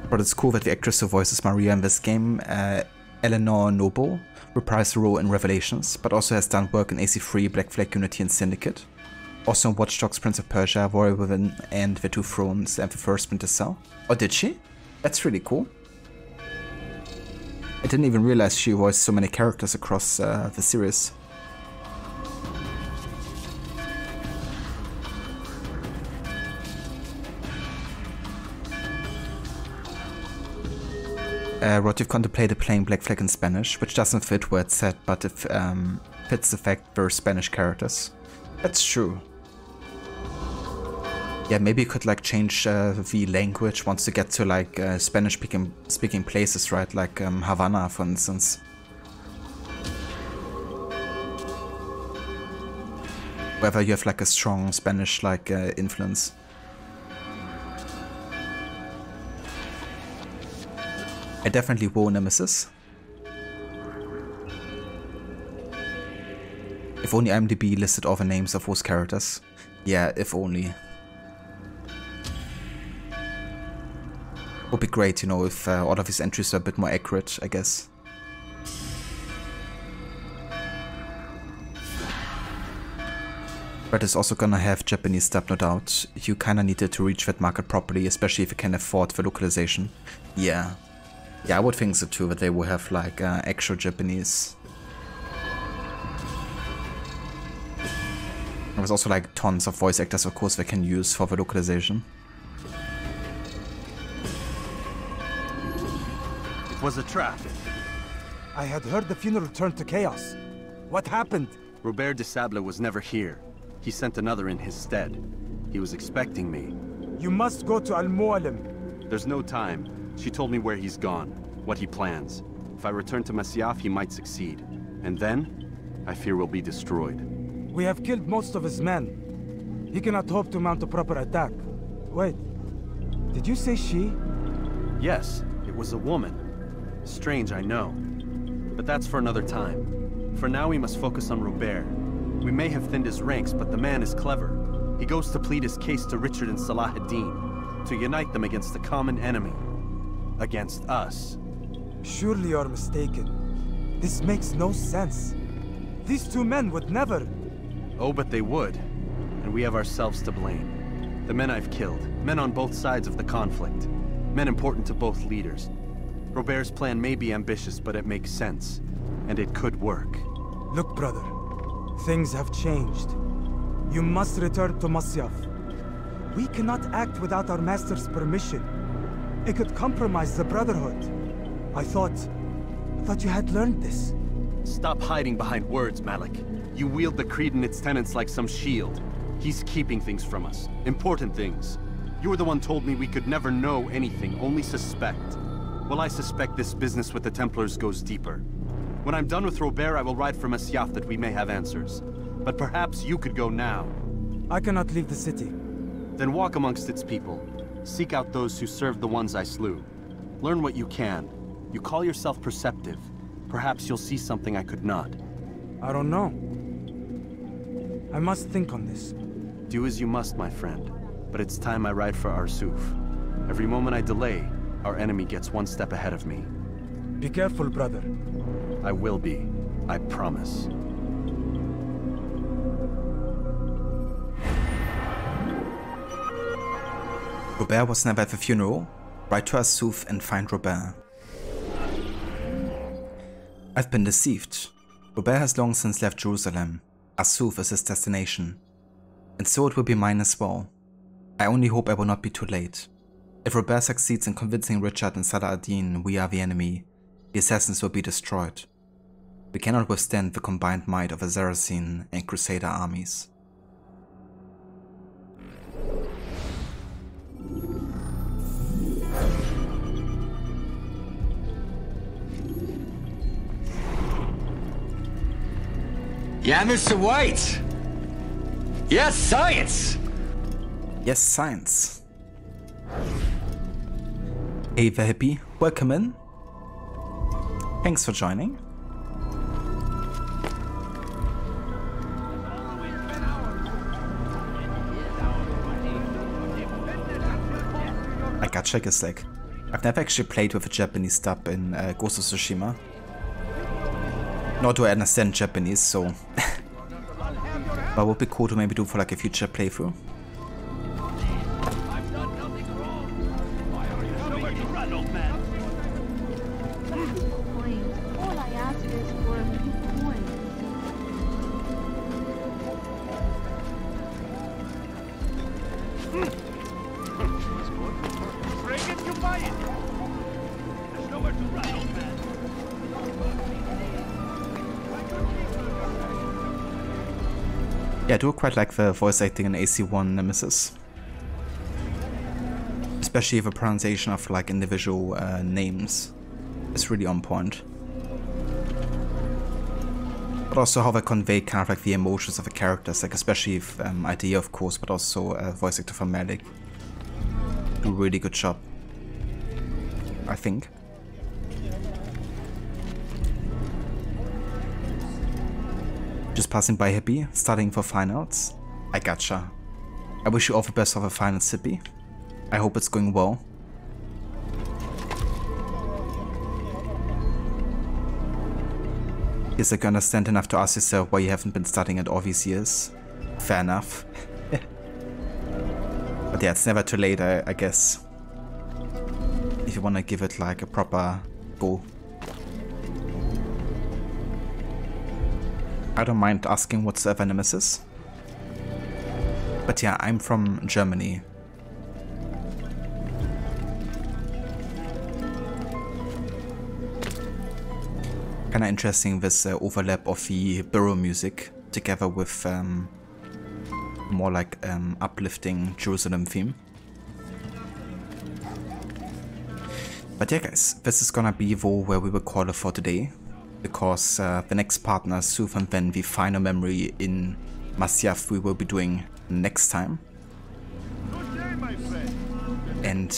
But it's cool that the actress who voices Maria in this game, Eleanor Noble, reprised the role in Revelations, but also has done work in AC3, Black Flag, Unity and Syndicate. Also in Watch Dogs, Prince of Persia, Warrior Within and The Two Thrones and the first Splinter Cell. Oh, did she? That's really cool. I didn't even realize she voiced so many characters across the series. Rod, you've contemplated playing Black Flag in Spanish, which doesn't fit where it's set, but it fits the fact they're Spanish characters. That's true. Yeah, maybe you could like change the language once you get to like Spanish speaking places, right? Like Havana, for instance. Whether you have like a strong Spanish like influence. I definitely will, Nemesis. If only IMDb listed all the names of those characters. Yeah, if only. Would be great, you know, if all of these entries are a bit more accurate, I guess. But it's also gonna have Japanese dub, no doubt. You kinda needed to reach that market properly, especially if you can afford the localization. Yeah. Yeah, I would think so too, that they will have like actual Japanese. There's also like tons of voice actors, of course, they can use for the localization. It was a trap. I had heard the funeral turned to chaos. What happened? Robert de Sable was never here. He sent another in his stead. He was expecting me. You must go to Al-Mu'alim. There's no time. She told me where he's gone, what he plans. If I return to Masyaf, he might succeed. And then, I fear we'll be destroyed. We have killed most of his men. He cannot hope to mount a proper attack. Wait, did you say she? Yes, it was a woman. Strange, I know. But that's for another time. For now, we must focus on Robert. We may have thinned his ranks, but the man is clever. He goes to plead his case to Richard and Salah ad-Din, to unite them against the common enemy. Against us. Surely you're mistaken. This makes no sense. These two men would never... Oh, but they would. And we have ourselves to blame. The men I've killed, men on both sides of the conflict. Men important to both leaders. Robert's plan may be ambitious, but it makes sense. And it could work. Look, brother. Things have changed. You must return to Masyaf. We cannot act without our master's permission. It could compromise the Brotherhood. I thought you had learned this. Stop hiding behind words, Malik. You wield the creed and its tenets like some shield. He's keeping things from us. Important things. You were the one told me we could never know anything, only suspect. Well, I suspect this business with the Templars goes deeper. When I'm done with Robert, I will ride for Masyaf that we may have answers. but perhaps you could go now. I cannot leave the city. Then walk amongst its people. Seek out those who served the ones I slew. Learn what you can. You call yourself perceptive. Perhaps you'll see something I could not. I don't know. I must think on this. Do as you must, my friend. But it's time I ride for Arsuf. Every moment I delay, our enemy gets one step ahead of me. Be careful, brother. I will be. I promise. Jubair was never at the funeral. Ride to Arsuf and find Jubair. I've been deceived. Jubair has long since left Jerusalem. Arsuf is his destination. And so it will be mine as well. I only hope I will not be too late. If Jubair succeeds in convincing Richard and Salah ad-Din we are the enemy, the assassins will be destroyed. We cannot withstand the combined might of the Saracen and Crusader armies. Yeah, Mr. White! Yes, science! Yes, science. Hey the hippie, welcome in. Thanks for joining. I got check is like, I've never actually played with a Japanese dub in Ghost of Tsushima. Nor do I understand Japanese, so but it would be cool to maybe do for like a future playthrough. All I ask is for a few coins. Bring it, you buy it. There's nowhere to run, old man. Yeah, I do quite like the voice acting in AC1 Nemesis. Especially the pronunciation of like individual names is really on point. But also how they convey kind of like the emotions of the characters, like especially if, Idea of course, but also voice actor for Malik. Do a really good job, I think. Just passing by Hippie, studying for finals. I gotcha. I wish you all the best for the finals, Hippie. I hope it's going well. Yes, I can understand enough to ask yourself why you haven't been studying it all these years. Fair enough. But yeah, it's never too late, I guess. If you want to give it like a proper go. I don't mind asking what's the nemesis. But yeah, I'm from Germany. Kinda interesting this overlap of the Burrow music together with more like uplifting Jerusalem theme. But yeah guys, this is gonna be where we will call it for today. Because the next partner, Suf, and then the final memory in Masyaf we will be doing next time. And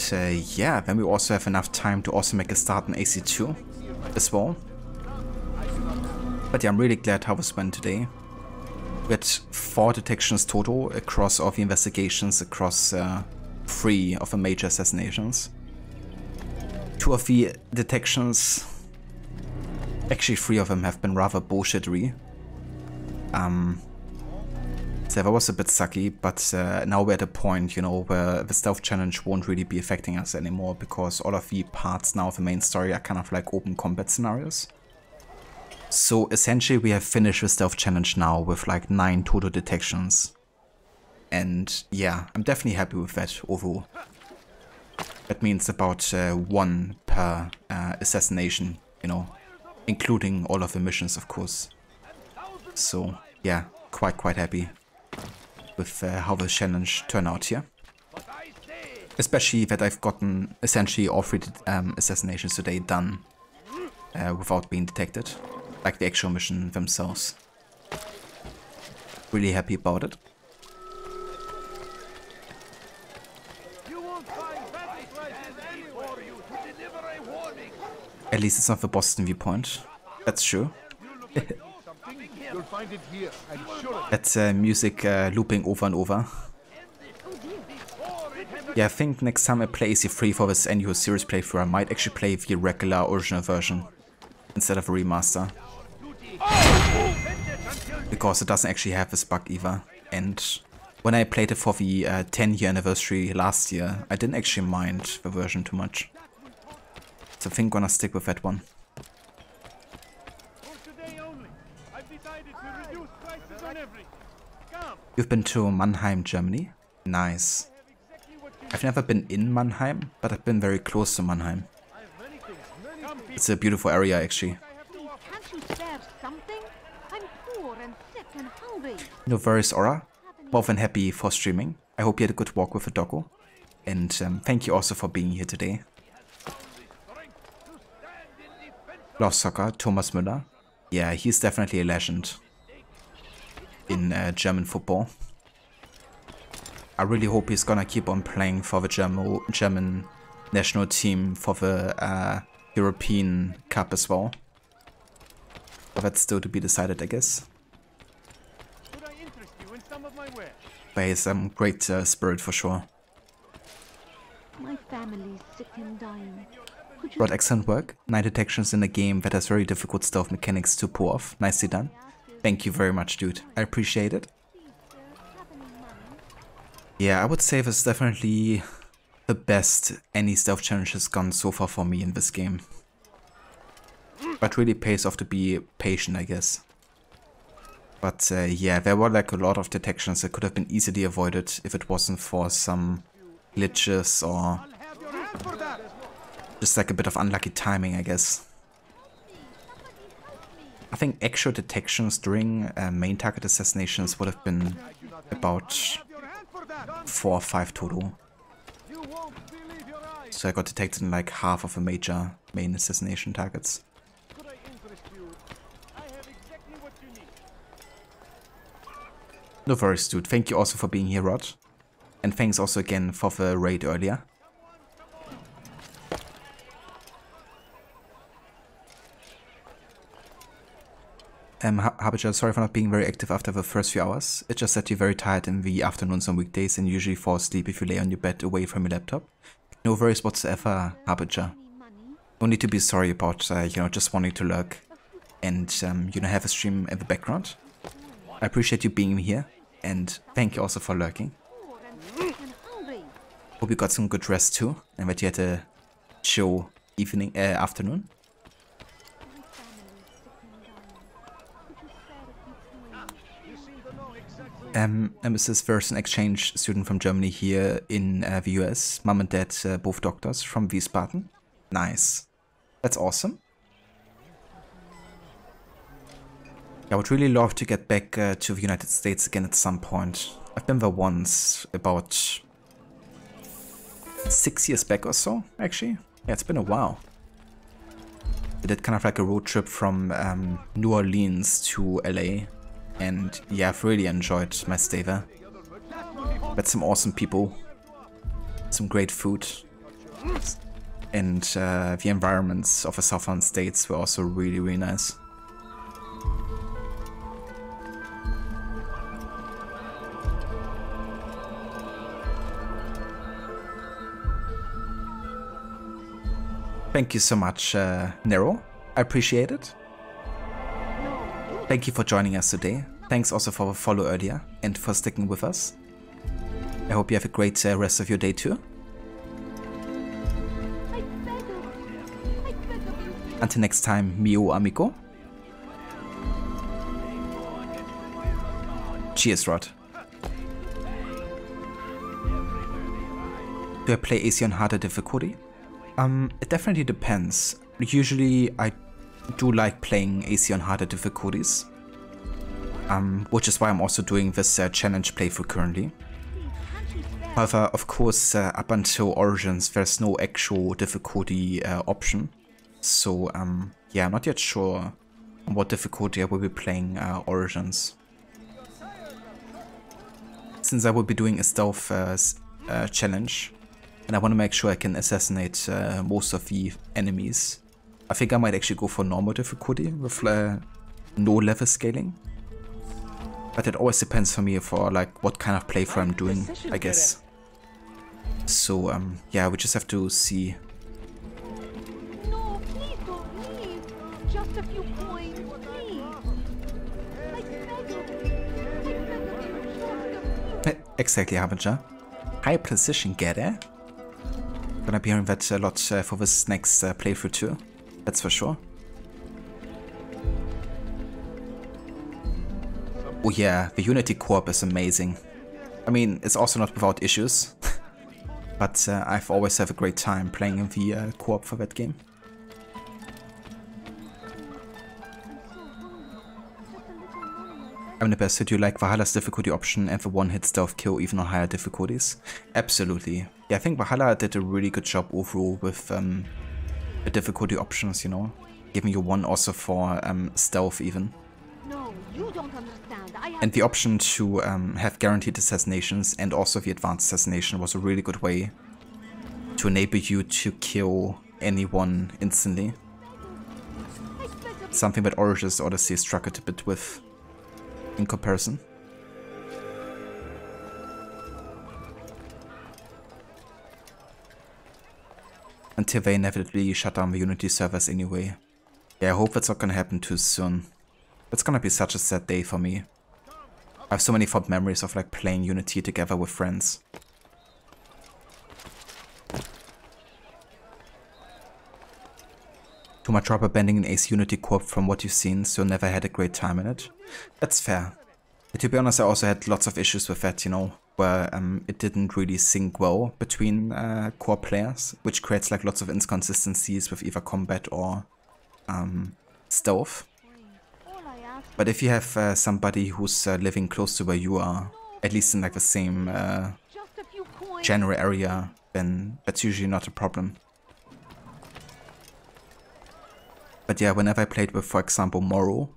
yeah, then we also have enough time to also make a start in AC2 as well. But yeah, I'm really glad how this went today. We had 4 detections total across all the investigations, across 3 of the major assassinations. 2 of the detections, actually 3 of them have been rather bullshittery. So that was a bit sucky, but now we're at a point, you know, where the stealth challenge won't really be affecting us anymore because all of the parts now of the main story are kind of like open combat scenarios. So essentially we have finished the stealth challenge now with like 9 total detections. And yeah, I'm definitely happy with that overall. That means about 1 per assassination, you know, including all of the missions of course. So yeah, quite happy with how the challenge turned out here. Especially that I've gotten essentially all 3 assassinations today done without being detected. Like the actual mission themselves. Really happy about it. At least it's not the Boston viewpoint. That's true. You'll find it here, I'm sure. That's music looping over and over. Yeah, I think next time I play AC3 for this NU series playthrough, I might actually play the regular original version instead of a remaster. Because it doesn't actually have this bug either. And when I played it for the 10-year anniversary last year, I didn't actually mind the version too much. So I think I'm gonna stick with that one. You've been to Mannheim, Germany? Nice. I've never been in Mannheim, but I've been very close to Mannheim. It's a beautiful area, actually. Can't you spare something? I'm poor and sick and hungry. No worries, Aura. More than happy for streaming. I hope you had a good walk with the doggo. And thank you also for being here today. Lost Soccer, Thomas Müller. Yeah, he's definitely a legend in German football. I really hope he's gonna keep on playing for the German national team for the European Cup as well. But that's still to be decided, I guess. But he's great spirit for sure. My family's sick and dying. Brought excellent work. 9 detections in a game that has very difficult stealth mechanics to pull off. Nicely done. Thank you very much, dude. I appreciate it. Yeah, I would say this is definitely the best any stealth challenge has gone so far for me in this game. But really pays off to be patient, I guess. But yeah, there were like a lot of detections that could have been easily avoided if it wasn't for some glitches or just like a bit of unlucky timing, I guess. I think actual detections during main target assassinations would have been about 4 or 5 total. So I got detected in like half of the major main assassination targets. No worries, dude. Thank you also for being here, Rod. And thanks also again for the raid earlier. Habicha, sorry for not being very active after the first few hours. It's just that you're very tired in the afternoons on weekdays and usually fall asleep if you lay on your bed away from your laptop. No worries whatsoever, Habicha. No need to be sorry about, you know, just wanting to lurk and, you know, have a stream in the background. I appreciate you being here and thank you also for lurking. Hope you got some good rest too and that you had a chill afternoon. Mrs. there's an exchange student from Germany here in the US. Mom and dad, both doctors from Wiesbaden. Nice. That's awesome. I would really love to get back to the United States again at some point. I've been there once, about 6 years back or so, actually. Yeah, it's been a while. I did kind of like a road trip from New Orleans to LA. And yeah, I've really enjoyed my stay there. Met some awesome people, some great food, and the environments of the southern states were also really, really nice. Thank you so much, Nero. I appreciate it. Thank you for joining us today. Thanks also for the follow earlier and for sticking with us. I hope you have a great rest of your day too. Until next time, mio amigo. Cheers, Rod. Do I play AC on harder difficulty? It definitely depends. Usually I do like playing AC on harder difficulties, which is why I'm also doing this challenge playthrough currently. However, of course, up until Origins, there's no actual difficulty option. So, yeah, I'm not yet sure on what difficulty I will be playing Origins. since I will be doing a stealth challenge, and I want to make sure I can assassinate most of the enemies, I think I might actually go for normal difficulty with no level scaling. But it always depends for me for like what kind of playthrough I'm doing, I guess. So yeah, we just have to see. No, please don't leave. Just a few coins, please. I beg of you. Exactly, Harbinger. High precision getter. Gonna be hearing that a lot for this next playthrough too. That's for sure. Oh yeah, the Unity co-op is amazing. I mean, it's also not without issues. But I've always had a great time playing in the co-op for that game. I'm the best. Do you like Valhalla's difficulty option and the one-hit stealth kill even on higher difficulties? Absolutely. Yeah, I think Valhalla did a really good job overall with the difficulty options, you know. Giving you one also for stealth even. No, you don't understand. And the option to have guaranteed assassinations and also the advanced assassination was a really good way to enable you to kill anyone instantly. Something that Origins Odyssey struggled a bit with in comparison. Until they inevitably shut down the Unity servers anyway. Yeah, I hope that's not gonna happen too soon. It's gonna be such a sad day for me. I have so many fond memories of like playing Unity together with friends. Too much rubber banding in Ace Unity co-op from what you've seen, so never had a great time in it. That's fair. But to be honest, I also had lots of issues with that, you know, where it didn't really sync well between co-op players, which creates like lots of inconsistencies with either combat or stealth. But if you have somebody who's living close to where you are, at least in like the same general area, then that's usually not a problem. But yeah, whenever I played with, for example, Morrow,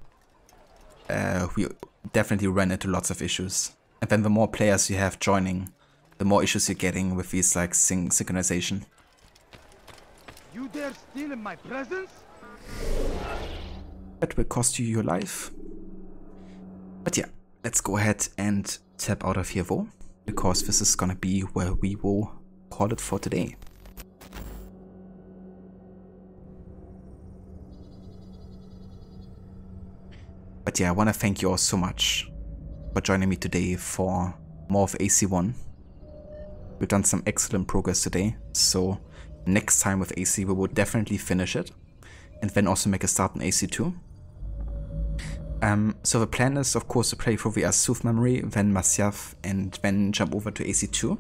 we definitely ran into lots of issues. And then the more players you have joining, the more issues you're getting with these like synchronization. You dare steal in my presence? That will cost you your life. But yeah, let's go ahead and tap out of here though, because this is gonna be where we will call it for today. But yeah, I want to thank you all so much for joining me today for more of AC1. We've done some excellent progress today, so next time with AC we will definitely finish it and then also make a start on AC2. So the plan is of course to play through the Asuf memory, then Masyaf, and then jump over to AC2.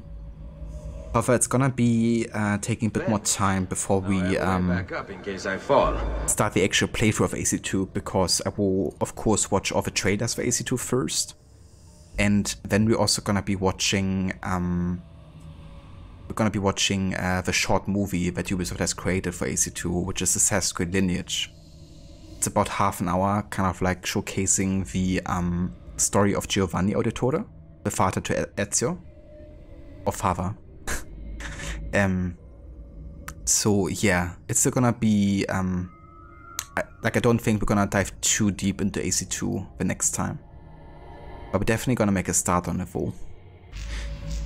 However, it's gonna be taking a bit more time before we back up in case I fall. Start the actual playthrough of AC2, because I will of course watch all the trailers for AC2 first, and then we're also gonna be watching the short movie that Ubisoft has created for AC2, which is Assassin's Creed Lineage. It's about half an hour, kind of like showcasing the story of Giovanni Auditore, the father to Ezio, or father. So yeah, it's still gonna be like I don't think we're gonna dive too deep into AC2 the next time, but we're definitely gonna make a start on it though.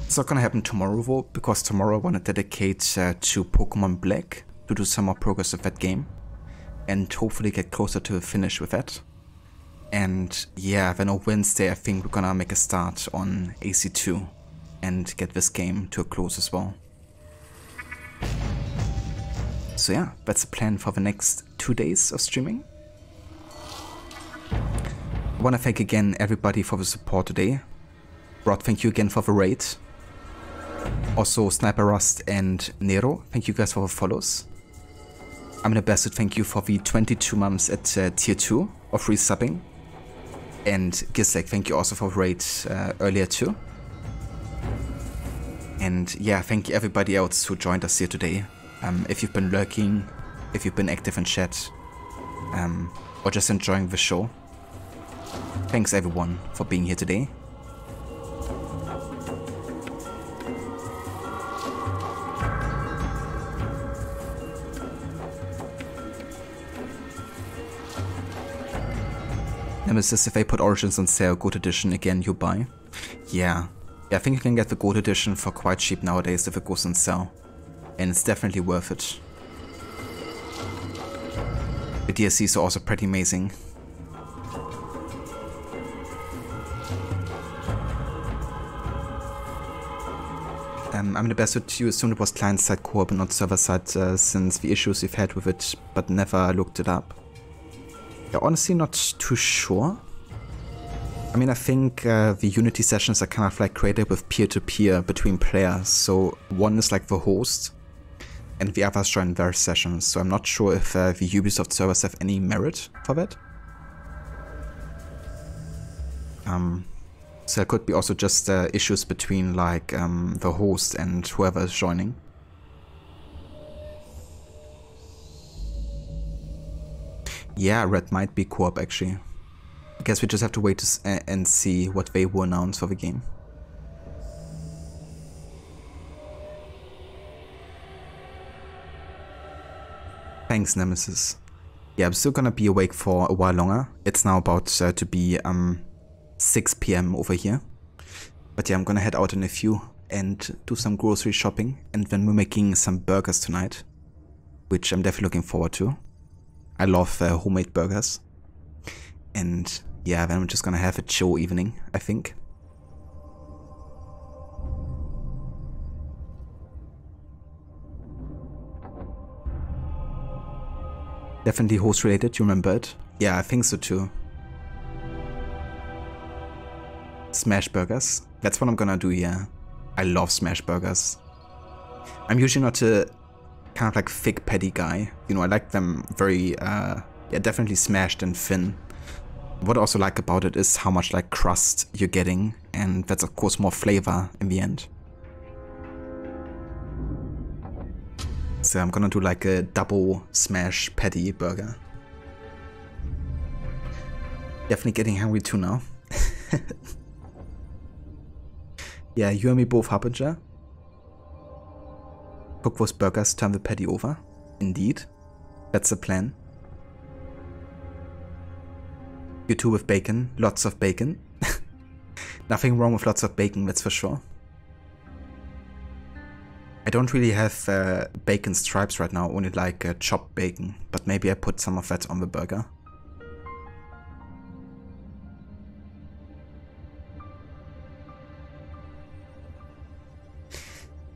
It's not gonna happen tomorrow though, because tomorrow I want to dedicate to Pokemon Black to do some more progress with that game and hopefully get closer to a finish with that. And yeah, then on Wednesday I think we're gonna make a start on AC2 and get this game to a close as well. So yeah, that's the plan for the next 2 days of streaming. I want to thank again everybody for the support today. Rod, thank you again for the raid. Also Sniper Rust and Nero, thank you guys for the follows. I'm the best, thank you for the 22 months at tier 2 of free subbing. And Gislek, thank you also for the raid earlier too. And yeah, thank you everybody else who joined us here today. If you've been lurking, if you've been active in chat, or just enjoying the show. Thanks everyone for being here today. Nemesis, if they put Origins on sale, Gold Edition again, you buy? Yeah. I think you can get the Gold Edition for quite cheap nowadays if it goes on sale. And it's definitely worth it. The DLCs are also pretty amazing. I mean, the best would you assumed it was client-side co-op and not server-side since the issues we've had with it, but never looked it up. Yeah, honestly not too sure. I mean, I think the Unity sessions are kind of like created with peer-to-peer between players, so one is like the host and the others join their sessions, so I'm not sure if the Ubisoft servers have any merit for that. So it could be also just issues between like the host and whoever is joining. Yeah, Red might be co-op actually. I guess we just have to wait and see what they will announce for the game. Thanks, Nemesis. Yeah, I'm still gonna be awake for a while longer. It's now about to be 6 PM over here. But yeah, I'm gonna head out in a few and do some grocery shopping, and then we're making some burgers tonight, which I'm definitely looking forward to. I love homemade burgers. And yeah, then I'm just gonna have a chill evening, I think. Definitely host related, you remember it? Yeah, I think so too. Smash burgers. That's what I'm gonna do, yeah. I love smash burgers. I'm usually not a kind of like thick patty guy. You know, I like them very, yeah, definitely smashed and thin. What I also like about it is how much like crust you're getting, and that's of course more flavor in the end. So I'm gonna do like a double smash patty burger. Definitely getting hungry too now. Yeah, you and me both, Harbinger. Cook those burgers, turn the patty over. Indeed. That's the plan. You two with bacon. Lots of bacon. Nothing wrong with lots of bacon, that's for sure. I don't really have bacon stripes right now, only like chopped bacon. But maybe I put some of that on the burger.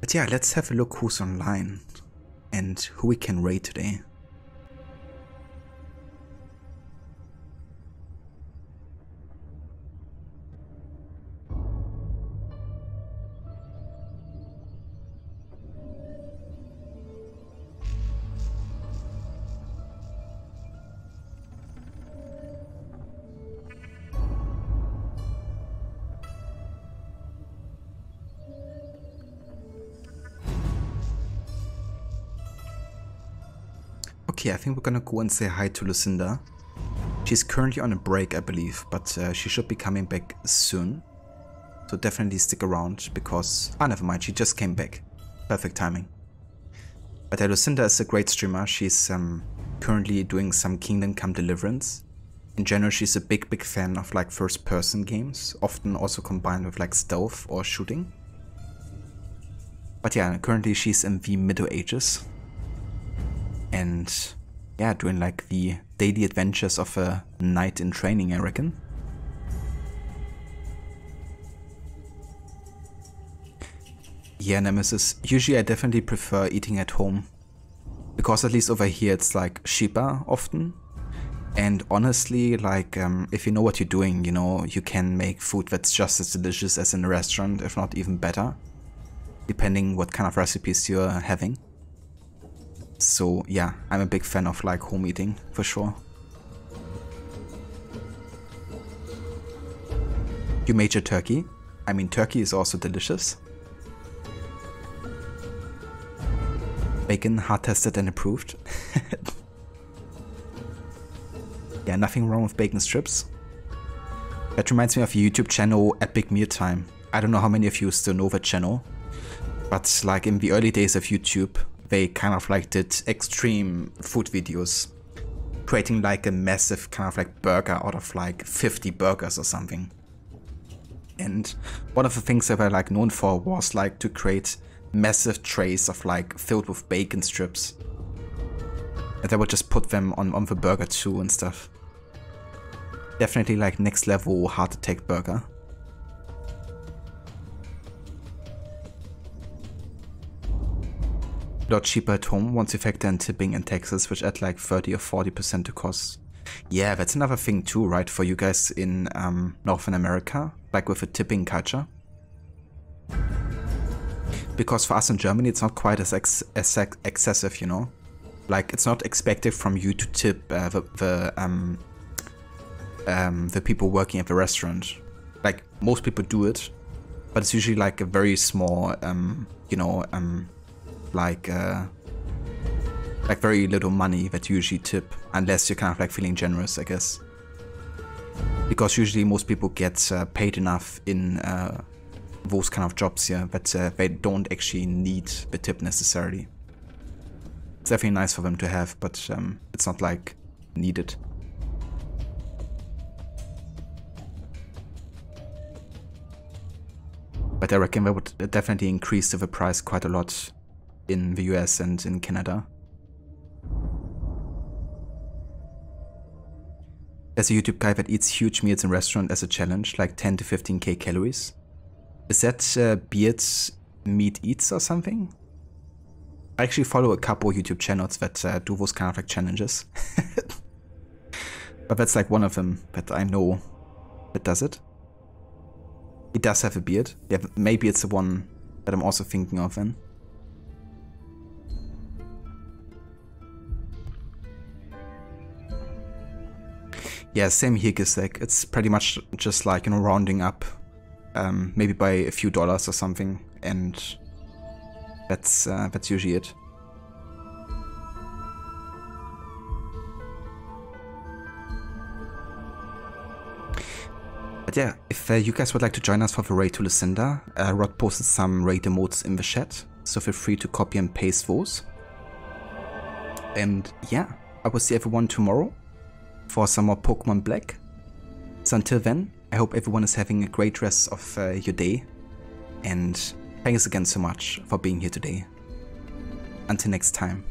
But yeah, let's have a look who's online and who we can raid today. Okay, I think we're gonna go and say hi to Lucinda. She's currently on a break, I believe, but she should be coming back soon. So definitely stick around because... ah, never mind, she just came back. Perfect timing. But Lucinda is a great streamer. She's currently doing some Kingdom Come Deliverance. In general, she's a big fan of like first-person games, often also combined with like stealth or shooting. But yeah, currently she's in the Middle Ages. And yeah, doing like the daily adventures of a knight in training, I reckon. Yeah, Nemesis. Usually I definitely prefer eating at home. Because at least over here it's like cheaper often. And honestly, like if you know what you're doing, you know, you can make food that's just as delicious as in a restaurant, if not even better. Depending what kind of recipes you're having. So yeah, I'm a big fan of like home eating, for sure. You made your turkey? I mean, turkey is also delicious. Bacon, hard tested and approved. Yeah, nothing wrong with bacon strips. That reminds me of a YouTube channel, Epic Mealtime. I don't know how many of you still know that channel. But like in the early days of YouTube, they kind of like did extreme food videos. creating like a massive kind of like burger out of like 50 burgers or something. And one of the things they were like known for was like to create massive trays of like filled with bacon strips. And they would just put them on the burger too and stuff. Definitely like next level heart attack burger. A lot cheaper at home once you factor in tipping and taxes, which add like 30 or 40% to costs. Yeah, that's another thing too, right, for you guys in Northern America, like with a tipping culture. Because for us in Germany, it's not quite as excessive, you know. Like, it's not expected from you to tip the people working at the restaurant. Like, most people do it, but it's usually like a very small, you know, like very little money that you usually tip, unless you're kind of like feeling generous, I guess. Because usually most people get paid enough in those kind of jobs here that they don't actually need the tip necessarily. It's definitely nice for them to have, but it's not like needed. But I reckon that would definitely increase the price quite a lot in the US and in Canada. There's a YouTube guy that eats huge meals in restaurant as a challenge, like 10 to 15k calories. Is that Beard's Meat Eats or something? I actually follow a couple YouTube channels that do those kind of like challenges. But that's like one of them that I know that does it. He does have a beard. Yeah, maybe it's the one that I'm also thinking of then. Yeah, same here, Gisek. It's pretty much just like, you know, rounding up, maybe by a few dollars or something, and that's usually it. But yeah, if you guys would like to join us for the raid to Lucinda, Rod posted some raid emotes in the chat, so feel free to copy and paste those. And yeah, I will see everyone tomorrow for some more Pokemon Black. So until then, I hope everyone is having a great rest of your day, and thanks again so much for being here today. Until next time.